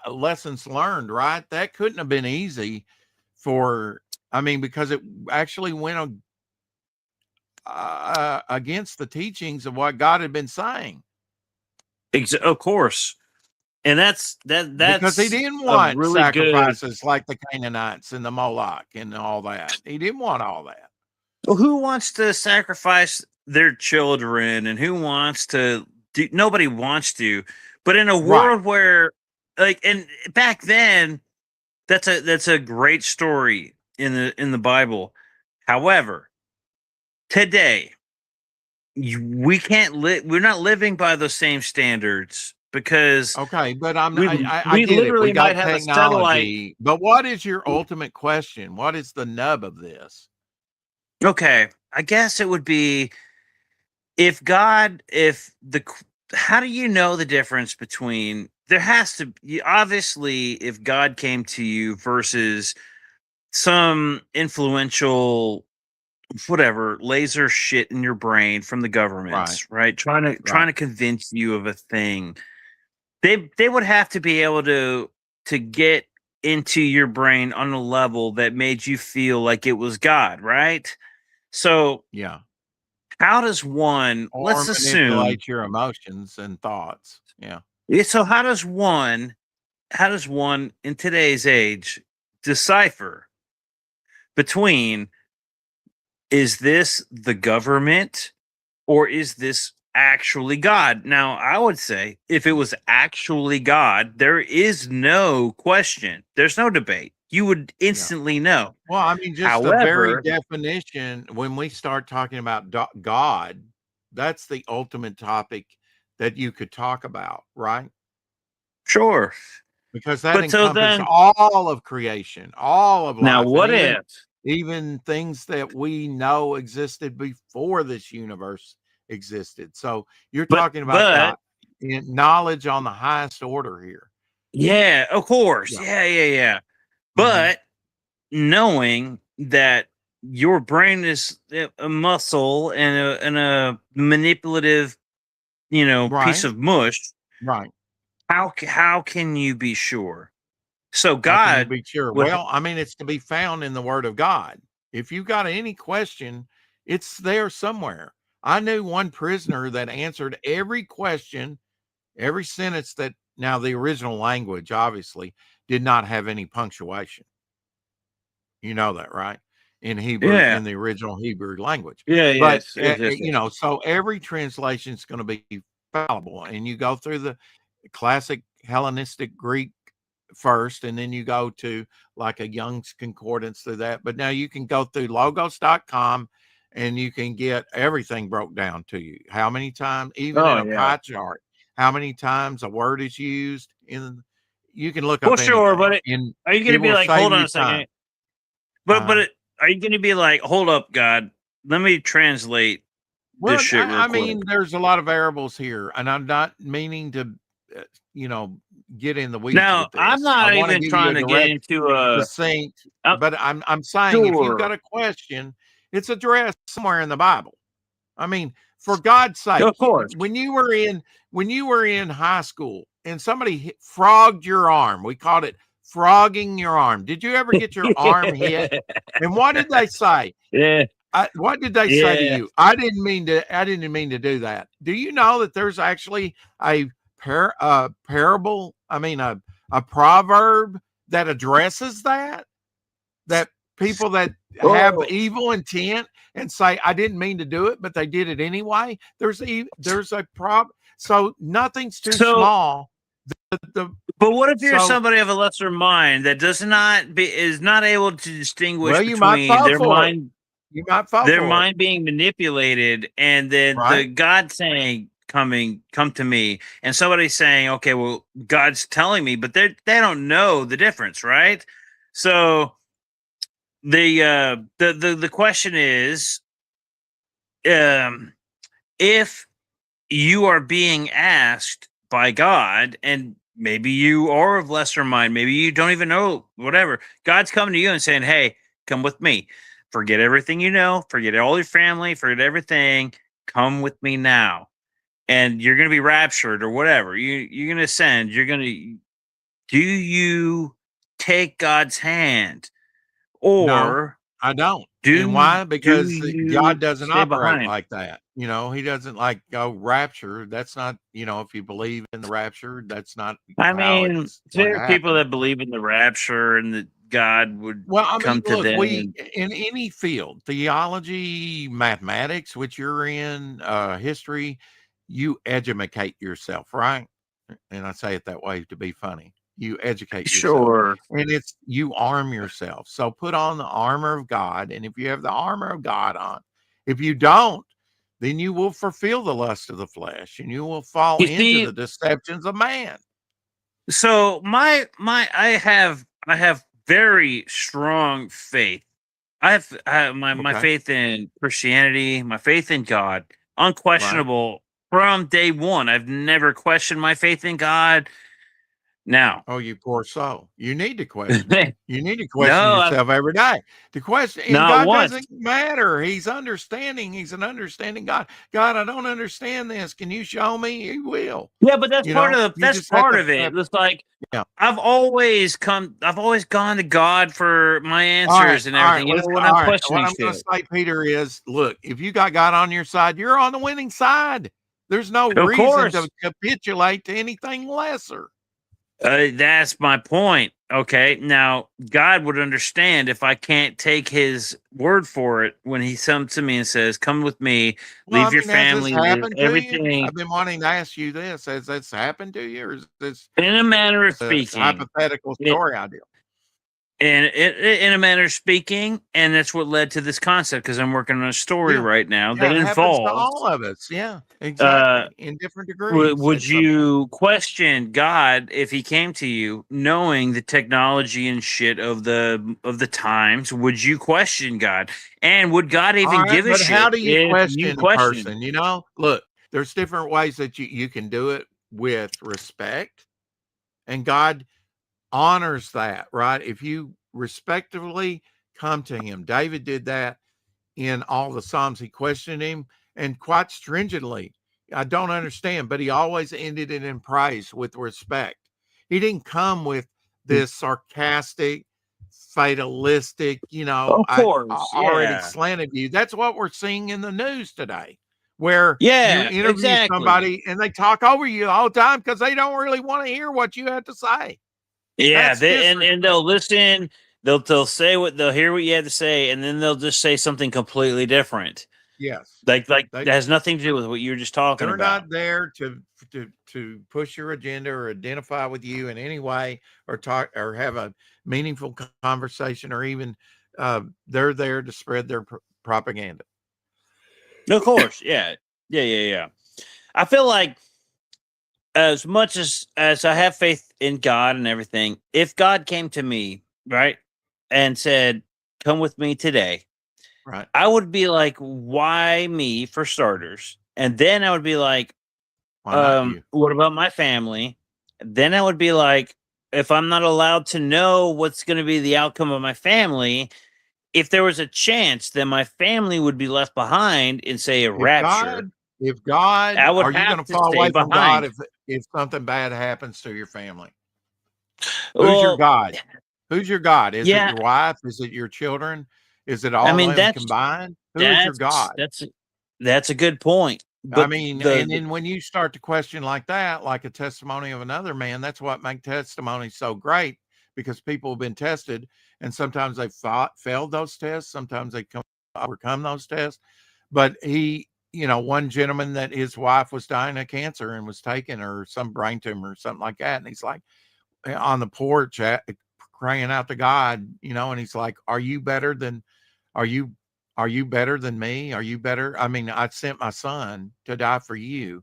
lessons learned, right? That couldn't have been easy for. I mean, because it actually went against the teachings of what God had been saying. Of course. And Because he that's didn't a want really good. sacrifices like the Canaanites and the Moloch and all that. He didn't want all that. Well, who wants to sacrifice their children and who wants to do nobody wants to. But in a Right. world where and back then that's a great story in the Bible. However, today we can't live we're not living by those same standards because Okay. But I we get it. We literally might got have a satellite. technology. But what is your ultimate question? What is the nub of this? Okay, I guess it would be if God, if the, how do you know the difference between, there has to be, obviously, if God came to you versus some influential, whatever, laser shit in your brain from the Right. governments, right? Trying Right. to convince you of a thing. They would have to be able to get into your brain on a level that made you feel like it was God, right? So Yeah. how does one, Or let's assume, manipulate your emotions and thoughts. Yeah. so how does one in today's age decipher between is this the government or is this actually God? Now, I would say if it was actually God, there is no question. There's no debate. You would Yeah. instantly know. Well, I mean, just the very However, definition, when we start talking about God, that's the ultimate topic that you could talk about, right? sure. Because that But so encompasses then, all of creation, all of now life, and what if? even things that we know existed before this universe existed. So you're But talking about but knowledge on the highest order here. yeah, of course. Yeah. Yeah. Mhm. But knowing that your brain is a muscle and a manipulative, piece Right. of mush, Right. how can you be sure? So How can you God be sure? would Well, I mean, it's to be found in the Word of God. If you got any question, it's there somewhere. I knew one prisoner that answered every question, every sentence that now the original language obviously did not have any punctuation. You know that, right? In Hebrew, yeah, in the original Hebrew language. yeah, But, yes, yes, yes, you yes. know, so every translation is going to be fallible. And you go through the classic Hellenistic Greek first, and then you go to like a Young's Concordance through that. But now you can go through logos.com and you can get everything broke down to you. How many times, even in Oh a yeah. pie chart, how many times a word is used in, you can look Well, up sure, anything but and are you going it to be will like, save hold on you a time. second? Are you going to be like, hold up, God, let me translate this Well, shit real I quick. mean, there's a lot of variables here, and I'm not meaning to, uh, you know, get in the weeds Now, with I'm this. I not want to even give you trying a to get direct, into a. succinct, I'm but I'm saying if you've sure. got a question, it's addressed somewhere in the Bible. I mean, for God's sake, Of course. when you were in high school and somebody frogged your arm, we called it frogging your arm. Did you ever get your arm hit? And what did they say? Yeah, What did they say to yeah. you? I didn't mean to do that. Do you know that there's actually a parable? I mean, a proverb that addresses that people that have Oh, evil intent and say, I didn't mean to do it, but they did it anyway. There's a problem. So nothing's too so, small. The but what if you're so somebody of a lesser mind that is not able to distinguish well, you might between fall for it. You might fall their for it, mind being manipulated and then the right? God saying come to me, and somebody saying, okay, well, God's telling me, but they don't know the difference, right? So the question is, um if you are being asked by God, and maybe you are of lesser mind, maybe you don't even know, whatever, God's coming to you and saying, hey, come with me, forget everything you know, forget all your family, forget everything, come with me now, and you're going to be raptured or whatever, you're going to ascend, do you take God's hand, No, or I don't. And do why? do Because God you doesn't stay operate behind? like that. You know, he doesn't like go rapture. That's not, you know, if you believe in the rapture, that's not I how mean, it's going there to are people happen. that believe in the rapture and that God would Well, I mean, come to look, them. we And in any field, theology, mathematics, which you're in, history, you educate yourself, right? And I say it that way to be funny. You educate yourself, sure. and it's you arm yourself. So put on the armor of God, and if you have the armor of God on, if you don't, then you will fulfill the lust of the flesh, and you will fall You into see, the deceptions of man. so I have very strong faith. I have my Okay, faith in Christianity, my faith in God, right? unquestionable from day one. I've never questioned my faith in God. Now, Oh, you poor soul. You need to question it. You need to question no, I've yourself every day. To question, and not God once. doesn't matter. He's understanding. He's an understanding God. God, I don't understand this. Can you show me? He will. Yeah, but You know, you that's just have part to of it. have, It's like yeah. I've always gone to God for my All right, answers and all right. everything, Listen, when all I'm right. What questioning I'm going to shit. say, Peter, is look, if you got God on your side, you're on the winning side. There's no Of reason to course. capitulate to anything lesser. That's my point. Okay. Now, God would understand if I can't take his word for it when he comes to me and says, come with me, Well, I leave your mean, has this family, leave happened to you? everything, I've been wanting to ask you this. Has this happened to you, or is this in a manner of a speaking. hypothetical story idea? And in a manner of speaking, and that's what led to this concept, because I'm working on a story Yeah. right now Yeah, that it happens to involves all of us. Yeah, uh, exactly. In different degrees would at some point. you question God if he came to you knowing the technology and shit of the times? Would you question God? And would God All even right, give a but how shit do you if you question a question? person? You know, look, there's different ways that you can do it with respect, and God honors that, right? If you respectfully come to him, David did that in all the Psalms. He questioned him and quite stringently I don't understand, but he always ended it in praise with respect. He didn't come with this sarcastic, fatalistic, Of I course, already yeah, slanted view. That's what we're seeing in the news today, where you yeah, interview exactly. somebody and they talk over you all the time because they don't really want to hear what you have to say. Yeah, That's and they'll disrespect. listen. They'll say what they'll hear what you have to say, and then they'll just say something completely different. Yes. Like They that has nothing to do with what you were just talking they're about. not there to push your agenda or identify with you in any way or talk or have a meaningful conversation or even they're there to spread their propaganda. Of course, yeah, yeah. I feel like as much as I have faith in God and everything, if God came to me, right, and said, "Come with me today," Right. I would be like, "Why me for starters?" And then I would be like, Why not you? what about my family? Then I would be like, if I'm not allowed to know what's going to be the outcome of my family, if there was a chance that my family would be left behind in, say, a If rapture, God, if God, I would are you going have to to fall stay away from God behind. if something bad happens to your family? Who's your Well, God? Who's your God? Is it yeah, your wife? Is it your children? Is it I all of mean them combined? Who is your that's God? that's that's a good point. I But mean, and then when you start to question like that, like a testimony of another man, that's what makes testimonies so great because people have been tested and sometimes they failed those tests. Sometimes they overcome those tests. But one gentleman that his wife was dying of cancer and was taken or some brain tumor or something like that. And he's like on the porch crying out to God, and he's like, are you are you better than me? Are you better? I mean, I sent my son to die for you.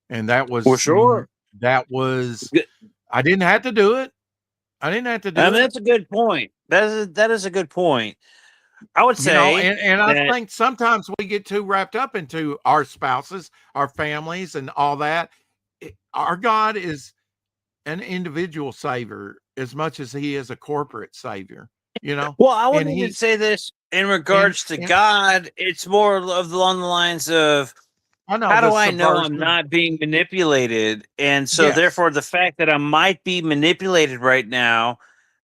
And for sure, that was, Good- I didn't have to do it. I didn't have to I do mean it. that's a good point. That is a good point. I would say And I that think sometimes we get too wrapped up into our spouses, our families, and all that. Our God is an individual savior as much as he is a corporate savior, Well, I and wouldn't even he, say this in and, regards to and God. It's more along the lines of I know how the do I know I'm subversive. not being manipulated? And so, Yes. therefore, the fact that I might be manipulated right now,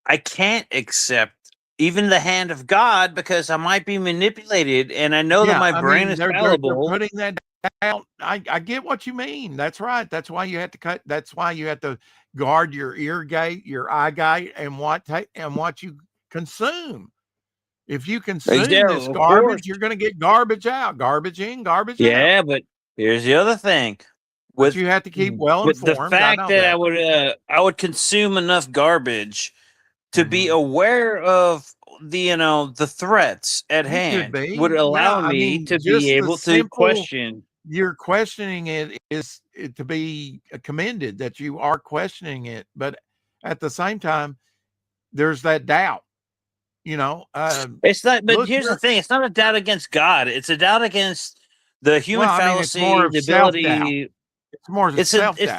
I can't accept even the hand of God because I might be manipulated. And I know that Yeah. my I brain mean, is they're fallible. putting that out. I get what you mean. That's right. That's why you have to that's why you have to guard your ear gate, your eye gate, and what you consume. If you consume Exactly, this of course. garbage, you're going to get garbage out, garbage in, garbage out. Yeah, but here's the other thing. But With you have to keep well with the informed. I fact know that that. I would consume enough garbage to be Mhm. aware of the threats at You could hand would be. Yeah. allow I me mean, to be just the able to simple, question. you're questioning to be commended that you are questioning it. But at the same time, there's that doubt, It's not, but look, here's the thing: it's not a doubt against God; it's a doubt against the human well, I mean, it's more fallacy, of the self-doubt. ability. It's more of It's self-doubt.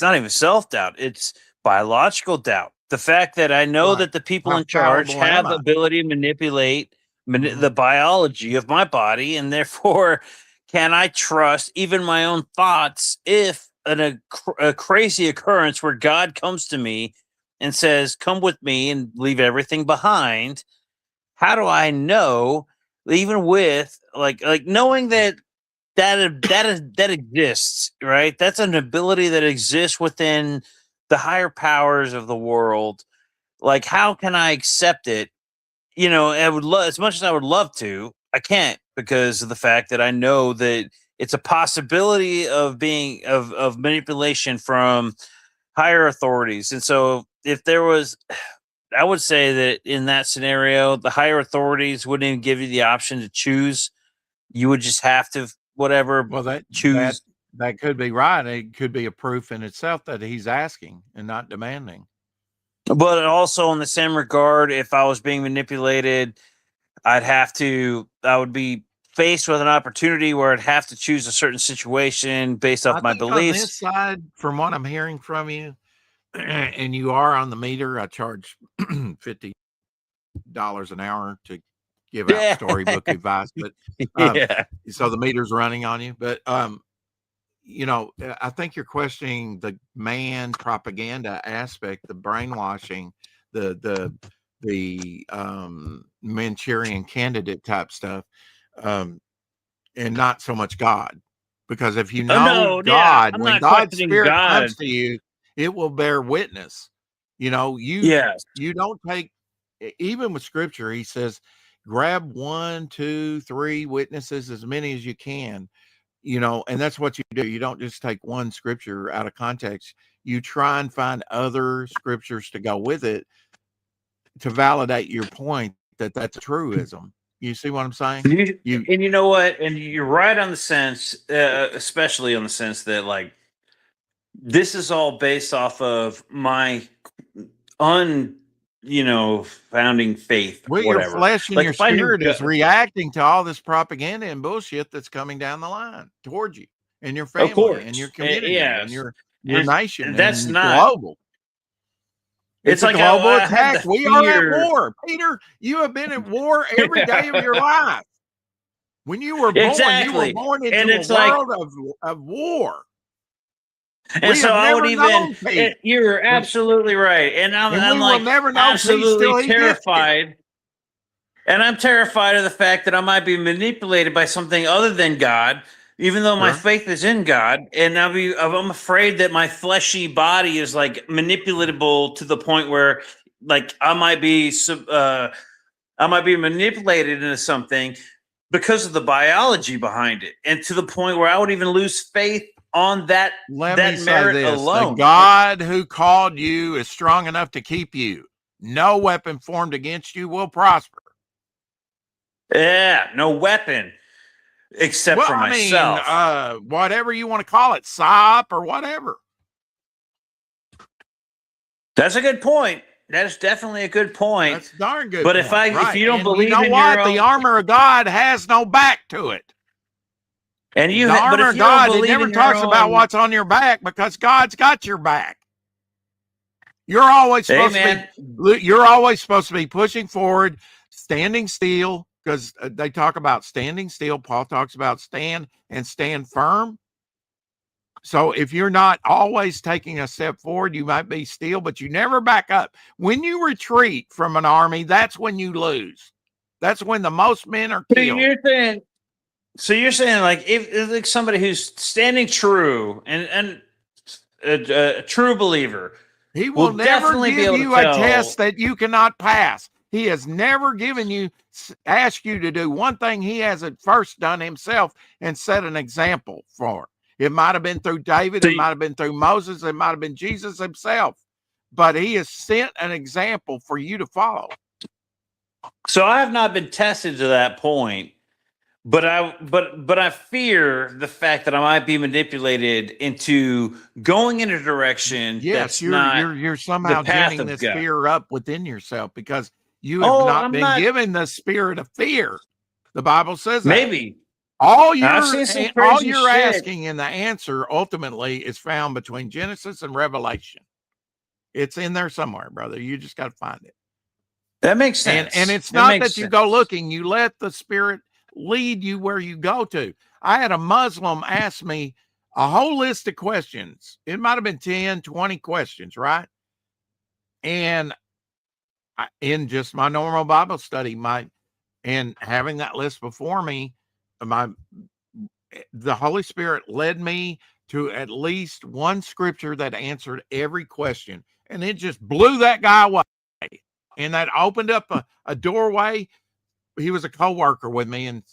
not even self doubt; it's biological doubt. The fact that I know Right. that the people How in charge fallible am have I? ability to manipulate the Mhm. biology of my body, and therefore, can I trust even my own thoughts if a crazy occurrence where God comes to me and says, "Come with me and leave everything behind"? How do I know, even with like knowing that exists, right? That's an ability that exists within the higher powers of the world. Like, how can I accept it? I would love as much as I would love to, I can't because of the fact that I know that it's a possibility of being of manipulation from higher authorities. And so if there was I would say that in that scenario, the higher authorities wouldn't even give you the option to choose. You would just have to whatever Well, that choose. that could be right. It could be a proof in itself that he's asking and not demanding. But also in the same regard, if I was being manipulated, I would be faced with an opportunity where I'd have to choose a certain situation based off I my think on this beliefs. side, from what I'm hearing from you, and you are on the meter, I charge $50 an hour to give out Yeah. storybook advice, but Yeah. so the meter's running on you. But I think you're questioning the man propaganda aspect, the brainwashing, the Manchurian candidate type stuff, and not so much God. Because if you Oh know no, yeah, God, I'm when not God's questioning spirit God. comes to you, it will bear witness. Yes. You don't take, even with scripture, he says, grab 1, 2, 3 witnesses, as many as you can, and that's what you do. You don't just take one scripture out of context. You try and find other scriptures to go with it to validate your point that that's a truism. You see what I'm saying? And you know what? And you're right on the sense, especially on the sense that like this is all based off of my founding faith, Well, your whatever. flesh and Like your if I knew spirit is reacting to all this propaganda and bullshit that's coming down the line towards you and your of family and your course, community and yes, your nation and that's and not. global. It's It's a like global I have attack. the We are at fear. war. Peter, you have been at war every day of your life. When you were Exactly, born into and a it's like, world of war. and We so have I would never even. known peace. You're absolutely right, and And we I'm will like never know peace till absolutely he gets here. terrified. And I'm terrified of the fact that I might be manipulated by something other than God, even though my Sure. faith is in God. And I'm afraid that my fleshy body is like manipulatable to the point where, like, I might be manipulated into something because of the biology behind it, and to the point where I would even lose faith on that Let me say merit this. The alone. God who called you is strong enough to keep you. No weapon formed against you will prosper. Yeah, no weapon except Well, for I mean, myself. whatever you want to call it, SOP or whatever. That's a good point. That is definitely a good point. That's a darn good But point. if you don't And you believe know in what? your The own, armor of God has no back to it. and but Armor if of you don't God, it believe never in your talks about own, what's on your back because God's got your back. You're always supposed amen. to be pushing forward, standing still, because they talk about standing still. Paul talks about stand and stand firm. So if you're not always taking a step forward, you might be still, but you never back up. When you retreat from an army, that's when you lose. That's when the most men are So killed. you're saying like if like somebody who's standing true and a true believer He will will never definitely be give able to you a tell. test that you cannot pass. He has never asked you to do one thing he hasn't first done himself and set an example for. It might have been through David, So, it might have been through Moses, it might have been Jesus himself, but he has sent an example for you to follow. so I have not been tested to that point. But I fear the fact that I might be manipulated into going in a direction Yes, that's not you're the somehow path ginning of this God. fear up within yourself because you have Oh, not I'm been not. given the spirit of fear. The Bible says that. Maybe All I've seen some crazy you're shit. asking, and the answer ultimately is found between Genesis and Revelation. It's in there somewhere, brother. You just got to find it. That makes sense. And it's That not makes that you go sense. looking, you let the spirit lead you where you go to. I had a Muslim ask me a whole list of questions. It might have been 10, 20 questions, right? And in just my normal Bible study, and having that list before me, the Holy Spirit led me to at least one scripture that answered every question. And it just blew that guy away. And that opened up a doorway. He was a co-worker with me.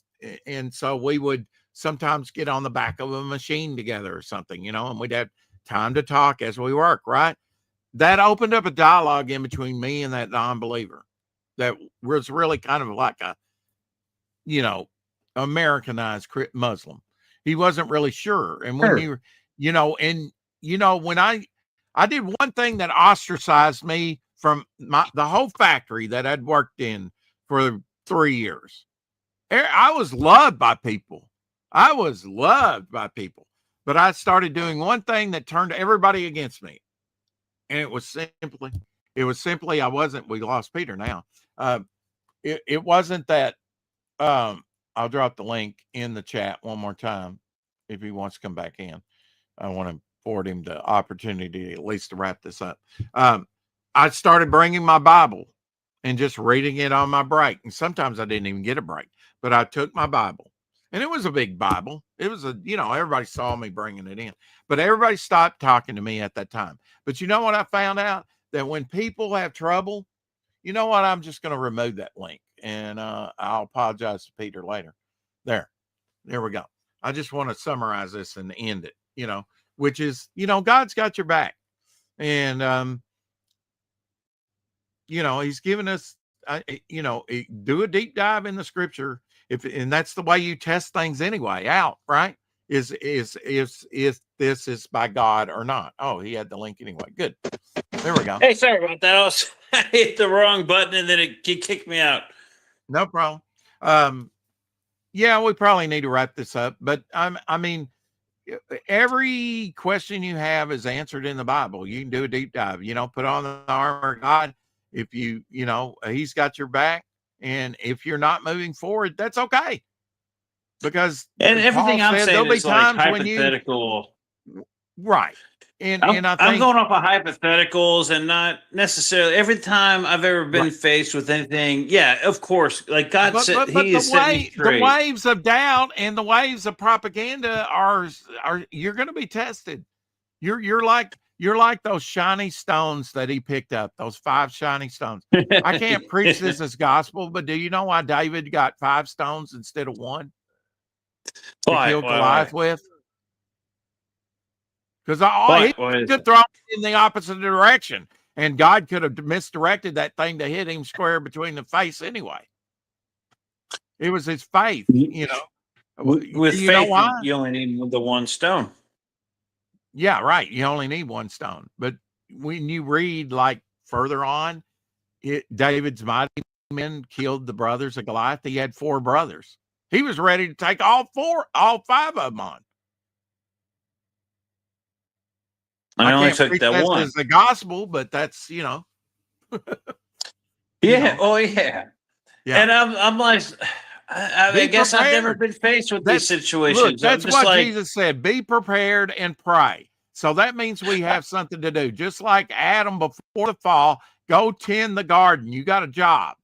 And so we would sometimes get on the back of a machine together or something, and we'd have time to talk as we work, right? That opened up a dialogue in between me and that non-believer that was really kind of like a, Americanized Muslim. He wasn't really sure. And when Sure. when I did one thing that ostracized me from the whole factory that I'd worked in for 3 years. I was loved by people. But I started doing one thing that turned everybody against me. And it was simply, we lost Peter now. It wasn't that, I'll drop the link in the chat one more time if he wants to come back in. I want to afford him the opportunity at least to wrap this up. I started bringing my Bible and just reading it on my break. And sometimes I didn't even get a break, but I took my Bible, and it was a big Bible. It was everybody saw me bringing it in, but everybody stopped talking to me at that time. But you know what I found out? That when people have trouble, you know what? I'm just going to remove that link, and I'll apologize to Peter later. There we go. I just want to summarize this and end it, which is, God's got your back. And, he's given us, do a deep dive in the scripture. And that's the way you test things anyway out, right? Is this is by God or not? Oh, he had the link anyway. Good. There we go. Hey, sorry about that. I hit the wrong button and then it kicked me out. No problem. Yeah, we probably need to wrap this up, but I mean, every question you have is answered in the Bible. You can do a deep dive, put on the armor of God. If he's got your back, and if you're not moving forward, that's okay. Because everything I'm saying is like hypothetical. Right. And I'm I think, going off of hypotheticals and not necessarily every time I've ever been faced with anything. Yeah, of course. Like God said, He is setting me straight. The waves of doubt and the waves of propaganda are you're going to be tested. You're like those shiny stones that he picked up. Those 5 shiny stones. I can't preach this as gospel, but do you know why David got 5 stones instead of 1 to kill Goliath with? Because he could throw it in the opposite direction, and God could have misdirected that thing to hit him square between the face anyway. It was his faith, With faith, you only need the 1 stone. Yeah, right. You only need 1 stone. But when you read like further on, David's mighty men killed the brothers of Goliath. He had 4 brothers. He was ready to take all 5 of them on. I only took that 1 as the gospel, but that's yeah. Oh yeah. And I'm like, I guess I've never been faced with these situations. Look, that's what Jesus said. Be prepared and pray. So that means we have something to do. Just like Adam before the fall, go tend the garden. You got a job.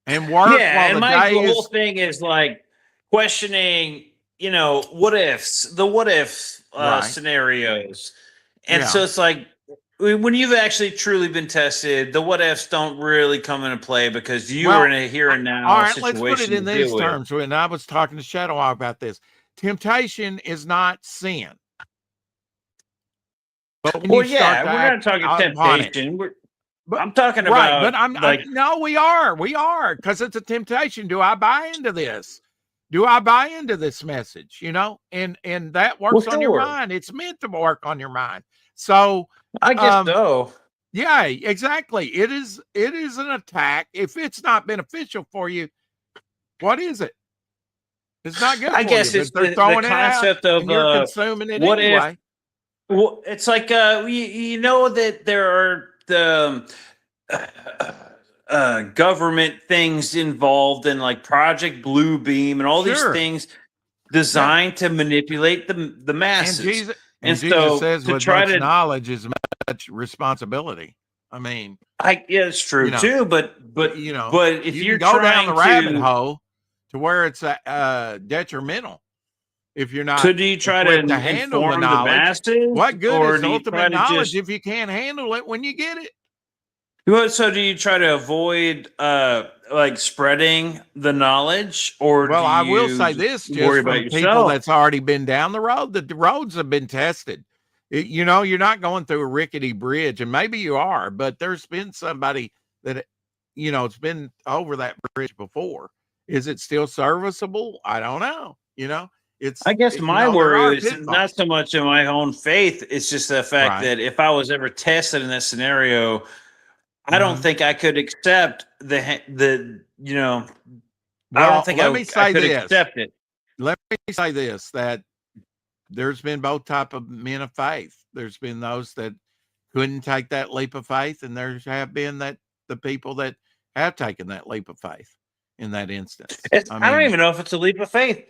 And work. Yeah, and my whole thing is like questioning, what ifs, the what if scenarios. And so it's like, when you've actually truly been tested, the what ifs don't really come into play because you are in a here and now all right, situation. Let's put it in these terms. When I was talking to Shadow about this, temptation is not sin. But when we're not talking temptation. I'm talking about, but no, we are, because it's a temptation. Do I buy into this? Do I buy into this message? And that works on your mind. It's meant to work on your mind. So I guess so. Yeah, exactly. It is an attack. If it's not beneficial for you, what is it? It's not good. I guess it's the concept of you're consuming it what anyway. Well, it's like that there are the government things involved in like Project Bluebeam and all these things designed to manipulate the masses. And Jesus says, with much knowledge is much responsibility. I mean, it's true too. But if you go down the rabbit hole to where it's detrimental, if you're not, so do you try to handle the knowledge? Masses? What good is ultimate knowledge if you can't handle it when you get it? So do you try to avoid like spreading the knowledge, or I will say this, just from people that's already been down the road, that the roads have been tested. You're not going through a rickety bridge, and maybe you are, but there's been somebody that it's been over that bridge before. Is it still serviceable? I don't know. I guess my worry is not so much in my own faith. It's just the fact that if I was ever tested in that scenario, I don't think I could accept I don't think I could accept it. Let me say this, that there's been both type of men of faith. There's been those that couldn't take that leap of faith, and there have been the people that have taken that leap of faith in that instance. I don't even know if it's a leap of faith.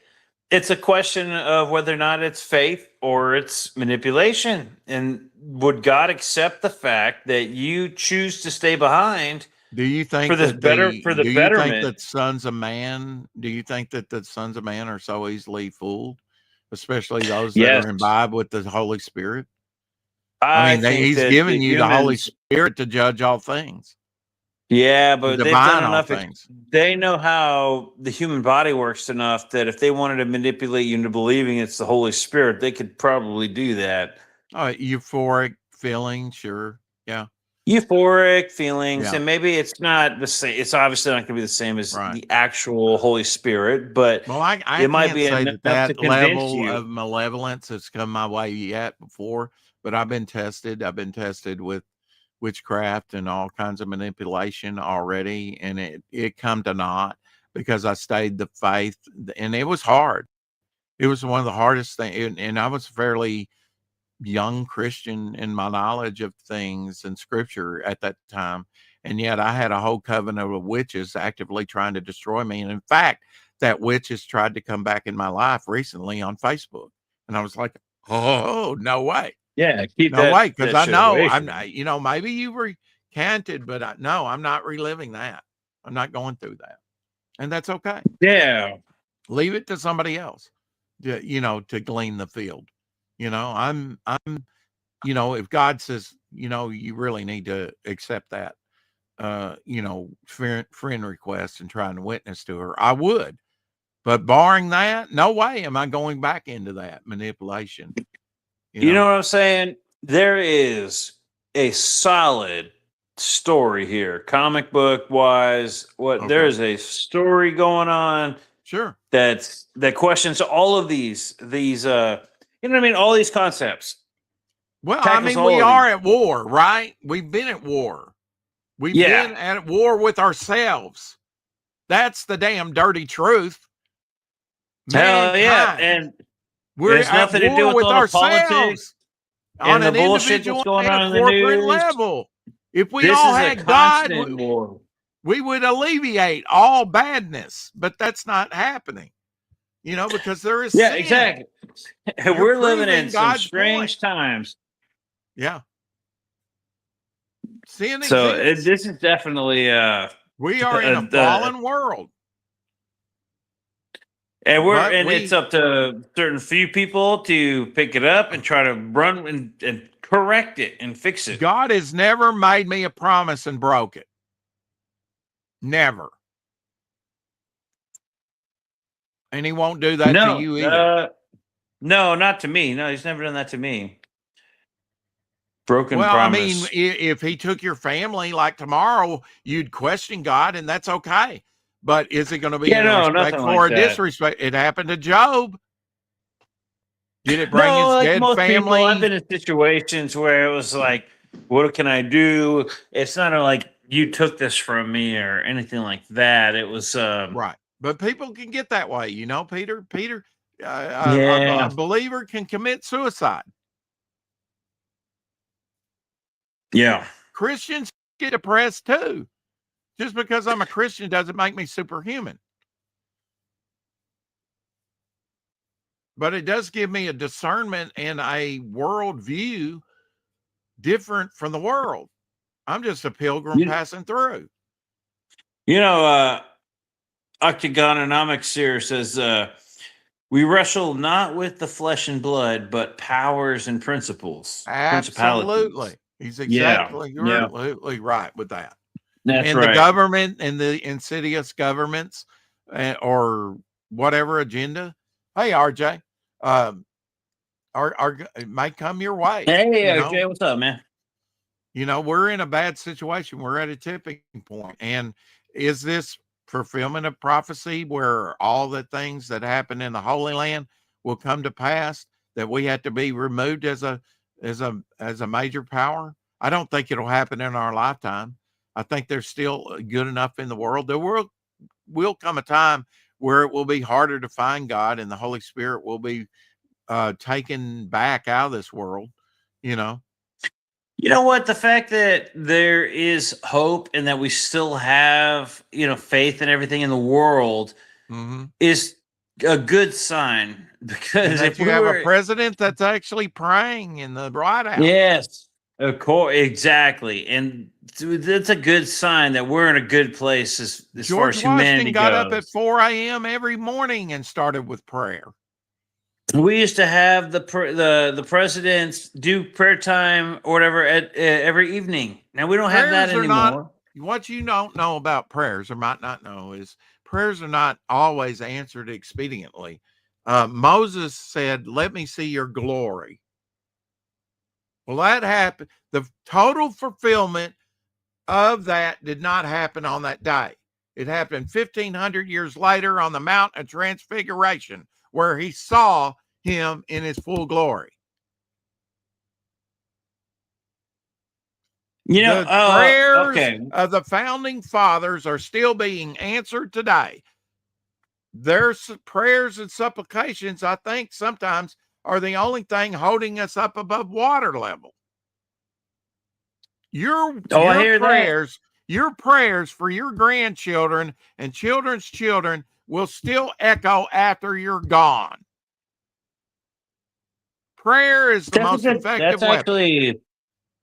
it's a question of whether or not it's faith or it's manipulation. And would God accept the fact that you choose to stay behind Do you think for this that better for the do you think betterment? that sons of man? Do you think that the sons of man are so easily fooled, especially those that Yes. are imbibed with the Holy Spirit? I mean, think he's that given the you the Holy humans, Spirit to judge all things, yeah, to but they've divine done all enough. things. They know how the human body works enough that if they wanted to manipulate you into believing it's the Holy Spirit, they could probably do that. Oh, euphoric feeling, sure, yeah, Euphoric feelings, yeah, and maybe it's not the same. It's obviously not going to be the same as right. the actual Holy Spirit, but Well, I it might can't be say enough to that convince level you. of malevolence has come my way yet before, but I've been tested. I've been tested with witchcraft and all kinds of manipulation already, and it come to naught because I stayed the faith, and it was hard. It was one of the hardest things, and I was fairly young Christian in my knowledge of things and scripture at that time. And yet I had a whole covenant of witches actively trying to destroy me. And in fact, that witch has tried to come back in my life recently on Facebook. And I was like, oh, no way. Yeah, keep No way. Because that I shit know away I'm from not, you. maybe you recanted, but no, I'm not reliving that. I'm not going through that. And that's okay. Yeah, Leave it to somebody else, to glean the field. I'm if God says, you really need to accept that, friend request and trying to witness to her, I would. But barring that, no way am I going back into that manipulation. you know what I'm saying? There is a solid story here, comic book wise. What there Okay. is a story going on Sure. that questions all of these you know what I mean? All these concepts. Well, I Tackles mean, all we of are these. at war, right? We've been at war. We've Yeah. been at war with ourselves. That's the damn dirty truth. Hell yeah. Mankind. And We're it has at nothing to do war with with all the politics ourselves and on the an bullshit that's individual going and a on in the corporate news. level. If we This all is a had God, constant war. we would alleviate all badness, but that's not happening, because there is Yeah, sin. exactly. You're We're living proving in some God's strange point. times. Yeah. Sin So exists. this is definitely We are in a fallen world. And But it's up to certain few people to pick it up and try to run and correct it and fix it. God has never made me a promise and broke it. Never. And he won't do that to you either. No, not to me. No, he's never done that to me. Broken Well, promise. I mean, if he took your family like tomorrow, you'd question God, and that's okay. But is it going to be in a respectful or a disrespect? It happened to Job. Did it bring his like dead most family? people, I've been in situations where it was like, what can I do? It's not like you took this from me or anything like that. It was right. But people can get that way, Peter. Peter, yeah. a believer can commit suicide. Yeah. Christians get depressed too. Just because I'm a Christian doesn't make me superhuman. But it does give me a discernment and a worldview different from the world. I'm just a pilgrim passing through. Octagonomics here says, we wrestle not with the flesh and blood, but powers and principles. Absolutely. He's exactly right with that. That's the government and the insidious governments or whatever agenda. Hey, RJ, it might come your way. Hey, RJ, what's up, man? We're in a bad situation. We're at a tipping point. And is this fulfillment of prophecy where all the things that happen in the Holy Land will come to pass, that we have to be removed as a major power? I don't think it'll happen in our lifetime. I think there's still good enough in the world. There will come a time where it will be harder to find God, and the Holy Spirit will be taken back out of this world. You know what? The fact that there is hope and that we still have, faith and everything in the world is a good sign And because that if you we have were, a president that's actually praying in the White House. yes, of course, exactly, and that's a good sign that we're in a good place as far George as humanity Washington got up at goes. 4 a.m. every morning and started with prayer. We used to have the presidents do prayer time or whatever at every evening. Now we don't have that Prayers are not anymore. what you don't know about prayers or might not know is prayers are not always answered expediently. Moses said, "Let me see your glory." Well, that happened. The total fulfillment of that did not happen on that day. It happened 1,500 years later on the Mount of Transfiguration, where he saw him in his full glory. You know, The prayers okay. of the founding fathers are still being answered today. Their prayers and supplications, I think, sometimes are the only thing holding us up above water level. Your I hear that. your prayers for your grandchildren and children's children will still echo after you're gone. Prayer is the most effective That's weapon. actually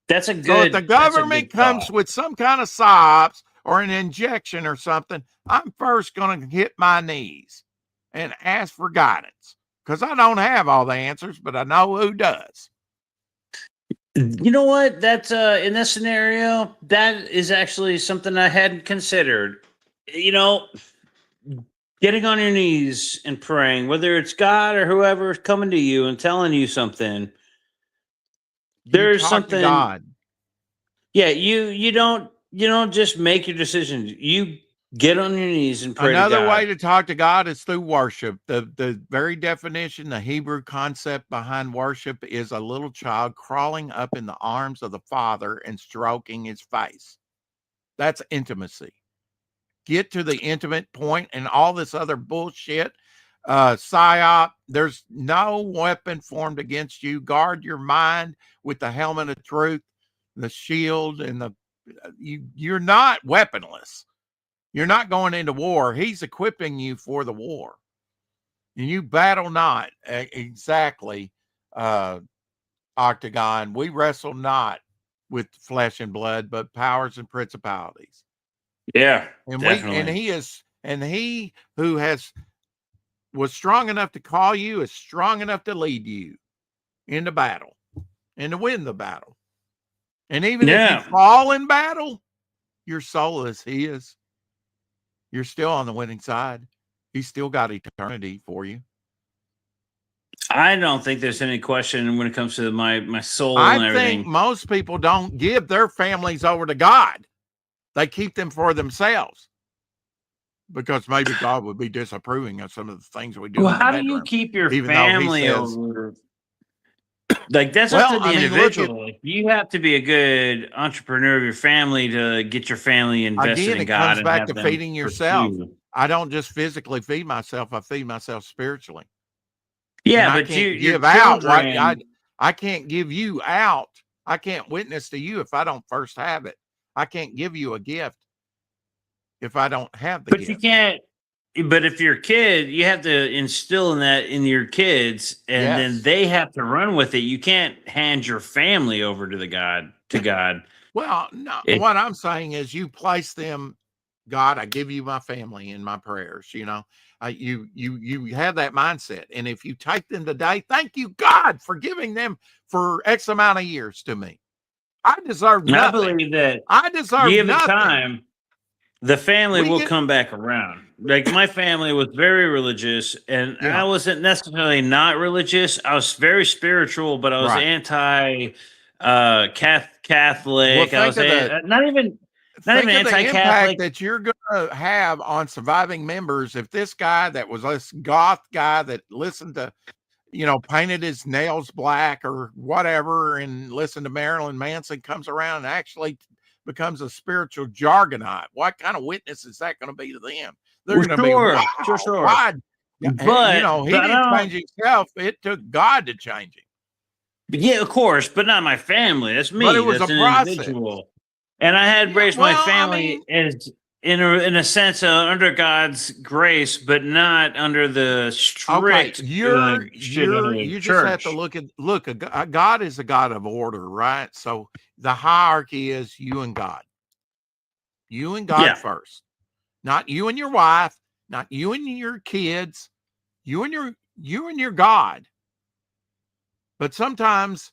that's a So if good. the That's a government good comes thought. with some kind of sobs or an injection or something, I'm first going to hit my knees and ask for guidance because I don't have all the answers, but I know who does. You know what? That's in this scenario, that is actually something I hadn't considered. You know, getting on your knees and praying, whether it's God or whoever is coming to you and telling you something. You There's talk to something. God. Yeah, you don't just make your decisions. You get on your knees and pray to Another way God. to talk to God is through worship. The very definition, the Hebrew concept behind worship is a little child crawling up in the arms of the Father and stroking his face. That's intimacy. Get to the intimate point and all this other bullshit. Psyop, there's no weapon formed against you. Guard your mind with the helmet of truth, the shield, and you're not weaponless. You're not going into war. He's equipping you for the war. And you battle not. Exactly, Octagon. We wrestle not with flesh and blood, but powers and principalities. Yeah, And definitely. he who was strong enough to call you is strong enough to lead you into battle and to win the battle. And even if you fall in battle, your soul is his. You're still on the winning side. He's still got eternity for you. I don't think there's any question when it comes to my soul and I think everything. most people don't give their families over to God. They keep them for themselves because maybe God would be disapproving of some of the things we do Well, in the how do you bedroom. keep your Even though he family says, over? Like that's up to the look at, individual. Like, you have to be a good entrepreneur of your family to get your family invested again, in it God comes and back have to them feeding yourself. pursue. I don't just physically feed myself, I feed myself spiritually. Yeah, And I but can't your give out what children. I can't give you out. I can't witness to you if I don't first have it. I can't give you a gift if I don't have the But you gift. can't. But if you're a kid, you have to instill in that in your kids, and then Yes. they have to run with it. You can't hand your family over to God. Well, no, It, what I'm saying is you place them, God, I give you my family in my prayers, you have that mindset. And if you take them today, thank you, God, for giving them for X amount of years to me. I deserve I nothing. believe that I deserve given nothing. time, the family We will get come back around. Like my family was very religious, and Yeah. I wasn't necessarily not religious. I was very spiritual, but I was Right. anti Catholic. Well, I was not even think of the anti-Catholic. impact that you're going to have on surviving members if this guy that was this goth guy that listened to, painted his nails black or whatever and listened to Marilyn Manson comes around and actually becomes a spiritual jargonite. What kind of witness is that going to be to them? They're going to be, wow, Sure. God. But He didn't change himself. It took God to change him. Yeah, of course, but not my family. That's me. But it was That's a an process. individual. And I had raised my family as in a sense under God's grace, but not under the Okay, strict shit under the you just have to church. look. God is a God of order, right? So the hierarchy is you and God. You and God Yeah. first, not you and your wife, not you and your kids, you and your God. But sometimes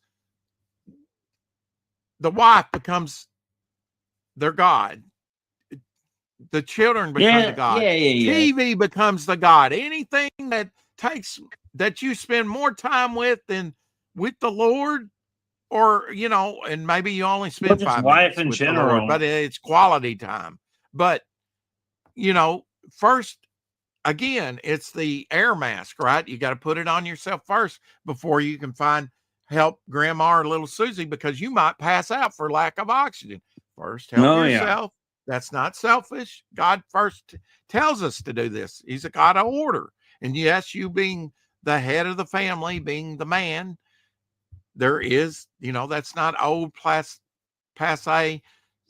the wife becomes their God. The children become the Yeah, God. yeah, yeah, yeah. TV becomes the God. Anything that you spend more time with than with the Lord, or and maybe you only Well, spend just 5 minutes life in with the Lord, but general. it's quality time. But first, again, it's the air mask, right? You got to put it on yourself first before you can help grandma or little Susie, because you might pass out for lack of oxygen. First, help Oh yeah. yourself. That's not selfish. God first tells us to do this. He's a God of order. And yes, you being the head of the family, being the man, there is, that's not old passe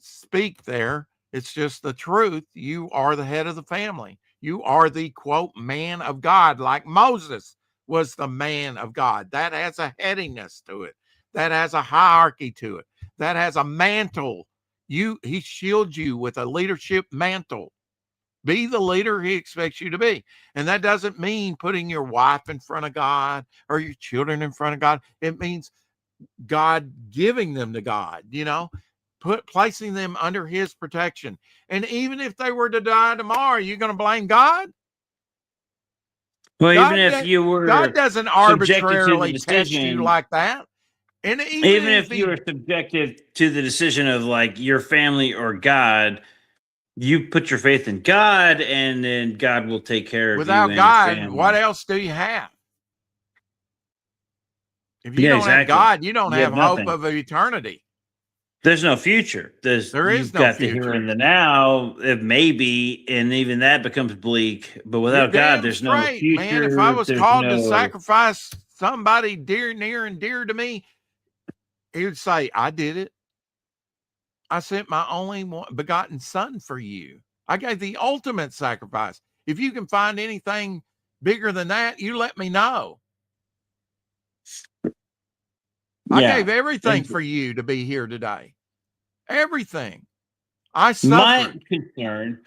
speak there. It's just the truth. You are the head of the family. You are the quote man of God, like Moses was the man of God. That has a headiness to it. That has a hierarchy to it. That has a mantle. He shields you with a leadership mantle. Be the leader he expects you to be. And that doesn't mean putting your wife in front of God or your children in front of God. It means God giving them to God, placing them under his protection. And even if they were to die tomorrow, you're going to blame God? Well, even God, if you God were doesn't subjected to the arbitrarily test you decision, like that. And even even if if you were subjected to the decision of like your family or God, you put your faith in God, and then God will take care of you without and your God, what family. else do you have? If you Yeah, don't have exactly. God, you don't You have have hope nothing. of eternity. There's no future. There is You've no got the here future. and the now, it maybe, and even that becomes bleak. But You're without God, damn there's no straight, man. If I future. was There's called to no. sacrifice somebody near and dear to me, he would say, I did it. I sent my only begotten son for you. I gave the ultimate sacrifice. If you can find anything bigger than that, you let me know. I gave Yeah. everything And for you to be here today. Everything. I my suffered. concern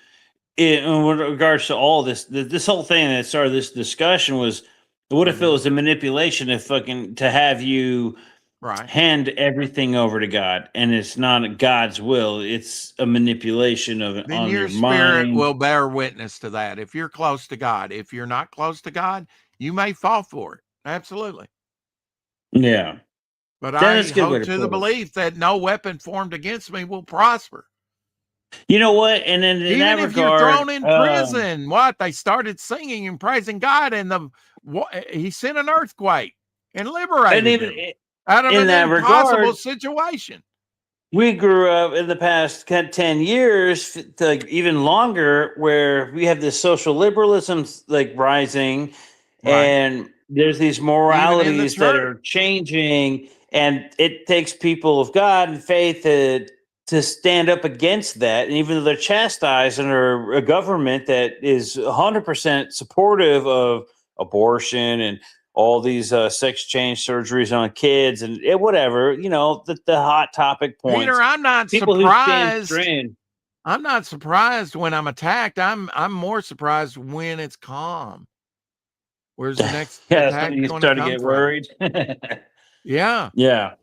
in regards to all this whole thing that started this discussion was, what if it was a manipulation of fucking to have you Right. hand everything over to God, and it's not God's will, it's a manipulation of it Then on your your spirit mind. will bear witness to that. If you're close to God, if you're not close to God, you may fall for it. Absolutely. Yeah. But That's I a good way hold to to the put it. belief that no weapon formed against me will prosper. You know what? And then in Even that if you're regard, thrown in prison, what they started singing and praising God, and he sent an earthquake and and liberated even them out of in an that impossible regard, situation. we grew up in the past 10 years to like even longer where we have this social liberalism like rising, Right. and there's these Even in the moralities that church. are changing, and it takes people of God and faith to stand up against that. And even though they're chastised under a government that is 100% supportive of abortion and all these sex change surgeries on kids and whatever, the hot topic Peter, points. I'm not People who stand surprised. strand. I'm not surprised when I'm attacked. I'm more surprised when it's calm. Where's the next Yeah, that's when attack you going to start to come get from? worried. Yeah. Yeah.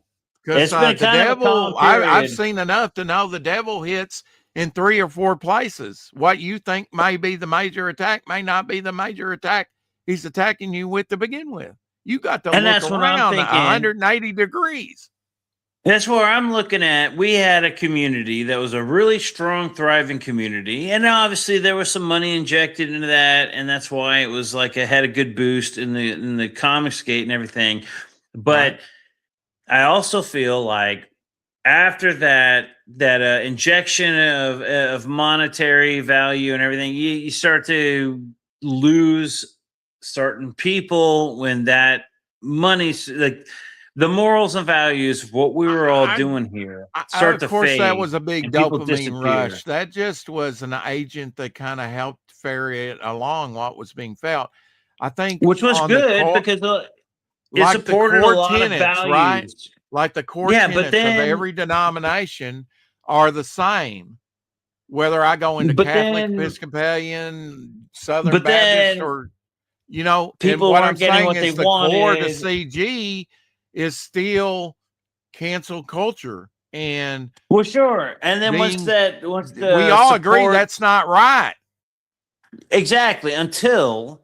Because It's been the kind of a calm devil, I've period. seen enough to know the devil hits in 3 or 4 places. What you think may be the major attack may not be the major attack he's attacking you with to begin with. You got to And look that's what I'm around thinking. 180 degrees. That's where I'm looking at. We had a community that was a really strong, thriving community. And obviously there was some money injected into that. And that's why it was like it had a good boost in the comics gate and everything. Right. But I also feel like after that injection of monetary value and everything, you start to lose certain people when that money's like the morals and values of what we were all I- doing here I, start to of course, that fade, was a big and people dopamine disappear. rush. That just was an agent that kind of helped ferry it along what was being felt. I think, which was on the good core, because it like the supported a core lot of tenets, values. right? Like the core Yeah, but tenets of then- every denomination are the same. Whether I go into But Catholic, then- Episcopalian, Southern but Baptist, then or and people what I'm weren't getting saying what is they the core to wanted. CG is still cancel culture, and Well, sure. And then once being- the we all agree support- that's not right. exactly until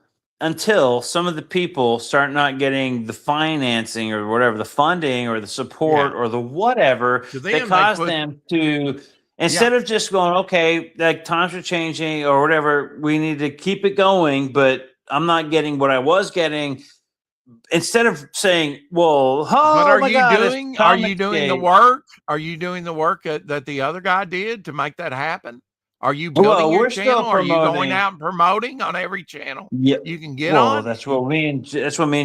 some of the people start not getting the financing or whatever, the funding or the support Yeah. or the whatever To that them, they cause put- them to, instead of just going, okay, like times are changing or whatever, we need to keep it going, but I'm not getting what I was getting. Instead of saying, well, But are my you God, it's doing? Are you doing the Comicsgate. work? Are you doing the work that the other guy did to make that happen? Are you building Well, your we're still channel? Are you going promoting. out and promoting on every channel Yeah. you can get Well, on? that's what me and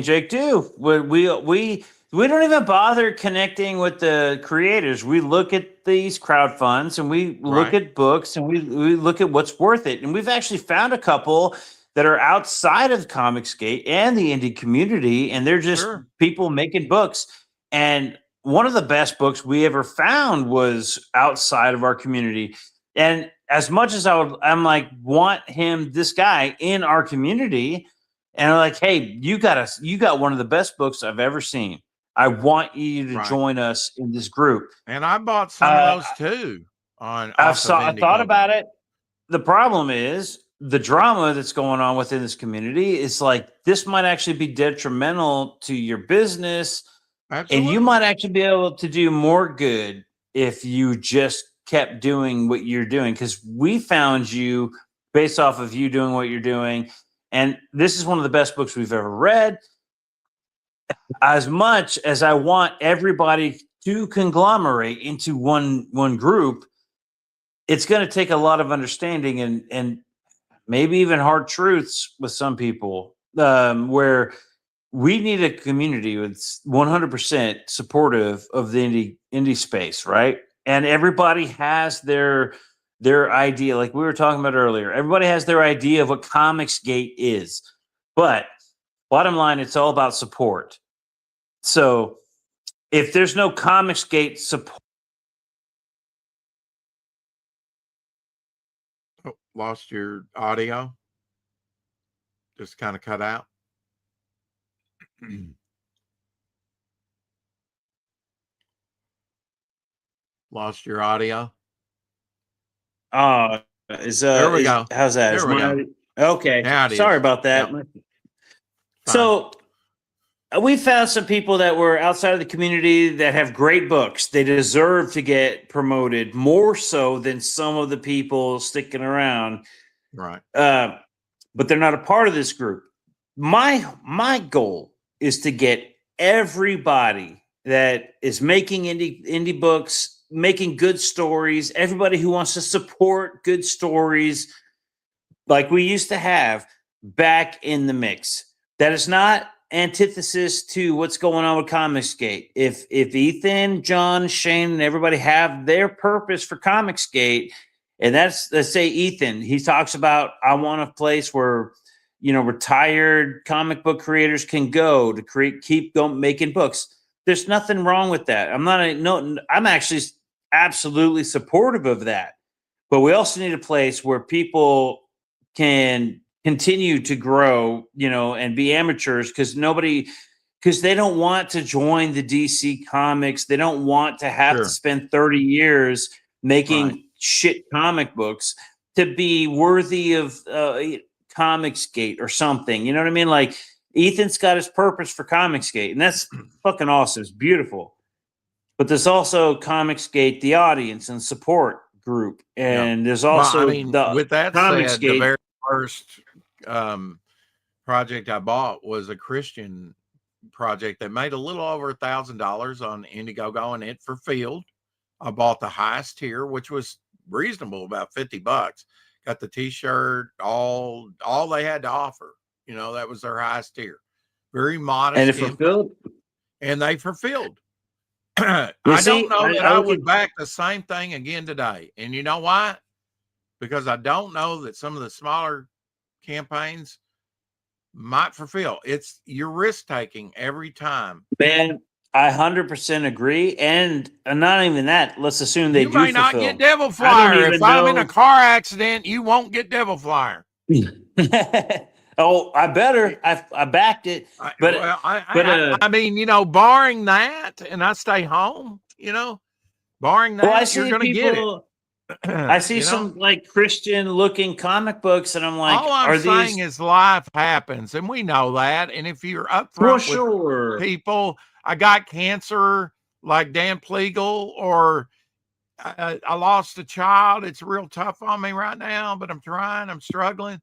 Jake do. We don't even bother connecting with the creators. We look at these crowd funds and we look Right. at books and we look at what's worth it. And we've actually found a couple that are outside of Comicsgate and the indie community, and they're just Sure. people making books. And one of the best books we ever found was outside of our community. And as much as I'm like, want this guy in our community, and I'm like, hey, you got one of the best books I've ever seen. I want you to Right. join us in this group. And I bought some of those too. I I thought about it. The problem is the drama that's going on within this community is like, this might actually be detrimental to your business. Absolutely. And you might actually be able to do more good if you just kept doing what you're doing, because we found you based off of you doing what you're doing. And this is one of the best books we've ever read. As much as I want everybody to conglomerate into one group, it's going to take a lot of understanding and maybe even hard truths with some people, where we need a community that's 100% supportive of the indie space, right? And everybody has their idea, like we were talking about earlier. Everybody has their idea of what Comicsgate is, but bottom line, it's all about support. So if there's no Comicsgate support, Oh, lost your audio. Just kind of cut out. Lost your audio. there we go. How's that? There Is we mine- Okay. Now it Sorry is. about that. Fine. So we found some people that were outside of the community that have great books. They deserve to get promoted more so than some of the people sticking around. Right. But they're not a part of this group. My goal is to get everybody that is making indie books, making good stories, everybody who wants to support good stories like we used to have, back in the mix. That is not antithesis to what's going on with Comicsgate. If Ethan, John, Shane, and everybody have their purpose for Comicsgate, and let's say Ethan, he talks about, I want a place where, retired comic book creators can go to keep making books. There's nothing wrong with that. I'm actually absolutely supportive of that. But we also need a place where people can continue to grow, and be amateurs, because they don't want to join the DC Comics. They don't want to have Sure. to spend 30 years making Right. shit comic books to be worthy of Comicsgate or something. You know what I mean? Like, Ethan's got his purpose for Comicsgate, and that's fucking awesome. It's beautiful. But there's also Comicsgate, the audience and support group. And there's also with that said, the Comicsgate. very first project I bought was a Christian project that made a little over $1,000 on Indiegogo and it for Field. I bought the highest tier, which was reasonable, about $50. Got the t-shirt, all they had to offer. That was their highest tier. Very modest. And it fulfilled. and they fulfilled. I see, don't know that I I look would at- back the same thing again today. And you know why? Because I don't know that some of the smaller campaigns might fulfill. It's you're risk taking every time. Man, I 100% agree. And not even that. Let's assume they You do may not fulfill. get Devil I don't Flyer. If even I'm in know- a car accident, you won't get Devil Flyer. Oh, I better. I backed it. But I mean, barring that, and I stay home, barring that, well, I you're see going to get it. people. I see some like Christian looking comic books, and I'm like, all I'm are saying these? is life happens, and we know that. And if you're upfront Well, with sure. people, I got cancer like Dan Pleagle, or I lost a child. It's real tough on me right now, but I'm trying. I'm struggling.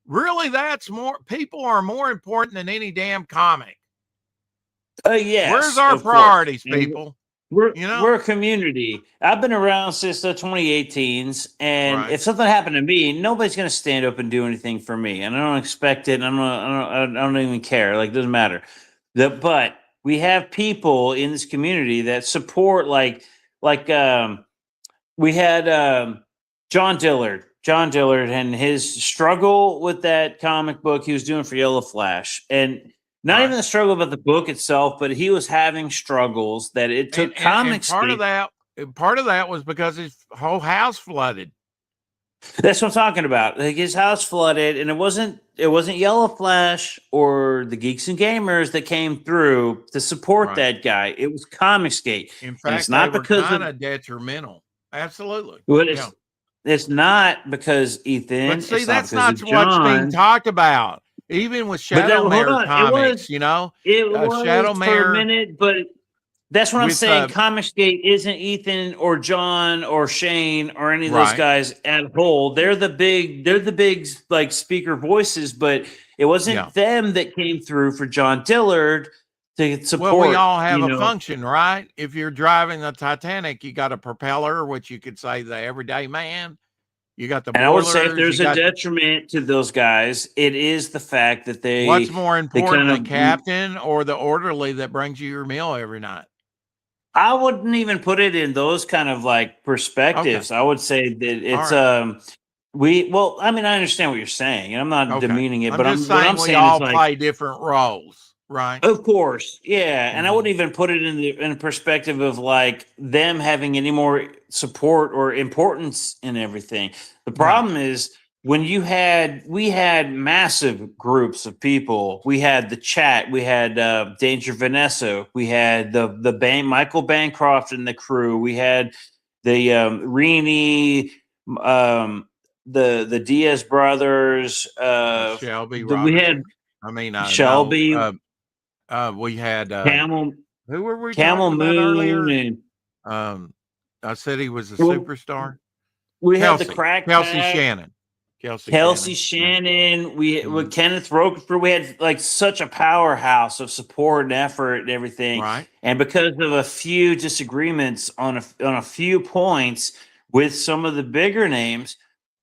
Really, that's more. People are more important than any damn comic. Yes. Where's our of course. priorities, And people? we're a community. I've been around since the 2018s, and Right. if something happened to me, nobody's going to stand up and do anything for me, and I don't expect it. And I don't even care. Like, it doesn't matter. But we have people in this community that support, like we had John Dillard. John Dillard and his struggle with that comic book he was doing for Yellow Flash, and not Right. even the struggle about the book itself, but he was having struggles that it took And comics. part of that was because his whole house flooded. That's what I'm talking about. Like, his house flooded, and it wasn't Yellow Flash or the Geeks and Gamers that came through to support Right. that guy. It was Comicsgate. In And fact, it's not they were because kind of of detrimental. Absolutely. well, Yeah. it's not because Ethan. But see, it's that's because not of what's being John. talked about. Even with But Shadow hold Mare on, it comics, was- It was Shadow for Mare a minute, but that's what I'm with, saying. Comicsgate isn't Ethan or John or Shane or any of those Right. guys at whole. They're the big like speaker voices, but it wasn't Yeah. them that came through for John Dillard to support. Well, we all have you a know. function, right? If you're driving the Titanic, you got a propeller, which you could say the everyday man. You got the And I would say if boilers, there's you a got detriment to those guys, it is the fact that they. what's more important, kind the of- captain or the orderly that brings you your meal every night? I wouldn't even put it in those kind of like perspectives. I would say that it's right. I mean, I understand what you're saying, and I'm not Okay. demeaning it, I'm but just what saying I'm we saying all is like, play different roles, right? of course, yeah, and I Mhm. wouldn't even put it in a perspective of like them having any more support or importance in everything. The problem is when we had massive groups of people. We had the chat, we had Danger Vanessa, we had the Michael Bancroft and the crew, we had the Rini, the Diaz brothers, Shelby, we had Robertson. I mean, Shelby, we had Camel who were we Camel talking about earlier? Moon, and I said he was a Well, superstar. we had Kelsey, the crack Kelsey Pack, Shannon. Kelsey Shannon. Shannon. We with Mhm. Kenneth Roquefort. We had like such a powerhouse of support and effort and everything. Right. And because of a few disagreements on a few points with some of the bigger names,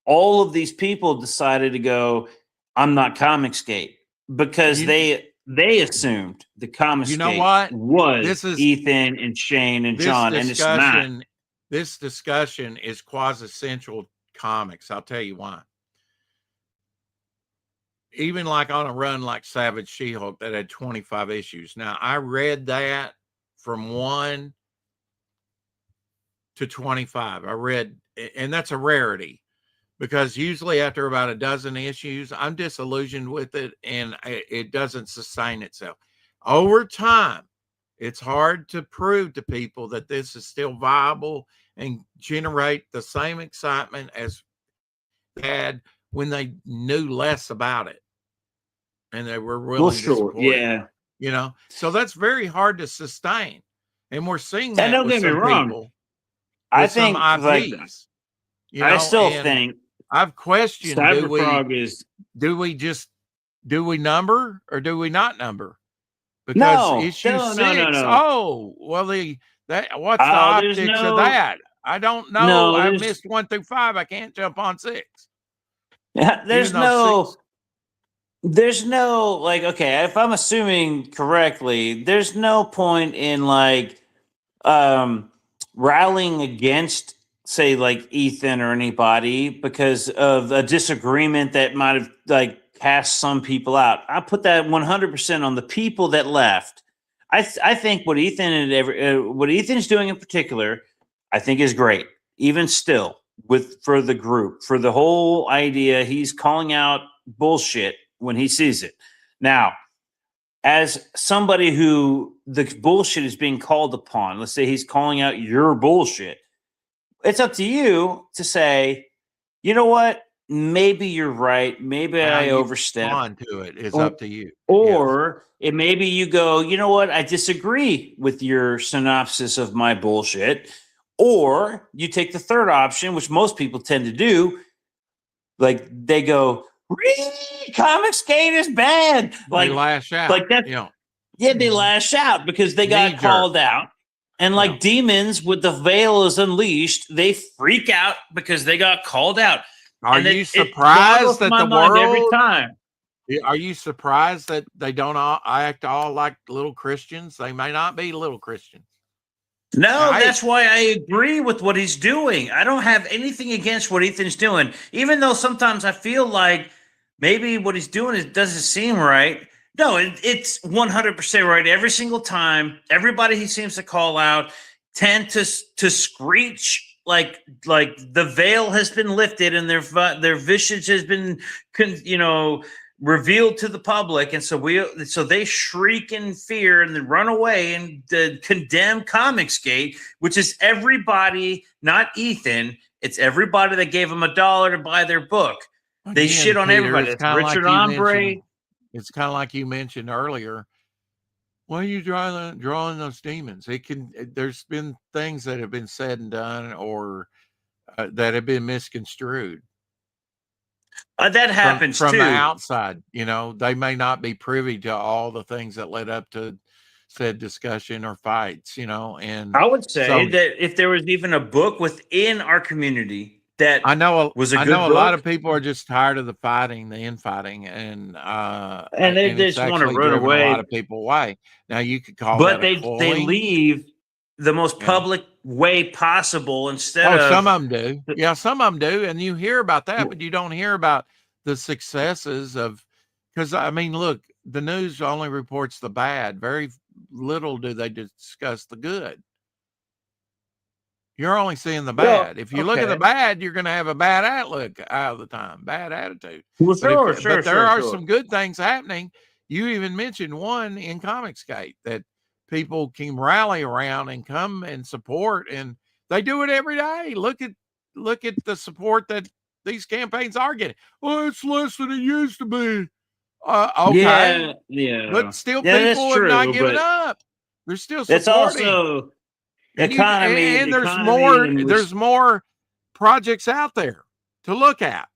all of these people decided to go, "I'm not Comicsgate," because You- they assumed the Comicsgate You know what? was This is- Ethan and Shane and This John, and it's not. discussion is quasi-essential comics. I'll tell you why. Even like on a run like Savage She-Hulk that had 25 issues. Now, I read that from 1 to 25. And that's a rarity because usually after about a dozen issues, I'm disillusioned with it and it doesn't sustain itself. Over time, it's hard to prove to people that this is still viable and generate the same excitement as they had when they knew less about it and they were willing to support it, yeah. So that's very hard to sustain, and we're seeing And that don't with get me some wrong, people, I with some think like IPs. I still and think I've questioned: Cyberfrog is do we number or do we not number? No, Because issue no, 6, no. oh well, what's the there's optics no- of that? I don't know. No, I there's- missed 1 through 5. I can't jump on 6. there's Even though no 6 there's no like, okay, if I'm assuming correctly, there's no point in like rallying against, say, like Ethan or anybody because of a disagreement that might have like cast some people out. I put that 100% on the people that left. I think what Ethan and what Ethan's doing in particular, I think is great. Even still, for the group, for the whole idea, he's calling out bullshit when he sees it. Now, as somebody who the bullshit is being called upon, let's say he's calling out your bullshit, it's up to you to say, you know what? Maybe you're right. Maybe How I you overstepped. respond to it is Or- up to you. Yes. Or it maybe you go, you know what? I disagree with your synopsis of my bullshit. Or you take the third option, which most people tend to do. Like they go, really? Comicsgate is bad. They lash out. like that. You know, Yeah, they lash out because they got Knee-jerk. called out. And like Yeah. demons with the veil is unleashed, they freak out because they got called out. are And you it surprised boggles that my the mind every world? time. Are you surprised that they don't all act all like little Christians? They may not be little Christians. No, I- that's why I agree with what he's doing. I don't have anything against what Ethan's doing, even though sometimes I feel like maybe what he's doing doesn't seem right. No, it's 100% right every single time. Everybody he seems to call out tend to screech like the veil has been lifted and their visage has been revealed to the public, and so they shriek in fear and then run away and condemn Comicsgate, which is everybody, not Ethan. It's everybody that gave him $1 to buy their book. They Again, shit on Peter, everybody. it's It's kinda like Richard you Ombre. mentioned- It's kind of like you mentioned earlier. Why are you drawing those demons? There's been things that have been said and done, or that have been misconstrued That happens from too. the outside. You know, they may not be privy to all the things that led up to said discussion or fights. You know, and I would say so- that if there was even a book within our community that I know was a I good know a lot book. of people are just tired of the fighting, the infighting, and they it's just wanna actually run driven away. a lot of people away. Now you could call but that a they cloying. leave the most Yeah. public way possible instead Oh, of some of them do. Yeah, some of them do, and you hear about that, but you don't hear about the successes of. Because I mean, look, the news only reports the bad. Very little do they discuss the good. You're only seeing the Well, bad. If you look at the okay. bad, you're going to have a bad outlook out of the time, bad attitude. Well, But there are some good things happening. You even mentioned one in Comicsgate that people can rally around and come and support, and they do it every day. Look at the support that these campaigns are getting. Oh, it's less than it used to be. Okay, yeah. but still, Yeah, that's people have not true, given but up. They're still It's supporting. also And economy. and there's economy more. and There's more projects out there to look at.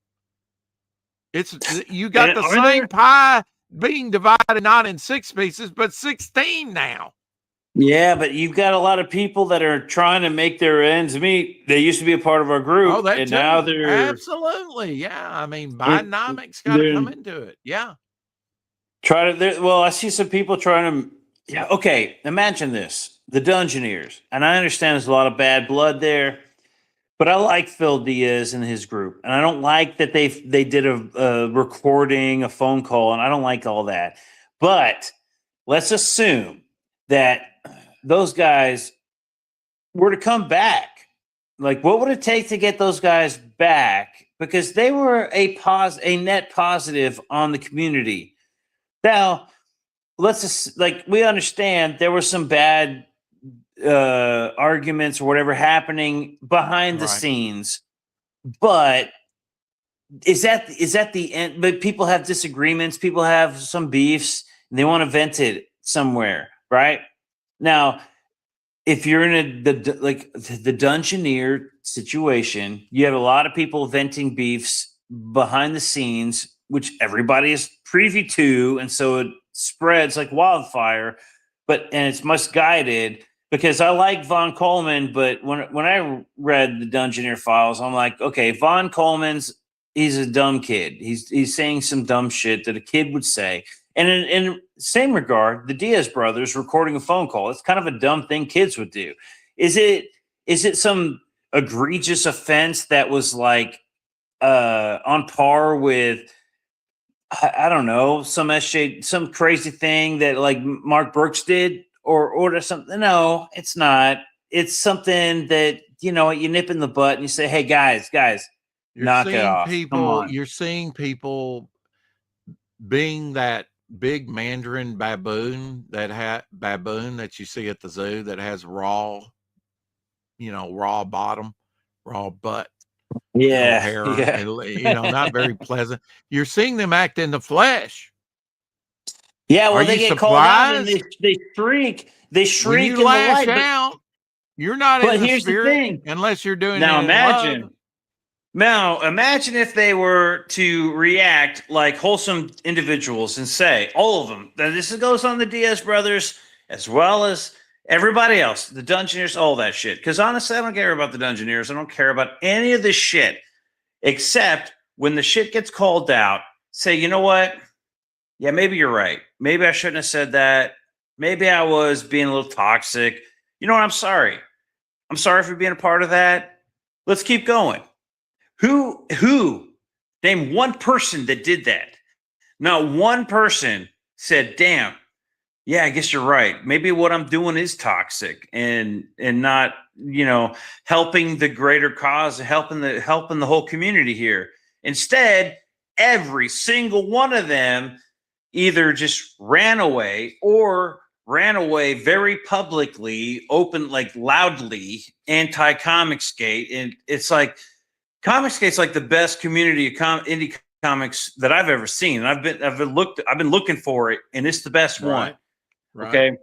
It's you got And the are same there- pie being divided not in 6 pieces but 16 now. Yeah, but you've got a lot of people that are trying to make their ends meet. They used to be a part of our group, Oh, that and too. now they're Absolutely, yeah. I mean, Bidenomics got to they're- come into it. Yeah. trying to. Well, I see some people trying to. Yeah, okay. Imagine this: the Dungeoneers, and I understand there's a lot of bad blood there, but I like Phil Diaz and his group, and I don't like that they did a recording, a phone call, and I don't like all that. But let's assume that those guys were to come back. Like, what would it take to get those guys back? Because they were a net positive on the community. Now, let's just we understand there were some bad arguments or whatever happening behind the Right. scenes, but is that the end? But people have disagreements, people have some beefs, and they want to vent it somewhere, right? Now, if you're in the Dungeoneer situation, you have a lot of people venting beefs behind the scenes, which everybody is privy to, and so it spreads like wildfire. And it's misguided because I like Von Coleman, but when I read the Dungeoneer files, I'm like, okay, Von Coleman's he's a dumb kid. He's saying some dumb shit that a kid would say. And in same regard, the Diaz brothers recording a phone call. It's kind of a dumb thing kids would do. Is it some egregious offense that was like on par with I don't know, some crazy thing that like Mark Brooks did or something? No, it's not. It's something that, you know, you nip in the butt and you say, hey guys, You're knock it seeing off. Come people. on. You're seeing people being that big Mandarin baboon that you see at the zoo that has raw bottom, raw butt, no Yeah. hair, Yeah. and, not very pleasant. You're seeing them act in the flesh. Yeah, well, Are they you get called out and surprised? they shriek. They When shriek you in the lash light. out, you're not But in the here's the spirit thing. unless you're doing Now it in love. imagine if they were to react like wholesome individuals and say, all of them, that this goes on the Diaz brothers as well as everybody else, the Dungeoneers, all that shit. Because honestly, I don't care about the Dungeoneers. I don't care about any of this shit, except when the shit gets called out, say, you know what? Yeah, maybe you're right. Maybe I shouldn't have said that. Maybe I was being a little toxic. You know what? I'm sorry. I'm sorry for being a part of that. Let's keep going. Who name one person that did that? Not one person said, damn, yeah, I guess you're right. Maybe what I'm doing is toxic and not, you know, helping the greater cause, helping the whole community here. Instead, every single one of them either just ran away very publicly, open, like loudly, anti-Comicsgate. And it's like Comicsgate's like the best community of indie comics that I've ever seen. And I've been looking for it, and it's the best one. Right. Okay.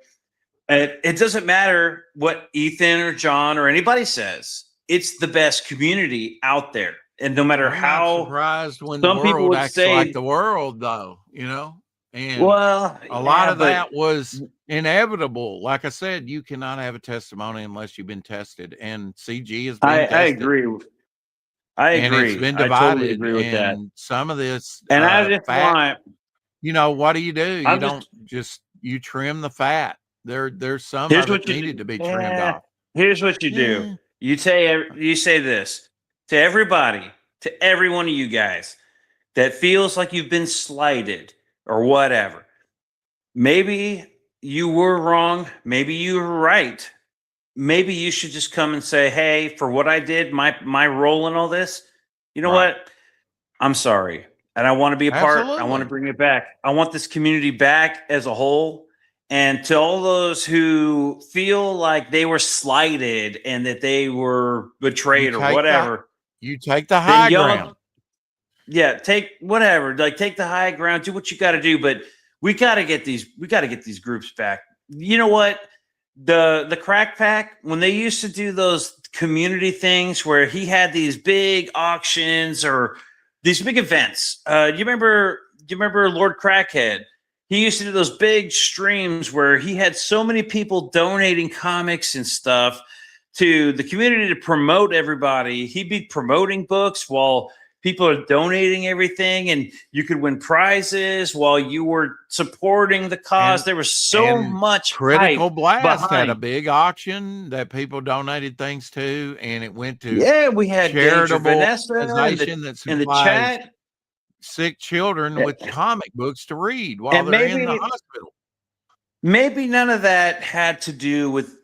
It doesn't matter what Ethan or John or anybody says. It's the best community out there. And no matter I'm not how surprised when some the people world would acts say, like the world, though, you know, and well, a lot yeah, of that was inevitable. Like I said, you cannot have a testimony unless you've been tested, and CG has been I tested. agree. And it's been divided. I totally agree with that. And some of this, And I just fat, want, you know, what do? You I'm don't just you trim the fat. There's some here's of what it you needed do. to be trimmed off. Here's what you do. You say this to everybody, to every one of you guys that feels like you've been slighted or whatever. Maybe you were wrong. Maybe you were right. Maybe you should just come and say, hey, for what I did, my role in all this, you know Right. what? I'm sorry. And I want to be a part. I want to Absolutely. bring it back. I want this community back as a whole. And to all those who feel like they were slighted and that they were betrayed or whatever, You take the high ground. yeah, take whatever. Like take the high ground, do what you got to do. But we got to get these groups back. You know what? The Crack Pack, when they used to do those community things where he had these big auctions or these big events. Do you remember Lord Crackhead? He used to do those big streams where he had so many people donating comics and stuff to the community to promote everybody. He'd be promoting books while people are donating everything, and you could win prizes while you were supporting the cause. There was so much Critical hype Blast had a behind. big auction that people donated things to, and it went to Yeah, we had Danger charitable Vanessa organization that in the supplies chat. sick children Yeah. with comic books to read while And they're in the maybe- hospital. Maybe none of that had to do with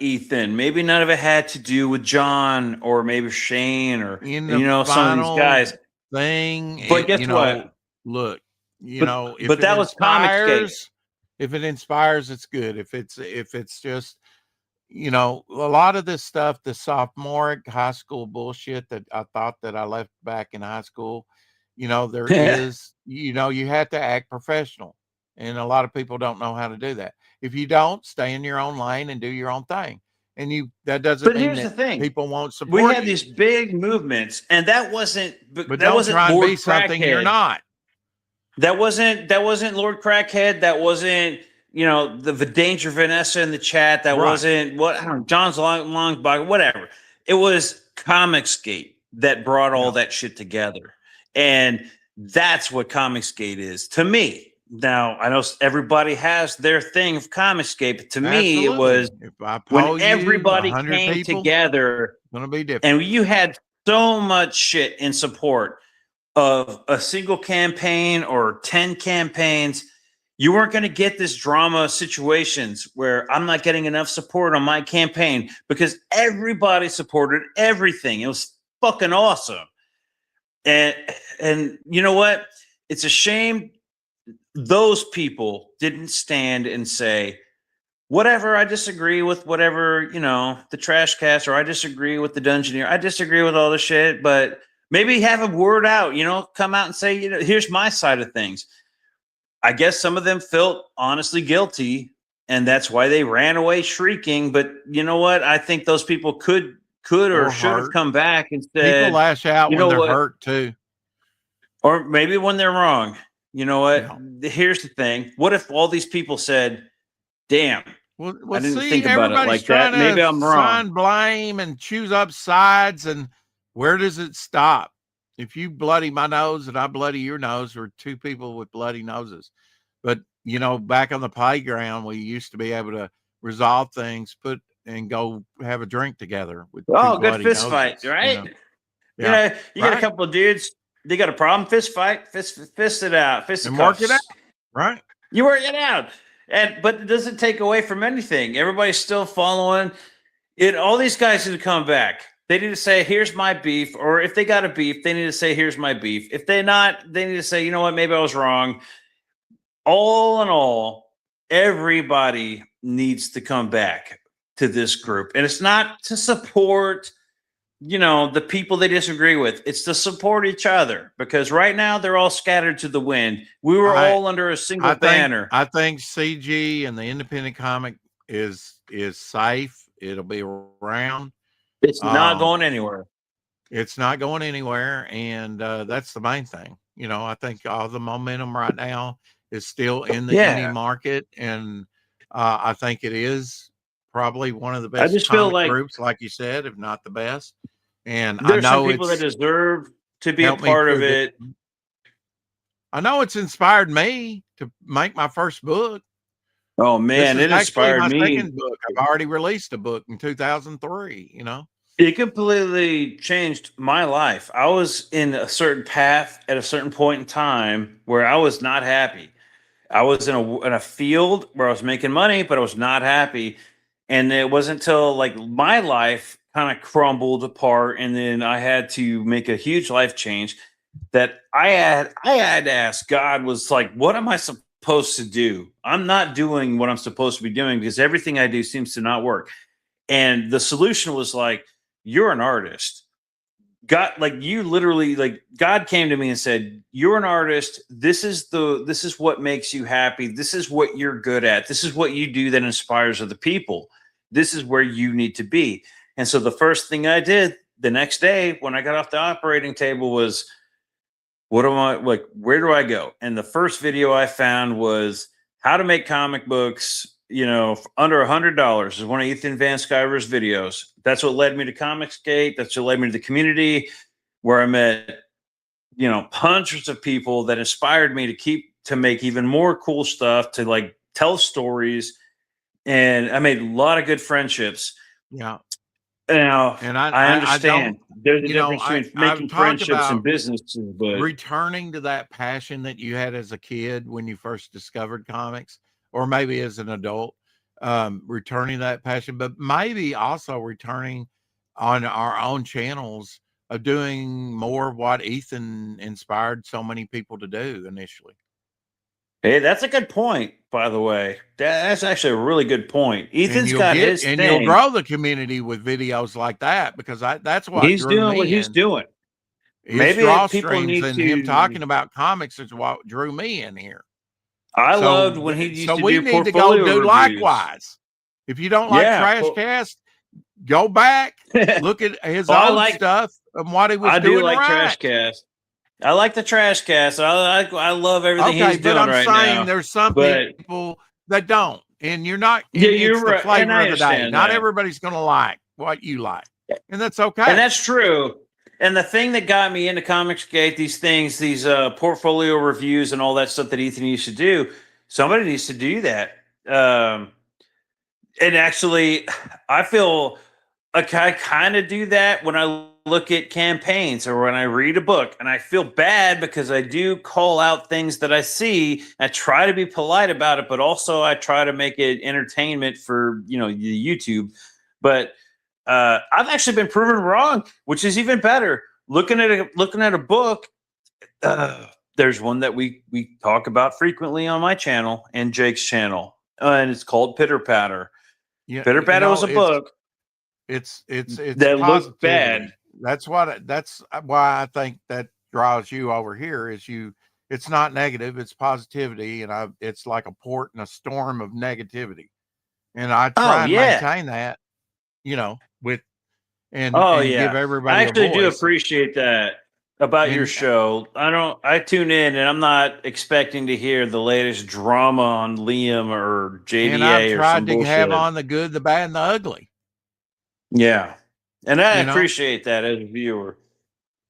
Ethan. Maybe none of it had to do with John or maybe Shane or In the some of final these guys. thing, But guess what? Look, But- if but it that was Comicsgate. inspires, if it inspires, it's good. If it's just, a lot of this stuff, the sophomoric high school bullshit that I thought that I left back in high school, there is, you have to act professional. And a lot of people don't know how to do that. If you don't, stay in your own lane and do your own thing. And that doesn't But mean here's that the thing. people won't support We had you. these big movements, and that wasn't. But that don't wasn't try and Lord be something you're Crackhead. not. That wasn't Lord Crackhead. That wasn't the Danger Vanessa in the chat. That Right. wasn't John's long whatever. It was Comicsgate that brought all that shit together. And that's what Comicsgate is to me. Now, I know everybody has their thing of Comicsgate, but to me, it Absolutely. was If I when poll you, everybody 100 came people, together it's gonna be different. and you had so much shit in support of a single campaign or 10 campaigns. You weren't going to get this drama situations where I'm not getting enough support on my campaign because everybody supported everything. It was fucking awesome. And you know what? It's a shame those people didn't stand and say, whatever, I disagree with whatever, the trash cast, or I disagree with the Dungeoneer. I disagree with all the shit, but maybe have a word out, come out and say, here's my side of things. I guess some of them felt honestly guilty, and that's why they ran away shrieking. But you know what? I think those people could or should have come back and said, people lash out you when know they're what? hurt too. Or maybe when they're wrong. You know what? Yeah. Here's the thing. What if all these people said, damn, Well, I didn't see, think about it everybody's like that. trying Maybe to I'm wrong. find blame and choose up sides, and where does it stop? If you bloody my nose and I bloody your nose, we're two people with bloody noses. But back on the playground, we used to be able to resolve things, and go have a drink together with two Oh, good bloody fist noses, fight, right? Yeah, You got a right. couple of dudes, they got a problem, fist fight, fist it out, fist And work it out, right? You work it out. But it doesn't take away from anything. Everybody's still following it. All these guys need to come back. They need to say, here's my beef. Or if they got a beef, they need to say, here's my beef. If they're not, they need to say, you know what, maybe I was wrong. All in all, everybody needs to come back to this group. And it's not to support, the people they disagree with. It's to support each other, because right now they're all scattered to the wind. We were all under a single banner. I think CG and the independent comic is safe. It'll be around. It's not going anywhere. It's not going anywhere, and that's the main thing. I think all the momentum right now is still in the indie market, and I think it is probably one of the best. I just feel like groups, like you said, if not the best. And there's I know some people that deserve to be a helped me part of through it. I know it's inspired me to make my first book. Oh man, This it is actually inspired my me. second book. I've already released a book in 2003. It completely changed my life. I was in a certain path at a certain point in time where I was not happy. I was in a field where I was making money, but I was not happy. And it wasn't until like my life kind of crumbled apart, and then I had to make a huge life change that I had to ask God, was like, what am I supposed to do? I'm not doing what I'm supposed to be doing, because everything I do seems to not work. And the solution was like, you're an artist. God, like you literally, like God came to me and said, you're an artist. This is what makes you happy. This is what you're good at. This is what you do that inspires other people. This is where you need to be. And so the first thing I did the next day when I got off the operating table was, where do I go? And the first video I found was how to make comic books, for under $100. Is one of Ethan Van Sciver's videos. That's what led me to Comicsgate. That's what led me to the community, where I met, hundreds of people that inspired me to make even more cool stuff, to like tell stories. And I made a lot of good friendships. Yeah. Now, And I understand there's a difference between I've making talked friendships about and businesses, but returning to that passion that you had as a kid when you first discovered comics, or maybe as an adult, returning that passion, but maybe also returning on our own channels of doing more of what Ethan inspired so many people to do initially. hey, that's a good point, by the way. That's actually a really good point. Ethan's got his thing. You'll grow the community with videos like that, because that's what he's doing. What he's doing. His Maybe draw people streams need and to him talking about comics is what drew me in here. I loved when he used to we do need to go portfolio do reviews. Likewise. If you don't like Trashcast, go back, look at his old stuff and what he was doing. I do like right. Trashcast. I like the Trashcast. I love everything he's doing right now. I'm saying there's some people that don't, and you're not. You're right. The flavor of the day. Not everybody's going to like what you like, and that's okay. And that's true. And the thing that got me into Comicsgate, these things, these portfolio reviews and all that stuff that Ethan used to do, somebody needs to do that. And actually, I feel like I kind of do that when I look at campaigns or when I read a book, and I feel bad because I do call out things that I see. I try to be polite about it, but also I try to make it entertainment for, you know, the YouTube. But I've actually been proven wrong, which is even better. Looking at a book, there's one that we talk about frequently on my channel and Jake's channel, and it's called Pitter Patter. Yeah, Pitter Patter was a book. It's that looked bad. That's why I think that draws you over here is it's not negative, it's positivity, and it's like a port in a storm of negativity. And I try and maintain that, you know, and give everybody I actually a do voice. Appreciate that about your show. I tune in and I'm not expecting to hear the latest drama on Liam or JDA. And I've tried to bullshit. have on the good, the bad, and the ugly. Yeah. And I appreciate that as a viewer.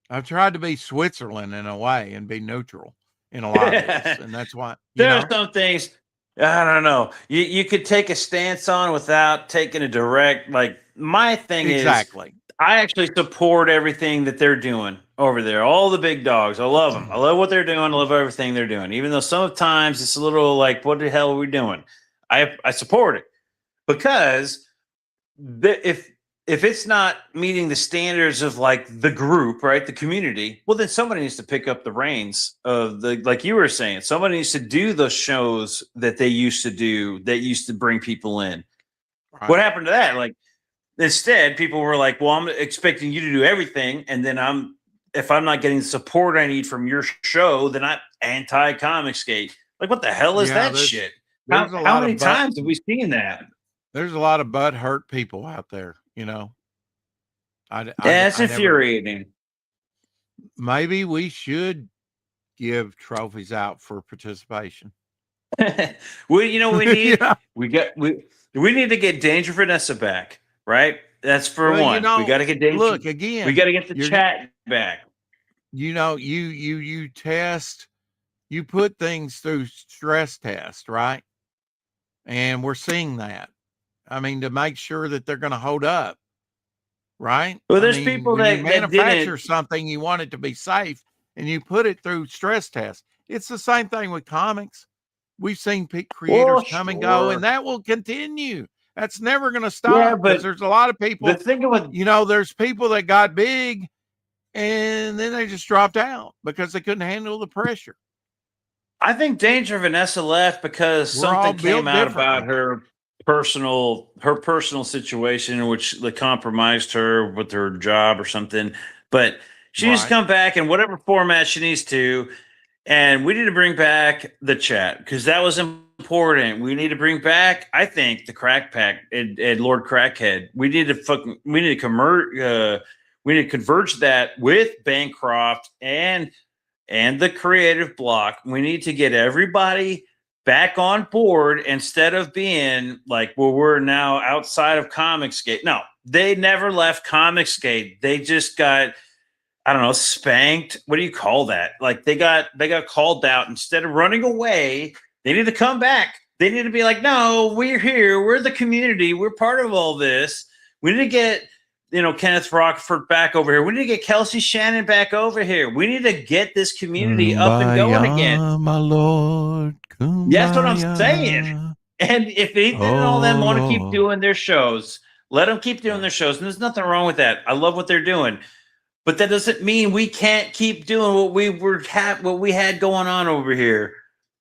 I've tried to be Switzerland in a way and be neutral in a lot of this. And that's why there are some things I don't know. You could take a stance on without taking a direct, like my thing is exactly. I actually support everything that they're doing over there. All the big dogs. I love them. I love what they're doing. I love everything they're doing. Even though sometimes it's a little like, what the hell are we doing? I support it because if it's not meeting the standards of like the group, right, the community, well, then somebody needs to pick up the reins of the, like you were saying, somebody needs to do those shows that they used to do that used to bring people in. Right. What happened to that? Like instead, people were like, well, I'm expecting you to do everything. And then if I'm not getting the support I need from your show, then I'm anti-Comicsgate. Like, what the hell is that shit? How many times have we seen that? There's a lot of butt hurt people out there, you know. It's infuriating. Maybe we should give trophies out for participation. Well, you know, we need we need to get Danger Vanessa back, right? That's for one. You know, we got to get Danger. Look again. We got to get the chat back. You know, you test, you put things through stress test, right? And we're seeing that. I mean, to make sure that they're going to hold up, right? Well, there's people that manufacture something, you want it to be safe, and you put it through stress tests. It's the same thing with comics. We've seen creators come and go, and that will continue. That's never going to stop because there's a lot of people. The thing with, you know, there's people that got big, and then they just dropped out because they couldn't handle the pressure. I think Danger Vanessa left because something came out about her personal situation, which compromised her with her job or something. But she needs to come back in whatever format she needs to. And we need to bring back the chat because that was important. We need to bring back, I think, the Crack Pack and Lord Crackhead. We need to converge that with Bancroft and the creative block. We need to get everybody back on board instead of being like, well, we're now outside of Comicsgate. No, they never left Comicsgate. They just got, I don't know, spanked. What do you call that? Like they got called out. Instead of running away, they need to come back. They need to be like, no, we're here. We're the community. We're part of all this. We need to get, Kenneth Rockford back over here. We need to get Kelsey Shannon back over here. We need to get this community up and going again. My Lord. That's what I'm saying. And if Ethan and all them want to keep doing their shows, let them keep doing their shows. And there's nothing wrong with that. I love what they're doing. But that doesn't mean we can't keep doing what we had going on over here.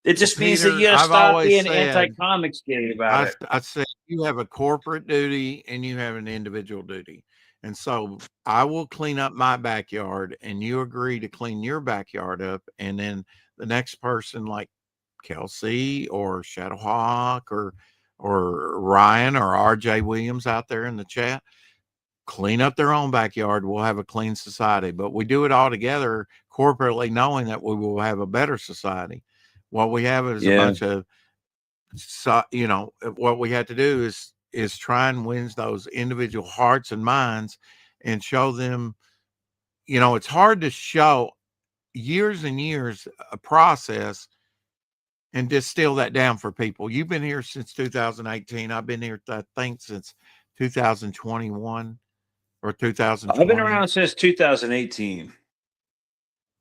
It just means that you got to stop being anti-Comicsgate about it. I said you have a corporate duty and you have an individual duty. And so I will clean up my backyard and you agree to clean your backyard up. And then the next person like Kelsey or Shadowhawk or Ryan or RJ Williams out there in the chat, clean up their own backyard. We'll have a clean society, but we do it all together corporately, knowing that we will have a better society. What we have is a bunch of, what we have to do is try and win those individual hearts and minds and show them you know, it's hard to show years and years a process and distill that down for people. You've been here since 2018. I've been here, I think, since 2021 or 2020. I've been around since 2018.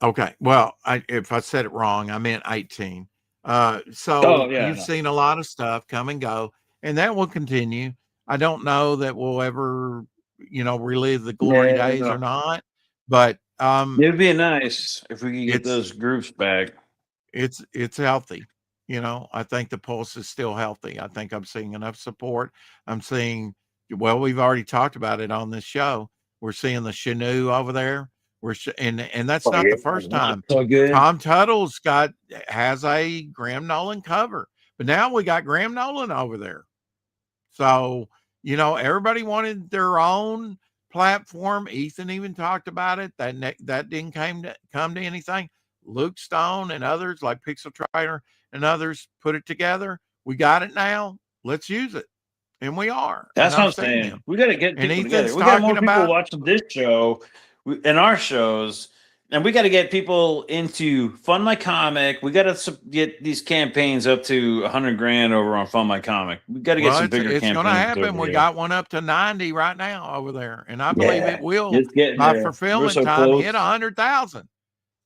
Okay. Well, if I said it wrong, I meant 18. So Oh, yeah, you've no. seen a lot of stuff come and go, and that will continue. I don't know that we'll ever, you know, relive the glory Yeah, days no. or not, but It'd be nice if we could get It's- those groups back. it's healthy. You know, I think the pulse is still healthy. I think I'm seeing enough support. I'm seeing, well, we've already talked about it on this show. We're seeing the Chinook over there. And that's not the first time. So good. Tom Tuttle's has a Graham Nolan cover, but now we got Graham Nolan over there. So, you know, everybody wanted their own platform. Ethan even talked about it. That didn't come to anything. Luke Stone and others like Pixel Trader and others put it together. We got it now. Let's use it. And we are. That's And what I'm I've seen saying. them. We got to get And people Ethan's together. We got more talking people about- watching this show and our shows, and we got to get people into Fund My Comic. We got to get these campaigns up to 100 grand over on Fund My Comic. We got to get some bigger it's campaigns. going to happen. over We here. got one up to 90 right now over there, and I believe Yeah, it will it's getting by there. fulfillment We're so time close. hit 100,000.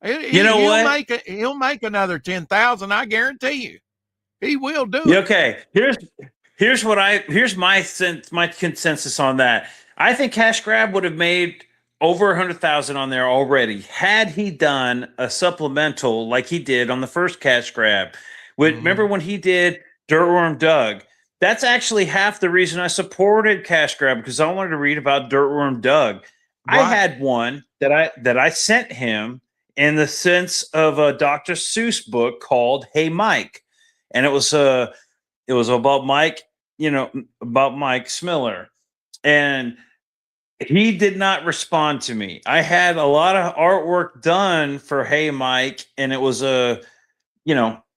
You know what? He'll make another 10,000. I guarantee you, he will do Yeah, it. okay. Here's my consensus on that. I think Cash Grab would have made over 100,000 on there already had he done a supplemental like he did on the first Cash Grab. Remember when he did Dirtworm Doug? That's actually half the reason I supported Cash Grab, because I wanted to read about Dirtworm Doug. I Right. had one that I sent him in the sense of a Dr. Seuss book called Hey Mike, and it was about Mike, about Mike Smiller, and he did not respond to me. I had a lot of artwork done for Hey Mike, and it was the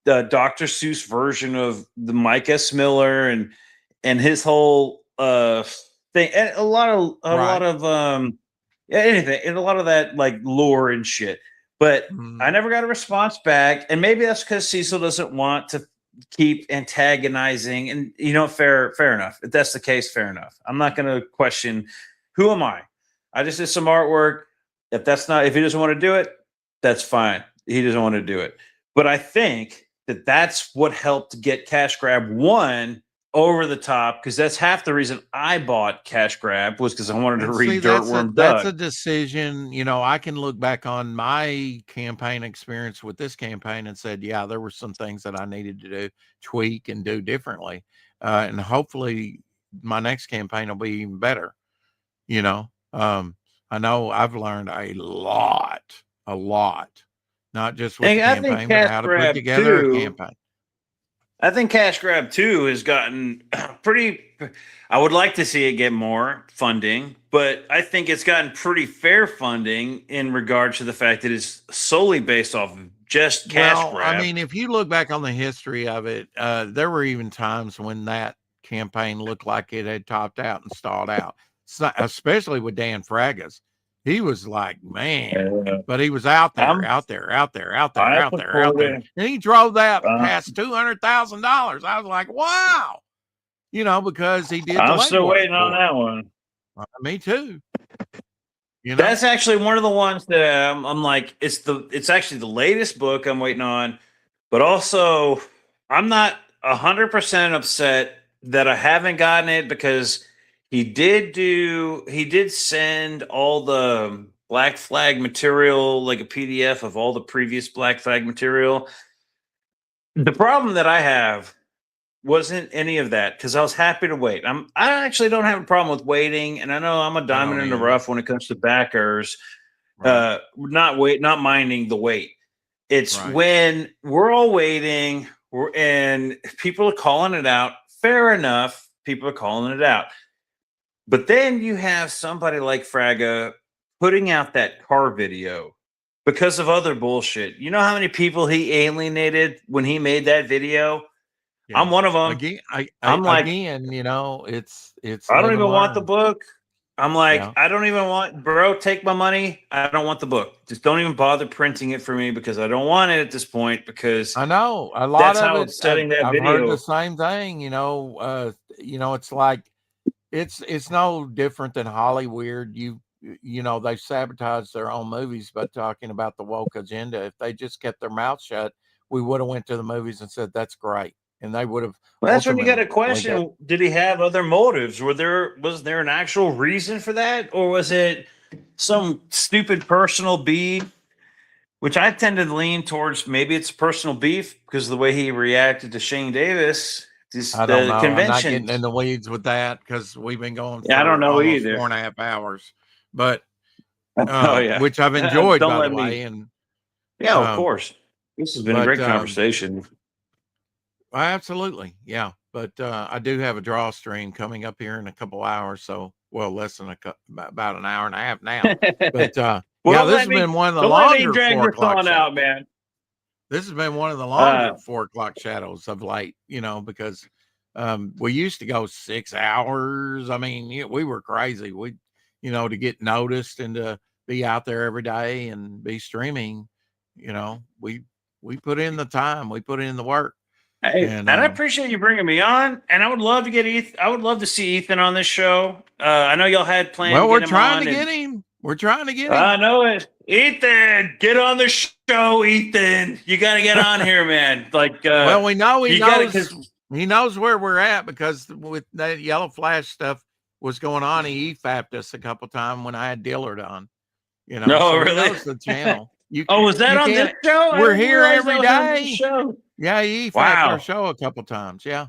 Dr. Seuss version of the Mike S. Miller and his whole thing, and a lot of anything, and a lot of that like lore and shit. But I never got a response back, and maybe that's because Cecil doesn't want to keep antagonizing. And fair enough. If that's the case, fair enough. I'm not going to question. Who am I? I just did some artwork. If he doesn't want to do it, that's fine. He doesn't want to do it. But I think that's what helped get Cash Grab 1 over the top, because that's half the reason I bought Cash Grab was because I wanted to read Dirtworm Doug. That's a decision. I can look back on my campaign experience with this campaign and said, yeah, there were some things that I needed to tweak and do differently. And hopefully my next campaign will be even better. I know I've learned a lot, not just with the campaign, but how to put together a campaign. I think Cash Grab 2 has gotten pretty. I would like to see it get more funding, but I think it's gotten pretty fair funding in regards to the fact that it's solely based off of just Cash Grab. I mean, if you look back on the history of it, there were even times when that campaign looked like it had topped out and stalled out, especially with Dan Fragas. He was like, man, but he was out there. And he drove that past $200,000. I was like, wow, because he did. I'm still waiting on that one. Me too. That's actually one of the ones that I'm like, it's actually the latest book I'm waiting on, but also I'm not 100% upset that I haven't gotten it, because he did send all the Black Flag material, like a PDF of all the previous Black Flag material. The problem that I have wasn't any of that, because I was happy to wait. I actually don't have a problem with waiting, and I know I'm a diamond in the rough when it comes to backers. Right. Not minding the wait. It's right. When we're all waiting, and people are calling it out. Fair enough, people are calling it out. But then you have somebody like Fraga putting out that car video because of other bullshit. You know how many people he alienated when he made that video? Yeah. I'm one of them. Again, I'm like, it's. I don't even want the book. I'm like, Yeah. I don't even want, bro, take my money. I don't want the book. Just don't even bother printing it for me because I don't want it at this point because I know a lot that's of how it. it's setting that I've heard video. the same thing. It's like it's no different than Hollywood. They've sabotaged their own movies by talking about the woke agenda. If they just kept their mouth shut, we would have went to the movies and said that's great, and they would have. Well, that's when you got to ultimately question: did he have other motives? Was there an actual reason for that, or was it some stupid personal beef? Which I tend to lean towards. Maybe it's personal beef because of the way he reacted to Shane Davis. I don't know. I'm not Convention. getting in the weeds with that because we've been going for Yeah, I don't know almost either. 4.5 hours, but Yeah, which I've enjoyed, Don't by let the me- way. And yeah, of um, course. This has been a but, great um, conversation. absolutely, yeah. But I do have a draw stream coming up here in a couple hours, so less than about an hour and a half now. But Well, this has been one of the don't let me longer drag 4 this o'clock on shadows. out, man. This has been one of the longer 4 o'clock shadows of late, because we used to go 6 hours. I mean, we were crazy. We, to get noticed and to be out there every day and be streaming, we put in the time, we put in the work. Hey, And I appreciate you bringing me on, and I would love to get I would love to see Ethan on this show. I know y'all had planned. well, to we're get him trying on to and- get him. We're trying to get him. I know it, Ethan. Get on the show, Ethan. You got to get on here, man. Like, well, we know he you gotta- knows. He knows where we're at because with that Yellow Flash stuff was going on, he EFAP'd us a couple times when I had Dillard on. No, so really? he knows the channel. Oh, was that on this show? I We're didn't here realize every that was on this day. show. Yeah, he EFAP'd Wow. our show a couple times. Yeah.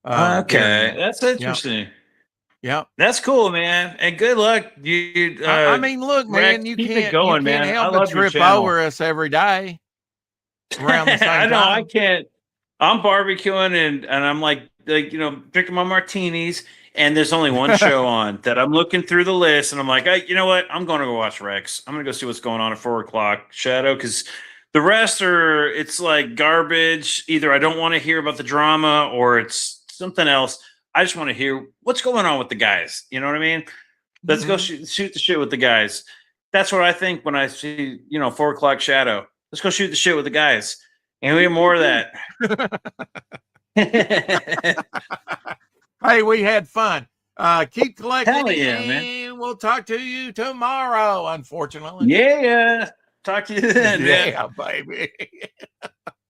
Okay, that's interesting. Yeah, that's cool, man. And good luck. You. I mean, look, man, Rex, you keep can't it going, you can't man. help I but love your trip channel. over us every day around the same I know. time. I can't. I'm barbecuing and I'm like drinking my martinis, and there's only one show on that I'm looking through the list, and I'm like, hey, you know what? I'm going to go watch Rex. I'm going to go see what's going on at 4 o'clock Shadow because the rest it's like garbage. Either I don't want to hear about the drama or it's something else. I just want to hear what's going on with the guys. You know what I mean? Let's go shoot the shit with the guys. That's what I think when I see 4 o'clock Shadow. Let's go shoot the shit with the guys. And we have more of that. Hey, we had fun. Keep collecting. Hell yeah, and man. We'll talk to you tomorrow, unfortunately. Yeah. Talk to you then, man. Yeah, baby.